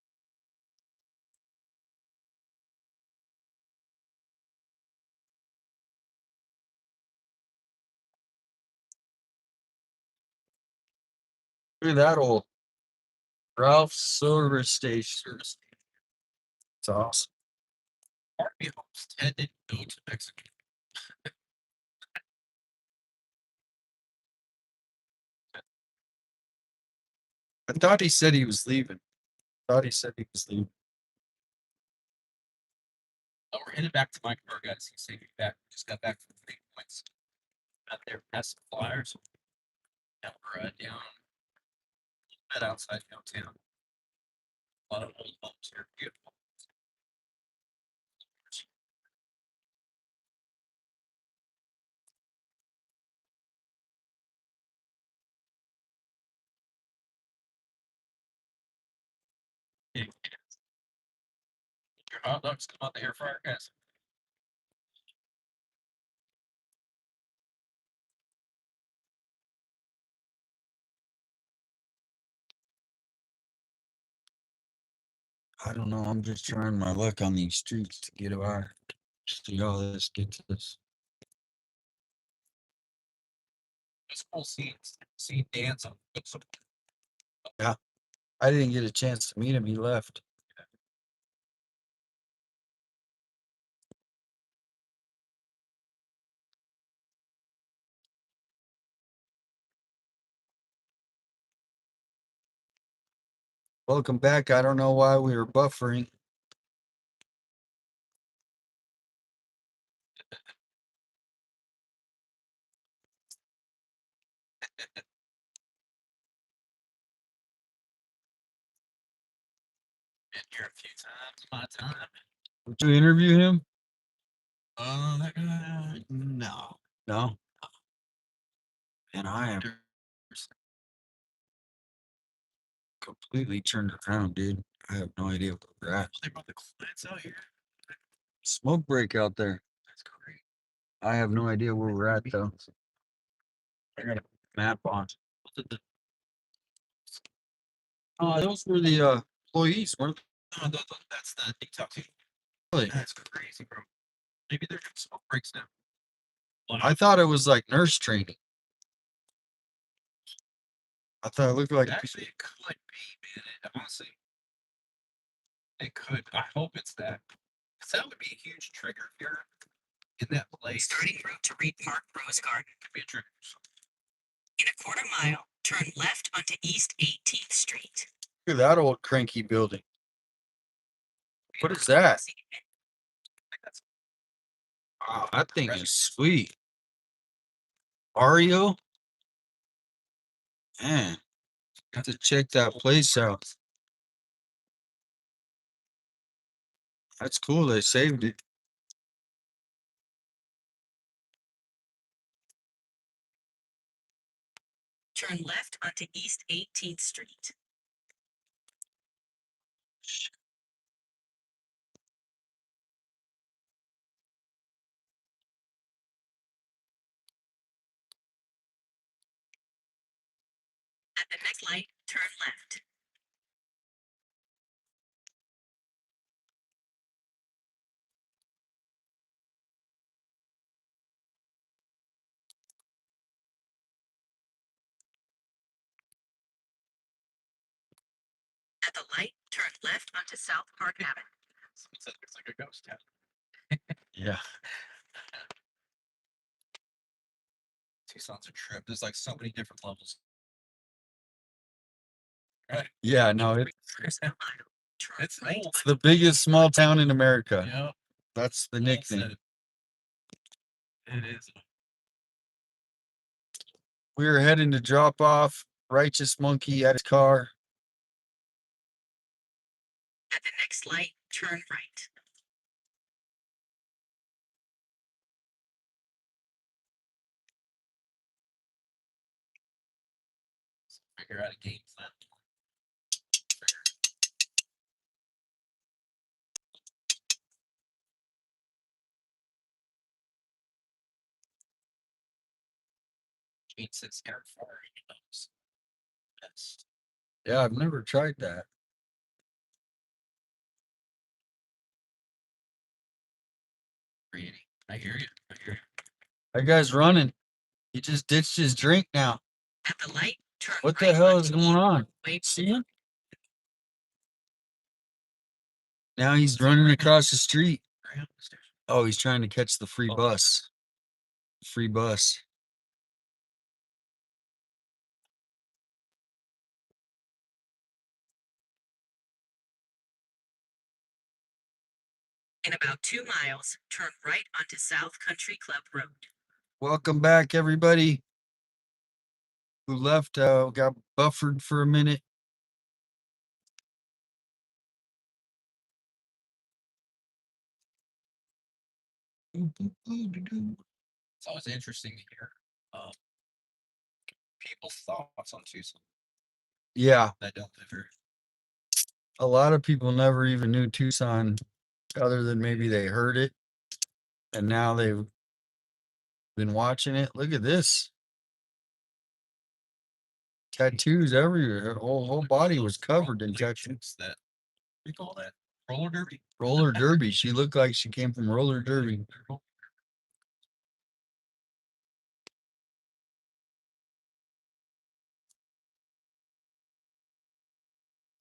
Look at that old Ralph Service Station. It's awesome. Harvey Homestead didn't go to Mexico. I thought he said he was leaving. Thought he said he was leaving. Oh, we're headed back to my car, guys. He said he's back. Just got back from 3 points. Out there, passing flyers. Now we're down a bit outside downtown. A lot of old homes here. Beautiful. Yeah. Your hot dogs come out the air fryer, guys. I don't know. I'm just trying my luck on these streets to get by. See all this, get to this. It's cool seeing dance on some. Yeah. I didn't get a chance to meet him. He left. Welcome back. I don't know why we were buffering. Been here a few times in my time. Would you interview him? That guy, no. No. And I am completely turned around, dude. I have no idea where we're at. They brought the clients out here. Smoke break out there. That's great. I have no idea where we're at though. I got a map on. Those were the employees, weren't No, that's the TikTok too. they? Really? That's crazy, bro. Maybe they're doing smoke breaks now. I thought it was like nurse training. I thought it looked like Actually, it could be, man. Honestly, it could. I hope it's that. 'Cause that would be a huge trigger if you're in that place. Starting route to Reed Park Rose Garden. Could be a trigger. In a quarter mile, turn left onto East 18th Street. look at that old cranky building. What is that? Wow, that thing is sweet. Ario? Man, got to check that place out. That's cool. They saved it. Turn left onto East 18th Street. At the next light, turn left. At the light, turn left onto South Park Avenue. Someone said it's like a ghost town. Yeah. Tucson's a trip. There's like so many different levels. Yeah, no, It's it's the biggest small town in America. Yeah. That's the Well nickname. said. It is. We were heading to drop off Righteous Monkey at his car. At the next light, turn right. Figure out a game plan. Eats its air far. Yes. Yeah, I've never tried that. I hear you. I hear you. That guy's running. He just ditched his drink now. At the light, turn What the right hell is onto going on? Wait, See him? Now he's running across the street. Oh, he's trying to catch the free bus. Free bus. in about 2 miles, turn right onto South Country Club Road. Welcome back, everybody who left. Got buffered for a minute. It's always interesting to hear people's thoughts on Tucson Yeah, that don't live here. a lot of people never even knew Tucson other than maybe they heard it. And now they've been watching it. Look at this. Tattoos everywhere. Her whole body was covered in tattoos. That we call that roller derby. Roller derby. She looked like she came from roller derby.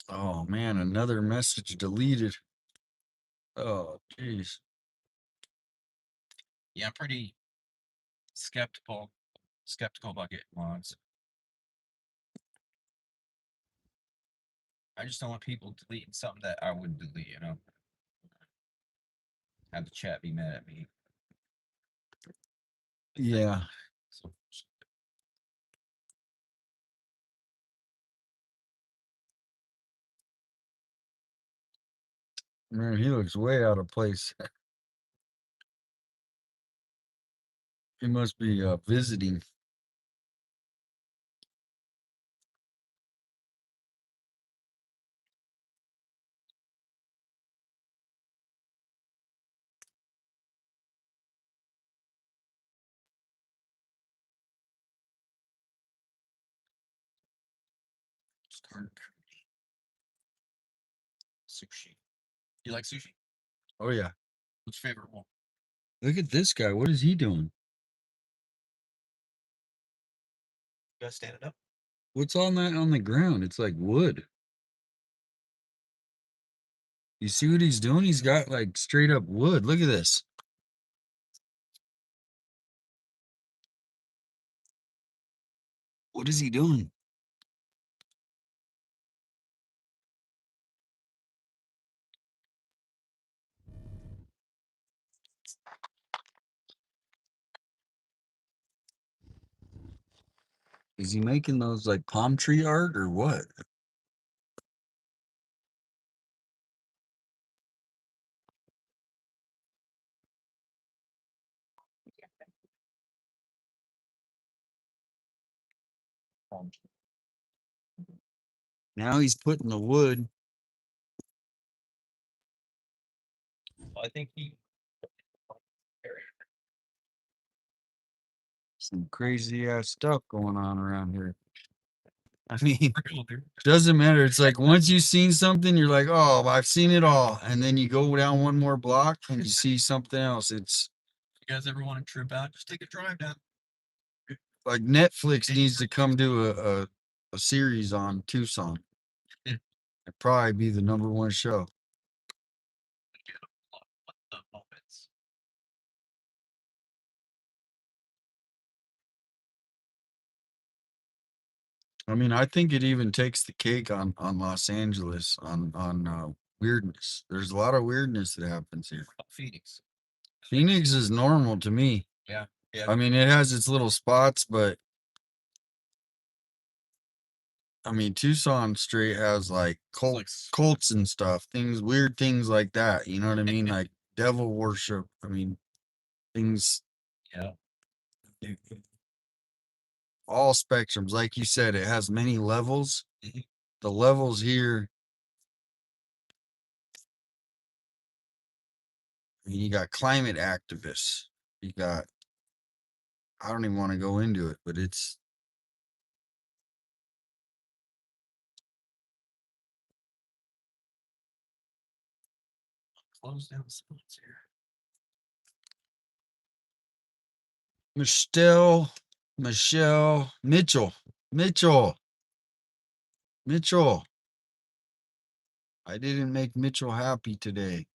Oh man, another message deleted. Oh jeez. Yeah, I'm pretty skeptical about getting logs. I just don't want people deleting something that I wouldn't delete, you know. Have the chat be mad at me. Yeah. So, Man, he looks way out of place. He must be visiting. sushi. You like sushi? Oh yeah. What's your favorite one? Look at this guy. What is he doing? You guys standing up? What's on that on the ground? It's like wood. You see what he's doing? He's got like straight up wood. Look at this. What is he doing? Is he making those like palm tree art or what? Now he's putting the wood. I think he. Some crazy ass stuff going on around here. I mean, doesn't matter. It's like once you've seen something, you're like, oh, I've seen it all. And then you go down one more block and you see something else. It's You guys ever want to trip out? Just take a drive down. like Netflix needs to come do a series on Tucson. Yeah. It'd probably be the #1 show. The moments. I mean, I think it even takes the cake on Los Angeles on weirdness. There's a lot of weirdness that happens here. Phoenix. Phoenix is normal to me. Yeah. Yeah. I mean, it has its little spots, but I mean, Tucson straight has like cults and stuff, things, weird things like that. You know what I mean? Like devil worship. I mean, things, Yeah. all spectrums. Like you said, it has many levels. The levels here, I mean, you got climate activists. You got, I don't even want to go into it, but it's, Close down the spots here. Michelle Mitchell. I didn't make Mitchell happy today.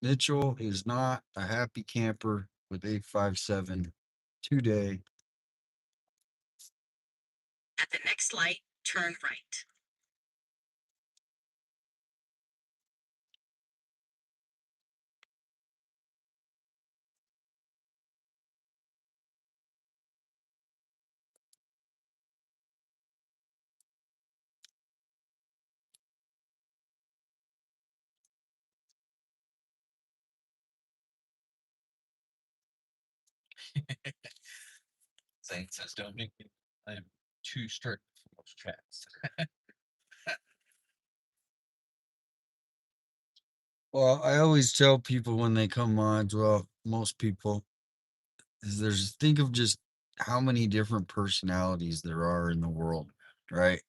Mitchell is not a happy camper with 857 today. At the next light, turn right. Zane says, don't make me. I am too strict for most chats. Well, I always tell people when they come on, well, most people, is there's think of just how many different personalities there are in the world, right?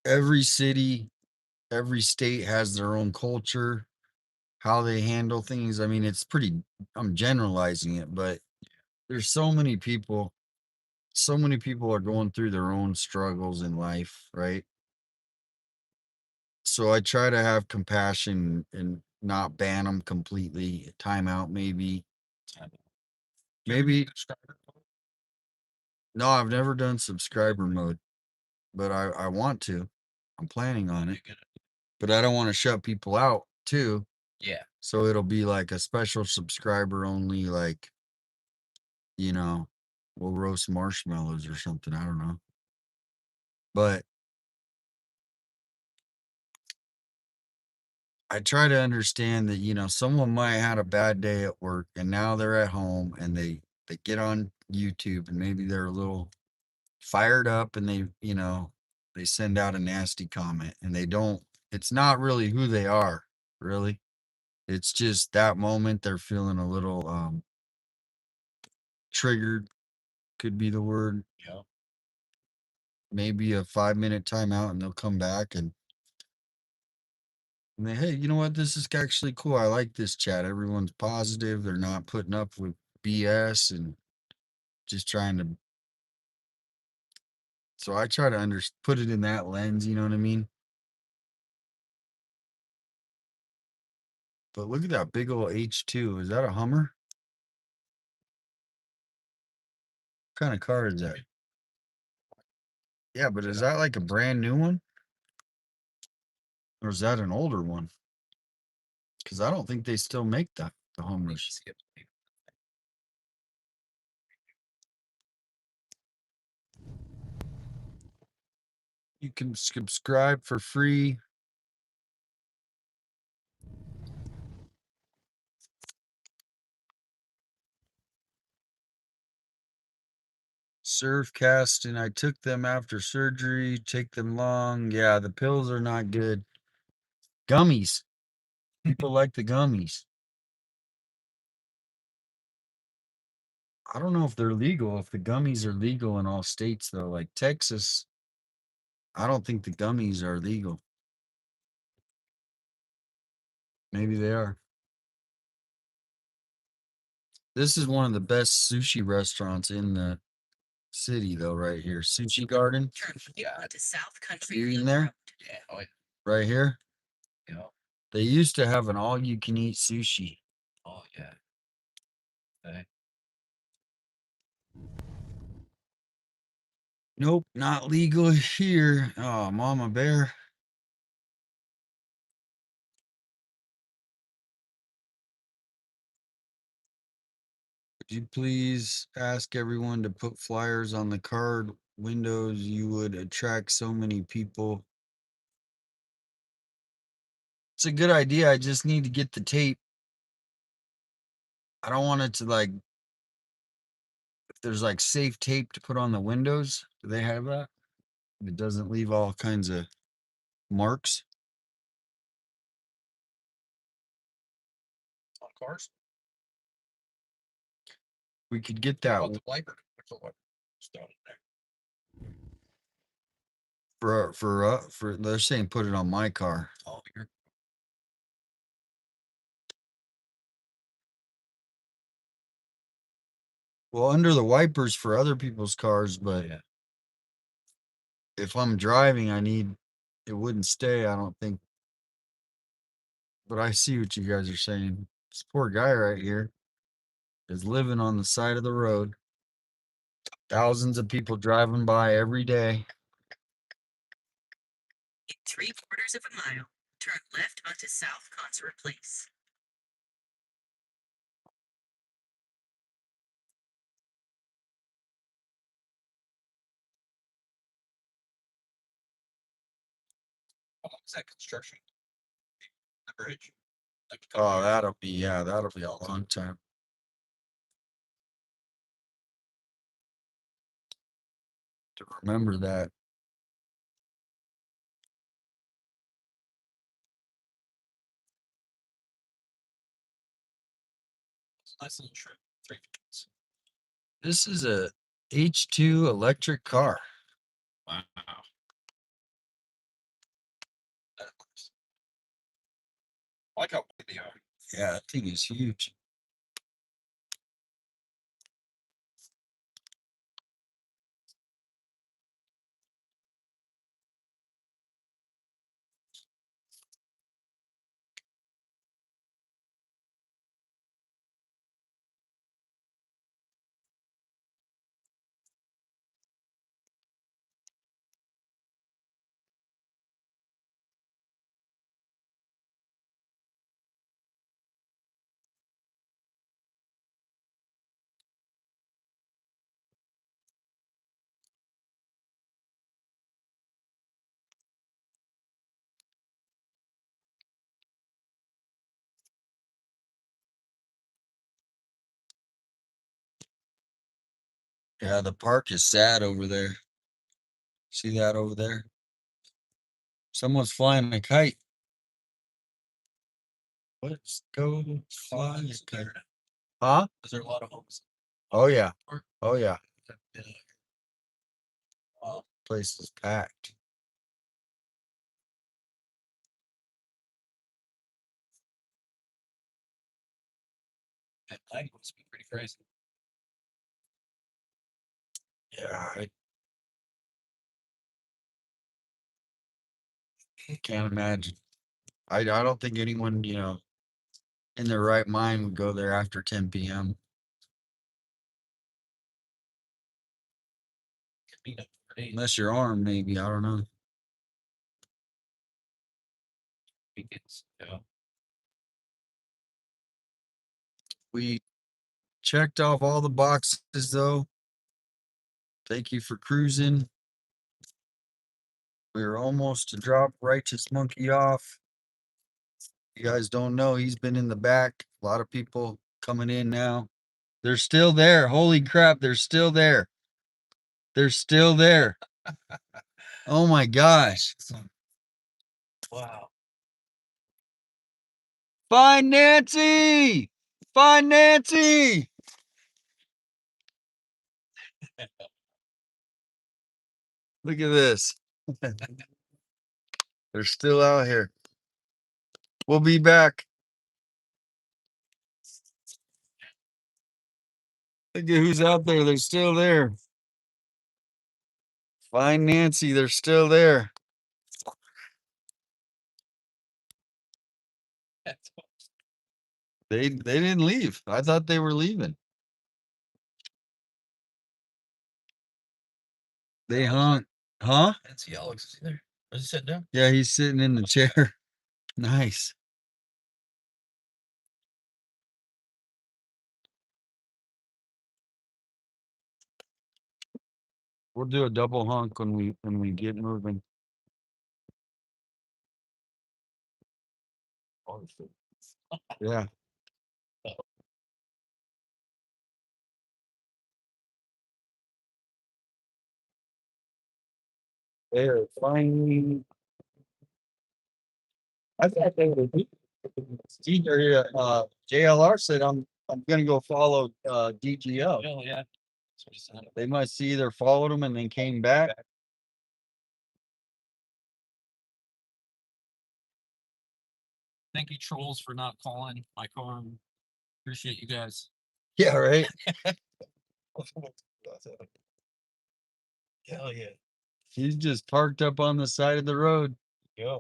Every city, every state has their own culture, how they handle things. I mean, it's pretty, I'm generalizing it, but there's so many people are going through their own struggles in life, right? So I try to have compassion and not ban them completely. Time out, maybe. Maybe. No, I've never done subscriber mode, but I want to. I'm planning on it. But I don't want to shut people out too. Yeah. So it'll be like a special subscriber only, like, you know, we'll roast marshmallows or something. I don't know. But I try to understand that, you know, someone might have had a bad day at work and now they're at home and they get on YouTube and maybe they're a little fired up and they, you know, they send out a nasty comment and they don't, it's not really who they are, really. It's just that moment they're feeling a little triggered, could be the word. Yeah. Maybe a 5-minute timeout and they'll come back and they, hey, you know what? This is actually cool. I like this chat. Everyone's positive. They're not putting up with BS and just trying to. So I try to put it in that lens. You know what I mean? But look at that big old H2. Is that a Hummer? What kind of car is that? Yeah, but is that like a brand new one? Or is that an older one? Because I don't think they still make the Hummers. You can subscribe for free. Surf casting. I took them after surgery. Take them long. Yeah, the pills are not good. Gummies. People like the gummies. I don't know if they're legal, if the gummies are legal in all states, though. Like Texas, I don't think the gummies are legal. Maybe they are. This is one of the best sushi restaurants in the city, though, right here. Sushi Garden. Turn right onto South Country. You in there? Yeah. Oh, yeah. Right here. Yeah. They used to have an all-you-can-eat sushi. Oh, yeah. Okay. Nope, not legal here. Oh, mama bear. Could you please ask everyone to put flyers on the card windows? You would attract so many people. It's a good idea. I just need to get the tape. I don't want it to like, if there's like safe tape to put on the windows. Do they have that? It doesn't leave all kinds of marks. On cars. We could get that About the wiper. There's a wiper stone in there. for they're saying put it on my car. Oh, here. Well, under the wipers for other people's cars, but if I'm driving, it wouldn't stay, I don't think. But I see what you guys are saying. This poor guy right here is living on the side of the road. Thousands of people driving by every day. In 3/4 of a mile, turn left onto South Concert Place. How long is that construction? The bridge. Oh, that'll be a long time. To remember that. Nice little trip. 3 minutes. This is a H2 electric car. Wow. I like how big they are. Yeah, that thing is huge. Yeah, the park is sad over there. See that over there? Someone's flying a kite. Let's go fly a kite. Huh? Is there a lot of homes? Oh yeah. Or- Oh yeah. Yeah. Place is packed. At night, it must be pretty crazy. Yeah, I can't imagine. I don't think anyone, in their right mind would go there after 10 p.m. Could be no parade. Unless you're armed, maybe. I don't know. Weekends. Yeah. We checked off all the boxes though. Thank you for cruising. We were almost to drop Righteous Monkey off. You guys don't know, he's been in the back. A lot of people coming in now. They're still there. Holy crap, they're still there. They're still there. Oh my gosh. Wow. Find Nancy! Find Nancy! Look at this. They're still out here. We'll be back. Look at who's out there. They're still there. Find Nancy. They're still there. They didn't leave. I thought they were leaving. They hung, huh? I didn't see Alex. Is he there? Is he sitting down? Yeah, he's sitting in the chair. Nice. We'll do a double hunk when we get moving. Yeah. There, finally. I thought they would be. JLR said I'm gonna go follow DGO. Oh, yeah. They must see either followed him and then came back. Thank you, trolls, for not calling my car. Appreciate you guys. Yeah, right. Hell yeah. He's just parked up on the side of the road. Yep.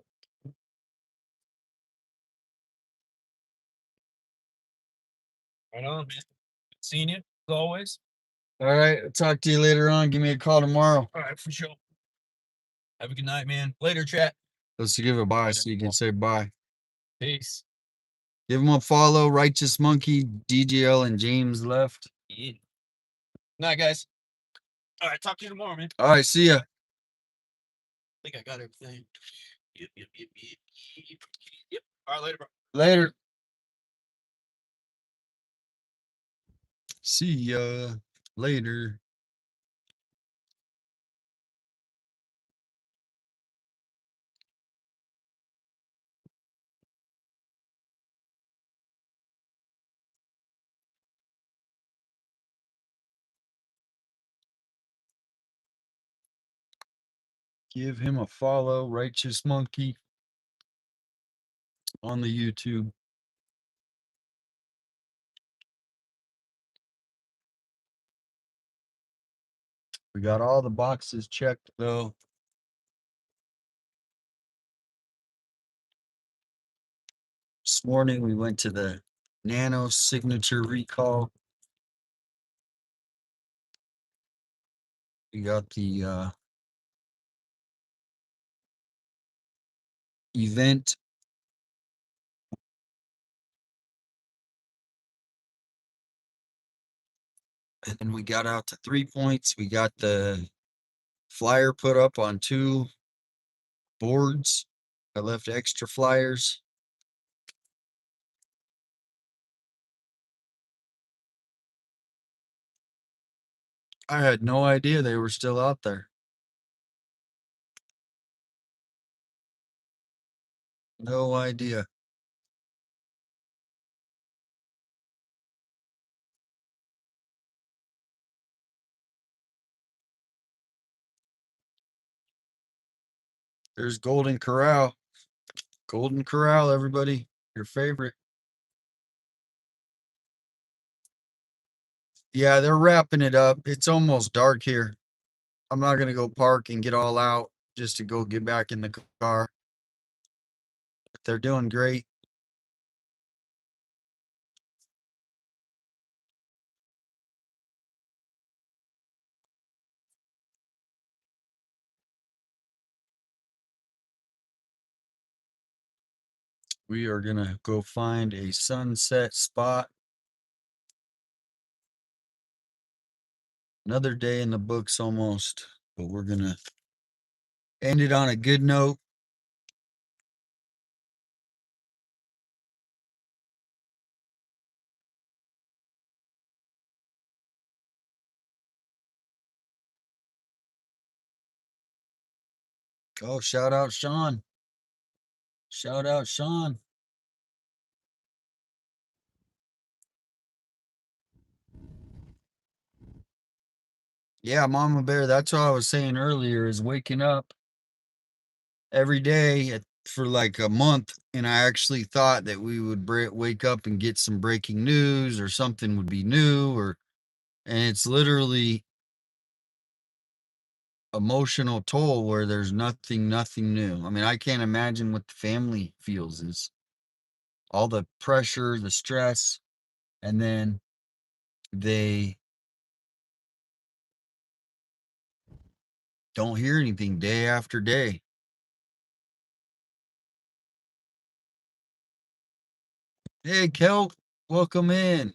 Right on, man. Seeing you as always. All right, I'll talk to you later on. Give me a call tomorrow. All right, for sure. Have a good night, man. Later, chat. Let's give a bye so you can say bye. Peace. Give him a follow. Righteous Monkey, DGL, and James left. Yeah. Night, guys. All right, talk to you tomorrow, man. All right, see ya. I think I got everything. Yep. All right, later, bro. Later. See ya later. Give him a follow, Righteous Monkey, on the YouTube. We got all the boxes checked though. This morning we went to the Nanos signature recall. We got the event. And then we got out to 3 points. We got the flyer put up on 2 boards. I left extra flyers. I had no idea they were still out there. No idea. There's Golden Corral. Golden Corral, everybody. Your favorite. Yeah, they're wrapping it up. It's almost dark here. I'm not going to go park and get all out just to go get back in the car. But they're doing great. We are going to go find a sunset spot. Another day in the books almost, but we're going to end it on a good note. Oh, shout out Sean. Shout out Sean. Yeah, Mama Bear, that's what I was saying earlier, is waking up every day for like a month, and I actually thought that we would wake up and get some breaking news or something would be new, and it's literally emotional toll where there's nothing new. I mean, I can't imagine what the family feels is all the pressure, the stress, and then they Don't hear anything day after day. Hey, Kel, welcome in.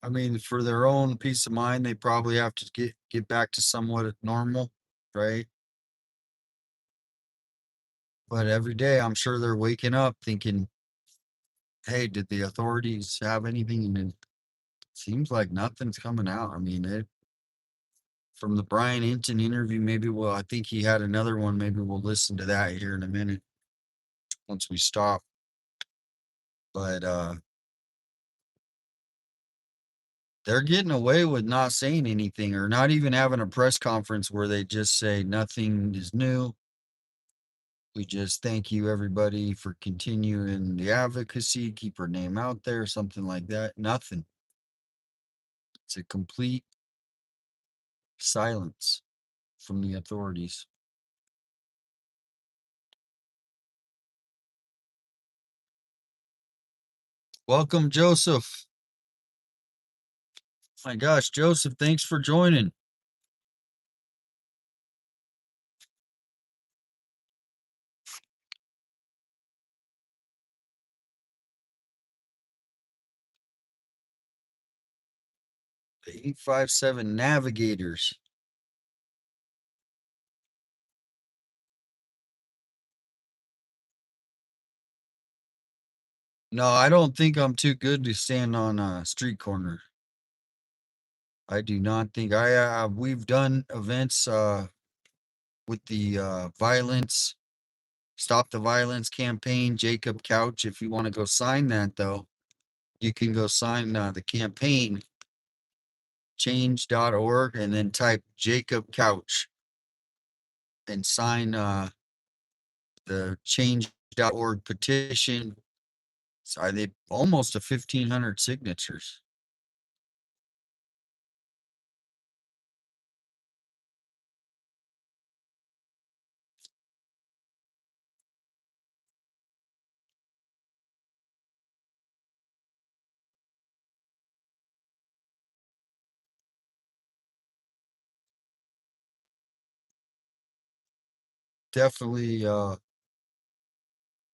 I mean, for their own peace of mind, they probably have to get back to somewhat normal, right? But every day, I'm sure they're waking up thinking, "Hey, did the authorities have anything?" And it seems like nothing's coming out. I mean, from the Brian Hinton interview, maybe I think he had another one. Maybe we'll listen to that here in a minute once we stop. But they're getting away with not saying anything or not even having a press conference where they just say nothing is new. We just thank you everybody for continuing the advocacy, keep her name out there, something like that. Nothing. It's a complete silence from the authorities. Welcome, Joseph. My gosh, Joseph, thanks for joining. The 857 Navigators. No, I don't think I'm too good to stand on a street corner. I do not think we've done events with the violence, Stop the Violence campaign, Jacob Couch. If you want to go sign that though, you can go sign the campaign change.org and then type Jacob Couch and sign the change.org petition. So they almost a 1,500 signatures. Definitely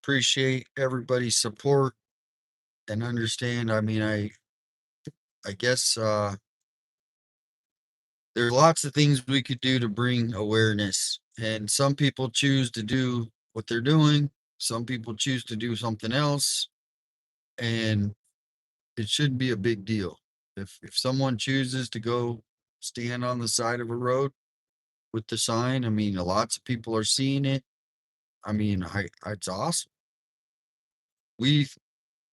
appreciate everybody's support and understand. I mean, I guess there's lots of things we could do to bring awareness, and some people choose to do what they're doing. Some people choose to do something else, and it shouldn't be a big deal. If someone chooses to go stand on the side of a road with the sign, I mean, lots of people are seeing it. I mean, it's awesome. We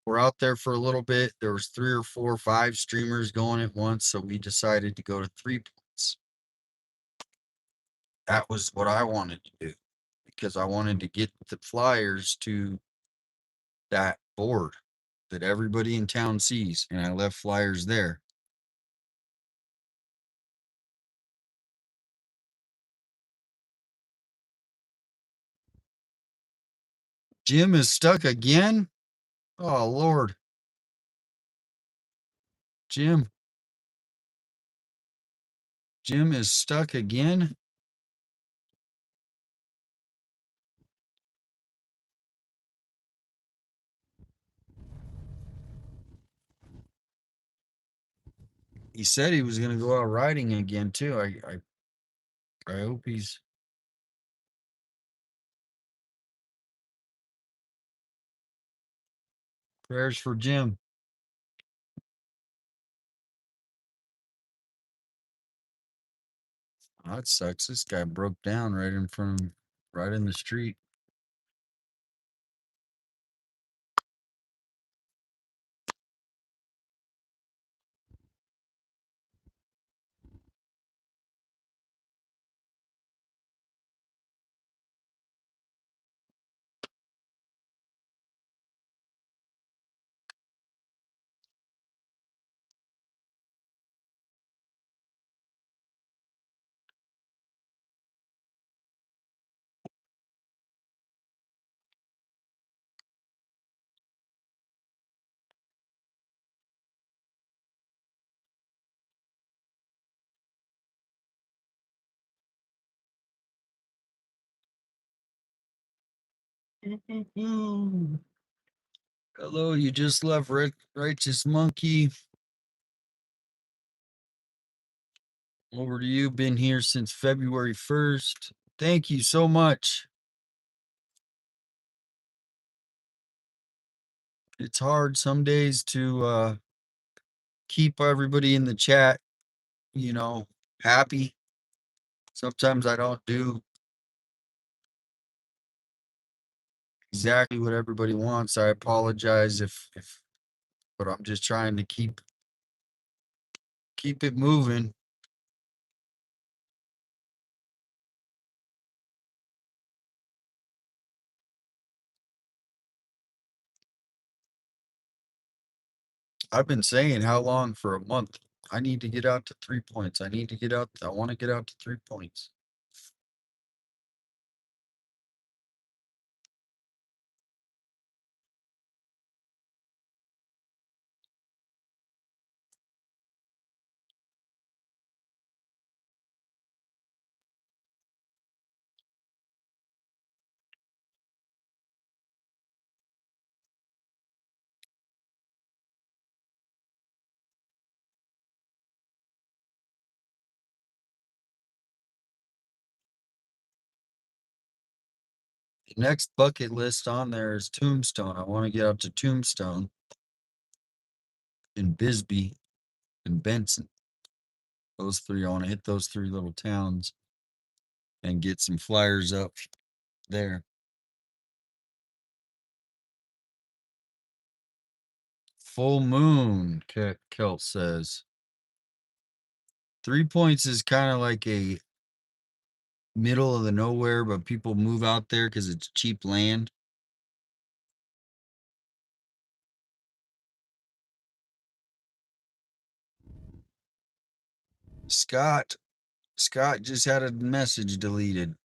were out there for a little bit. There was 3 or 4 or 5 streamers going at once, so we decided to go to 3 points. That was what I wanted to do because I wanted to get the flyers to that board that everybody in town sees, and I left flyers there. Jim is stuck again? Oh, Lord. Jim. Jim is stuck again? He said he was going to go out riding again too. I hope he's prayers for Jim. Oh, that sucks. This guy broke down right in front of him, right in the street. Hello, you just left Righteous Monkey. Over to you. Been here since February 1st. Thank you so much. It's hard some days to keep everybody in the chat, happy. Sometimes I don't do exactly what everybody wants. I apologize if but I'm just trying to keep it moving. I've been saying how long for a month. I need to get out to 3 points. I want to get out to 3 points. The next bucket list on there is Tombstone. I want to get out to Tombstone and Bisbee and Benson. Those three, I want to hit those three little towns and get some flyers up there. Full moon, Kelt says. 3 points is kind of like a middle of the nowhere, but people move out there because it's cheap land. Scott just had a message deleted.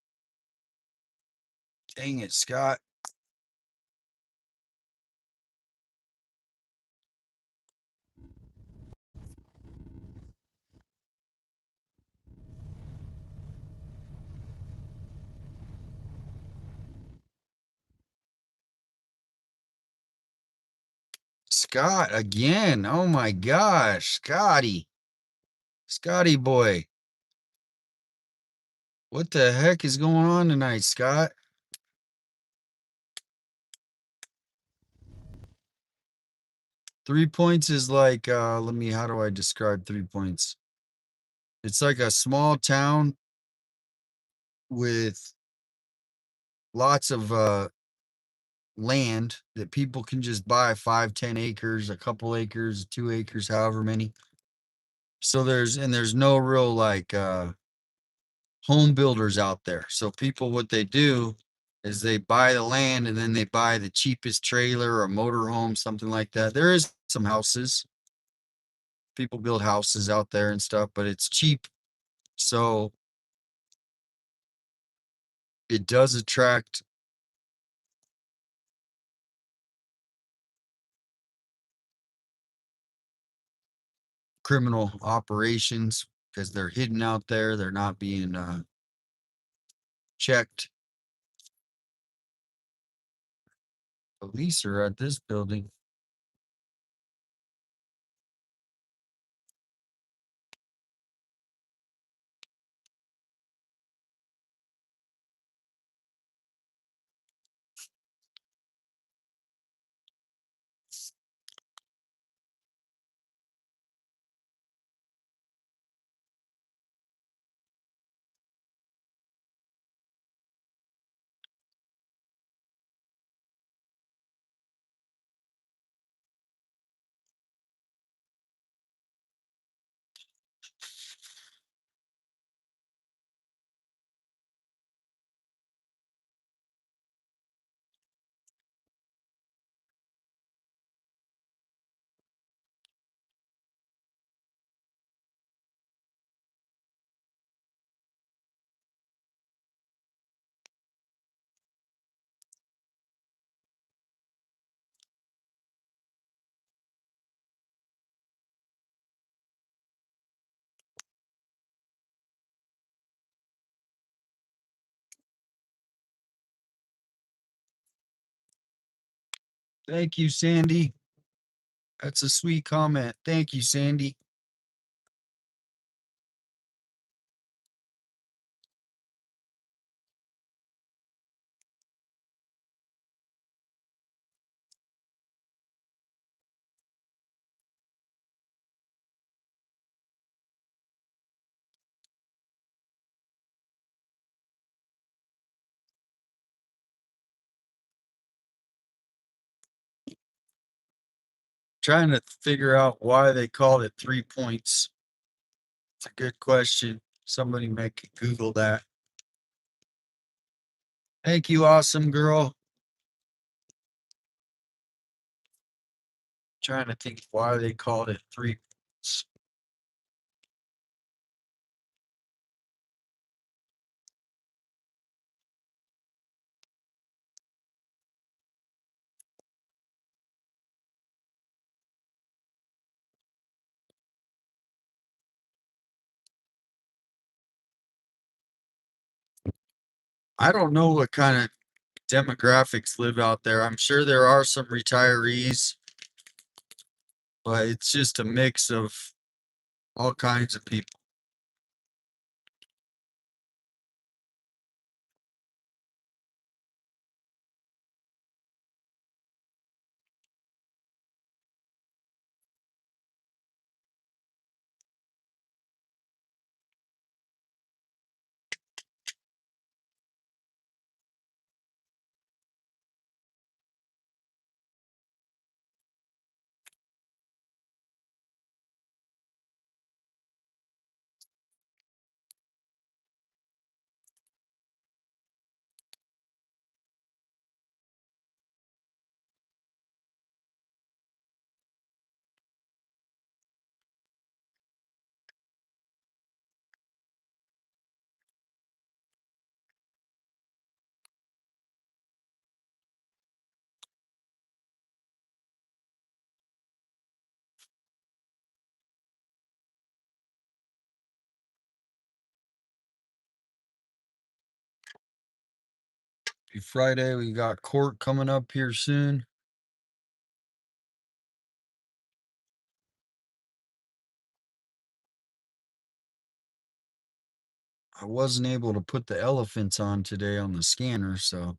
Dang it, Scott. Scott again. Oh my gosh, Scotty boy. What the heck is going on tonight, Scott? Three points is like, how do I describe 3 points? It's like a small town with lots of land that people can just buy 5, 10 acres, a couple acres, 2 acres, however many. So there's no real like home builders out there. So people, what they do is they buy the land and then they buy the cheapest trailer or motor home, something like that. There is some houses. People build houses out there and stuff, but it's cheap. So it does attract criminal operations because they're hidden out there. They're not being checked. Police are at this building. Thank you, Sandy. That's a sweet comment. Thank you, Sandy. Trying to figure out why they called it 3 points. It's a good question. Somebody make Google that. Thank you, awesome girl. Trying to think why they called it 3 points. I don't know what kind of demographics live out there. I'm sure there are some retirees, but it's just a mix of all kinds of people. Friday, we got court coming up here soon. I wasn't able to put the elephants on today on the scanner, so.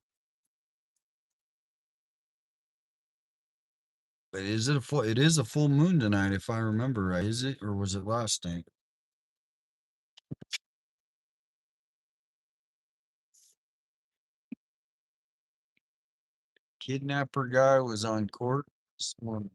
But is it a full? It is a full moon tonight, if I remember right. Is it, or was it last night? Kidnapper guy was on court this morning.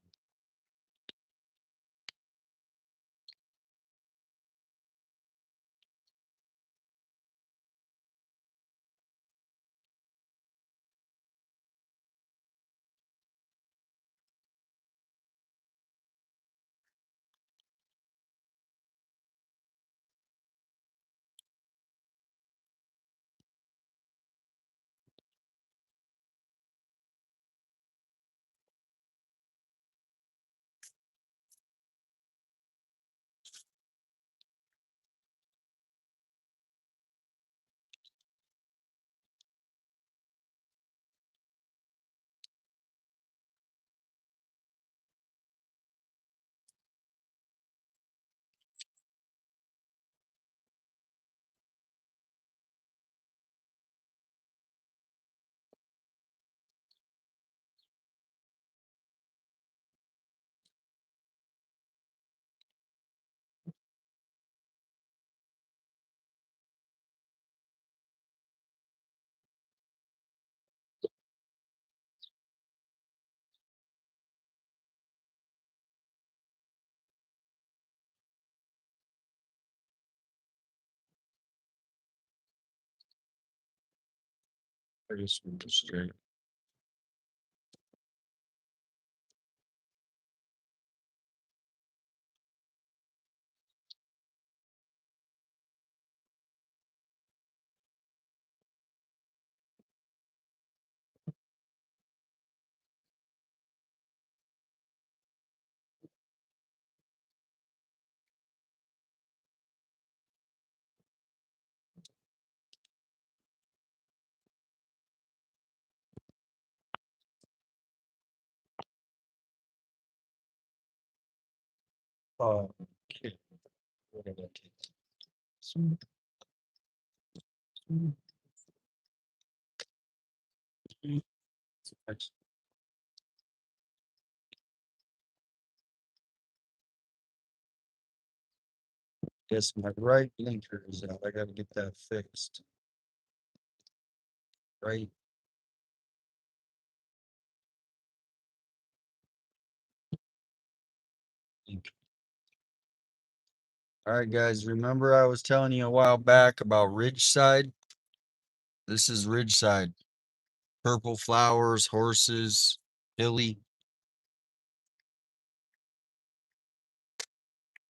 I just went to straight. Okay. What did I take? Some- some- That's- Guess my right blinker is out. I gotta get that fixed. Right. All right, guys. Remember I was telling you a while back about Ridgeside? This is Ridgeside. Purple flowers, horses, hilly.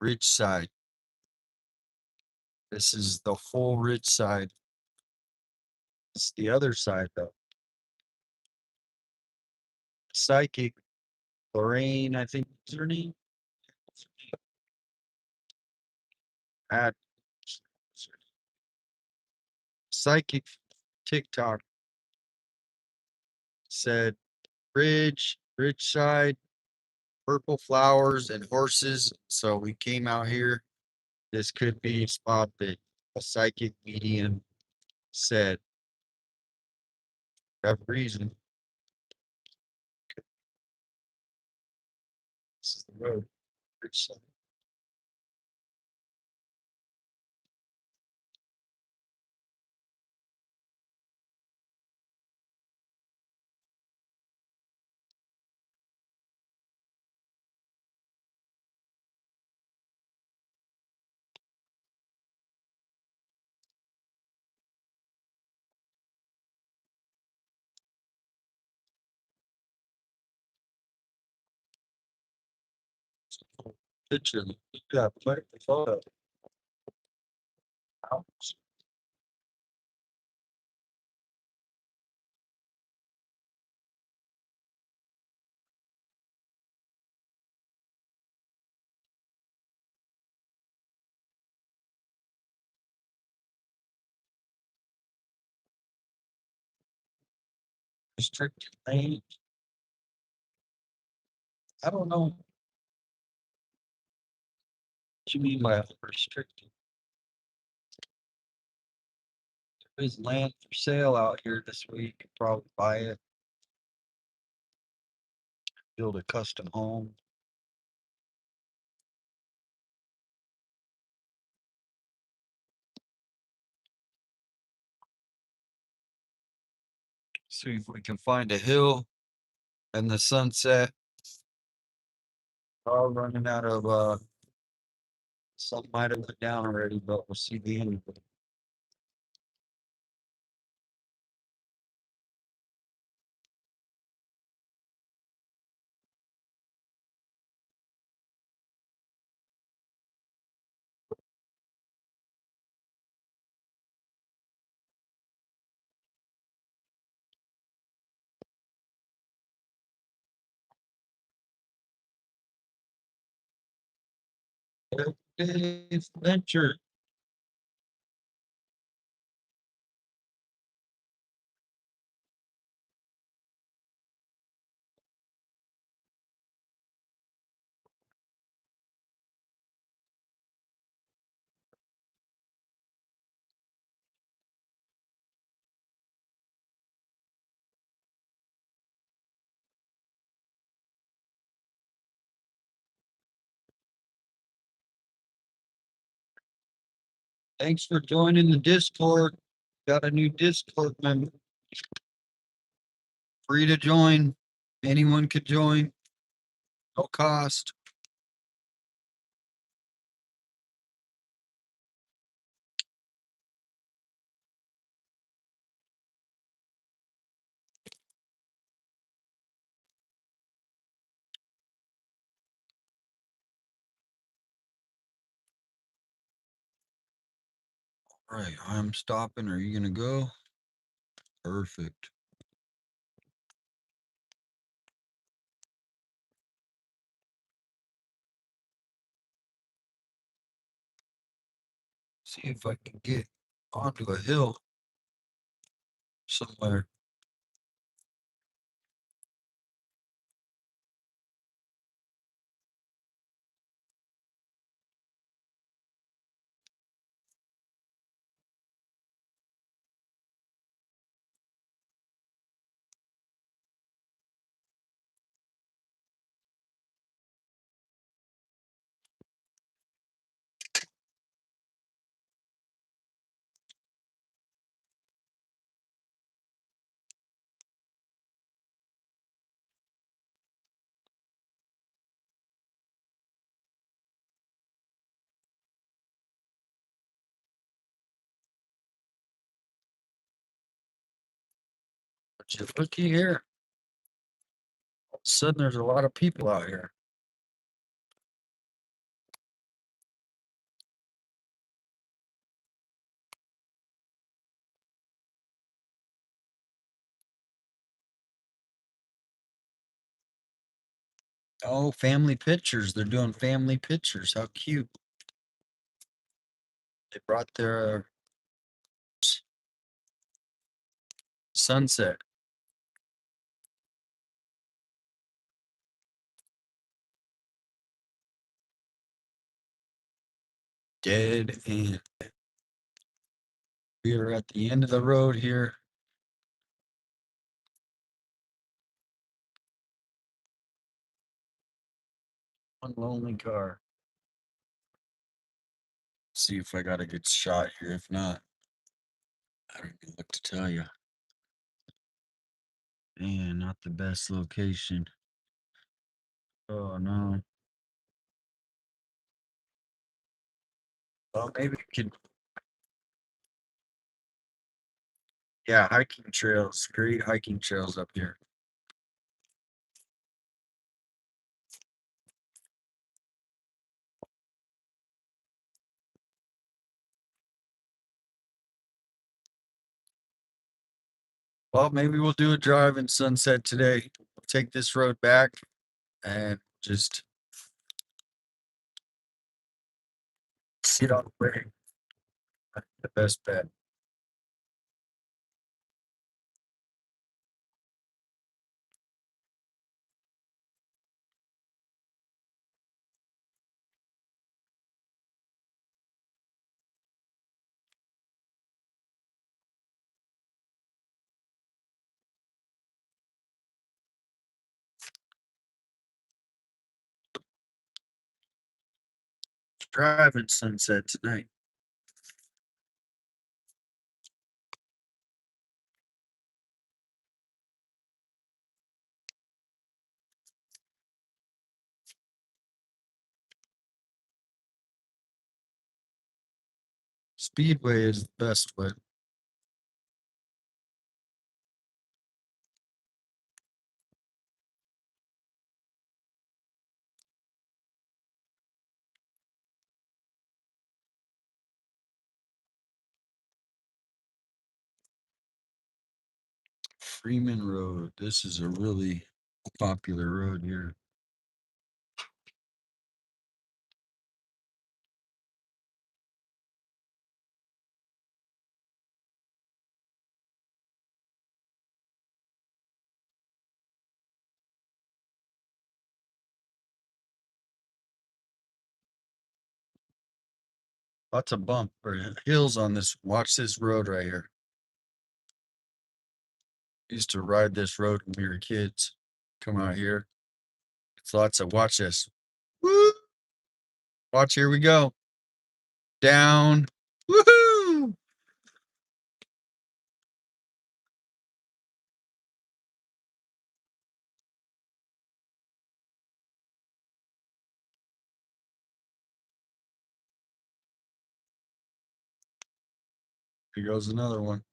Ridgeside. This is the full Ridgeside. It's the other side though. Psychic. Lorraine, I think is her name. At Psychic TikTok said Ridge side, purple flowers and horses. So we came out here. This could be a spot that a psychic medium said. For whatever reason. This is the road. Ridge side. Picture. Yeah, play the photo. Ouch. Restricted lane. I don't know what you mean by restricted. There's land for sale out here this week. Probably buy it. Build a custom home. See if we can find a hill and the sunset. All running out of some might have went down already, but we'll see the end of it. Adventure. Thanks for joining the Discord. Got a new Discord member. Free to join. Anyone could join. No cost. All right, I'm stopping. Are you gonna go? Perfect. See if I can get onto a hill somewhere. But you looky here. All of a sudden, there's a lot of people out here. Oh, family pictures. They're doing family pictures. How cute. They brought their sunset. Dead end. We are at the end of the road here. One lonely car. See if I got a good shot here. If not, I don't know what to tell you. Man, not the best location. Oh no. Well, maybe we could. Yeah, hiking trails. Great hiking trails up here. Well, maybe we'll do a drive in Sunset today. We'll take this road back and just sit on the way. That's the best bet. Drive in Sunset tonight. Speedway is the best way. Freeman Road. This is a really popular road here. Lots of bump or hills on this. Watch this road right here. Used to ride this road when we were kids. Come out here. It's lots of watch this. Woo! Watch, here we go. Down. Woohoo! Here goes another one.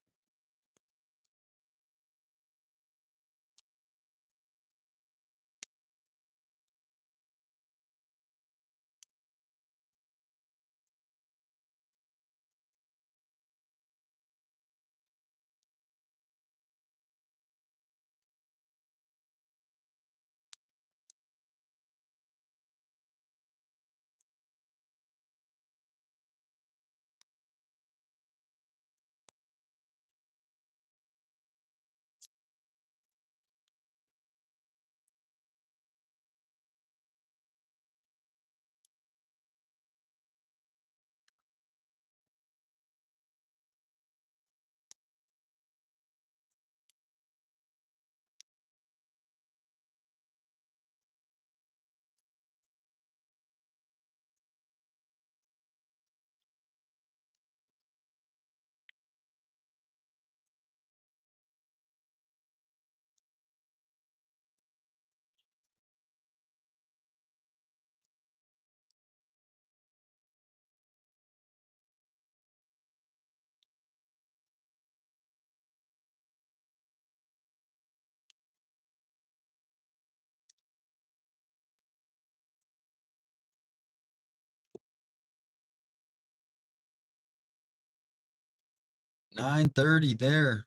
9:30 there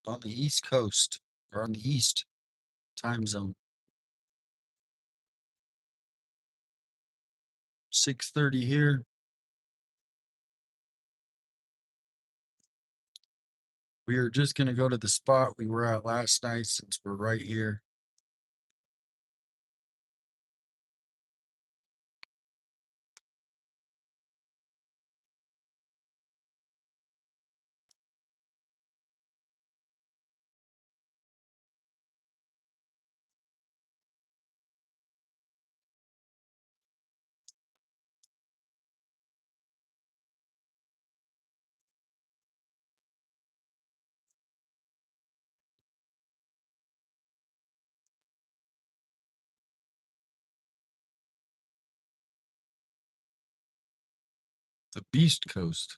on the East Coast or on the East time zone. 6:30 here. We are just going to go to the spot we were at last night since we're right here. The Beast Coast.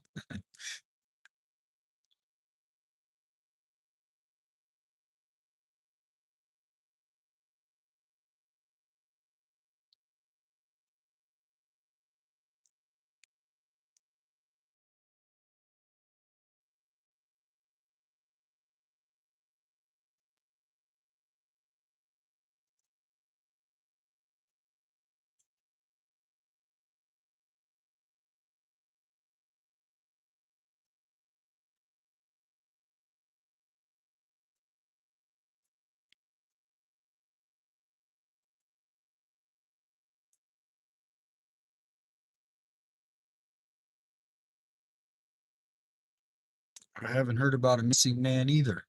I haven't heard about a missing man either.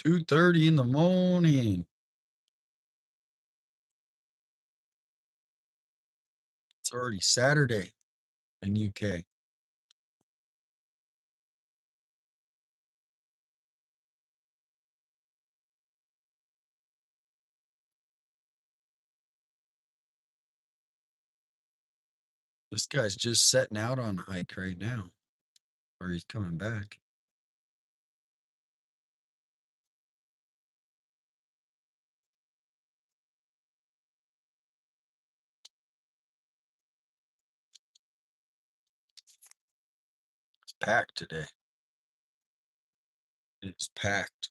$2:30 in the morning. It's already Saturday in UK. This guy's just setting out on a hike right now, or he's coming back. It's packed today. It's packed.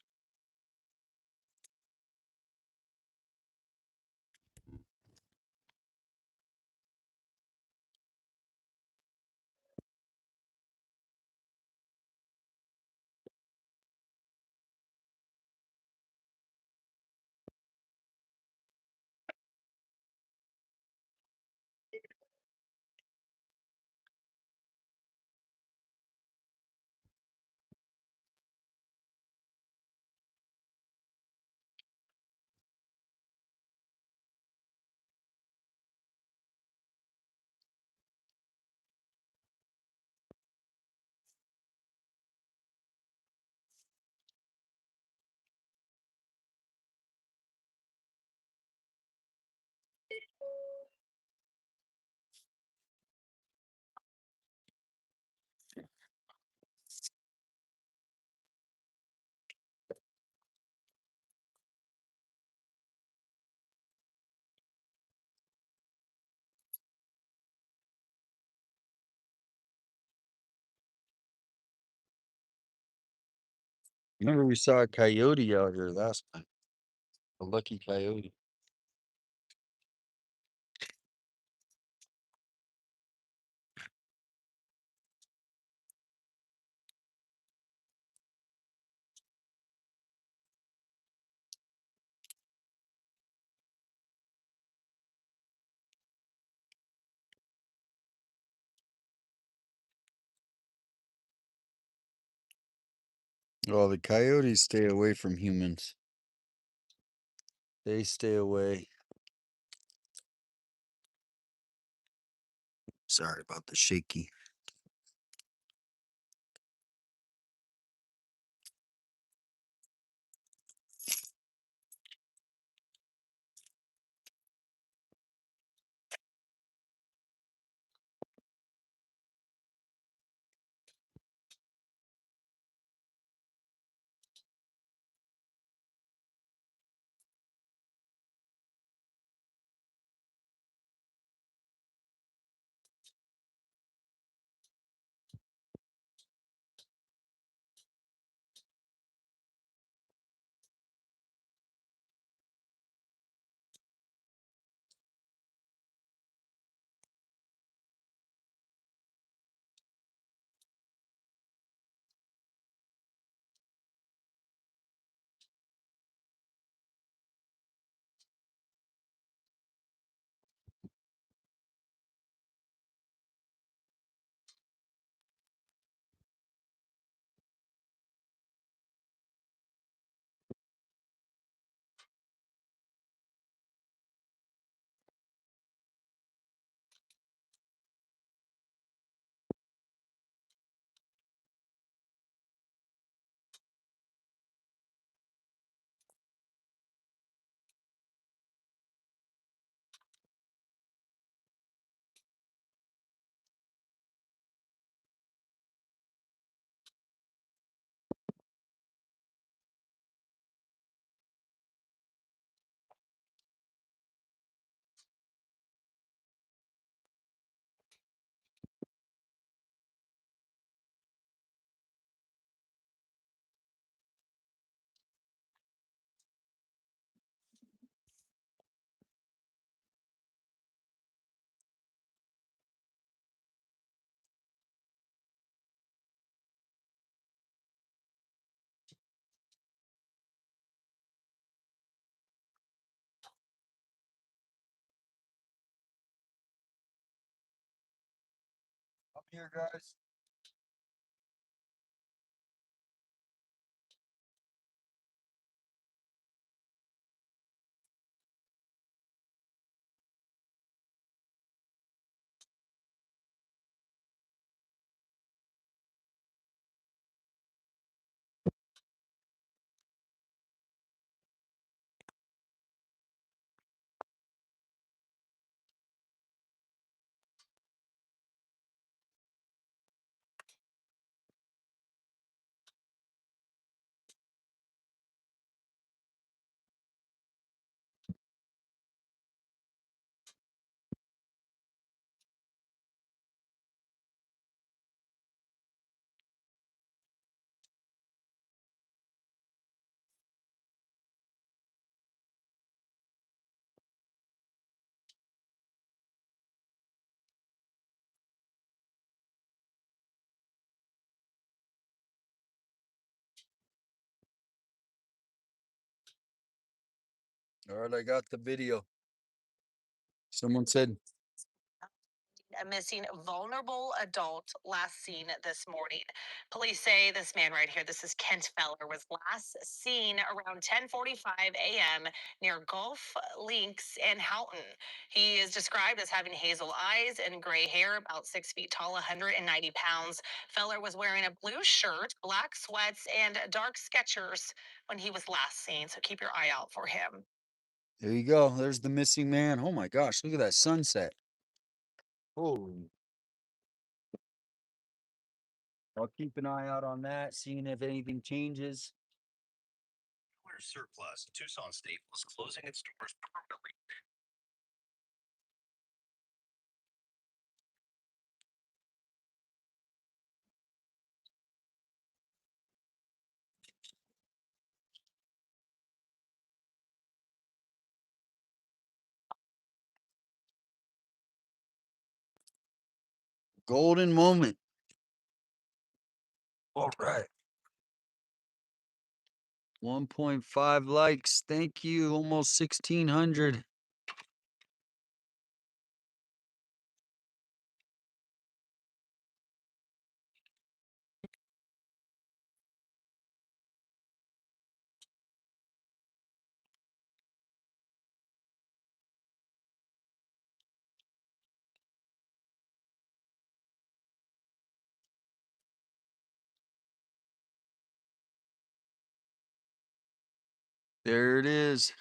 Remember we saw a coyote out here last night. A lucky coyote. Well, the coyotes stay away from humans. They stay away. Sorry about the shaky. here, guys. All right, I got the video. Someone said A missing vulnerable adult last seen this morning. Police say this man right here, this is Kent Feller, was last seen around 10:45 a.m. near Gulf Links in Houghton. He is described as having hazel eyes and gray hair, about 6 feet tall, 190 pounds. Feller was wearing a blue shirt, black sweats, and dark Skechers when he was last seen, so keep your eye out for him. there you go. There's the missing man. Oh my gosh, look at that sunset. Holy. I'll keep an eye out on that, seeing if anything changes. Surplus. Tucson Staples closing its doors permanently. Golden moment. All right. 1.5 likes. Thank you. Almost 1,600. There it is.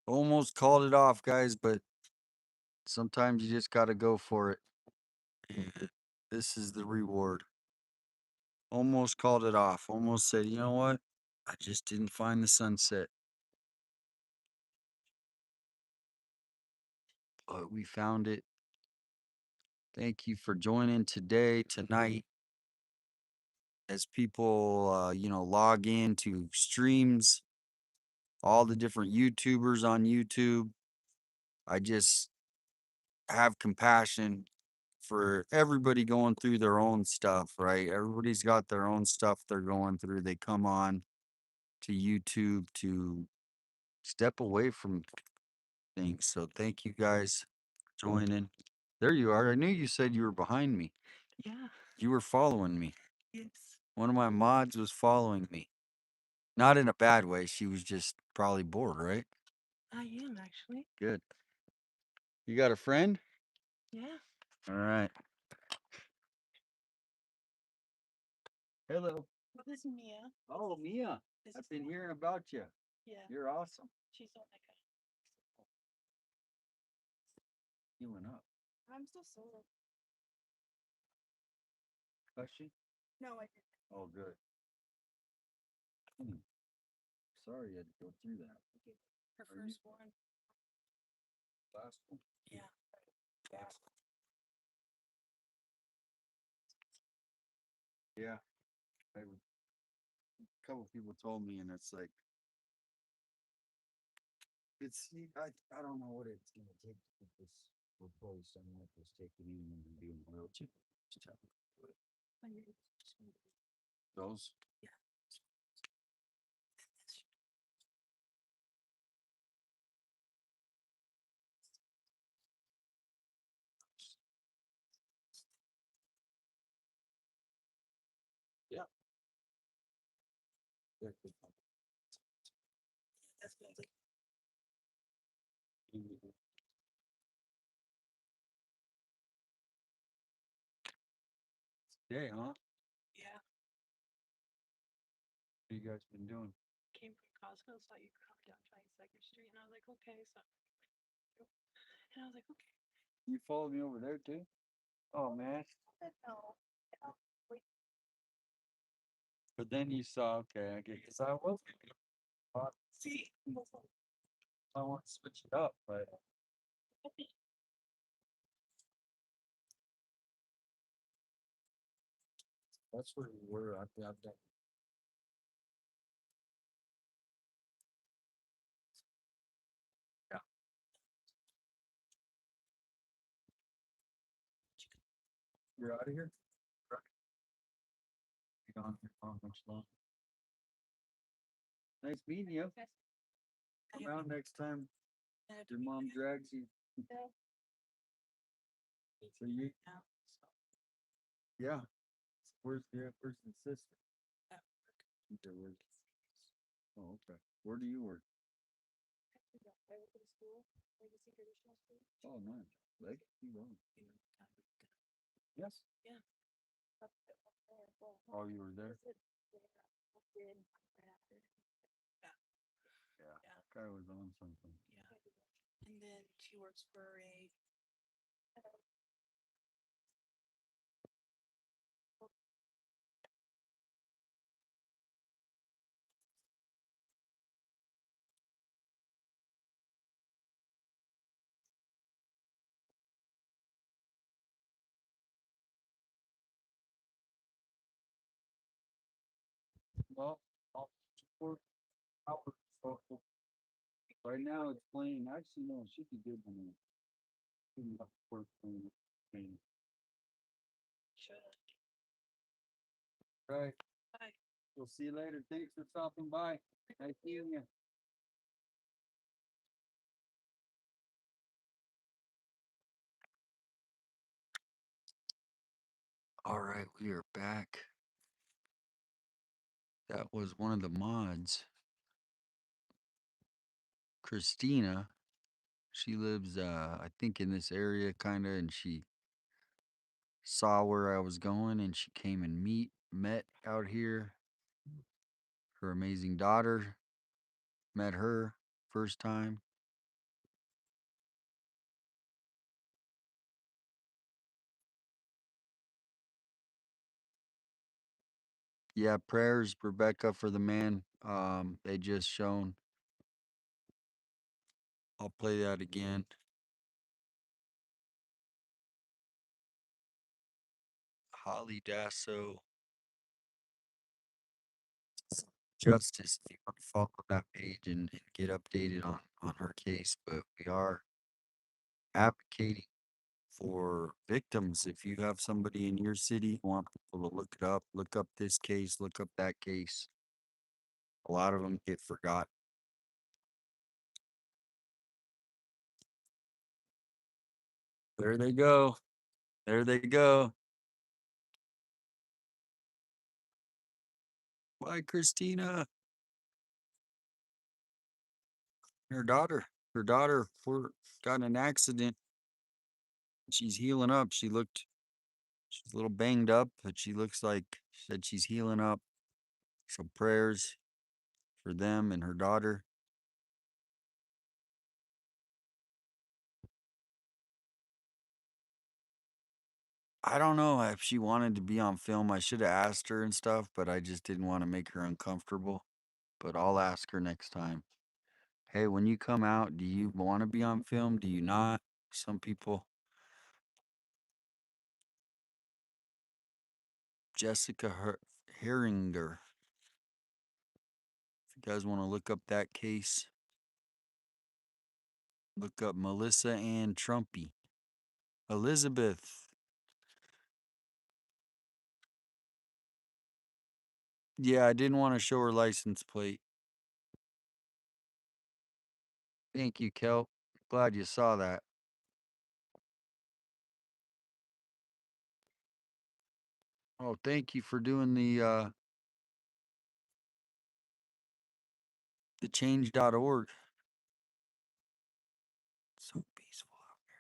Almost called it off, guys, but sometimes you just got to go for it. And this is the reward. Almost called it off. Almost said, you know what? I just didn't find the sunset. But we found it. Thank you for joining today, tonight. As people, log in to streams, all the different YouTubers on YouTube. I just have compassion for everybody going through their own stuff, right? Everybody's got their own stuff they're going through. They come on to YouTube to step away from things. So thank you guys for joining. There you are. I knew you said you were behind me. Yeah. You were following me. Yes. One of my mods was following me. Not in a bad way. She was just probably bored, right? I am actually. Good. You got a friend? Yeah. All right. Hello. This is Mia. Oh, Mia. I've been hearing about you. Yeah. You're awesome. She's on my guy. Healing up. I'm still sore. Question? No, I didn't. Oh, good. Sorry you had to go through that. Her Are you- first one. Last one? Yeah. Yeah. Yeah. A couple people told me, and it's like, I don't know what it's gonna take to get this replaced. I'm not just taking in and doing oil change. Those? Yeah. Today, huh? Yeah, What you guys been doing? came from Costco, saw you come down 22nd Street, and I was like, okay, so. And I was like, okay. You followed me over there too? Oh man. No, wait. But then you saw, okay, I guess I was. See, I want to switch it up, but that's where we were. I've done. Yeah. You're out of here? Right. You gone here for much long? Nice meeting you. Come out next time. Your mom drags you. So you, yeah. Where's the sister? Okay, oh, okay. Where do you work? Oh, nice. Legacy Road. Yes. Yeah. Oh, you were there? Yeah. Guy was on something. Yeah. And then she works for a. Well, I'll support our social. Right now it's playing. Actually, no, it should be good when it's playing. Should. Right. Bye. We'll see you later. Thanks for stopping by. Nice seeing you. All right, we are back. That was one of the mods, Christina. She lives, I think, in this area, kind of, and she saw where I was going, and she came and met out here. Her amazing daughter met her first time. Yeah, prayers, Rebecca, for the man they just shown. I'll play that again. Holly Dasso. Justice, if you want to follow that page and get updated on her case, but we are advocating for victims. If you have somebody in your city, you want people to look up this case, look up that case. A lot of them get forgotten. There they go. There they go. Bye, Christina. Her daughter. Her daughter got in an accident. She's healing up. She's a little banged up, but she looks like said she's healing up. So prayers for them and her daughter. I don't know if she wanted to be on film. I should have asked her and stuff, but I just didn't want to make her uncomfortable. But I'll ask her next time. Hey, when you come out, do you want to be on film? Do you not? Some people. Jessica Herringer. If you guys want to look up that case, look up Melissa Ann Trumpy. Elizabeth. Yeah, I didn't want to show her license plate. Thank you, Kel. Glad you saw that. Oh, thank you for doing the change.org. So peaceful out there.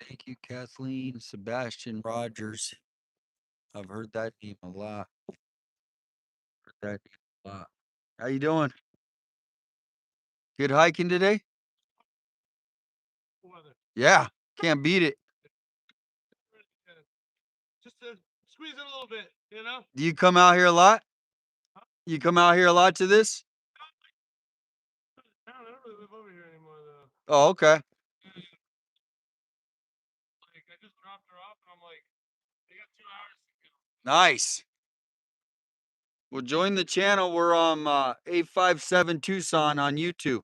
Thank you, Kathleen. Sebastian Rogers. I've heard that name a lot. Heard that name a lot. How you doing? Good hiking today? Yeah, can't beat it. Just to squeeze it a little bit, you know? Do you come out here a lot? You come out here a lot to this? I don't really live over here anymore, though. Oh, okay. Like, I just dropped her off, and I'm like, I got 2 hours to go. Nice. Well, join the channel. We're on 857 Tucson on YouTube.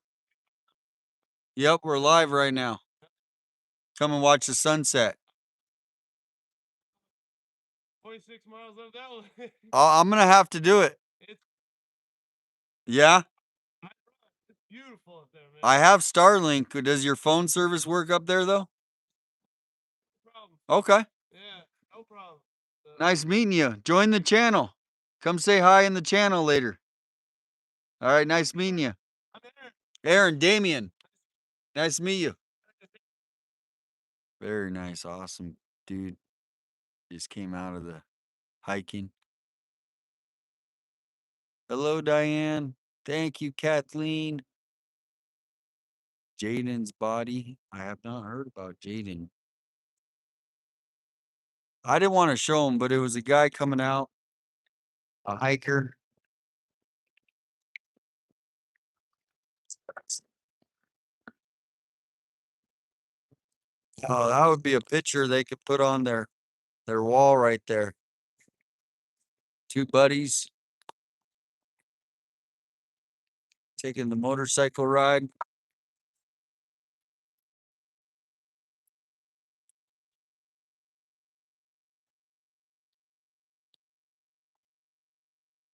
Yep, we're live right now. Come and watch the sunset. 26 miles up that way. I'm gonna have to do it. Yeah, It's beautiful up there, man. I have Starlink. Does your phone service work up there though? No problem. Okay. Yeah, no problem. Nice meeting you. Join the channel. Come say hi in the channel later. All right, nice meeting you. I'm Aaron. Aaron, Damien. Nice to meet you. Very nice, awesome dude. Just came out of the hiking. Hello, Diane. Thank you, Kathleen. Jaden's body. I have not heard about Jaden. I didn't want to show him, but it was a guy coming out, a hiker. Oh, that would be a picture they could put on their wall right there. 2 buddies taking the motorcycle ride.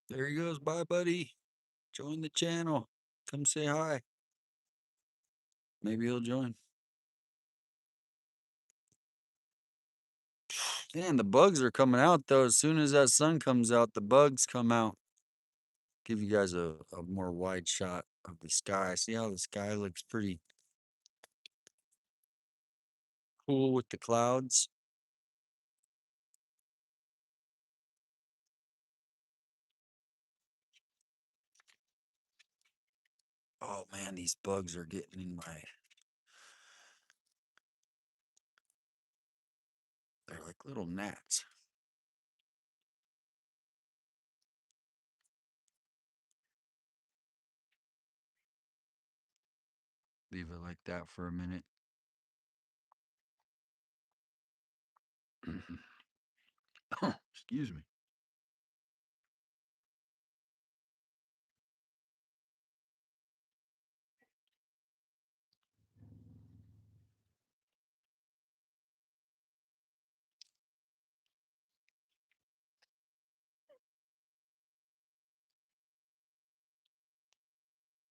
There he goes. Bye, buddy. Join the channel. Come say hi. Maybe he'll join. Man, the bugs are coming out though. As soon as that sun comes out, the bugs come out. Give you guys a more wide shot of the sky. See how the sky looks pretty cool with the clouds. Oh man, these bugs are getting in my. They're like little gnats. Leave it like that for a minute. Excuse me.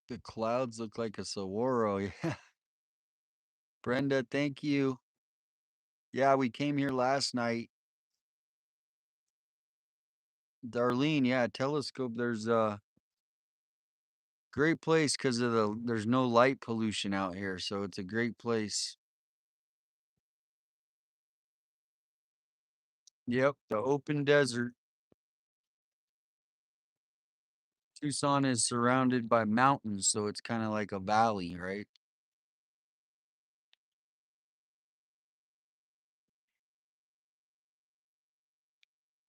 The clouds look like a saguaro. Yeah. Brenda, thank you. Yeah, we came here last night. Darlene, yeah, telescope. There's a great place because of there's no light pollution out here, so it's a great place. Yep, the open desert. Tucson is surrounded by mountains, so it's kind of like a valley, right?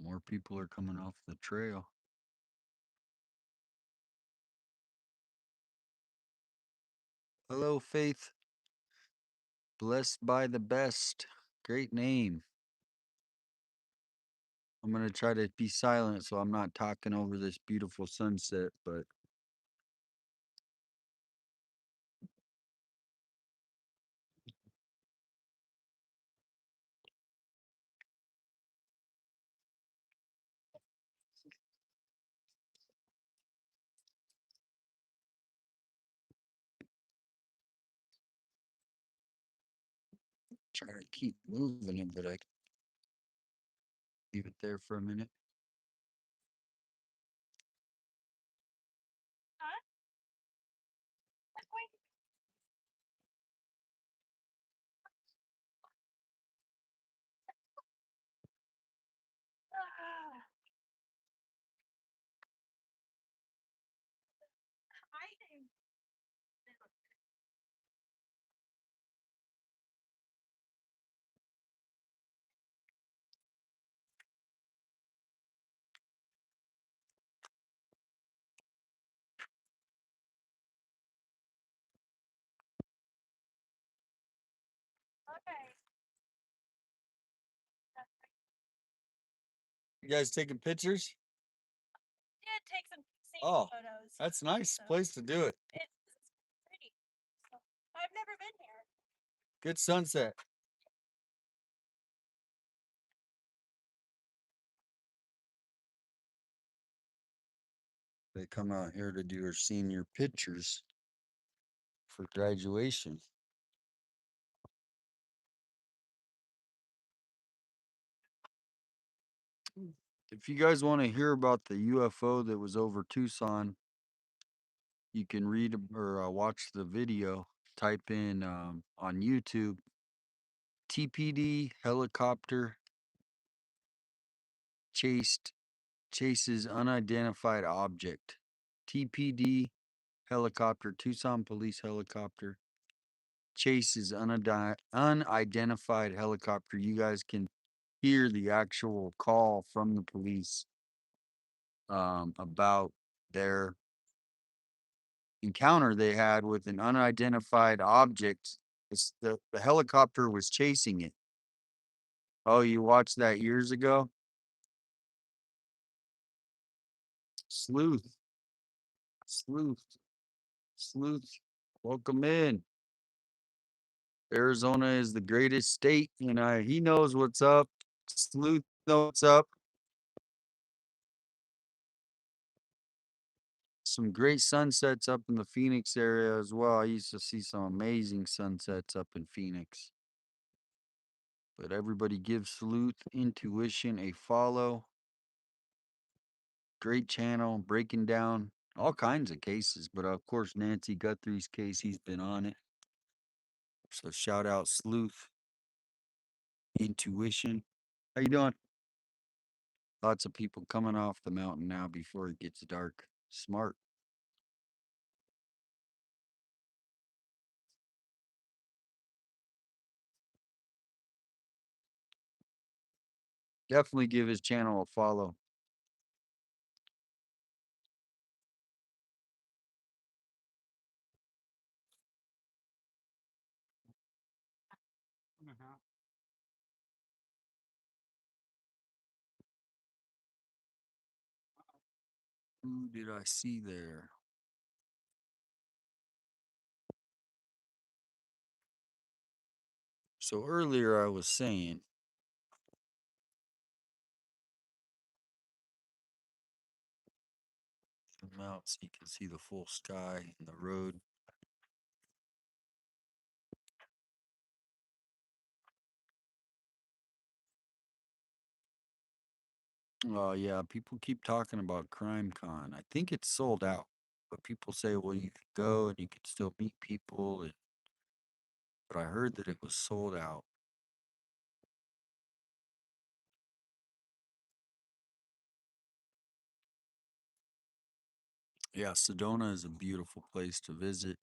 More people are coming off the trail. Hello, Faith. Blessed by the best. Great name. I'm going to try to be silent so I'm not talking over this beautiful sunset, but try to keep moving it, but I leave it there for a minute. You guys taking pictures? Did take some Oh, photos. that's nice So place to do it. it's pretty. So I've never been here. Good sunset. They come out here to do her senior pictures for graduation. If you guys want to hear about the UFO that was over Tucson, you can read or watch the video. Type in on YouTube TPD helicopter chases unidentified object. TPD helicopter, Tucson police helicopter chases unidentified helicopter. You guys can hear the actual call from the police about their encounter they had with an unidentified object. The helicopter was chasing it. Oh, you watched that years ago? Sleuth. Sleuth. Sleuth. Welcome in. Arizona is the greatest state, and he knows what's up. Sleuth knows what's up. Some great sunsets up in the Phoenix area as well. I used to see some amazing sunsets up in Phoenix. But everybody give Sleuth Intuition a follow. Great channel, breaking down all kinds of cases. But of course, Nancy Guthrie's case, he's been on it. So shout out Sleuth Intuition. How you doing? Lots of people coming off the mountain now before it gets dark. Smart. Definitely give his channel a follow. Who did I see there? So earlier I was saying zoom out so you can see the full sky and the road. Oh yeah, people keep talking about Crime Con. I think it's sold out, but people say, well, you can go and you can still meet people. But I heard that it was sold out. Yeah, Sedona is a beautiful place to visit.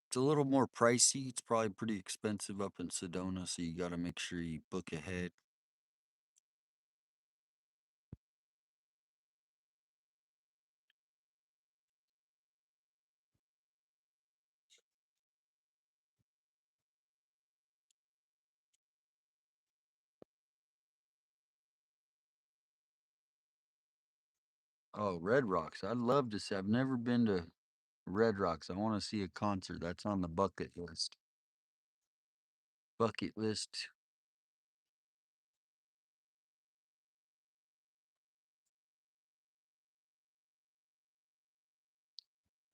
It's a little more pricey. It's probably pretty expensive up in Sedona, so you got to make sure you book ahead. Oh, Red Rocks. I'd love to see. I've never been to Red Rocks. I want to see a concert. That's on the bucket list. Bucket list.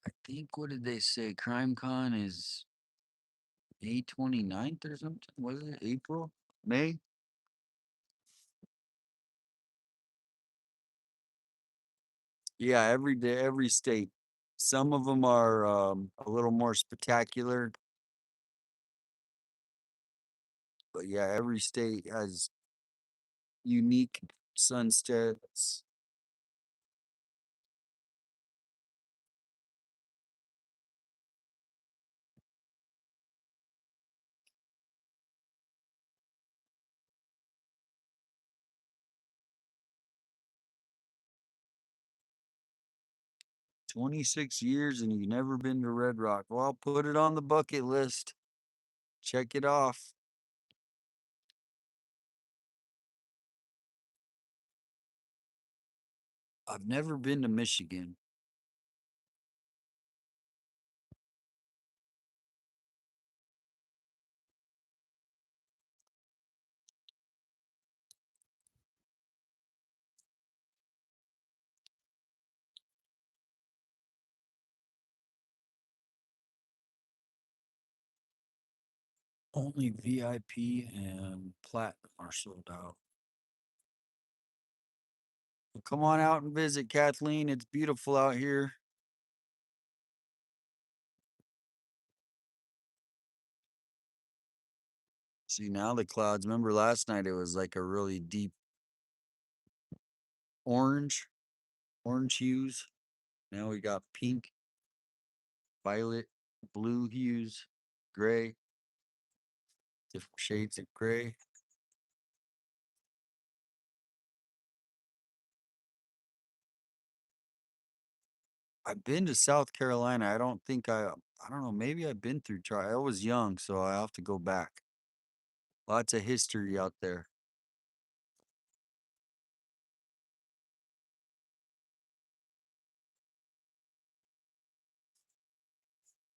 I think, what did they say? CrimeCon is May 29th or something? Was it April? May? Yeah, every day, every state. Some of them are a little more spectacular, but yeah, every state has unique sunsets. 26 years and you've never been to Red Rock. Well, put it on the bucket list. Check it off. I've never been to Michigan. Only VIP and Platinum are sold out. Well, come on out and visit, Kathleen. It's beautiful out here. See, now the clouds. Remember last night it was like a really deep orange hues. Now we got pink, violet, blue hues, gray, different shades of gray. I've been to South Carolina. I don't know, maybe I've been through I was young, so I have to go back. Lots of history out there.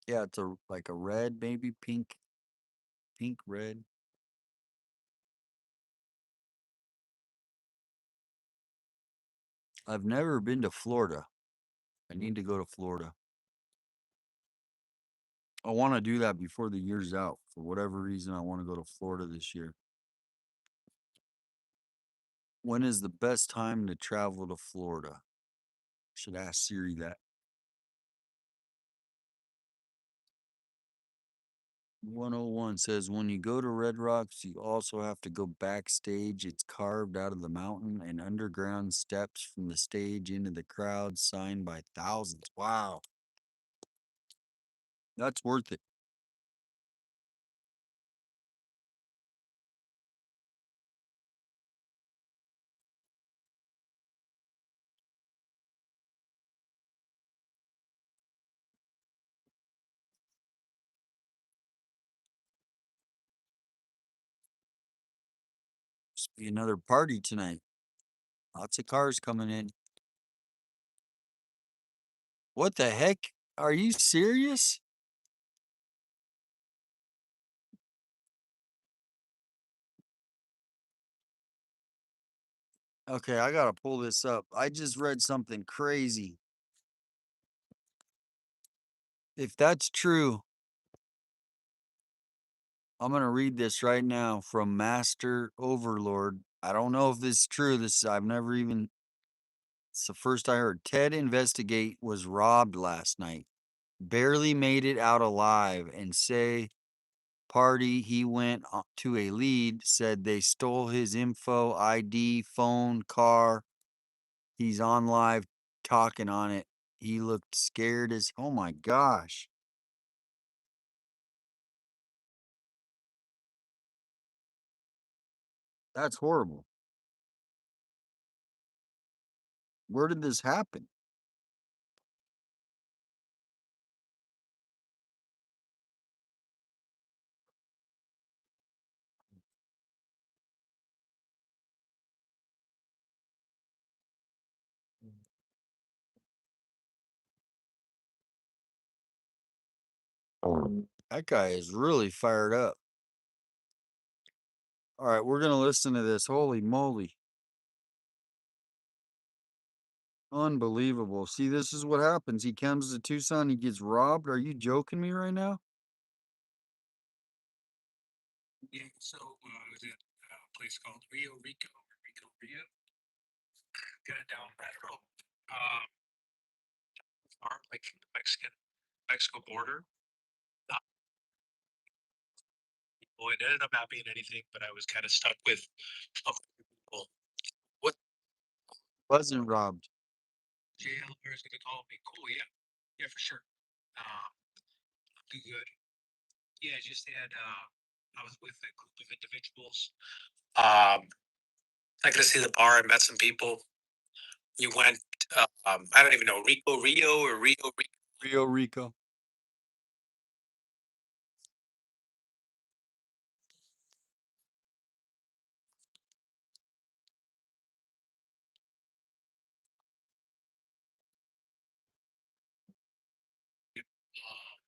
Yeah, it's like a red, maybe pink, red. I've never been to Florida. I need to go to Florida. I want to do that before the year's out. For whatever reason, I want to go to Florida this year. When is the best time to travel to Florida? Should ask Siri that. 101 says when you go to Red Rocks, you also have to go backstage. It's carved out of the mountain and underground steps from the stage into the crowd, signed by thousands. Wow. That's worth it. Must be another party tonight. Lots of cars coming in. What the heck? Are you serious? Okay, I gotta pull this up. I just read something crazy. If that's true, I'm gonna read this right now from Master Overlord. I don't know if this is true. I've never even. It's the first I heard. Ted Investigate was robbed last night. Barely made it out alive, and say party he went to a lead said they stole his info, ID, phone, car. He's on live talking on it. He looked scared as, oh my gosh. That's horrible. Where did this happen? That guy is really fired up. All right, we're going to listen to this. Holy moly. Unbelievable. See, this is what happens. He comes to Tucson, he gets robbed. Are you joking me right now? Yeah, so I was at a place called Rio Rico, Rio. Got it down that road. Farm, like the Mexico border. Well, it ended up not being anything, but I was kind of stuck with people. What Wasn't robbed. jail is going to call me? Cool, yeah, yeah, for sure. Do good. Yeah, I just had. I was with a group of individuals. I got to see the bar. I met some people. We went. I don't even know Rio or Rio. Rio Rico.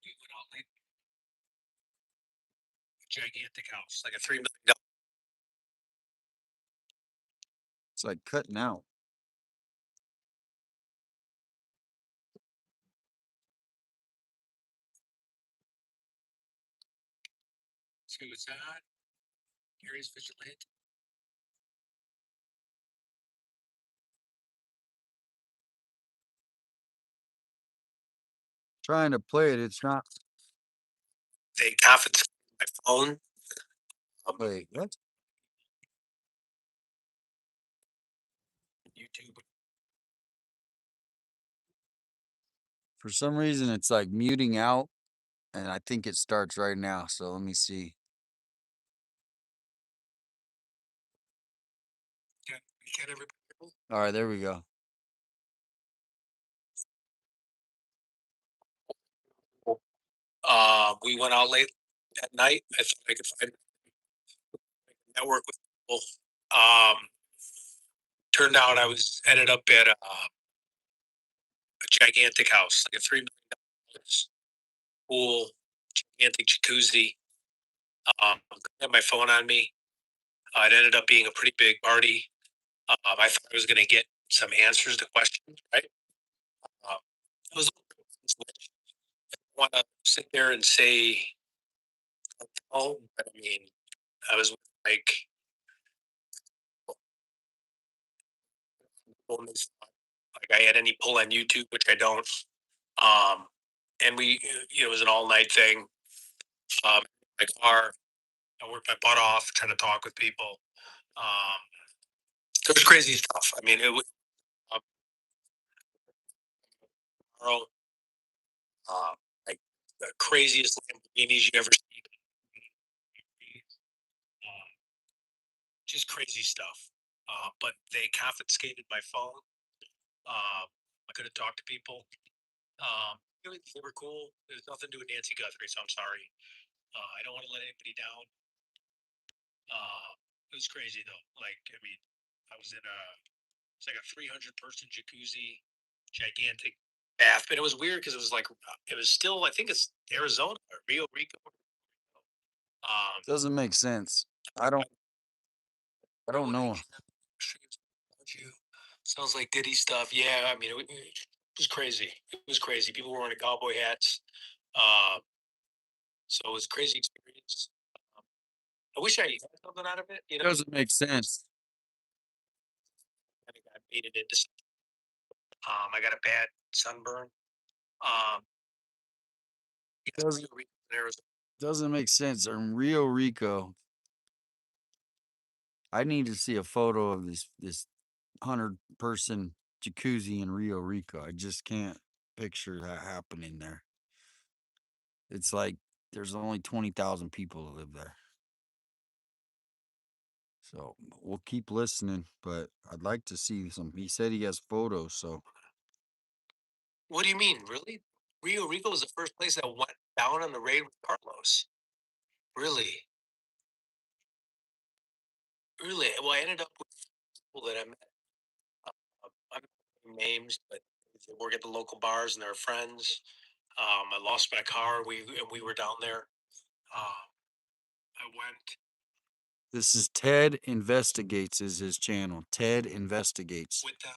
We went all in. Gigantic house, like a $3 million. It's like cutting out. Suicide. Areas vigilante. Trying to play it, it's not. They confiscated my phone. Wait, what? YouTube. For some reason, it's like muting out, and I think it starts right now. So let me see. Can everybody hear me? All right, there we go. We went out late at night. I thought I could find network with people. Turned out I was ended up at a gigantic house, like a $3 million pool, gigantic jacuzzi. I had my phone on me. It ended up being a pretty big party. I thought I was going to get some answers to questions, right? It was. I want to sit there and say, oh, but I mean, I was like, I had any pull on YouTube, which I don't. And it was an all night thing. My car, I worked my butt off trying to talk with people. It was crazy stuff. I mean, it was like the craziest Lamborghinis you ever see. Just crazy stuff. But they confiscated my phone. I couldn't talk to people. They were cool. There's nothing to do with Nancy Guthrie, so I'm sorry. I don't want to let anybody down. It was crazy though. Like, I mean, I was in it's like a 300-person jacuzzi, gigantic bath, but it was weird because it was like it was still. I think it's Arizona or Rio Rico. Doesn't make sense. I don't know. Sounds like Diddy stuff. Yeah, I mean, it was crazy. It was crazy. People were wearing cowboy hats. So it was a crazy experience. I wish I had something out of it. You know, Doesn't make sense. I think I made it into. I got a bad sunburn. Doesn't make sense. In Rio Rico, I need to see a photo of this 100-person jacuzzi in Rio Rico. I just can't picture that happening there. It's like there's only 20,000 people that live there. So we'll keep listening, but I'd like to see some. He said he has photos, so What do you mean, really? Rio Rico was the first place that went down on the raid with Carlos. Really? Really? Well, I ended up with people that I met. I'm not naming names, but they work at the local bars and they're friends. I lost my car. We were down there. I went. this is Ted Investigates is his channel. Ted Investigates. With them.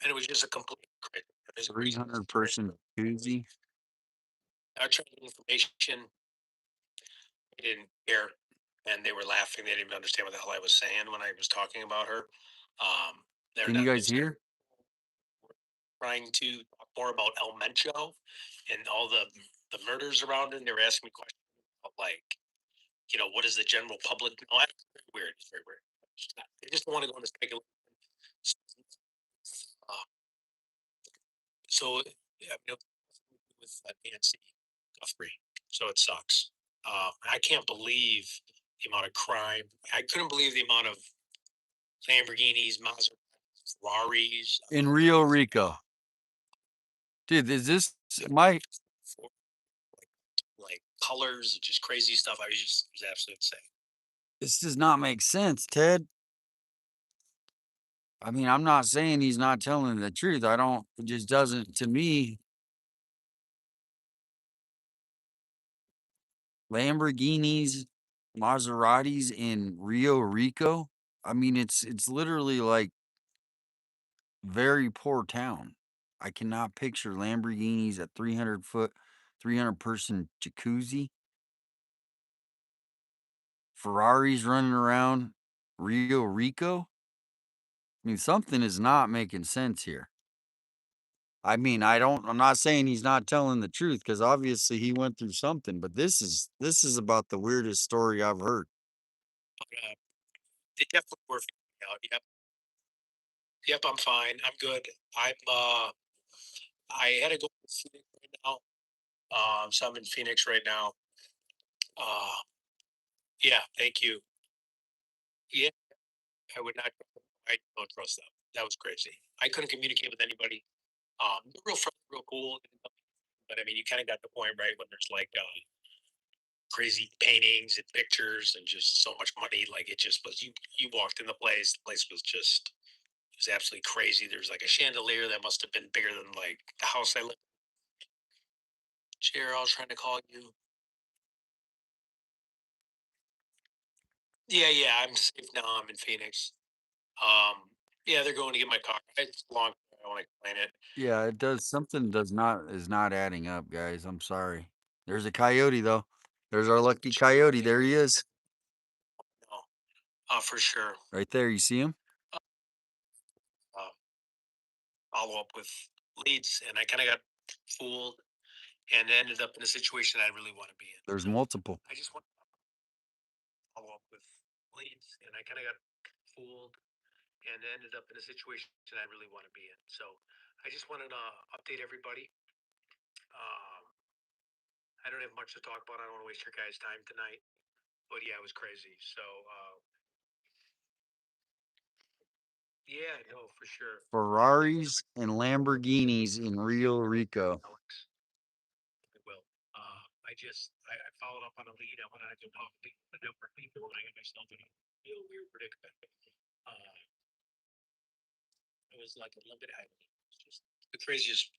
And it was just a complete crazy. 300 person jacuzzi. I tried to get information. They didn't care, and they were laughing. They didn't even understand what the hell I was saying when I was talking about her. They're Can you not guys hear? trying to talk more about El Mencho and all the murders around it. And they were asking me questions about, like, what is the general public know? It's very weird. It's very weird. They just don't want to go into speculation. So yeah, with Nancy Guthrie, so it sucks. I can't believe the amount of crime. I couldn't believe the amount of Lamborghinis, Maseratis, Ferraris. In Rio Rico. Dude, is this my Like colors, just crazy stuff. It was absolutely insane. this does not make sense, Ted. I mean, I'm not saying he's not telling the truth. It just doesn't to me. Lamborghinis, Maseratis in Rio Rico. I mean, it's literally like very poor town. I cannot picture Lamborghinis at 300 person jacuzzi. Ferraris running around Rio Rico. I mean, something is not making sense here. I mean, I'm not saying he's not telling the truth because obviously he went through something, but this is about the weirdest story I've heard. They definitely were figuring out. Yep. Yep, I'm fine. I'm good. I had to go to Phoenix right now. So I'm in Phoenix right now. Yeah, thank you. Yeah, I would not. I don't trust them. That was crazy. I couldn't communicate with anybody. They're real friendly, real cool. But I mean, you kind of got the point, right? When there's like crazy paintings and pictures and just so much money, like it just was. You walked in the place. The place was just it was absolutely crazy. There's like a chandelier that must have been bigger than like the house I lived. Chair, I was trying to call you. Yeah, yeah, I'm safe now. I'm in Phoenix. Yeah, they're going to get my car. It's long. I don't want to explain it. Yeah, it does. Something is not adding up, guys. I'm sorry. There's a coyote though. There's our lucky coyote. There he is. For sure. Right there. You see him? Follow up with leads, and I kind of got fooled and ended up in a situation I really want to be in. There's multiple. I just want to follow up with leads, and I kind of got fooled and ended up in a situation I really want to be in. So I just wanted to update everybody. I don't have much to talk about. I don't want to waste your guys' time tonight. But yeah, it was crazy. So yeah, no, for sure. Ferraris and Lamborghinis in Rio Rico. I will. I followed up on a lead. I wanted to go talk to a number of people and I got myself in a real weird predicament. It was like a little bit. It's just the craziest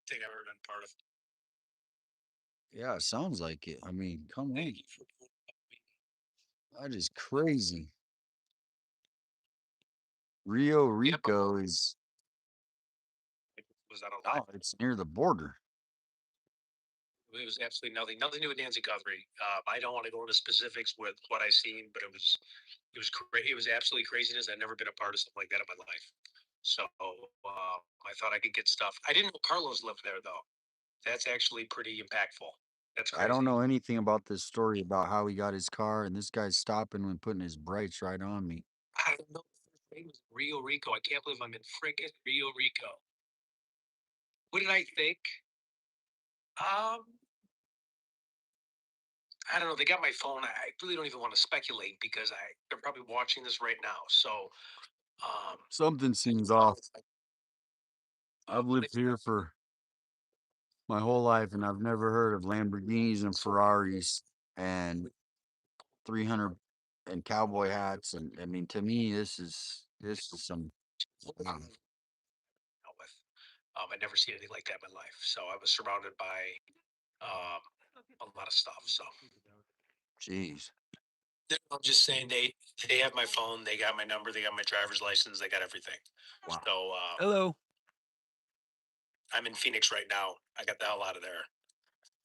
thing I've ever been part of. Yeah, it sounds like it. I mean, come on. That is crazy. Rio Rico is. Was that a lie? Oh, it's near the border. It was absolutely nothing to do with Nancy Guthrie. I don't want to go into specifics with what I seen, but it was absolutely craziness. I've never been a part of something like that in my life. So I thought I could get stuff. I didn't know Carlos lived there though. That's actually pretty impactful. That's crazy. I don't know anything about this story about how he got his car, and this guy's stopping when putting his brights right on me. I don't know. name was Rio Rico. I can't believe I'm in frickin' Rio Rico. What did I think? Um, I don't know. They got my phone. I really don't even want to speculate because they're probably watching this right now. So, Something seems off. I've lived here for my whole life, and I've never heard of Lamborghinis and Ferraris and 300 and cowboy hats. And I mean, to me, this is some. Wow. with. I never seen anything like that in my life. So I was surrounded by a lot of stuff. So Jeez. I'm just saying they have my phone, they got my number, they got my driver's license, they got everything. Wow. So Hello. I'm in Phoenix right now. I got the hell out of there.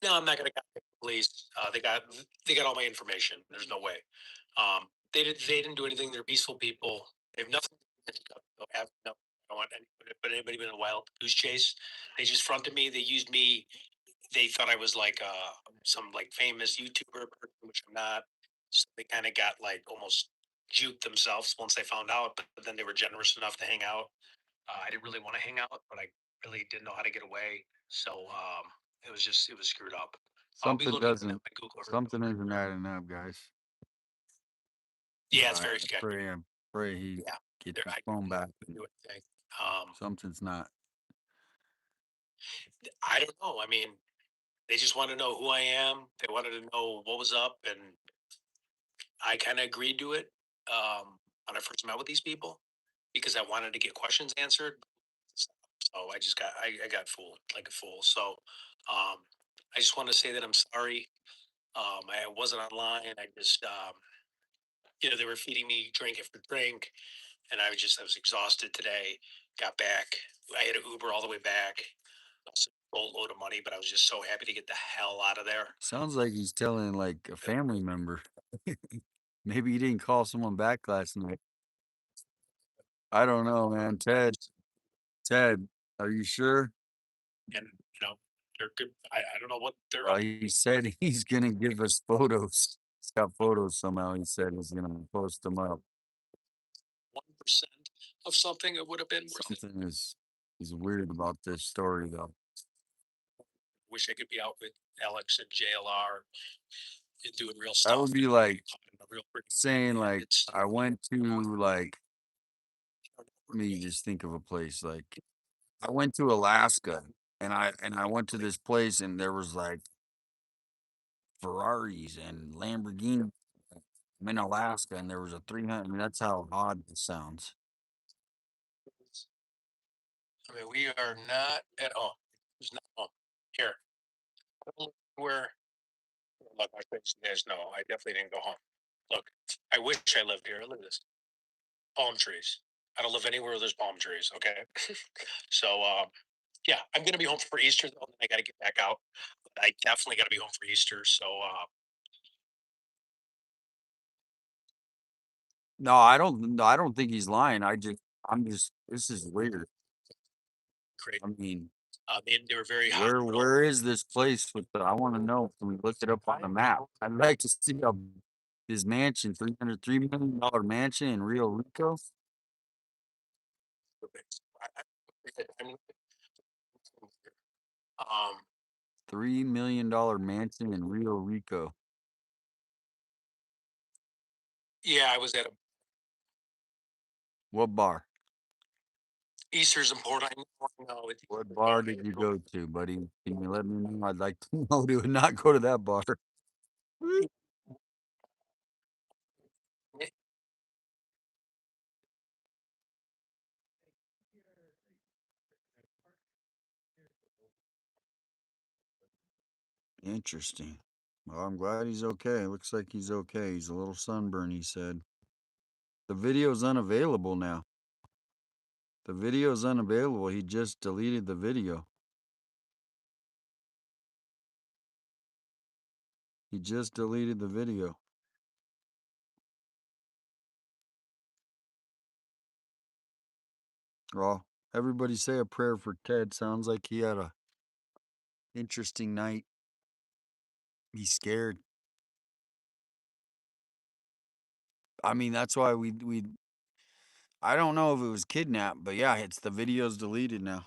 No, I'm not gonna contact the police. They got all my information. There's no way. They didn't do anything. They're peaceful people. They have nothing. Have no. I don't want anybody been in a wild goose chase. They just fronted me. They used me. They thought I was like some like famous YouTuber, which I'm not. So they kind of got like almost juked themselves once they found out. But then they were generous enough to hang out. I didn't really want to hang out, but I really didn't know how to get away. So it was screwed up. I'll be Something looking at doesn't. my Google. Something isn't adding up, guys. Yeah, it's very sketchy. Pray he gets his phone back. Do anything. Something's not. I don't know. I mean, they just want to know who I am. They wanted to know what was up, and I kind of agreed to it when I first met with these people because I wanted to get questions answered. So I got fooled like a fool. So I just want to say that I'm sorry. I wasn't online. I just they were feeding me drink after drink, and I was exhausted today. Got back. I had an Uber all the way back. Lost a boatload of money, but I was just so happy to get the hell out of there. Sounds like he's telling like a family member. Maybe he didn't call someone back last night. I don't know, man. Ted, are you sure? And they're good. I don't know what they're up. He said he's gonna give us photos. He's got photos somehow. He said he's gonna post them up. 1% of something, it would have been worth it. Something is weird about this story, though. Wish I could be out with Alex and JLR and doing real That stuff. would be like saying like I went to like. Let me just think of a place like I went to Alaska and I went to this place and there was like Ferraris and Lamborghini. I'm in Alaska and there was a 300. I mean, that's how odd it sounds. I mean, we are not at home. There's not home here. Where look, I think you guys know I definitely didn't go home. Look, I wish I lived here. Look at this. Palm trees. I don't live anywhere where there's palm trees, okay? So yeah, I'm gonna be home for Easter though. I gotta get back out. I definitely gotta be home for Easter. So No, I don't. I don't think he's lying. I'm just. This is weird. great. I mean, they were very where is this place with the? I want to know. Can we look it up on the map? I'd like to see his mansion, $303 million mansion in Rio Rico. um $3 million mansion in Rio Rico. yeah, I was at a What bar? Easter's important. I know it. What bar did you go to, buddy? Can you let me know? I'd like to know. Do not go to that bar. Interesting. Well, I'm glad he's okay. Looks like he's okay. He's a little sunburned, he said. The video's unavailable now. The video's unavailable. He just deleted the video. He just deleted the video. Well, everybody say a prayer for Ted. Sounds like he had a interesting night. He's scared. I mean, that's why I don't know if it was kidnapped, but yeah, it's the video's deleted now.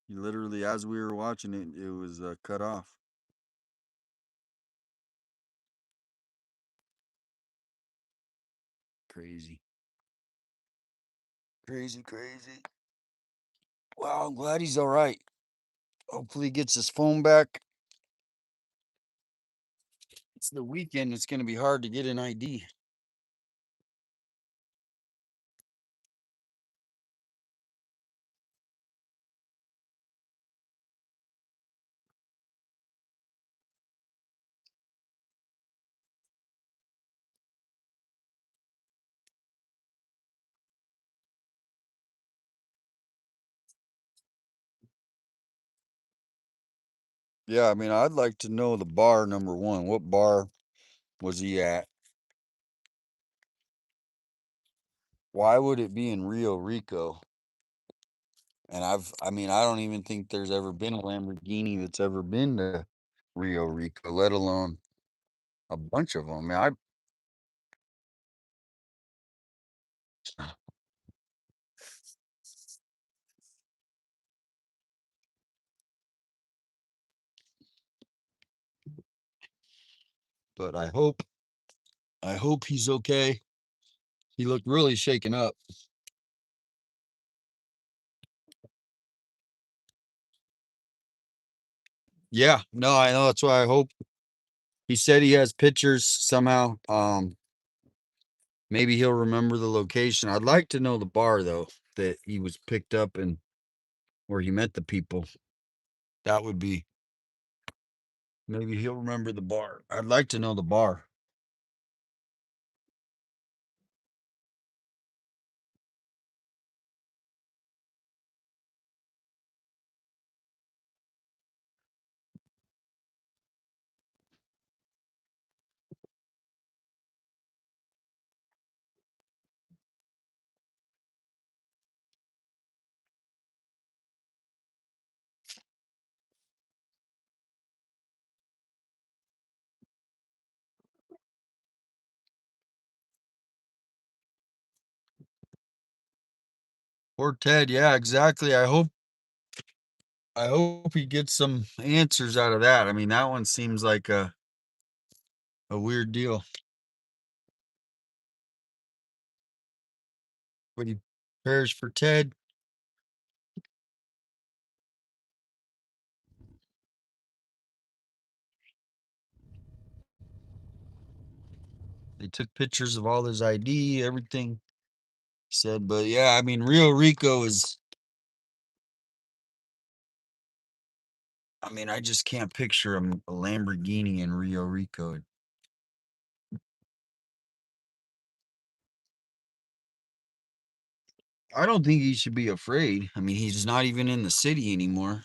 Literally, as we were watching it, it was cut off. Crazy. Crazy, crazy. Wow, I'm glad he's all right. Hopefully he gets his phone back. It's the weekend. It's going to be hard to get an ID. Yeah, I mean, I'd like to know the bar, number one. What bar was he at? Why would it be in Rio Rico? And I mean, I don't even think there's ever been a Lamborghini that's ever been to Rio Rico, let alone a bunch of them. I mean, but I hope he's okay. He looked really shaken up. Yeah, no, I know. That's why I hope. He said he has pictures somehow. Maybe he'll remember the location. I'd like to know the bar though that he was picked up and where he met the people. That would be. Maybe he'll remember the bar. I'd like to know the bar. Or Ted, yeah, exactly. I hope he gets some answers out of that. I mean, that one seems like a weird deal. But he prayers for Ted. They took pictures of all his ID, everything. He said, but yeah, I mean, Rio Rico is. I mean, I just can't picture a Lamborghini in Rio Rico. I don't think he should be afraid. I mean, he's not even in the city anymore.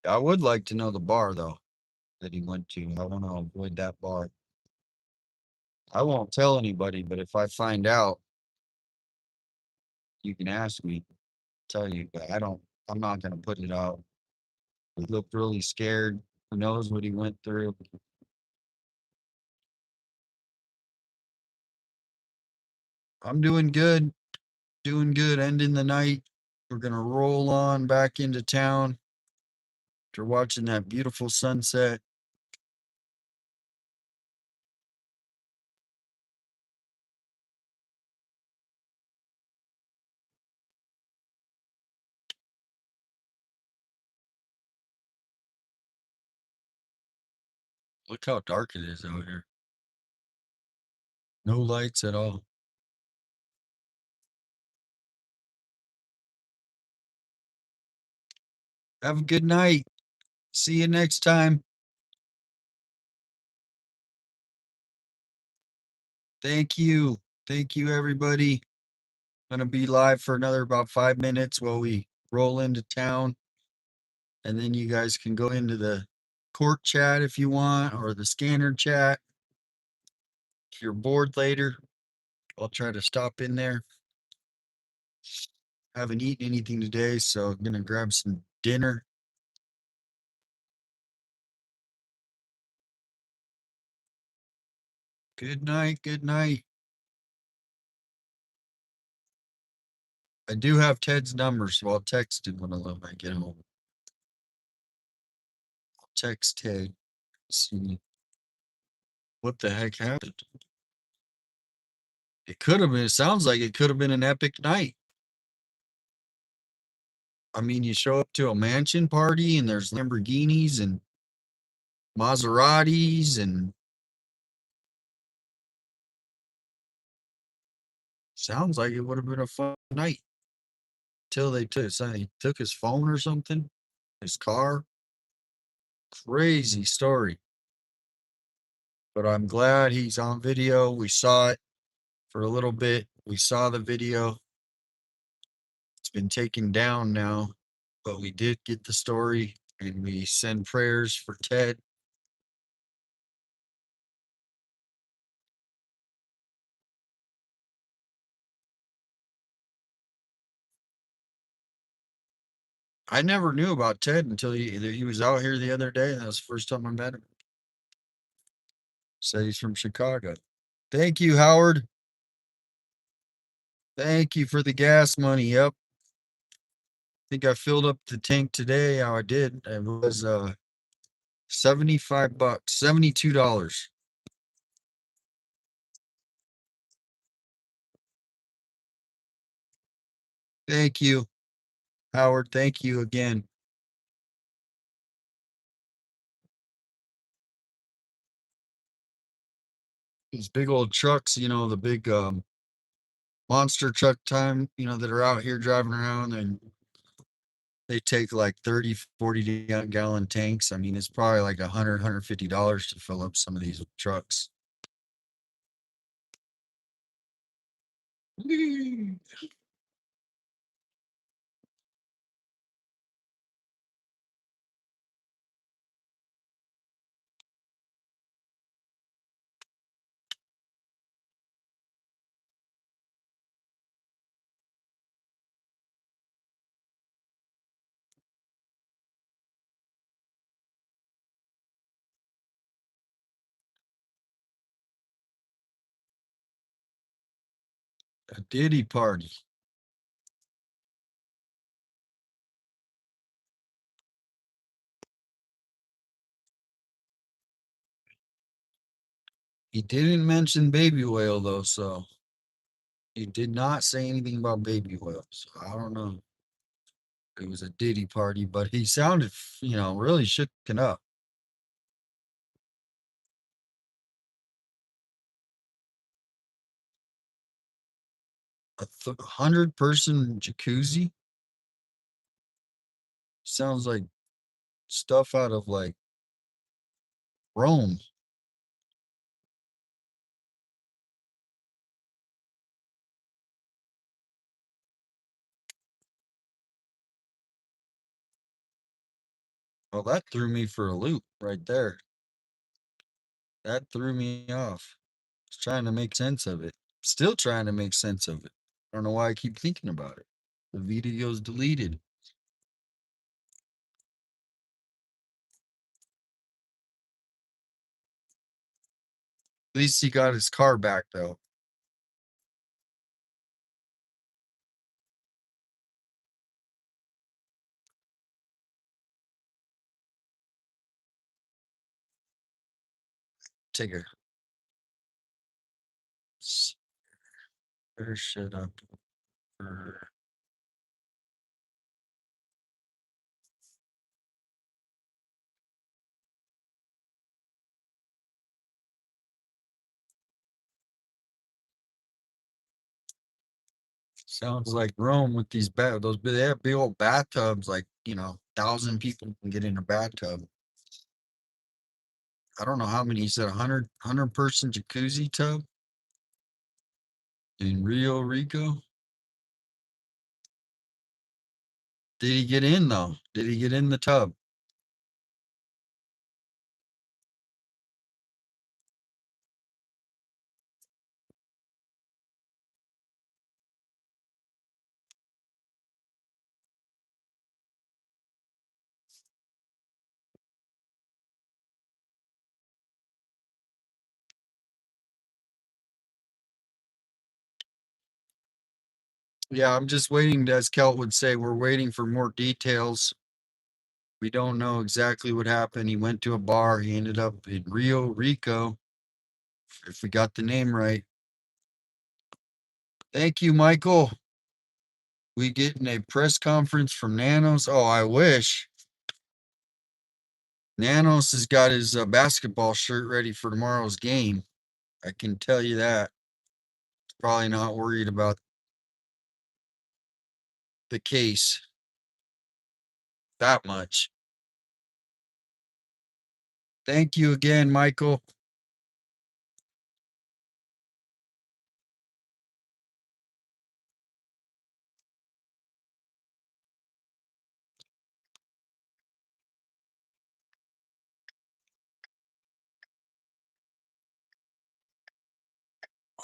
I would like to know the bar though that he went to. I want to avoid that bar. I won't tell anybody, but if I find out, you can ask me, tell you, but I'm not gonna put it out. He looked really scared. Who knows what he went through? I'm doing good. Doing good. Ending the night. We're gonna roll on back into town after watching that beautiful sunset. Look how dark it is out here. No lights at all. Have a good night. See you next time. Thank you. Thank you, everybody. Gonna be live for another about 5 minutes while we roll into town. And then you guys can go into the court chat if you want, or the scanner chat. If you're bored later, I'll try to stop in there. Haven't eaten anything today, so I'm gonna grab some dinner. Good night, good night. I do have Ted's number, so I'll text him when I get home. I'll text Ted. See what the heck happened. It could have been, it sounds like it could have been an epic night. I mean, you show up to a mansion party and there's Lamborghinis and Maseratis and sounds like it would have been a fun night. Till they took his phone or something, his car. Crazy story. But I'm glad he's on video. We saw it for a little bit. We saw the video. It's been taken down now, but we did get the story and we send prayers for Ted. I never knew about Ted until he was out here the other day. And that was the first time I met him. Said he's from Chicago. Thank you, Howard. Thank you for the gas money. Yep. I think I filled up the tank today. How I did. It was $75, $72. Thank you, Howard. Thank you again. These big old trucks, the big monster truck time, that are out here driving around and they take like 30, 40 gallon tanks. I mean, it's probably like $150 to fill up some of these trucks. A Diddy party. He didn't mention baby whale though, so he did not say anything about baby whale. So I don't know. It was a Diddy party, but he sounded, really shooken up. A 100-person jacuzzi sounds like stuff out of like Rome. Well, that threw me for a loop right there. That threw me off. I was trying to make sense of it. Still trying to make sense of it. I don't know why I keep thinking about it. The video's deleted. At least he got his car back though. Take a shit up. Sounds like Rome with these they have big old bathtubs, like 1,000 people can get in a bathtub. I don't know how many. He said 100-person jacuzzi tub in Rio Rico. Did he get in though? Did he get in the tub? Yeah, I'm just waiting, as Kelt would say, we're waiting for more details. We don't know exactly what happened. He went to a bar. He ended up in Rio Rico, if we got the name right. Thank you, Michael. We getting a press conference from Nanos. Oh, I wish. Nanos has got his basketball shirt ready for tomorrow's game. I can tell you that. Probably not worried about the case that much. Thank you again, Michael.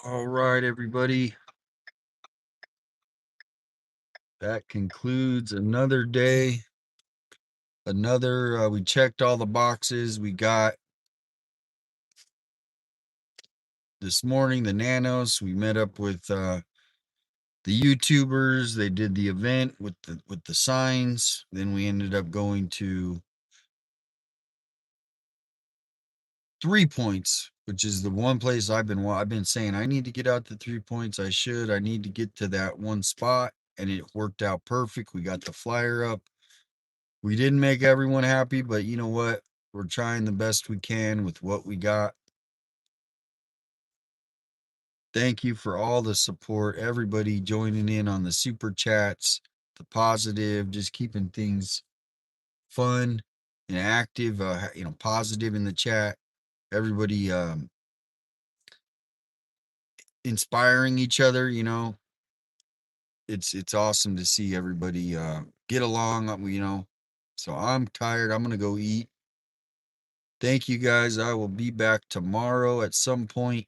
All right, everybody. That concludes another day. We checked all the boxes. We got this morning the Nanos. We met up with the YouTubers. They did the event with the signs. Then we ended up going to 3 Points, which is the one place I've been saying I need to get out to 3 Points. I need to get to that one spot, and it worked out perfect. We got the flyer up. We didn't make everyone happy, but you know what? We're trying the best we can with what we got. Thank you for all the support, everybody joining in on the super chats, the positive, just keeping things fun and active, positive in the chat. Everybody inspiring each other, It's awesome to see everybody get along, So I'm tired. I'm gonna go eat. Thank you guys. I will be back tomorrow at some point.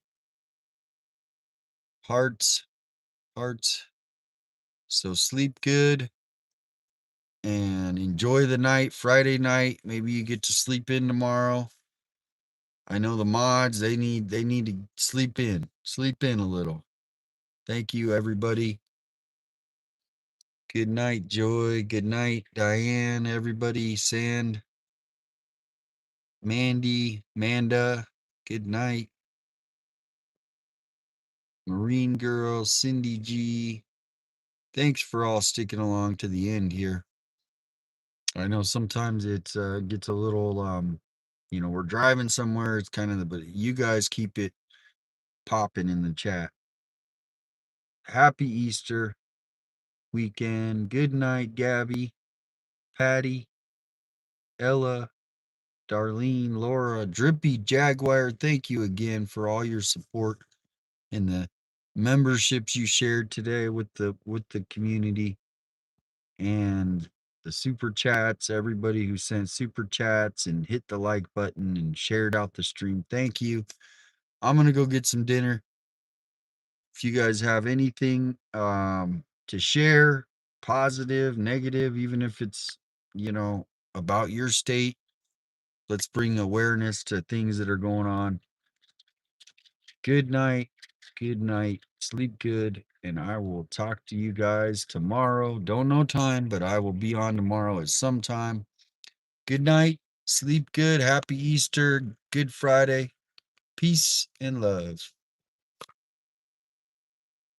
Hearts, hearts. So sleep good and enjoy the night. Friday night, maybe you get to sleep in tomorrow. I know the mods, they need to sleep in a little. Thank you, everybody. Good night, Joy. Good night, Diane, everybody, Sand, Mandy, Manda. Good night. Marine Girl, Cindy G. Thanks for all sticking along to the end here. I know sometimes it gets a little, we're driving somewhere. It's kind of but you guys keep it popping in the chat. Happy Easter weekend. Good night, Gabby, Patty, Ella, Darlene, Laura, Drippy Jaguar. Thank you again for all your support and the memberships you shared today with the community and the super chats, everybody who sent super chats and hit the like button and shared out the stream. Thank you. I'm going to go get some dinner. If you guys have anything to share, positive, negative, even if it's, about your state, let's bring awareness to things that are going on. Good night. Good night. Sleep good. And I will talk to you guys tomorrow. Don't know time, but I will be on tomorrow at some time. Good night. Sleep good. Happy Easter. Good Friday. Peace and love.